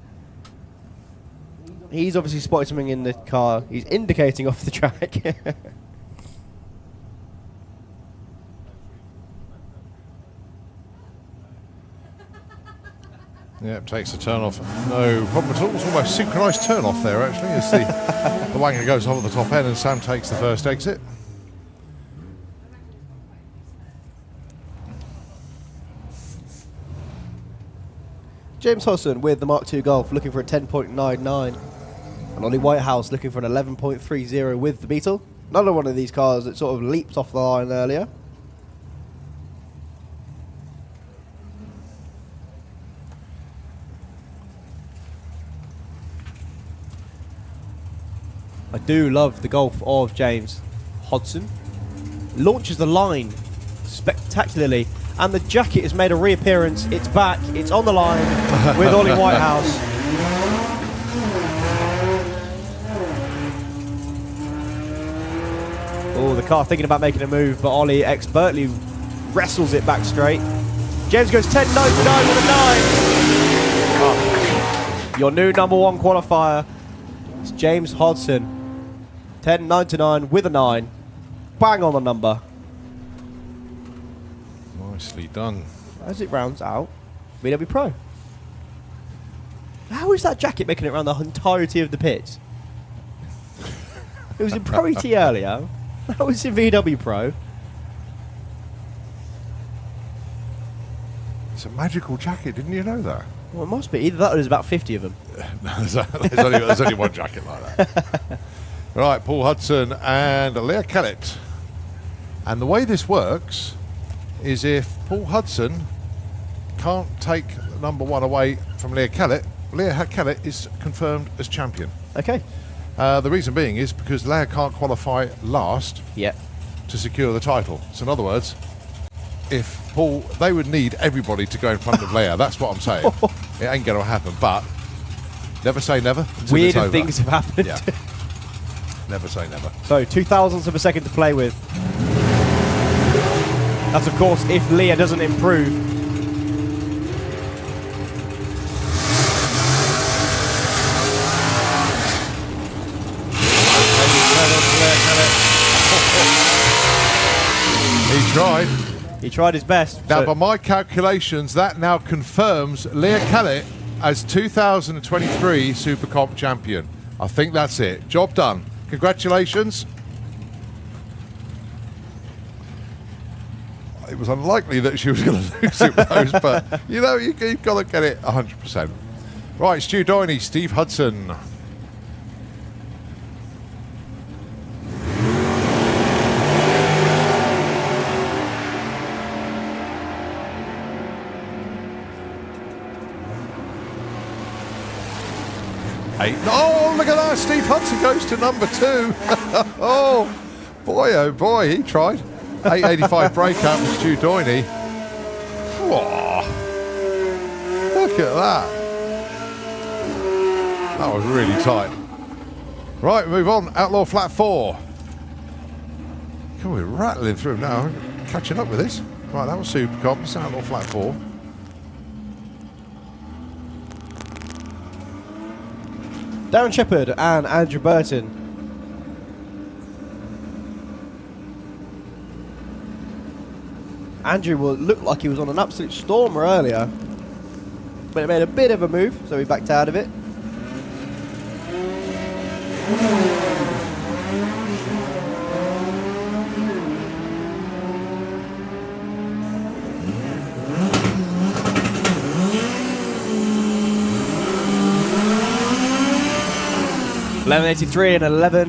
He's obviously spotted something in the car. He's indicating off the track. Yeah, takes the turn off. No problem at all. It's almost synchronised turn off there, actually, as the Wanger goes off at the top end and Sam takes the first exit. James Hodson with the Mark II Golf looking for a 10.99. And Ollie Whitehouse looking for an 11.30 with the Beetle. Another one of these cars that sort of leaped off the line earlier. I do love the Golf of James Hodson. Launches the line spectacularly. And the jacket has made a reappearance. It's back. It's on the line with Ollie Whitehouse. Oh, the car thinking about making a move, but Ollie expertly wrestles it back straight. James goes 10.99 with a 9. Oh. Your new #1 qualifier is James Hodson. 10.99 with a 9. Bang on the number. Nicely done. As it rounds out, VW Pro. How is that jacket making it around the entirety of the pits? It was in Pro ET earlier. How is it VW Pro? It's a magical jacket, didn't you know that? Well, it must be. Either that or there's about 50 of them. there's only one jacket like that. Right, Paul Hudson and Leah Kellett. And the way this works is if Paul Hudson can't take #1 away from Leah Kellett, Leah Kellett is confirmed as champion. Okay. The reason being is because Leah can't qualify last to secure the title. So in other words, if Paul, they would need everybody to go in front of Leah. That's what I'm saying. It ain't going to happen, but never say never. Weird things have happened. Yeah. Never say never. So 0.02 of a second to play with. That's of course if Leah doesn't improve. He tried. He tried his best. Now, so by my calculations, that now confirms Leah Kellett as 2023 Super Comp champion. I think that's it. Job done. Congratulations. It was unlikely that she was going to lose it, Rose, but you know, you've got to get it 100%. Right, Stu Doyney, Steve Hudson. Oh, look at that. Steve Hudson goes to #2. Oh boy, he tried. 885 breakout with Stu Doyney. Whoa. Look at that. That was really tight. Right, move on. Outlaw flat 4. We're rattling through now. Catching up with this. Right, that was Super Comp. It's Outlaw flat 4. Darren Shepherd and Andrew Burton. Andrew looked like he was on an absolute stormer earlier, but it made a bit of a move, so he backed out of it. $11.83 and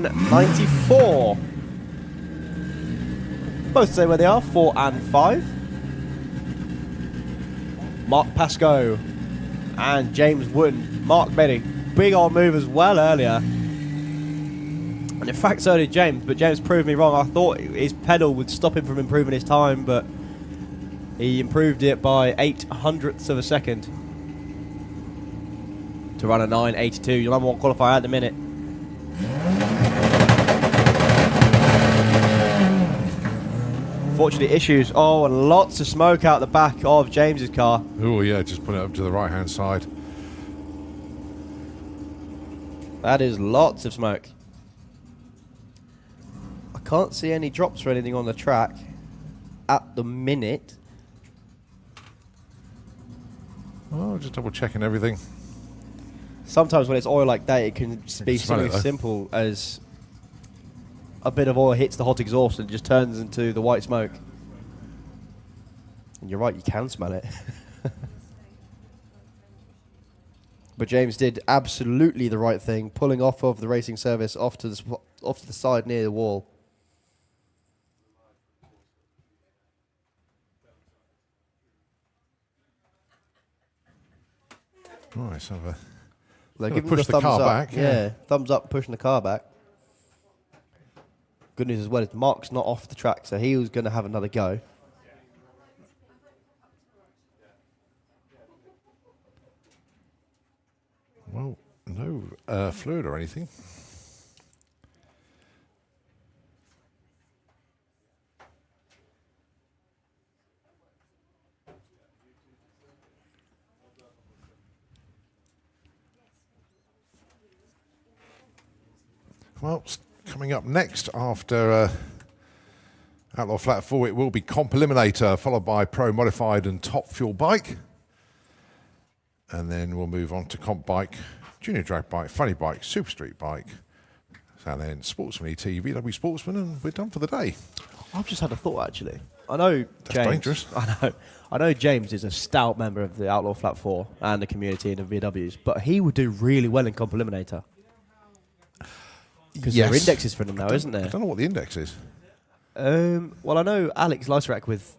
$11.94. Both say where they are, 4 and 5. Mark Pascoe and James Wooden. Mark made a big old move as well earlier. And in fact, so did James, but James proved me wrong. I thought his pedal would stop him from improving his time, but he improved it by 0.08 of a second to run a 9.82. Your #1 qualifier at the minute. Unfortunately, issues. Oh, and lots of smoke out the back of James's car. Oh yeah, just put it up to the right hand side. That is lots of smoke. I can't see any drops or anything on the track at the minute. Oh, just double checking everything. Sometimes when it's oil like that, it can be something simple as a bit of oil hits the hot exhaust and just turns into the white smoke. And you're right, you can smell it. But James did absolutely the right thing, pulling off of the racing service off to the side near the wall. Nice. Have a Give push the car back. Yeah, thumbs up, pushing the car back. Good news as well is Mark's not off the track, so he was going to have another go. Well, no fluid or anything. Well, coming up next after Outlaw Flat 4, it will be Comp Eliminator, followed by Pro Modified and Top Fuel Bike. And then we'll move on to Comp Bike, Junior Drag Bike, Funny Bike, Super Street Bike, and then Sportsman ET, VW Sportsman, and we're done for the day. I've just had a thought, actually. I know That's James. dangerous. I know James is a stout member of the Outlaw Flat 4 and the community and the VWs, but he would do really well in Comp Eliminator. Because there are indexes for them now, isn't there? I don't know what the index is. Well, I know Alex Lyserek with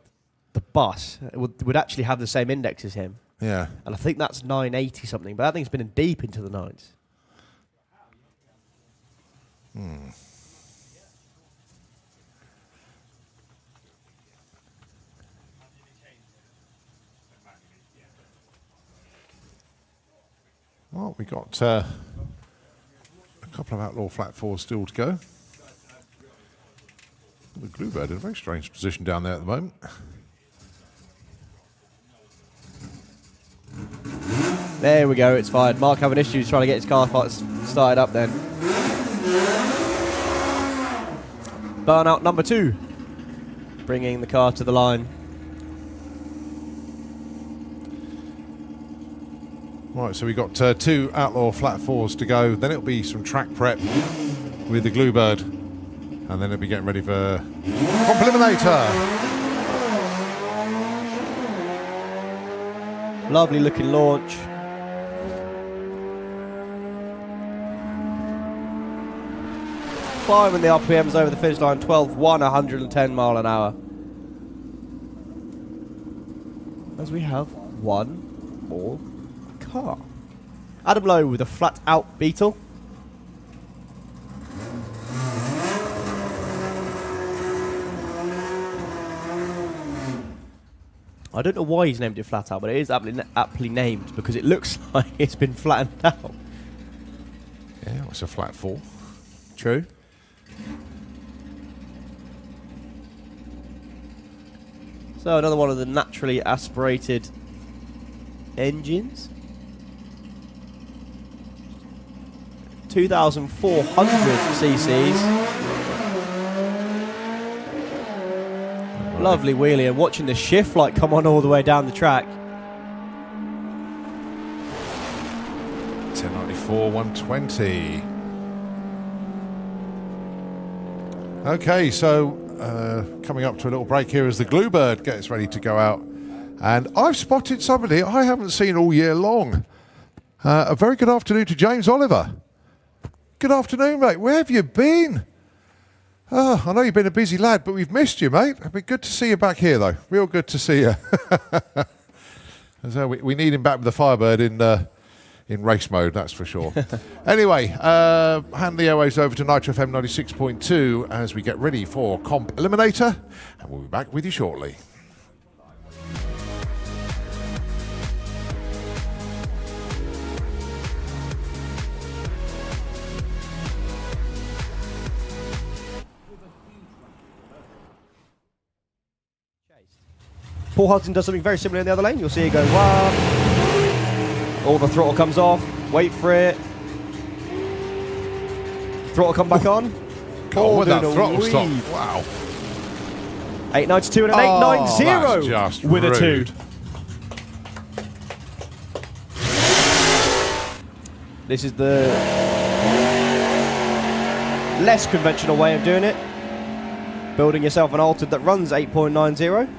the bus would actually have the same index as him. Yeah. And I think that's 980 something, but that thing's been in deep into the nines. Well, we got a couple of Outlaw Flat 4s still to go. The Bluebird in a very strange position down there at the moment. There we go, it's fine. Mark having issues trying to get his car started up then. Burnout number 2. Bringing the car to the line. Right, so we've got 2 Outlaw Flat 4s to go. Then it'll be some track prep with the Bluebird. And then it'll be getting ready for Comp Eliminator. Lovely looking launch. Climbing the RPMs over the finish line, 12.1, 110 mile an hour. As we have one more car. Adam Lowe with a flat out Beetle. I don't know why he's named it flat out, but it is aptly named because it looks like it's been flattened out. Yeah, it's a flat 4. True. So another one of the naturally aspirated engines. 2,400 cc's. Lovely wheelie, and watching the shift light come on all the way down the track. 1094, 120. Okay, so coming up to a little break here as the Bluebird gets ready to go out. And I've spotted somebody I haven't seen all year long. A very good afternoon to James Oliver. Good afternoon, mate. Where have you been? Oh, I know you've been a busy lad, but we've missed you, mate. It'd be good to see you back here, though. Real good to see you. So we need him back with the Firebird in race mode, that's for sure. Anyway, hand the airways over to Nitro FM 96.2 as we get ready for Comp Eliminator, and we'll be back with you shortly. Paul Hudson does something very similar in the other lane. You'll see it go, wow. All the throttle comes off. Wait for it. Throttle come back on. Paul with that throttle weave. stop. Wow. 892 and an 890 that's just with rude. a 2. This is the less conventional way of doing it. Building yourself an altered that runs 8.90.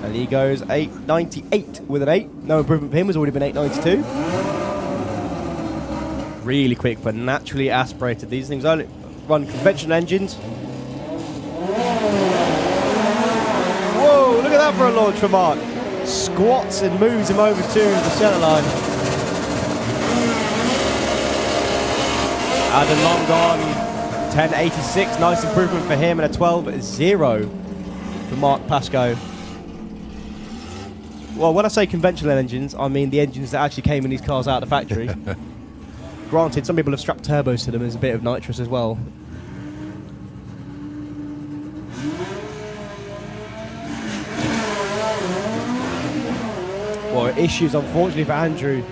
And he goes 898 with an 8. No improvement for him, has already been 892. Really quick for naturally aspirated. These things only run conventional engines. Whoa, look at that for a launch for Mark. Squats and moves him over to the centre line. Adam long gone. 1086, nice improvement for him, and a 12.0 for Mark Pascoe. Well, when I say conventional engines, I mean the engines that actually came in these cars out of the factory. Granted, some people have strapped turbos to them as a bit of nitrous as well. Well, issues, unfortunately for Andrew,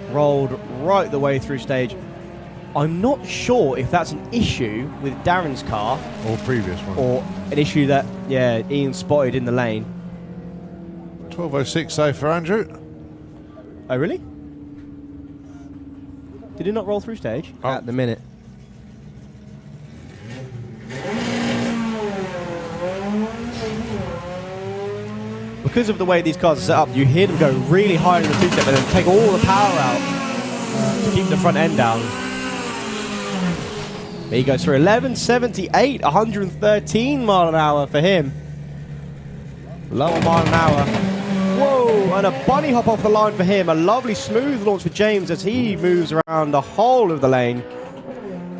rolled right the way through stage. I'm not sure if that's an issue with Darren's car. Or previous one. Or an issue that, yeah, Ian spotted in the lane. 12.06 though for Andrew. Oh, really? Did he not roll through stage? Oh. At the minute. Because of the way these cars are set up, you hear them go really high in the two-step and then take all the power out to keep the front end down. He goes for 1178, 113 mile an hour for him. Lower mile an hour. Whoa, and a bunny hop off the line for him. A lovely smooth launch for James as he moves around the whole of the lane.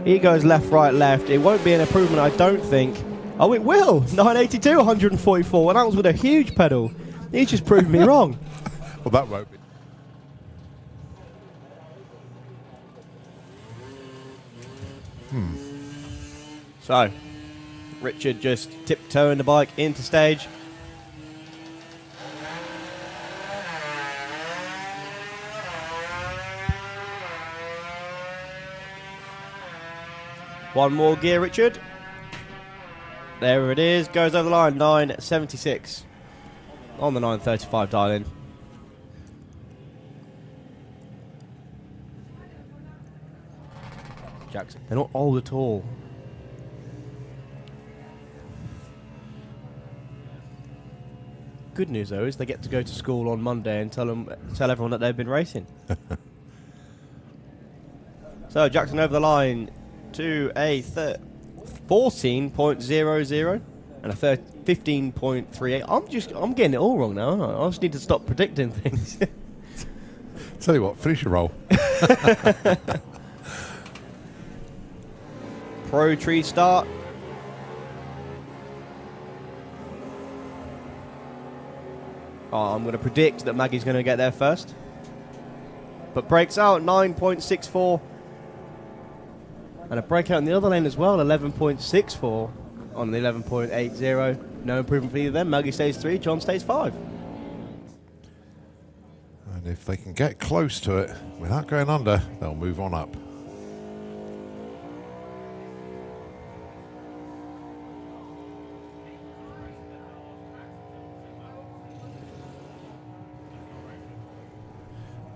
He goes left, right, left. It won't be an improvement, I don't think. Oh, it will. 982, 144. And that was with a huge pedal. He's just proved me wrong. Well, that won't be. So, Richard just tiptoeing the bike into stage. One more gear, Richard. There it is. Goes over the line. 976 on the 935 dial in. Jackson. They're not old at all. Good news though is they get to go to school on Monday and tell everyone that they've been racing. So Jackson over the line to a 14.00 and a 15.38. I'm getting it all wrong now, aren't I? I just need to stop predicting things. Tell you what, finish your roll. Pro tree start. Oh, I'm going to predict that Maggie's going to get there first. But breaks out 9.64. And a breakout in the other lane as well, 11.64 on the 11.80. No improvement for either of them. Maggie stays 3, John stays 5. And if they can get close to it without going under, they'll move on up.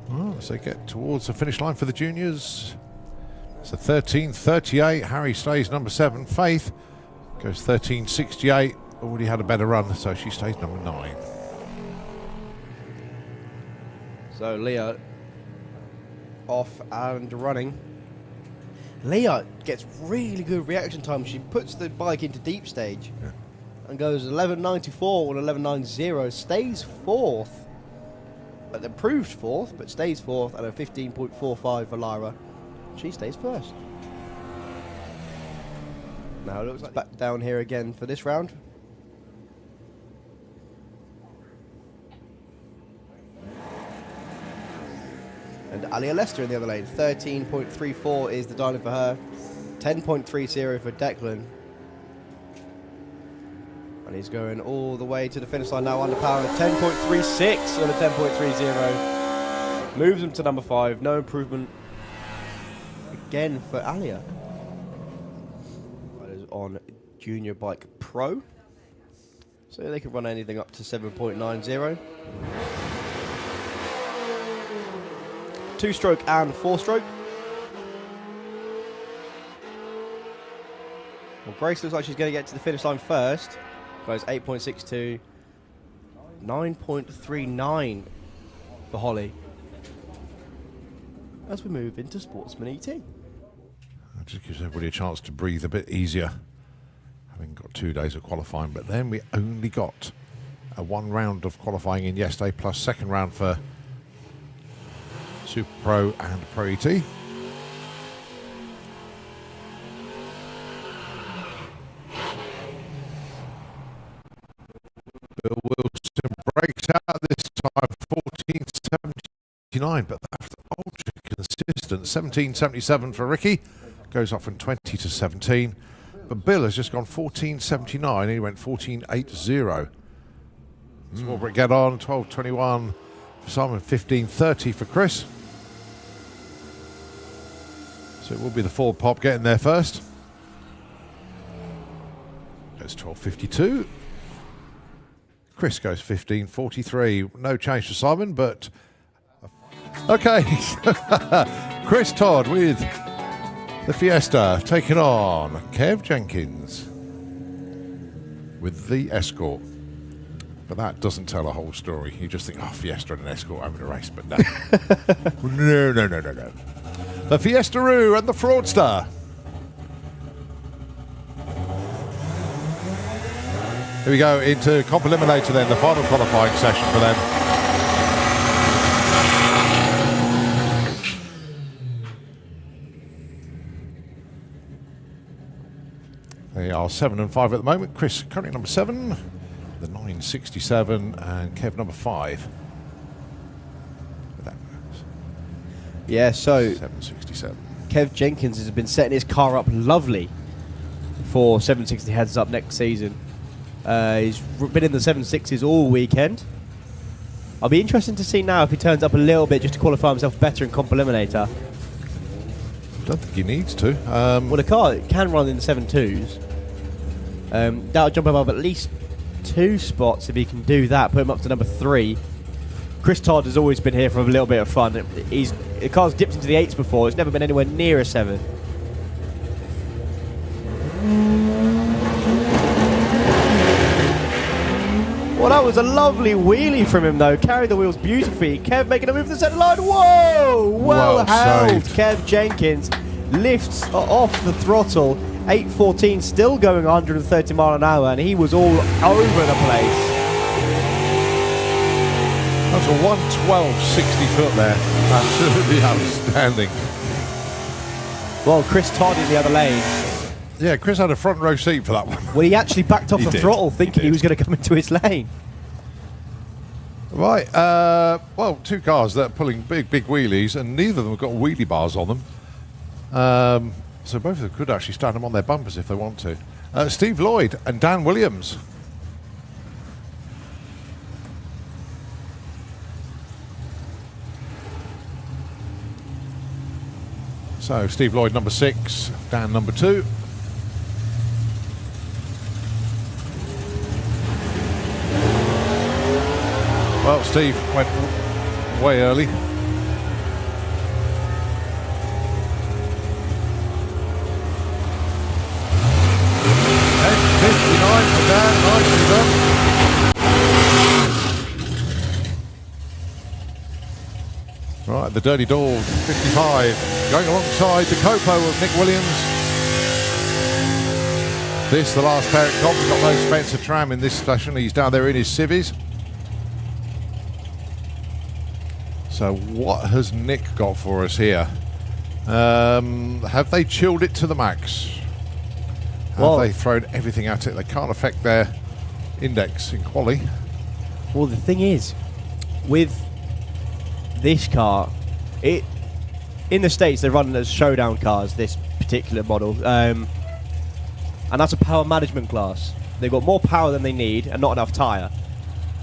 Well, as they get towards the finish line for the juniors, it's a 13.38. Harry stays number 7. Faith goes 13.68. Already had a better run, so she stays number 9. So Leah off and running. Leah gets really good reaction time. She puts the bike into deep stage and goes 11.94 or 11.90. Stays 4th. But improved 4th, but stays 4th, and a 15.45 for Lyra. She stays 1st. Now it looks like back down here again for this round. And Alia Lester in the other lane. 13.34 is the dialing for her. 10.30 for Declan. And he's going all the way to the finish line now under power. 10.36 on a 10.30. Moves him to number 5. No improvement again for Alia. That is on Junior Bike Pro. So they can run anything up to 7.90. 2-stroke and 4-stroke. Well, Grace looks like she's going to get to the finish line first. Goes 8.62, 9.39 for Holly. As we move into Sportsman ET. That just gives everybody a chance to breathe a bit easier, having got 2 days of qualifying. But then we only got a 1 round of qualifying in yesterday, plus second round for Super Pro and Pro ET. Bill Wilson breaks out this time, 14.79, but that's ultra consistent. 17.77 for Ricky, goes off from 20 to 17. But Bill has just gone 14.79, he went 14.80. Smallbrook get on, 12.21 for Simon, 15.30 for Chris. So it will be the Ford Pop getting there first. Goes 12.52. Chris goes 15.43. No change for Simon, but okay. Chris Todd with the Fiesta taking on Kev Jenkins with the Escort. But that doesn't tell a whole story. You just think, oh, Fiesta and an Escort over the race, but no. No. The Fiesta-roo and the Fraudster. Here we go into Comp Eliminator then, the final qualifying session for them. They are 7 and 5 at the moment. Chris currently number 7, the 967, and Kev number 5. Yeah, so 767. Kev Jenkins has been setting his car up lovely for 760 heads up next season. He's been in the 760s all weekend. I'll be interested to see now if he turns up a little bit just to qualify himself better in Comp Eliminator. Don't think he needs to. Well, the car can run in the 7.2s. That'll jump him up at least 2 spots if he can do that, put him up to number 3. Chris Todd has always been here for a little bit of fun. The car's dipped into the 8s before. It's never been anywhere near a 7. Well, that was a lovely wheelie from him, though. Carried the wheels beautifully. Kev making a move to the centre line. Whoa! Well held. Kev Jenkins lifts off the throttle. 8.14, still going 130 mile an hour, and he was all over the place. That's a 112.60 foot there. Absolutely outstanding. Well, Chris Todd in the other lane. Yeah, Chris had a front row seat for that one. Well, he actually backed off the throttle thinking he was going to come into his lane. Right, well, 2 cars that are pulling big wheelies, and neither of them have got wheelie bars on them. So both of them could actually stand them on their bumpers if they want to. Steve Lloyd and Dan Williams. So Steve Lloyd number 6, Dan number 2. Well, Steve went way early. 10.59 for Dan, nicely done. Right, the Dirty Dog, 55, going alongside the Copo of Nick Williams. This, the last pair at Comp. We've got no Spencer Tram in this session. He's down there in his civvies. So what has Nick got for us here? Have they chilled it to the max? Have they thrown everything at it? They can't affect their index in quali. Well, the thing is, with this car, in the States they run as showdown cars, this particular model, and that's a power management class. They've got more power than they need and not enough tyre.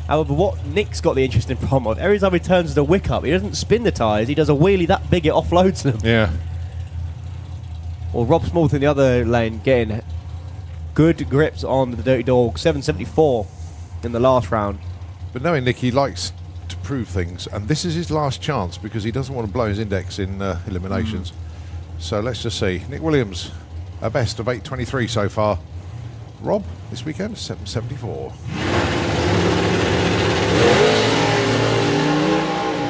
However, what Nick's got the interesting problem of, every time he turns the wick up, he doesn't spin the tyres, he does a wheelie that big it offloads them. Yeah. Well, Rob Smallth in the other lane getting good grips on the Dirty Dog, 774 in the last round. But knowing Nick, he likes to improve things, and this is his last chance because he doesn't want to blow his index in eliminations. So let's just see. Nick Williams, a best of 8:23 so far. Rob, this weekend, 7:74.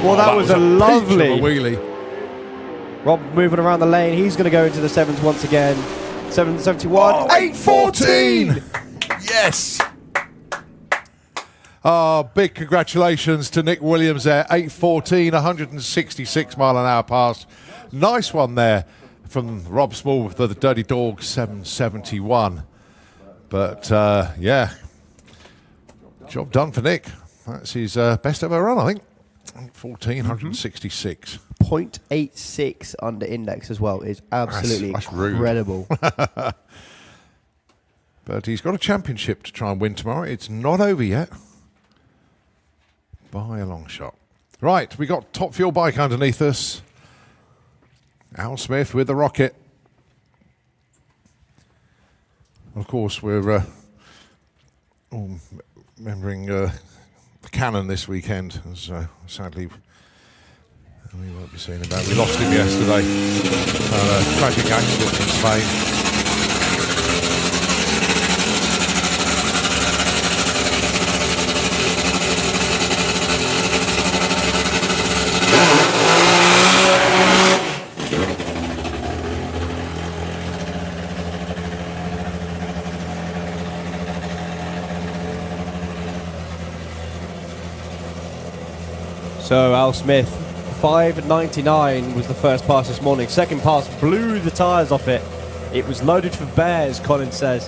Well, that was a lovely wheelie. Rob moving around the lane. He's going to go into the sevens once again. 771. Oh, 8:14. Yes. Big congratulations to Nick Williams there. 8:14, 166 mile an hour pass. Nice one there from Rob Small with the Dirty Dog, 771. But yeah, job done for Nick. That's his best ever run, I think. 1,466. 0.86 under index as well is absolutely that's rude. incredible. But he's got a championship to try and win tomorrow. It's not over yet. By a long shot. Right, we got Top Fuel Bike underneath us. Al Smith with the rocket. Of course, we're remembering the Cannon this weekend, as sadly we won't be seeing about. We lost him yesterday. Tragic accident in Spain. So Al Smith, 5.99 was the first pass this morning. Second pass blew the tyres off it. It was loaded for bears, Colin says.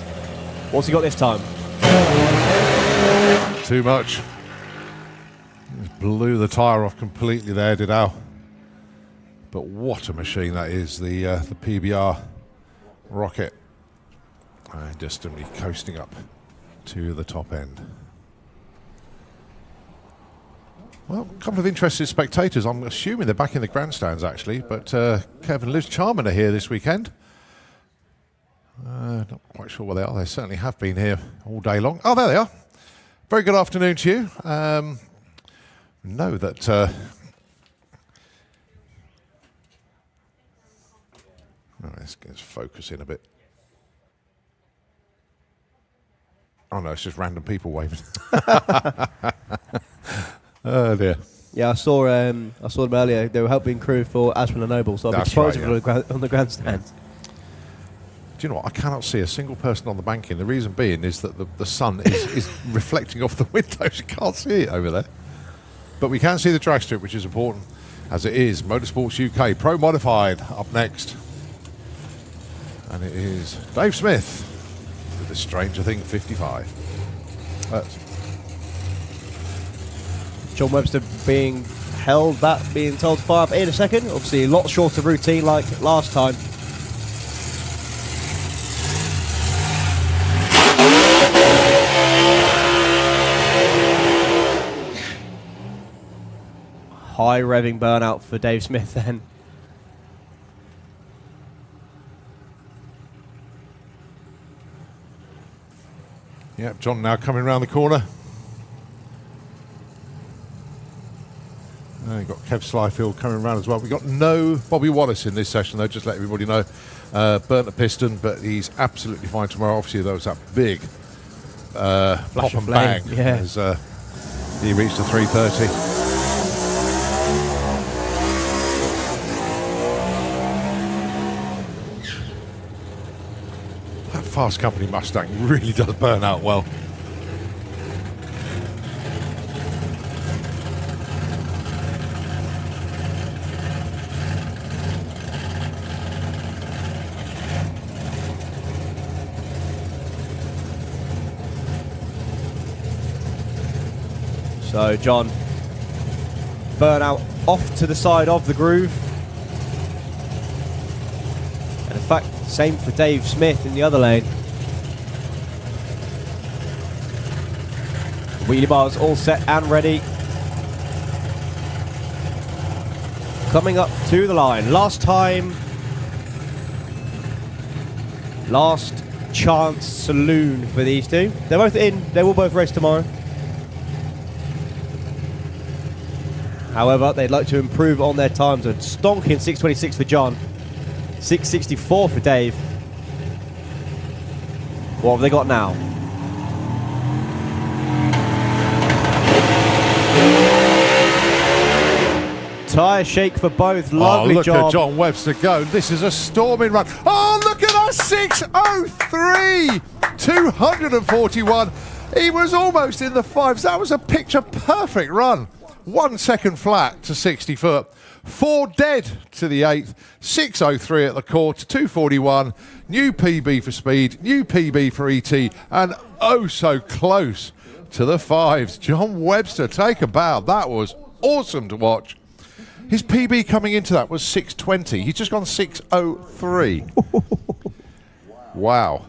What's he got this time? Too much. Just blew the tyre off completely there, did Al. But what a machine that is, the PBR rocket. Distantly coasting up to the top end. Well, a couple of interested spectators. I'm assuming they're back in the grandstands, actually. But Kevin and Liz Charman are here this weekend. Not quite sure where they are. They certainly have been here all day long. Oh, there they are. Very good afternoon to you. Know that... let's focus in a bit. Oh, no, it's just random people waving. Oh dear. Yeah, I saw them earlier. They were helping crew for Ashman and Noble, so I'll be surprised on the grandstand. Do you know what? I cannot see a single person on the banking. The reason being is that the sun is reflecting off the windows. You can't see it over there. But we can see the drag strip, which is important, as it is Motorsports UK Pro Modified up next. And it is Dave Smith with the Stranger Thing 55. John Webster being held back, being told to fire up in a second. Obviously a lot shorter routine like last time. High revving burnout for Dave Smith then. Yep, John now coming around the corner. You've got Kev Slyfield coming around as well. We've got no Bobby Wallace in this session, though, just let everybody know. Burnt a piston, but he's absolutely fine tomorrow. Obviously, there was that big pop and bang as he reached the 330. That Fast Company Mustang really does burn out well. So John, burnout off to the side of the groove. And in fact, same for Dave Smith in the other lane. Wheelie bars all set and ready. Coming up to the line. Last time. Last chance saloon for these two. They're both in. They will both race tomorrow. However, they'd like to improve on their times. A stonking 6:26 for John, 6:64 for Dave. What have they got now? Tyre shake for both. Lovely look job. at John Webster go. This is a storming run. Oh, look at that 6:03. 241. He was almost in the fives. That was a picture perfect run. 1 second flat to 60 foot. 4 dead to the 8th. 6:03 at the quarter. 241. New PB for speed. New PB for ET. And oh so close to the fives. John Webster, take a bow. That was awesome to watch. His PB coming into that was 6:20. He's just gone 6:03. Wow.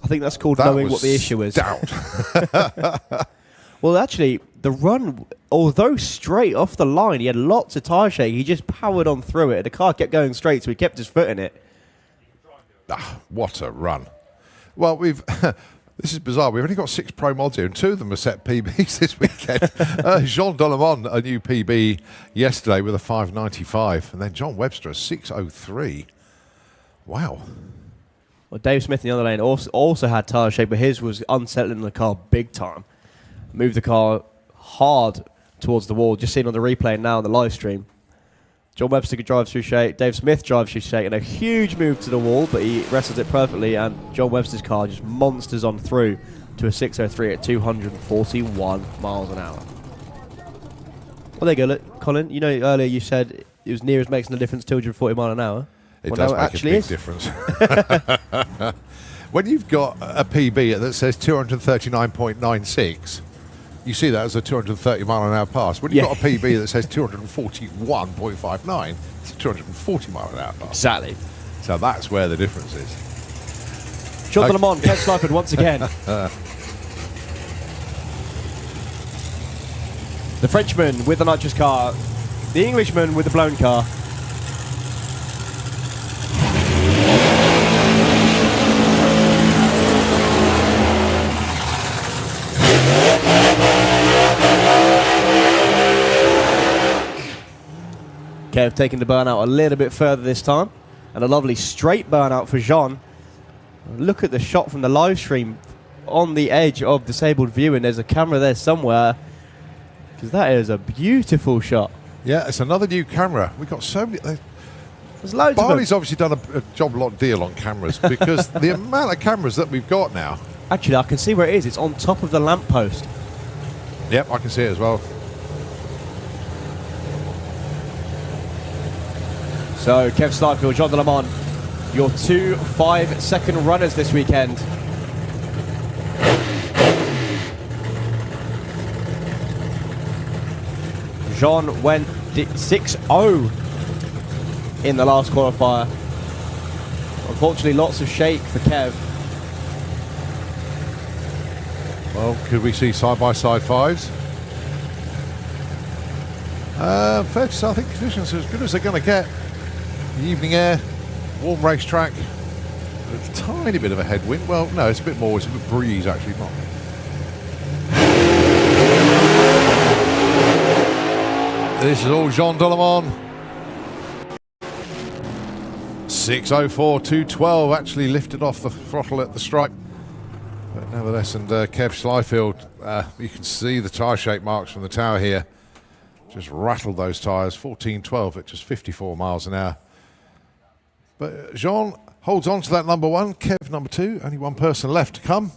I think that's called knowing what the issue is. Doubt. Well, actually, the run, although straight off the line, he had lots of tyre shake. He just powered on through it. The car kept going straight, so he kept his foot in it. What a run. Well, we've... This is bizarre. We've only got 6 pro mods here, and 2 of them are set PBs this weekend. Jean Delemont, a new PB yesterday with a 595, and then John Webster, a 6:03. Wow. Well, Dave Smith in the other lane also had tyre shake, but his was unsettling the car big time. Moved the car hard towards the wall, just seen on the replay now on the live stream. John Webster could drive through shake. Dave Smith drives through shake, and a huge move to the wall, but he wrestles it perfectly, and John Webster's car just monsters on through to a 6:03 at 241 miles an hour. Well, there you go, look, Colin. You know, earlier you said it was near as makes no difference, 240 miles an hour. It does make a big difference. When you've got a PB that says 239.96, you see that as a 230 mile an hour pass. When you've got a PB that says 241.59, it's a 240 mile an hour pass. Exactly. So that's where the difference is. John Delemont, Ken Slipard once again. The Frenchman with the nitrous car. The Englishman with the blown car. Kev taking the burnout a little bit further this time. And a lovely straight burnout for Jean. Look at the shot from the live stream on the edge of disabled viewing. There's a camera there somewhere. Because that is a beautiful shot. Yeah, it's another new camera. We've got so many. There's loads Barney's of them. obviously done a job lot deal on cameras because the amount of cameras that we've got now. Actually, I can see where it is. It's on top of the lamppost. Yep, I can see it as well. So, Kev Starfield, John Delemont, your 2 5-second runners this weekend. Jean went 6-0 in the last qualifier. Unfortunately, lots of shake for Kev. Well, could we see side-by-side fives? Fair to say, I think conditions are as good as they're going to get. The evening air, warm racetrack, a tiny bit of a headwind. Well, no, it's a bit more. It's a bit breeze, actually, not. This is all Jean Delemont. 6:04.212 actually lifted off the throttle at the stripe. But nevertheless, and Kev Schleifield, you can see the tyre shake marks from the tower here. Just rattled those tyres. 14.12 at just 54 miles an hour. But Jean holds on to that number 1. Kev number 2. Only one person left to come.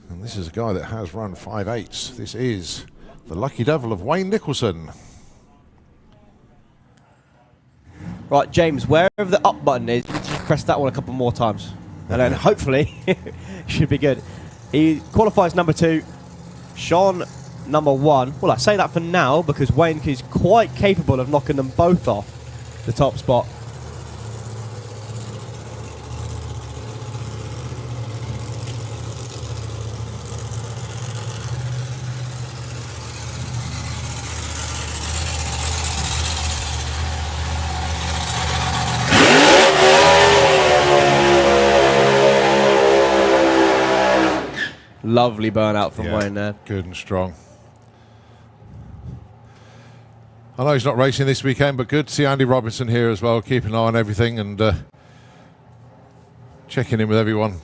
And this is a guy that has run 5.8s. This is the lucky devil of Wayne Nicholson. Right, James, wherever the up button is, just press that one a couple more times. And then hopefully, should be good. He qualifies number 2. Sean, number 1. Well, I say that for now because Wayne is quite capable of knocking them both off the top spot. Lovely burnout from Wayne there. Good and strong. I know he's not racing this weekend, but good to see Andy Robinson here as well, keeping an eye on everything and checking in with everyone.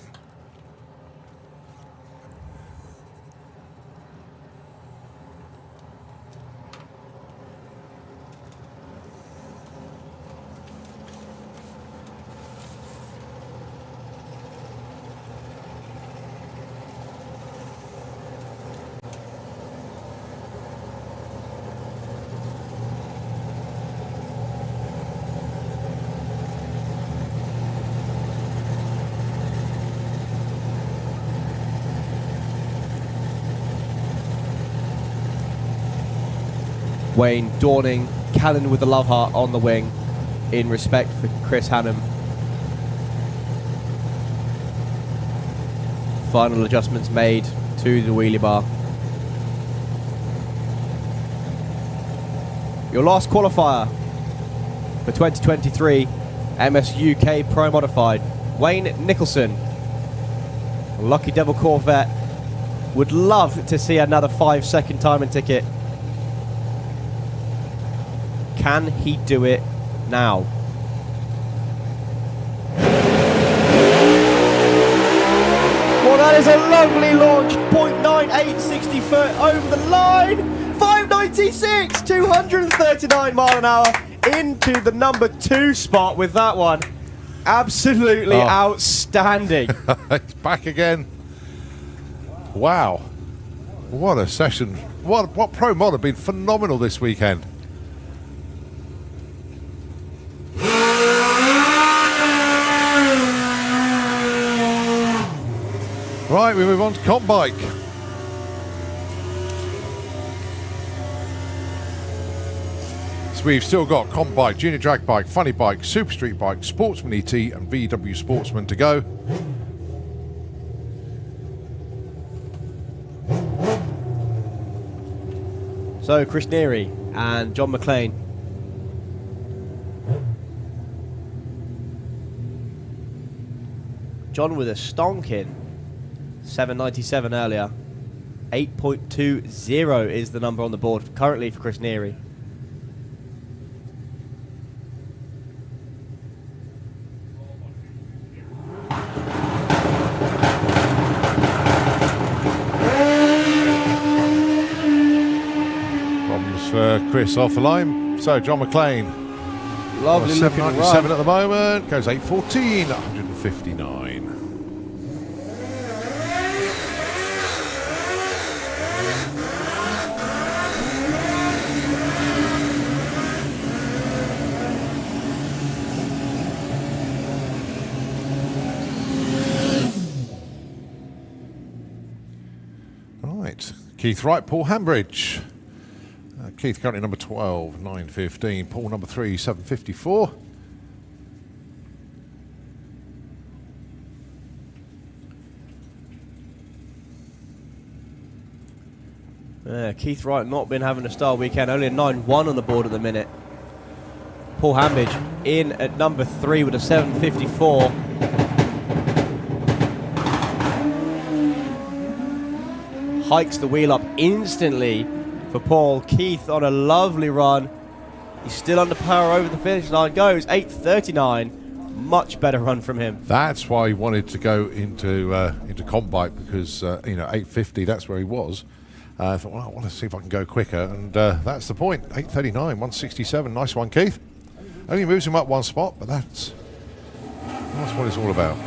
Wayne Dawning, Callan with the love heart on the wing in respect for Chris Hannum. Final adjustments made to the wheelie bar. Your last qualifier for 2023 MS UK Pro Modified, Wayne Nicholson. Lucky Devil Corvette would love to see another 5-second time and ticket. Can he do it now? Well, that is a lovely launch. 0.9860 foot over the line. 596, 239 mile an hour into the number 2 spot with that one. Absolutely outstanding. It's back again. Wow. What a session. What Pro Mod have been phenomenal this weekend. Right, we move on to comp bike. So we've still got comp bike, junior drag bike, funny bike, super street bike, sportsman ET and VW Sportsman to go. So Chris Neary and John McLean. John with a stonking 797 earlier. 8.20 is the number on the board currently for Chris Neary. Problems for Chris off the line. So John McLean. Lovely looking run. 797 at the moment. Goes 8.14, 159. Keith Wright, Paul Hambridge. Keith currently number 12, 9.15. Paul number 3, 7.54. Keith Wright not been having a star weekend, only a 9.1 on the board at the minute. Paul Hambridge in at number 3 with a 7.54. Hikes the wheel up instantly for Paul. Keith on a lovely run. He's still under power over the finish line. Goes 8.39. Much better run from him. That's why he wanted to go into comp bike because 8.50. That's where he was. I thought, well, I want to see if I can go quicker, and that's the point. 8.39, 167. Nice one, Keith. Only moves him up one spot, but that's what it's all about.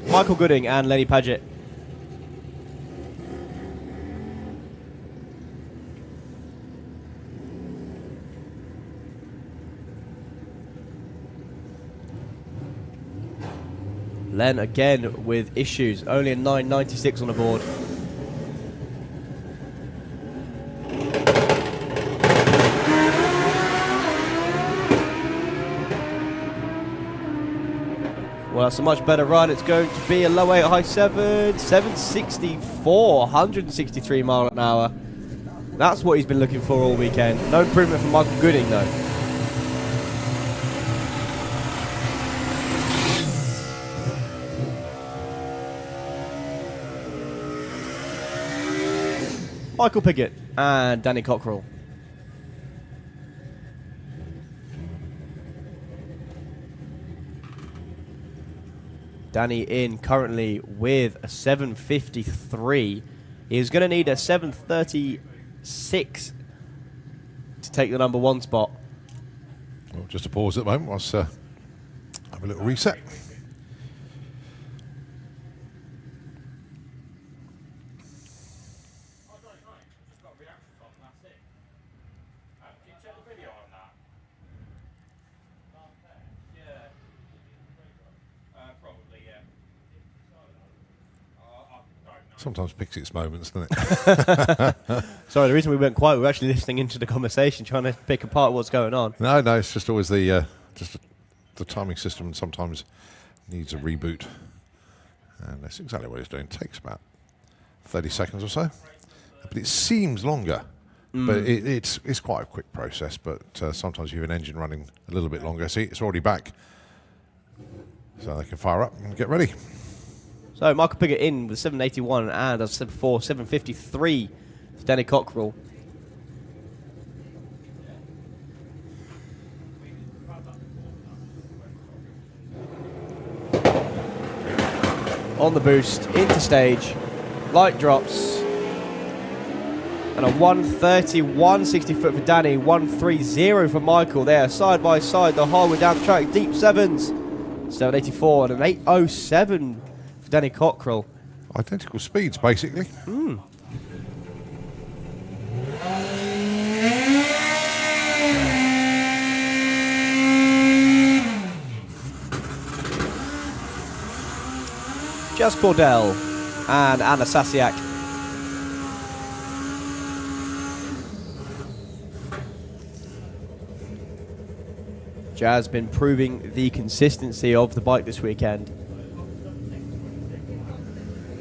Michael Gooding and Lenny Paget. Len again with issues, only a 9.96 on the board. Well, that's a much better run. It's going to be a low 8, high 7, 764, 163 mile an hour. That's what he's been looking for all weekend. No improvement from Michael Gooding, though. Michael Piggott and Danny Cockrell. Danny in currently with a 7:53. He's going to need a 7:36 to take the number 1 spot. Well, just a pause at the moment whilst have a little reset. Sometimes picks its moments, doesn't it? Sorry, the reason we went quiet, we were actually listening into the conversation, trying to pick apart what's going on. No, it's just always the timing system sometimes needs a reboot. And that's exactly what it's doing. It takes about 30 seconds or so. But it seems longer. But it's quite a quick process. But sometimes you have an engine running a little bit longer. See, it's already back. So they can fire up and get ready. So Michael Piggott in with 7:81 and, as I said before, 7:53 for Danny Cockrell. On the boost, into stage, light drops, and a 1:31 60-foot for Danny, 1:30 for Michael there, side by side the whole way down the track, deep sevens, 7:84 and an 8:07 for Danny Cockrell. Identical speeds, basically. Jazz Cordell and Anna Sasiak. Jazz been proving the consistency of the bike this weekend.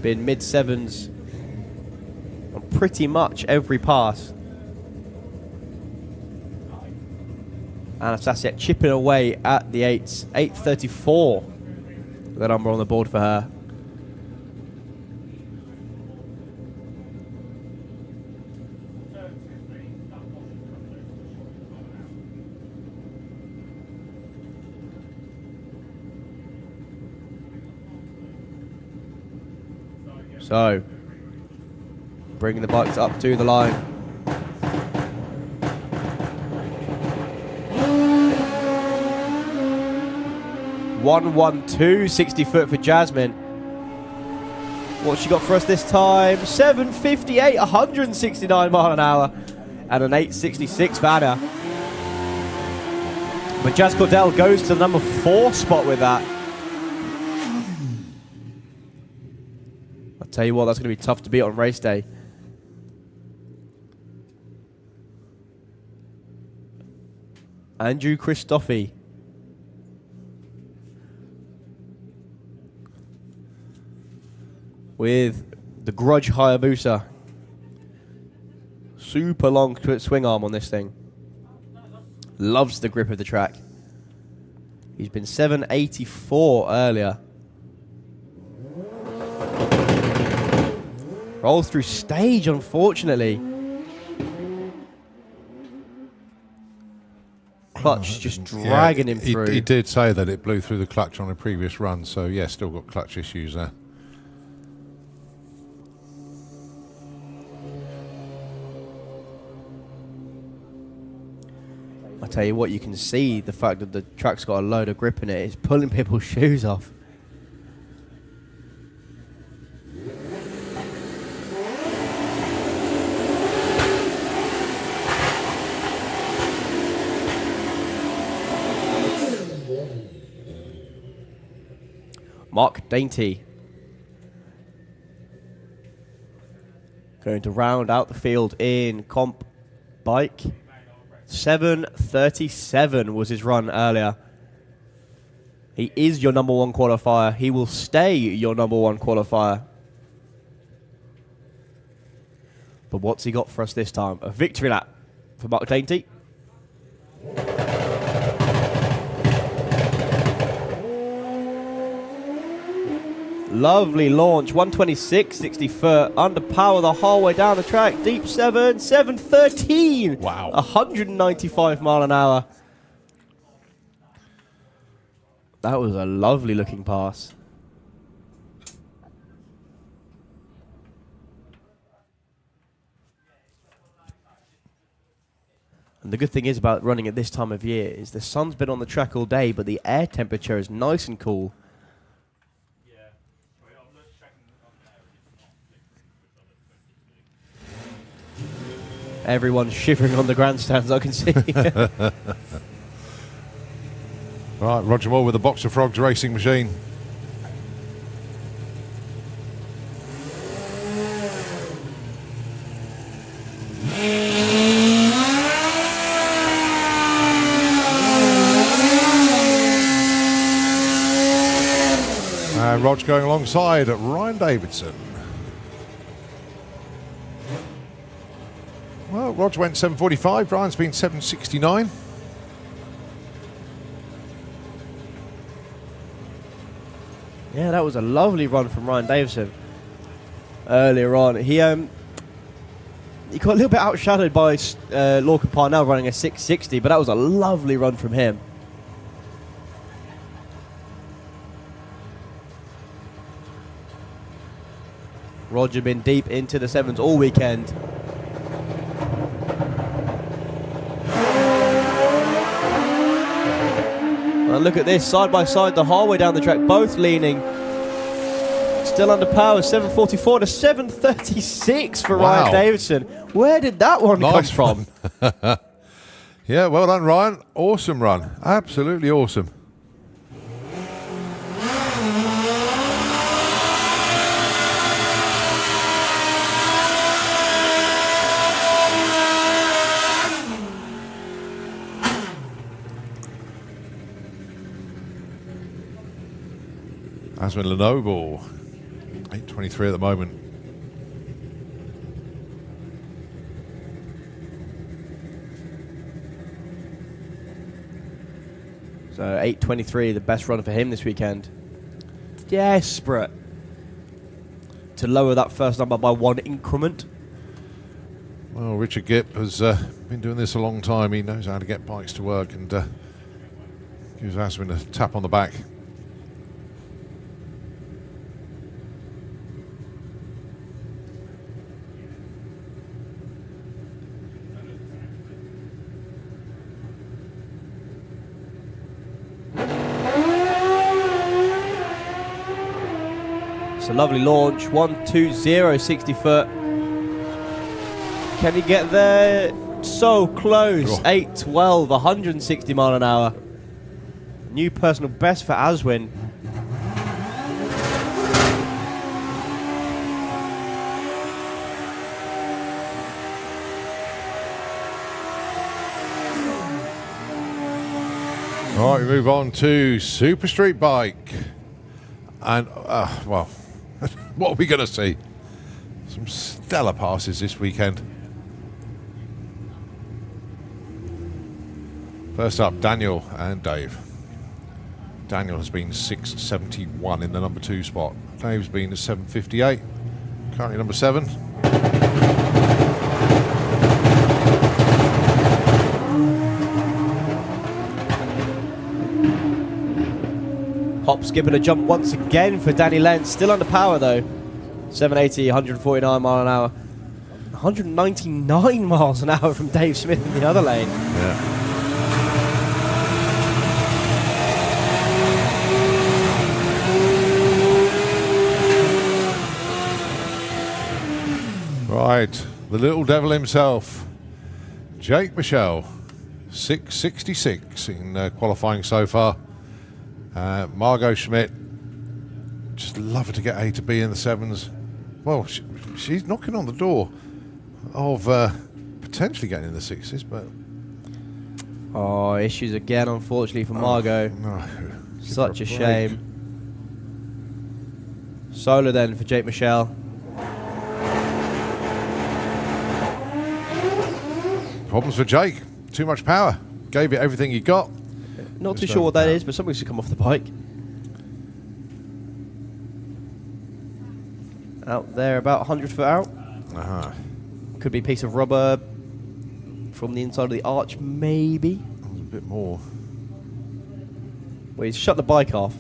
Been mid-sevens on pretty much every pass. Anna Sasiak chipping away at the 8s. 8:34, the number on the board for her. So, bringing the bikes up to the line. (1:12) 60-foot for Jasmine. What's she got for us this time? 7:58, 169 mile an hour, and an 8:66 for Anna. But Jazz Cordell goes to the number 4 spot with that. Tell you what, that's going to be tough to beat on race day. Andrew Christophe. With the Grudge Hayabusa. Super long swing arm on this thing. Loves the grip of the track. He's been 784 earlier. Rolls through stage, unfortunately. Clutch just dragging him through. He did say that it blew through the clutch on a previous run, so yeah, still got clutch issues there. I tell you what, you can see the fact that the track's got a load of grip in it. It's pulling people's shoes off. Mark Dainty going to round out the field in comp bike. 7:37 was his run earlier. He is your number 1 qualifier. He will stay your number 1 qualifier. But what's he got for us this time? A victory lap for Mark Dainty. Lovely launch, 126.60 foot, under power the whole way down the track. Deep 7, 713. Wow. 195 mile an hour. That was a lovely looking pass. And the good thing is about running at this time of year is the sun's been on the track all day, but the air temperature is nice and cool. Everyone's shivering on the grandstands, I can see. Right, Roger Moore with the Boxer Frogs racing machine. And Rog going alongside Ryan Davidson. Well, Rog went 7:45, Ryan's been 7:69. Yeah, that was a lovely run from Ryan Davidson earlier on. He got a little bit outshadowed by Lorcan Parnell running a 660, but that was a lovely run from him. Roger been deep into the sevens all weekend. And look at this, side by side the whole way down the track, both leaning. Still under power, 744 to 736 for Wow. Ryan Davidson. Where did that one Nice come from? Yeah, well done, Ryan. Awesome run. Absolutely awesome. Aswin Lenoble, 8:23 at the moment. So 8:23, the best run for him this weekend. Desperate to lower that first number by 1 increment. Well, Richard Gipp has been doing this a long time. He knows how to get bikes to work and gives Aswin a tap on the back. It's a lovely launch, 120, 60 foot. Can he get there? So close, Oh. 812, 160 mile an hour. New personal best for Aswin. All right, we move on to Super Street Bike. And, well, what are we going to see? Some stellar passes this weekend. First up, Daniel and Dave. Daniel has been 671 in the number 2 spot. Dave's been 758, currently number 7. Hop, skip and a jump once again for Danny Lenz. Still under power though. 780, 149 mile an hour. 199 miles an hour from Dave Smith in the other lane. Yeah. Right, the little devil himself, Jake Michelle, 666 in qualifying so far. Margot Schmidt, just love her to get A to B in the 7s. Well, she's knocking on the door of potentially getting in the 6s, but... Oh, issues again, unfortunately, for Margot. No, Such a give her shame. Solo then for Jake Michelle. problems for Jake. Too much power. Gave it everything he got. Not too sure what that is, but something should come off the bike. Out there, about 100 foot out. Could be a piece of rubber from the inside of the arch, maybe. A bit more. Well, he's shut the bike off.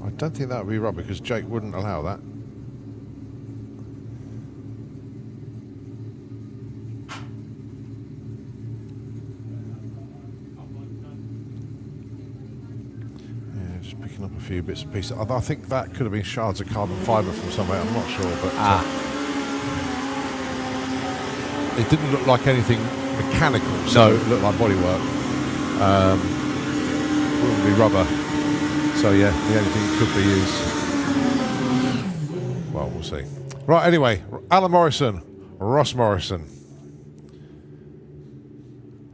I don't think that would be rubber because Jake wouldn't allow that. Yeah, just picking up a few bits and pieces. I think that could have been shards of carbon fibre from somewhere. I'm not sure, but it didn't look like anything mechanical. So it looked like bodywork. Wouldn't be rubber. So yeah, the only thing it could be is, well, we'll see. Right, anyway, Alan Morrison, Ross Morrison.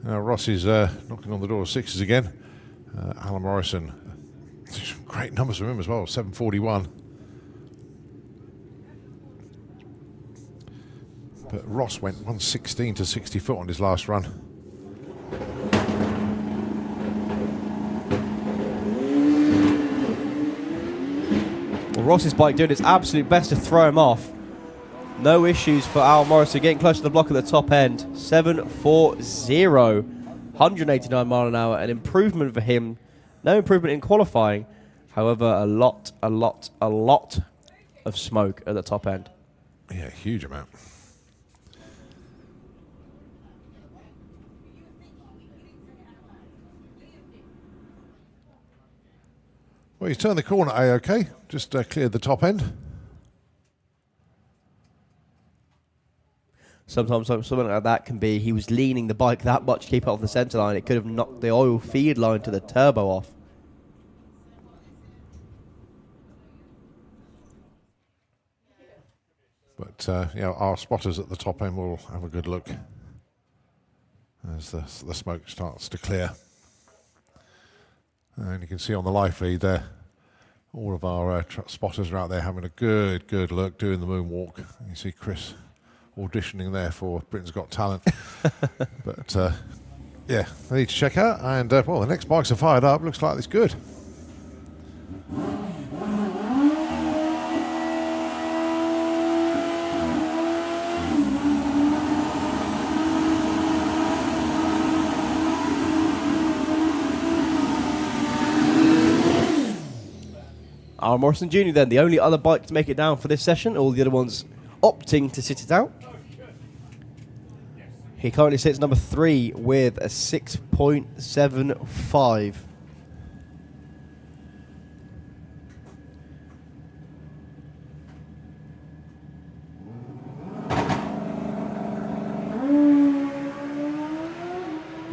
Now Ross is knocking on the door of sixes again. Alan Morrison, great numbers from him as well, 741. But Ross went 116 to 60 foot on his last run. Ross's bike doing its absolute best to throw him off. No issues for Al Morrison getting close to the block at the top end. 740, 189 mile an hour, an improvement for him. No improvement in qualifying. However, a lot of smoke at the top end. Yeah, huge amount. Well, he's turned the corner A-OK. Just cleared the top end. Sometimes something like that can be he was leaning the bike that much to keep it off the centre line. It could have knocked the oil feed line to the turbo off. But our spotters at the top end will have a good look as the smoke starts to clear. And you can see on the live feed there, all of our spotters are out there having a good look, doing the moonwalk. You see Chris auditioning there for Britain's Got Talent. But yeah, they need to check out. And well, the next bikes are fired up. Looks like it's good. Alan Morrison Jr. then, the only other bike to make it down for this session. All the other ones opting to sit it out. He currently sits number 3 with a 6.75.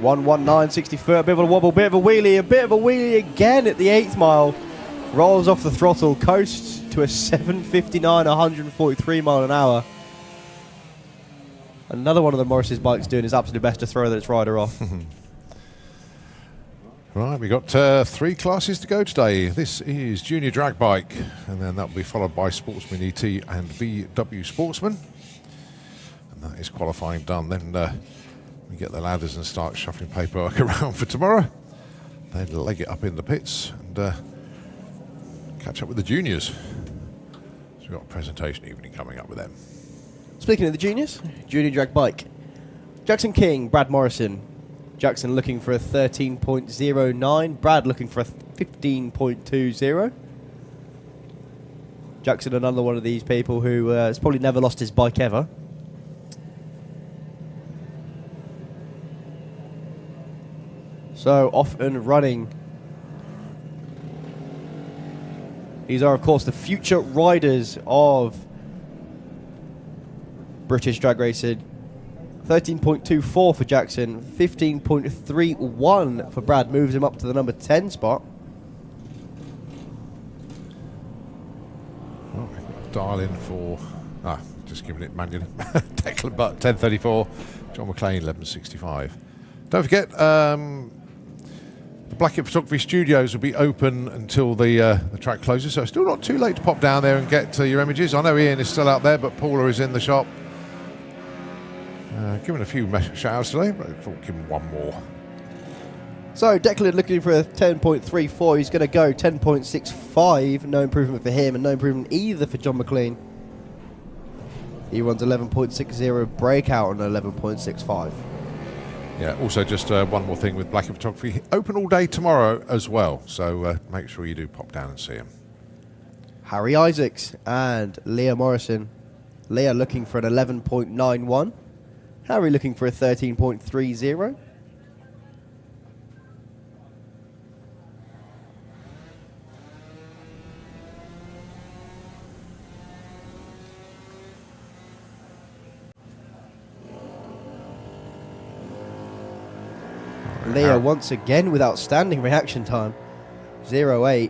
.119, 60 foot, a bit of a wobble, bit of a wheelie again at the 8th mile. Rolls off the throttle, coasts to a 759, 143 mile an hour. Another one of the Morris's bikes doing his absolute best to throw its rider off. Right, we've got 3 classes to go today. This is Junior Drag Bike, and then that will be followed by Sportsman ET and VW Sportsman. And that is qualifying done. Then we get the ladders and start shuffling paperwork around for tomorrow. Then leg it up in the pits and catch up with the juniors. So we've got a presentation evening coming up with them. Speaking of the juniors, Junior Drag Bike. Jackson King, Brad Morrison. Jackson looking for a 13.09. Brad looking for a 15.20. Jackson, another one of these people who has probably never lost his bike ever. So off and running. These are, of course, the future riders of British drag racing. 13.24 for Jackson, 15.31 for Brad, moves him up to the number 10 spot. Well, we've got a dial in for, just giving it manually. Declan Butt, 10.34. John McLean, 11.65. Don't forget, the Blackett Photography Studios will be open until the track closes, so it's still not too late to pop down there and get your images. I know Ian is still out there, but Paula is in the shop. Given a few shout-outs today, but I thought give him one more. So Declan looking for a 10.34. He's going to go 10.65. No improvement for him, and no improvement either for John McLean. He runs 11.60, breakout on 11.65. Yeah, also just one more thing with Blackett Photography. Open all day tomorrow as well, so make sure you do pop down and see him. Harry Isaacs and Leah Morrison. Leah looking for an 11.91. Harry looking for a 13.30. Leah once again with outstanding reaction time. 0.8.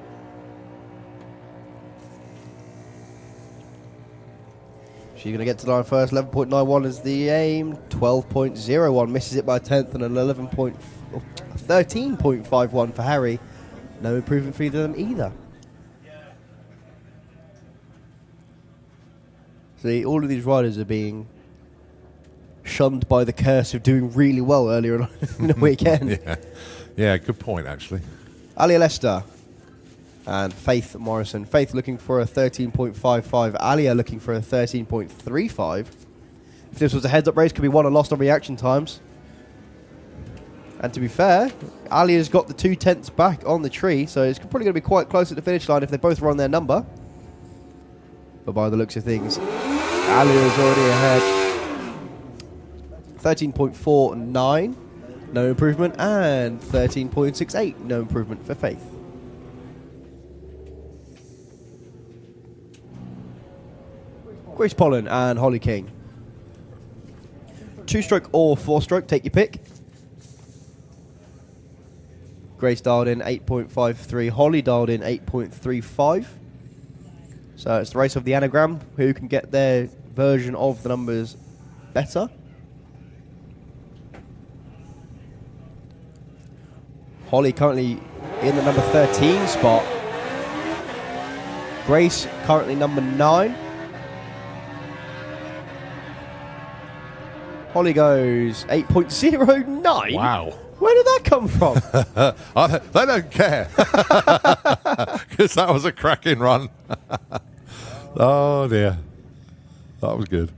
She's going to get to the line first. 11.91 is the aim. 12.01 misses it by a tenth, and an 13.51 for Harry. No improvement for either of them either. See, all of these riders are being shunned by the curse of doing really well earlier on in the weekend. Yeah, good point, actually. Alia Lester and Faith Morrison. Faith looking for a 13.55. Alia looking for a 13.35. If this was a heads-up race, could be won or lost on reaction times. And to be fair, Alia's got the 2/10 back on the tree, so it's probably going to be quite close at the finish line if they both run their number. But by the looks of things, Alia's already ahead. 13.49, no improvement, and 13.68, no improvement for Faith. Grace Pollen and Holly King. 2-stroke or 4-stroke, take your pick. Grace dialed in 8.53, Holly dialed in 8.35. So it's the race of the anagram, who can get their version of the numbers better. Holly currently in the number 13 spot. Grace currently number 9. Holly goes 8.09. Wow. Where did that come from? They don't care. Because that was a cracking run. Oh, dear. That was good.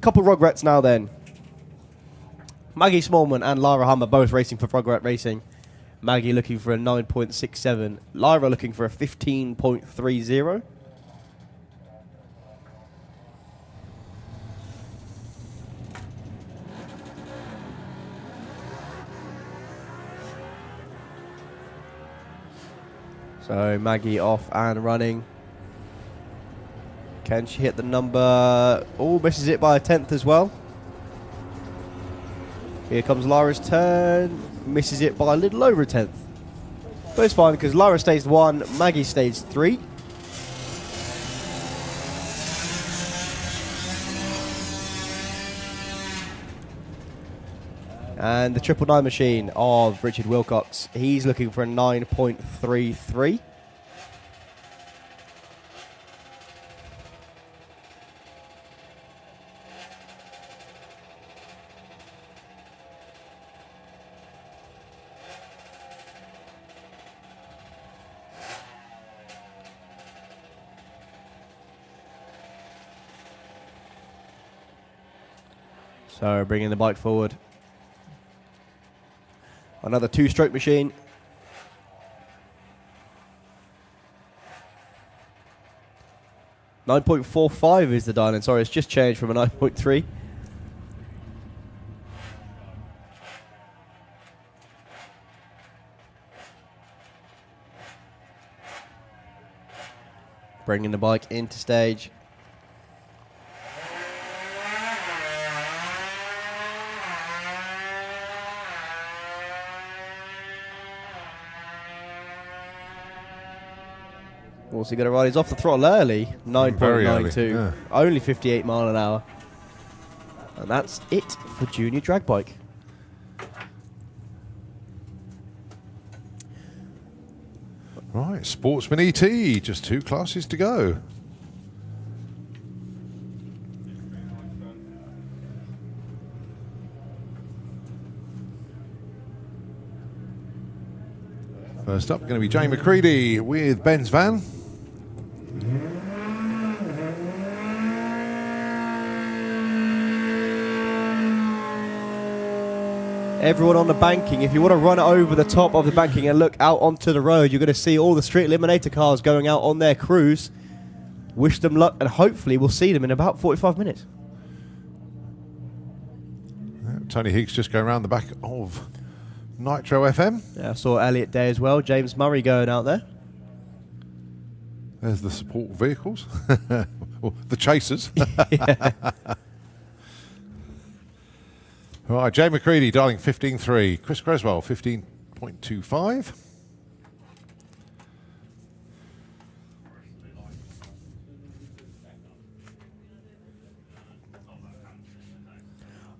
Couple Rugrats now then. Maggie Smallman and Lara Hummer both racing for Rugrat Racing. Maggie looking for a 9.67. Lyra looking for a 15.30. So Maggie off and running. Can she hit the number? Oh, misses it by a tenth as well. Here comes Lyra's turn. Misses it by a little over a tenth. But it's fine because Lyra stays 1, Maggie stays 3. And the 999 machine of Richard Wilcox. He's looking for a 9.33. So bringing the bike forward. Another 2-stroke machine. .45 is the dial-in. Sorry, it's just changed from a 9.3. Bringing the bike into stage. Also going to ride. He's off the throttle early. 9.92. Yeah. Only 58 mile an hour. And that's it for junior drag bike. Right, Sportsman ET, just 2 classes to go. First up, going to be Jay McCready with Ben's van. Everyone on the banking, if you want to run over the top of the banking and look out onto the road, you're going to see all the Street Eliminator cars going out on their cruise. Wish them luck, and hopefully we'll see them in about 45 minutes. Tony Higgs just going around the back of Nitro FM. Yeah, I saw Elliot Day as well. James Murray going out there. There's the support vehicles. Well, the chasers. Right, Jay McCready dialing 15.3. Chris Creswell 15.25.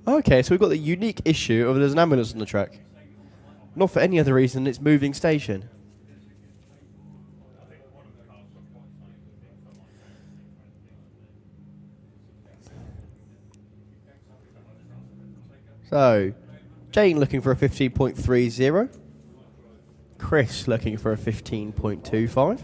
Okay, so we've got the unique issue of there's an ambulance on the track. Not for any other reason than it's moving station. So, Jane looking for a 15.30. Chris looking for a 15.25.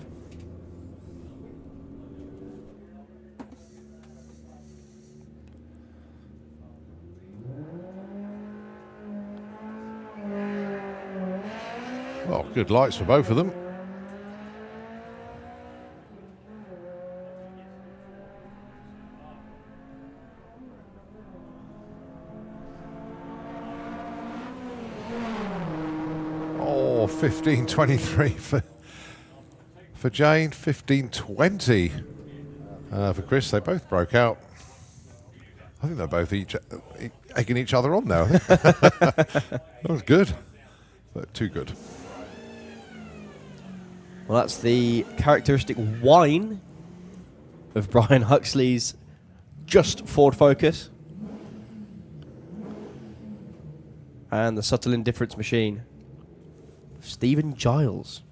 Well, good lights for both of them. Oh, 15.23 for Jane, 15.20 for Chris. They both broke out. I think they're both egging each other on now. I think. That was good, but too good. Well, that's the characteristic whine of Brian Huxley's just Ford Focus. And the subtle indifference machine, Stephen Giles.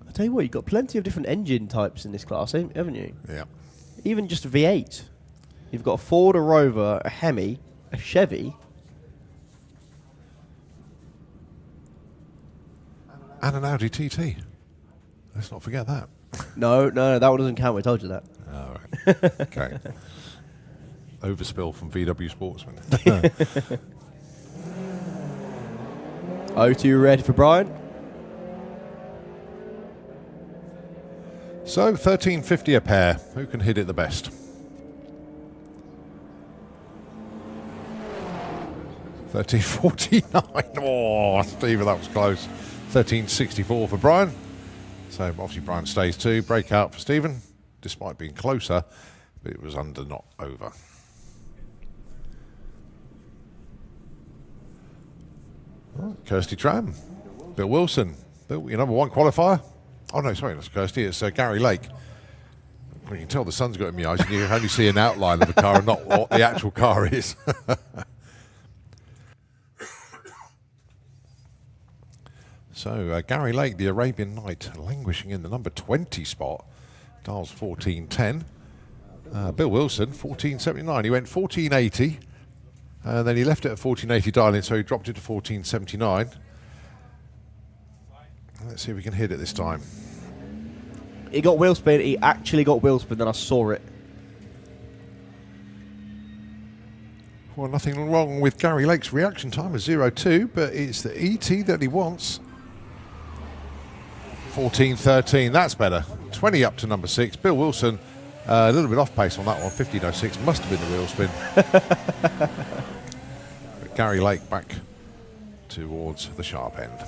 I'll tell you what, you've got plenty of different engine types in this class, haven't you? Yeah. Even just a V8. You've got a Ford, a Rover, a Hemi, a Chevy. And an Audi TT. Let's not forget that. No, that one doesn't count. I told you that. All right. Okay. Overspill from VW Sportsman. O2 red for Brian. So 13.50 a pair. Who can hit it the best? 13.49. Oh, Stephen, that was close. 13.64 for Brian. So obviously Brian stays 2. Breakout for Stephen, despite being closer, but it was under, not over. Right, Kirsty Tram, Bill Wilson, Bill, your number 1 qualifier. Oh no, sorry, that's Kirsty. It's Gary Lake. Well, you can tell the sun's got in my eyes, and you can only see an outline of the car and not what the actual car is. So Gary Lake, the Arabian Knight, languishing in the number 20 spot. Dials 14.10. Bill Wilson, 14.79. He went 14.80. And then he left it at 14.80 dialing, so he dropped it to 14.79. Let's see if we can hit it this time. He got wheel spin. He actually got wheel spin, then I saw it. Well, nothing wrong with Gary Lake's reaction time of 0.2, but it's the ET that he wants. 14.13, that's better. 20 up to number 6. Bill Wilson, a little bit off pace on that one. 15.06 must have been the wheel spin. But Gary Lake back towards the sharp end.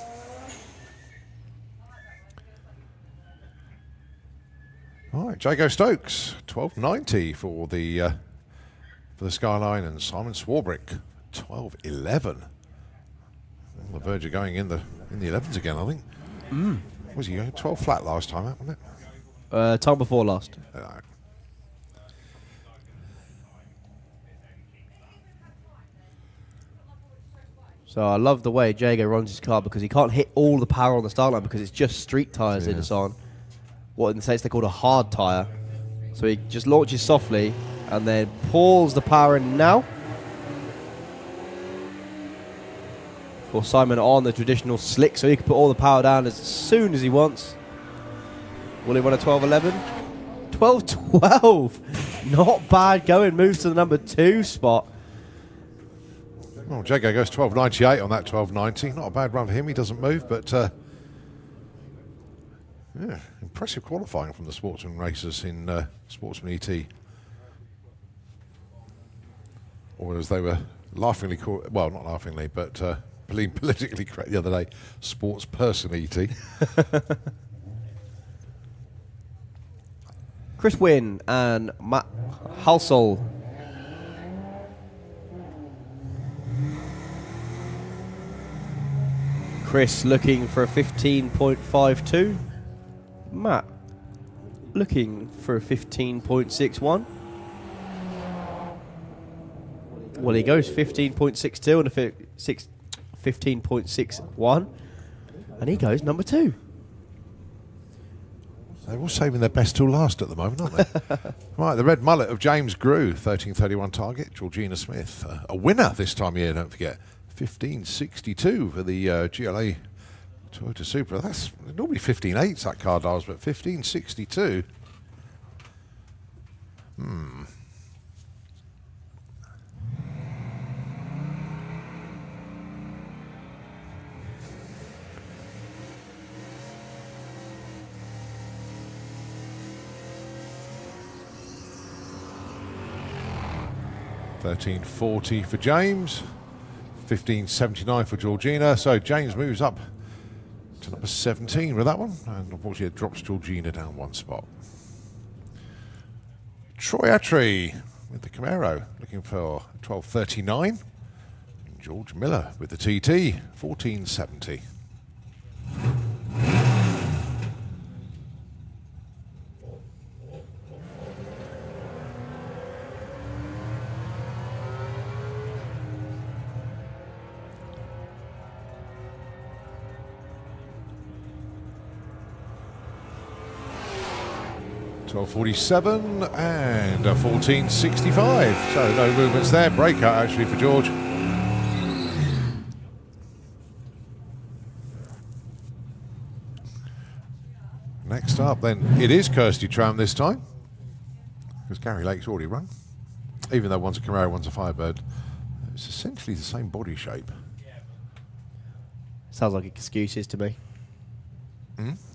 All right, Jago Stokes, 12.90 for the Skyline, and Simon Swarbrick, 12.11. On the verge of going in the 11s again, I think. Was he 12 flat last time, wasn't it? Time before last. So I love the way Jago runs his car because he can't hit all the power on the start line because it's just street tyres that it's on. What in the States they call a hard tyre. So he just launches softly and then pulls the power in now. For Simon on the traditional slick so he can put all the power down as soon as he wants. Will he run a 12.11? 12.12! Not bad going, moves to the number 2 spot. Well, Jago goes 12.98 on that 12.90. Not a bad run for him. He doesn't move, but yeah, impressive qualifying from the sportsman racers in Sportsman ET. Or as they were laughingly called, well, not laughingly, but politically correct the other day, sports person ET. Chris Wynn and Matt Halsall. Chris looking for a 15.52. Matt looking for a 15.61. Well, he goes 15.62 and a 15.61. And he goes number 2. They're all saving their best till last at the moment, aren't they? Right, the red mullet of James Grew, 13.31 target. Georgina Smith, a winner this time of year, don't forget. 15.62 for the GLA Toyota Supra. That's normally 15.8s that car does, but 15.62. Hmm. $13.40 for James. 15.79 for Georgina. So James moves up to number 17 with that one. And unfortunately it drops Georgina down 1 spot. Troy Attree with the Camaro looking for 12.39. And George Miller with the TT, 14.70. $12.47 and a 14.65. So no movements there. Breakout actually for George. Next up then, it is Kirsty Tram this time. Because Gary Lake's already run. Even though one's a Camaro, one's a Firebird. It's essentially the same body shape. Sounds like excuses to me.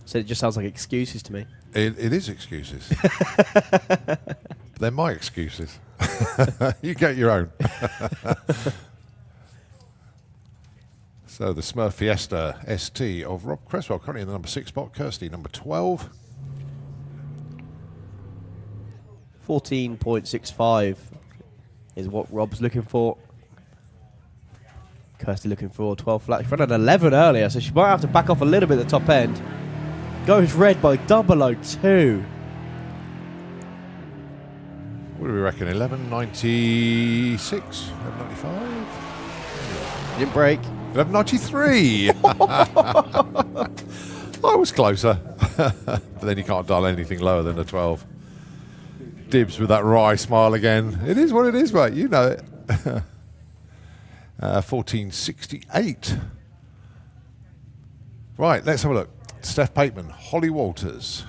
So it just sounds like excuses to me. It is excuses. They're my excuses. You get your own. So the Smurf Fiesta ST of Rob Cresswell, currently in the number 6 spot. Kirsty, number 12. 14.65 is what Rob's looking for. Kirsty looking for 12 flat. She ran an 11 earlier, so she might have to back off a little bit at the top end. Goes red by 002. What do we reckon? 11.96? 11.95? Didn't break. 11.93! I was closer. But then you can't dial anything lower than a 12. Dibs with that wry smile again. It is what it is, mate. You know it. 14.68. Right, let's have a look. Steph Pateman, Holly Walters.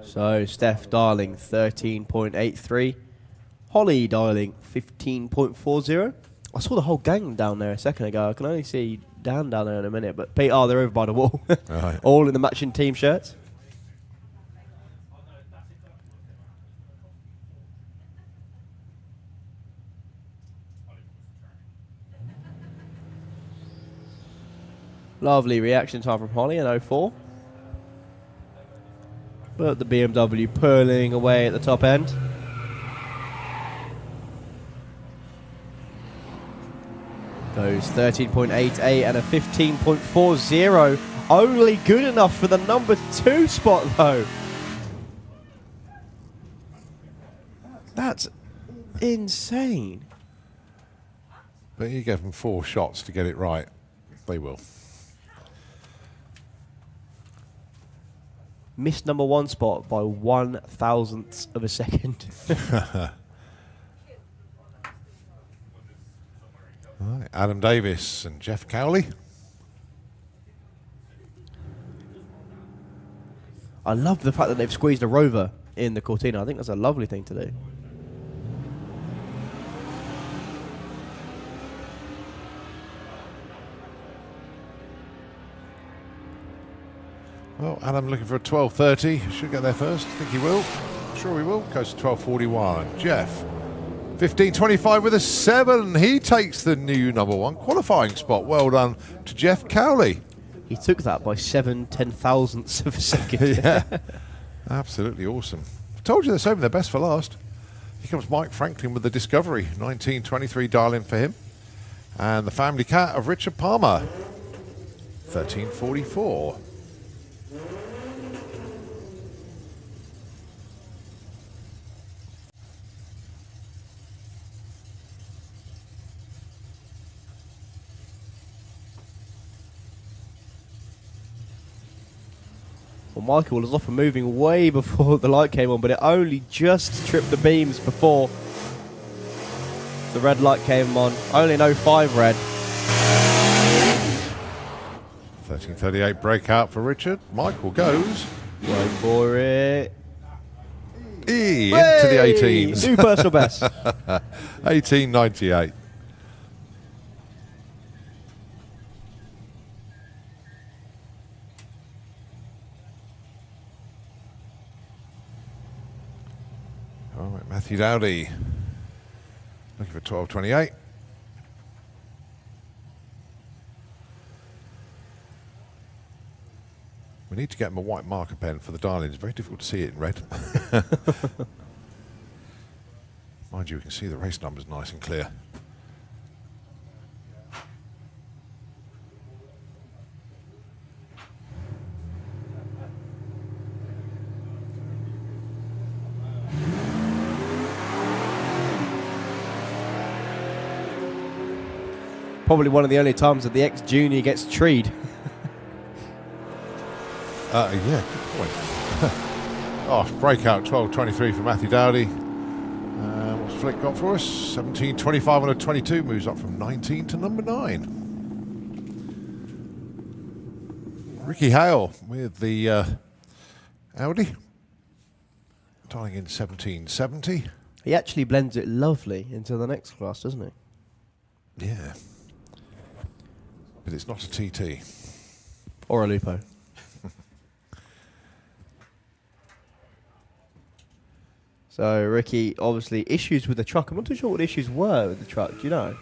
So Steph dialing 13.83. Holly dialing 15.40. I saw the whole gang down there a second ago. I can only see Dan down there in a minute, but they're over by the wall. Right. All in the matching team shirts. Lovely reaction time from Holly in 04. But the BMW purling away at the top end. Goes 13.88 and a 15.40. Only good enough for the number 2 spot, though. That's insane. But you give them 4 shots to get it right. They will. Missed number 1 spot by 1/1000th of a second. Right, Adam Davis and Jeff Cowley. I love the fact that they've squeezed a Rover in the Cortina. I think that's a lovely thing to do. Well, Adam looking for a 12:30. Should get there first. I think he will. Sure he will. Goes to 12:41. Jeff, 15.25 with a 7. He takes the new number 1 qualifying spot. Well done to Jeff Cowley. He took that by 7/10,000ths of a second. Yeah, absolutely awesome. I told you they're saving their best for last. Here comes Mike Franklin with the Discovery. 19.23 dial-in for him. And the family cat of Richard Palmer. 13.44. Well, Michael was off and moving way before the light came on, but it only just tripped the beams before the red light came on. Only an 05 red. 13.38 breakout for Richard. Michael goes. Go for it. Into the 18s. New personal best. 18.98. All right, Matthew Dowdy looking for 12.28. We need to get him a white marker pen for the dial-in. It's very difficult to see it in red. Mind you, we can see the race numbers nice and clear. Probably one of the only times that the ex-junior gets treed. Yeah, good point. Oh, breakout 12.23 for Matthew Dowdy. What's Flick got for us? 17.25 on a 22, moves up from 19 to number 9. Ricky Hale with the Audi. Dialing in 17.70. He actually blends it lovely into the next class, doesn't he? Yeah. But it's not a TT. Or a Lupo. So Ricky, obviously, issues with the truck. I'm not too sure what the issues were with the truck. Do you know?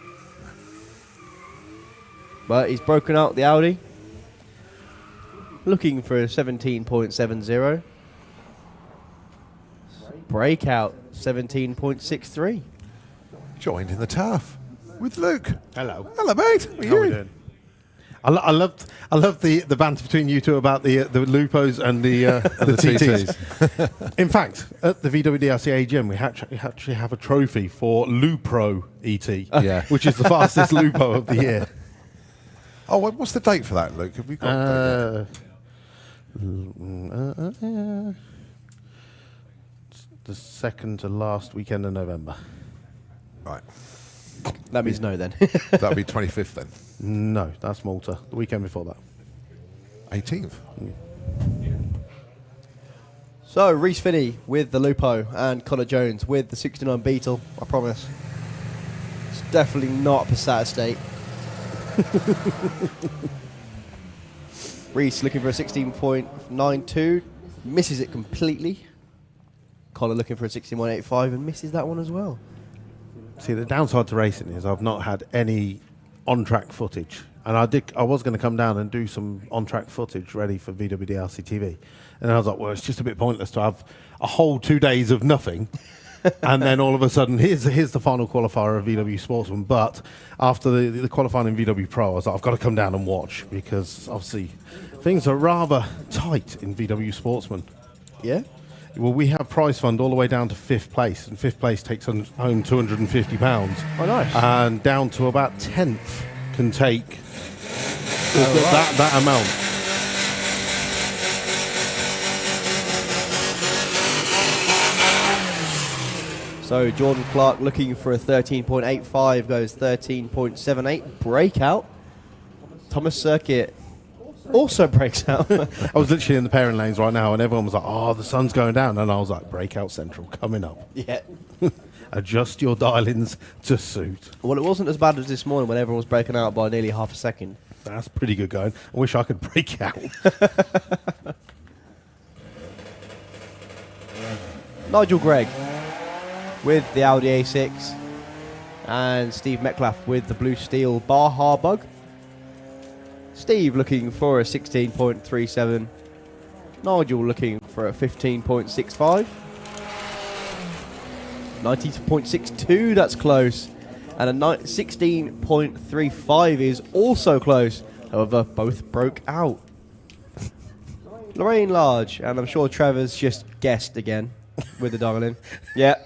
But he's broken out the Audi. Looking for a 17.70. Breakout 17.63. Joined in the tough with Luke. Hello. Hello, mate. How are How are we you? doing? I loved the banter between you two about the Lupos and the TTs. In fact, at the VWDRC AGM, we actually have a trophy for Lupro ET, which is the fastest Lupo of the year. Oh, what's the date for that, Luke? Have we got the The second to last weekend of November. Right. That means no then. That'll be 25th then. No, that's Malta. The weekend before that. 18th. So Reese Finney with the Lupo and Connor Jones with the 69 Beetle. I promise. It's definitely not a Passat estate. Reese looking for a 16.92. Misses it completely. Connor looking for a 16.85 and misses that one as well. See, the downside to racing is I've not had any on-track footage and I was going to come down and do some on-track footage ready for VWDRC TV, and I was like, well, it's just a bit pointless to have a whole 2 days of nothing, and then all of a sudden, here's the final qualifier of VW Sportsman. But after the qualifying in VW Pro, I was like, I've got to come down and watch, because obviously things are rather tight in VW Sportsman. Yeah. Well, we have prize fund all the way down to 5th place, and 5th place takes home £250. Oh, nice. And down to about 10th can take that amount. So Jordan Clark looking for a 13.85, goes 13.78, breakout. Thomas Circuit also breaks out. I was literally in the pairing lanes right now, and everyone was like, oh, the sun's going down. And I was like, breakout central coming up. Yeah. Adjust your dial-ins to suit. Well, it wasn't as bad as this morning when everyone was breaking out by nearly half a second. That's pretty good going. I wish I could break out. Nigel Gregg with the Audi A6 and Steve Metcalf with the Blue Steel Baja Bug. Steve looking for a 16.37. Nigel looking for a 15.65. 90.62, that's close. And a 16.35 is also close. However, both broke out. Lorraine Large, and I'm sure Trevor's just guessed again with the dial-in. Yeah.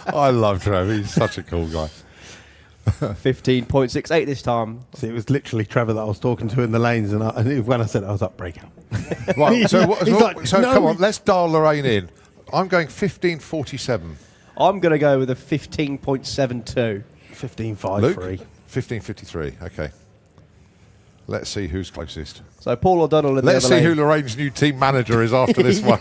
I love Trevor. He's such a cool guy. 15.68 this time. See, it was literally Trevor that I was talking to in the lanes, and when I said it, I was like, breakout. Right, so He's like, no. come on, let's dial Lorraine in. I'm going 15.47. I'm going to go with a 15.72. 15.53. Luke? 15.53, okay. Let's see who's closest. So Paul O'Donnell in the Let's other see who lane. Lorraine's new team manager is after this one.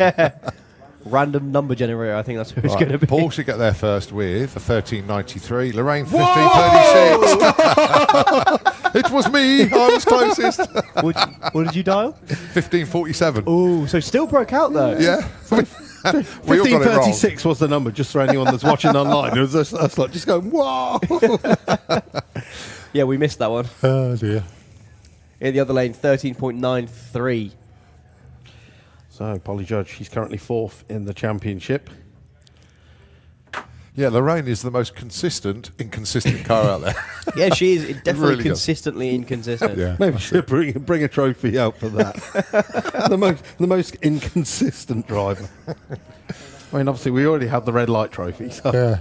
Random number generator, I think that's who it's Right, going to be. Paul should get there first with a 13.93. Lorraine, 15.36. It was me. I was closest. What did you dial? 15.47. Oh, so still broke out though. Yeah. We all got it wrong. 15.36 was the number, just for anyone that's watching online. It was us like just going, whoa. Yeah, we missed that one. Oh, dear. In the other lane, 13.93. So, Polly Judge, she's currently 4th in the championship. Yeah, Lorraine is the most inconsistent car out there. Yeah, she is definitely Really does. consistently inconsistent. Yeah. Maybe she'll bring a trophy out for that. the most inconsistent driver. I mean, obviously, we already have the red light trophy, so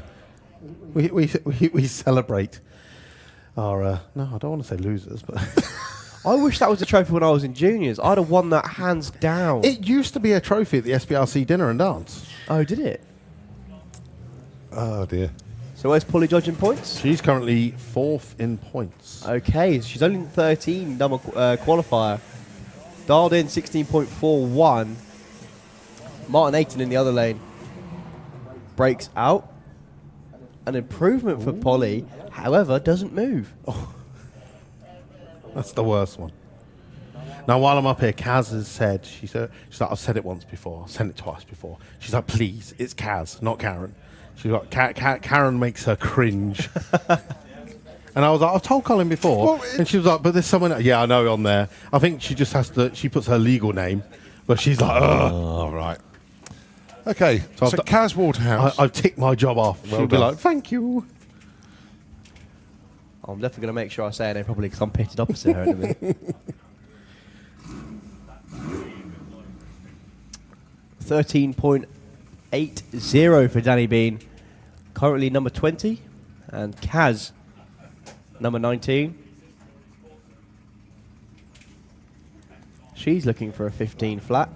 we celebrate our. No, I don't want to say losers, but I wish that was a trophy when I was in juniors. I'd have won that hands down. it used to be a trophy at the SBRC dinner and dance. Oh, did it? Oh, dear. So where's Polly Judge in points? She's currently 4th in points. Okay, she's only in 13 number qualifier. Dialed in 16.41. Martin Ayton in the other lane. Breaks out. An improvement for Polly, however, doesn't move. That's the worst one. Now, while I'm up here, Kaz has said, she's like, I've said it once before, I've said it twice before. She's like, please, it's Kaz, not Karen. She's like, Karen makes her cringe. And I was like, I've told Colin before. And she was like, but there's someone, yeah, I know on there. I think she just has to, she puts her legal name, but she's like, ugh. Oh, right. Okay, so I've Kaz Waterhouse. I've ticked my job off. Well She'll be done. like, thank you. I'm definitely going to make sure I say her name properly because I'm pitted opposite her in a minute. 13.80 for Danny Bean. Currently number 20. And Kaz, number 19. She's looking for a 15 flat.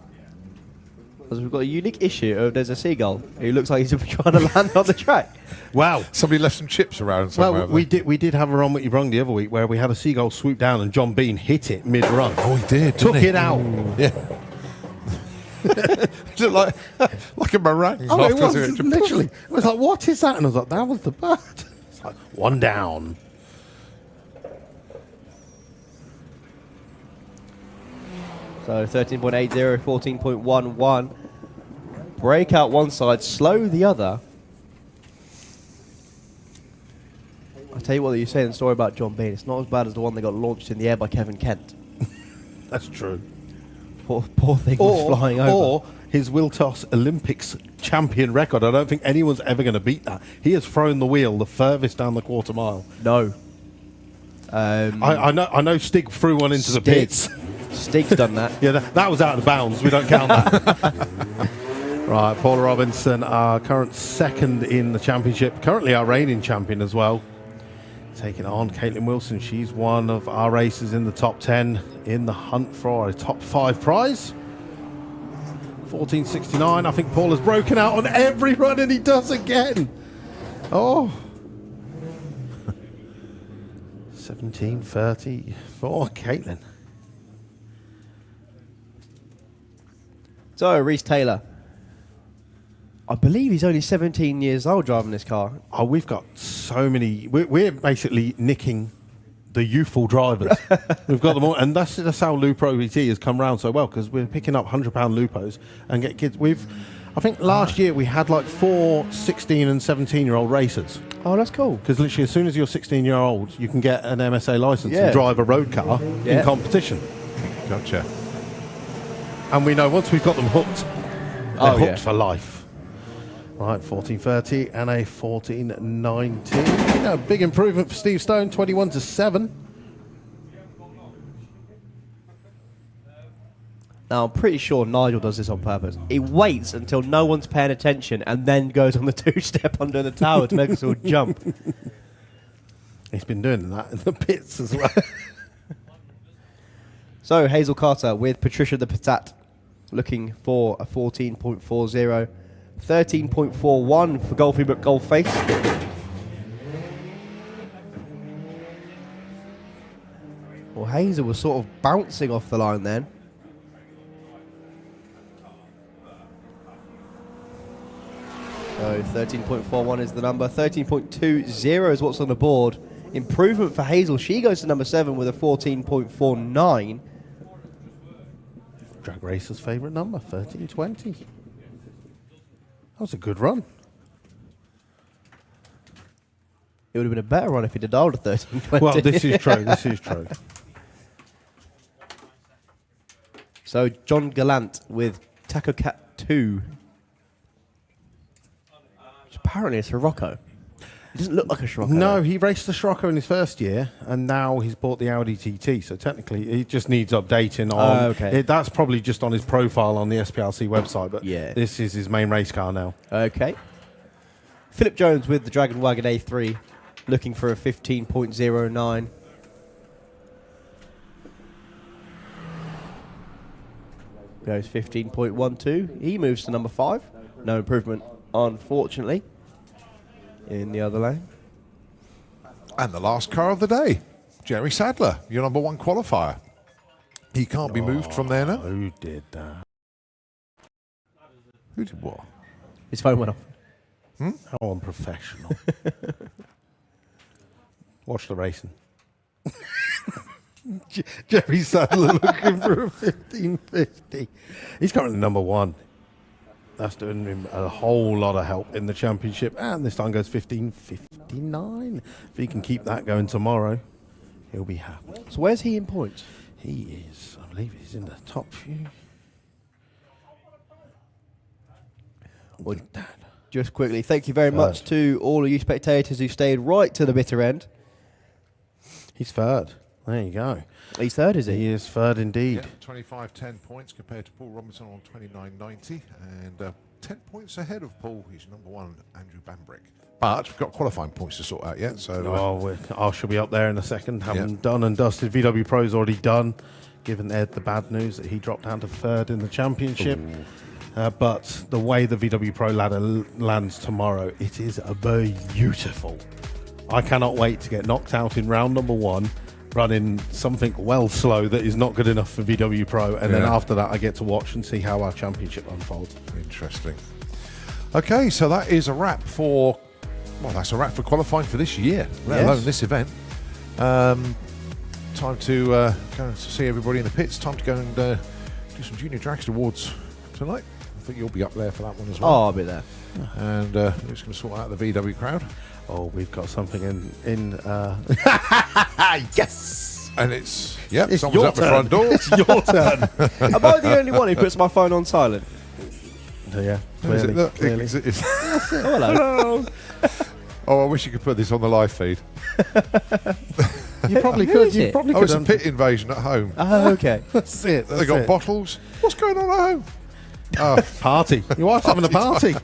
Because we've got a unique issue of there's a seagull who looks like he's trying to land on the track. Wow. Somebody left some chips around somewhere. Well, we did have a run with you wrong the other week where we had a seagull swoop down and John Bean hit it mid-run. Oh, he did. Took didn't he? it out. Yeah. Just like a meringue. Oh, it was afterwards. literally. I was like, what is that? And I was like, that was the bird. It's like, one down. So 13.80, 14.11. Break out one side, slow the other. I tell you what, you saying the story about John Bean. It's not as bad as the one that got launched in the air by Kevin Kent. That's true. Poor thing was flying over. Or his wheel toss Olympics champion record. I don't think anyone's ever going to beat that. He has thrown the wheel the furthest down the quarter mile. No. I know Stig threw one into the pits. Stig's done that. Yeah, that was out of bounds. We don't count that. Right, Paula Robinson, our current second in the championship. Currently our reigning champion as well. Taking on Caitlin Wilson. She's one of our racers in the top 10 in the hunt for a top 5 prize. 14.69. I think Paul has broken out on every run, and he does again. Oh. 17.30 for Caitlin. So, Reese Taylor. I believe he's only 17 years old driving this car. Oh, we've got so many. We're basically nicking the youthful drivers. We've got them all, and that's how Lupo ET has come round so well, because we're picking up £100 Lupos and get kids. I think last year we had like 4 16 and 17-year-old racers. Oh, that's cool. Because literally, as soon as you're 16-year-old, you can get an MSA license and drive a road car in competition. Gotcha. And we know once we've got them hooked, they're hooked for life. Right, 14.30 and a 14.19. A big improvement for Steve Stone, 21-7. Now, I'm pretty sure Nigel does this on purpose. He waits until no one's paying attention and then goes on the two-step under the tower to make us all jump. He's been doing that in the pits as well. So, Hazel Carter with Patricia the Patat looking for a 14.40. 13.41 for Golfy McGolface. Well, Hazel was sort of bouncing off the line then. So 13.41 is the number. 13.20 is what's on the board. Improvement for Hazel. She goes to number 7 with a 14.49. Drag Racer's favourite number, 13.20. That was a good run. It would have been a better run if he'd have dialed a 13.20. Well, this is true. This is true. So John Gallant with Taco Cat 2. Which apparently it's a Scirocco. It doesn't look like a Scirocco. No, he raced the Scirocco in his first year, and now he's bought the Audi TT. So technically, he just needs updating on. Okay. That's probably just on his profile on the SPLC website, but this is his main race car now. Okay. Philip Jones with the Dragon Wagon A3, looking for a 15.09. Goes 15.12. He moves to number 5. No improvement, unfortunately, in the other lane. And the last car of the day, Jerry Sadler, your number 1 qualifier. He can't be moved from there now. Who did that? Who did what? His phone went off. How unprofessional. Watch the racing. Jerry Sadler looking for a 15.50. He's currently number 1. That's doing him a whole lot of help in the championship. And this time goes 15.59. If he can keep that going tomorrow, he'll be happy. So where's he in points? He is, I believe he's in the top few. Well, just quickly, thank you very much to all of you spectators who stayed right to the bitter end. He's third. There you go. He's third, is he? He is third indeed. Yeah, 25.10 points compared to Paul Robinson on 29.90, and 10 points ahead of Paul. He's number 1, Andrew Bambrick. But we've got qualifying points to sort out yet. So I shall be up there in a second. Haven't done and dusted. VW Pro's already done, given Ed the bad news that he dropped down to third in the championship. But the way the VW Pro ladder lands tomorrow, it is beautiful. I cannot wait to get knocked out in round number 1, running something well slow that is not good enough for VW Pro, and then after that I get to watch and see how our championship unfolds. Interesting. Okay, so that is a wrap for, well, that's a wrap for qualifying for this year, let alone this event. Time to go and see everybody in the pits. Time to go and do some Junior Dragster Awards tonight. I think you'll be up there for that one as well. Oh, I'll be there. And we're just going to sort out the VW crowd. Oh, we've got something in. Yes. And it's someone's your at the turn. front door. It's your turn. Am I the only one who puts my phone on silent? Yeah, Is it? clearly. Look, clearly. Oh, hello. Oh, I wish you could put this on the live feed. You probably Who could. is You it? probably Oh, could. it's a pit invasion at home. Oh, okay. That's it. They That's got it. bottles. What's going on at home? Oh, Party. Your wife's having a party.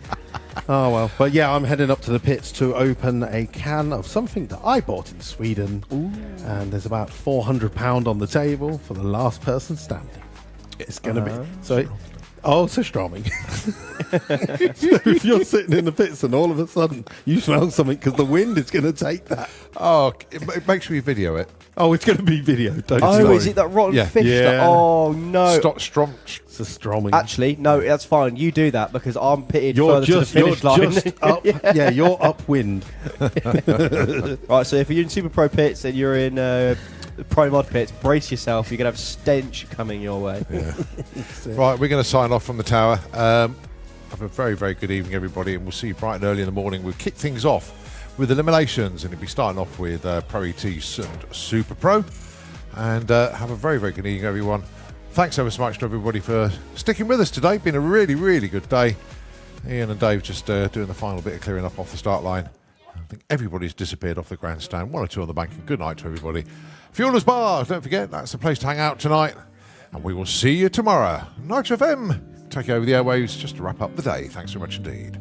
Oh, well. But yeah, I'm heading up to the pits to open a can of something that I bought in Sweden. Ooh. And there's about £400 on the table for the last person standing. It's going to be... So Surströmming. So if you're sitting in the pits and all of a sudden you smell something because the wind is going to take that. oh, make sure you video it. Oh, it's going to be video. Don't Oh, worry. is it that rotten Yeah. fish? Yeah. Oh, no. Stop strong. It's a Surströmming. Actually, no, that's fine. You do that because I'm pitted You're further just, to the finish you're line. just up. Yeah, you're upwind. Right, so if you're in Super Pro pits and you're in Pro Mod pits, brace yourself. You're going to have stench coming your way. Right, we're going to sign off from the tower. Have a very, very good evening, everybody, and we'll see you bright and early in the morning. We'll kick things off with eliminations, and it'll be starting off with Pro ET and Super Pro. And have a very, very good evening, everyone. Thanks ever so much to everybody for sticking with us today. Been a really, really good day. Ian and Dave just doing the final bit of clearing up off the start line. I think everybody's disappeared off the grandstand. 1 or 2 on the bank. And good night to everybody. Fuelers Bar, don't forget, that's the place to hang out tonight. And we will see you tomorrow. Nitro FM, take over the airwaves just to wrap up the day. Thanks very much indeed.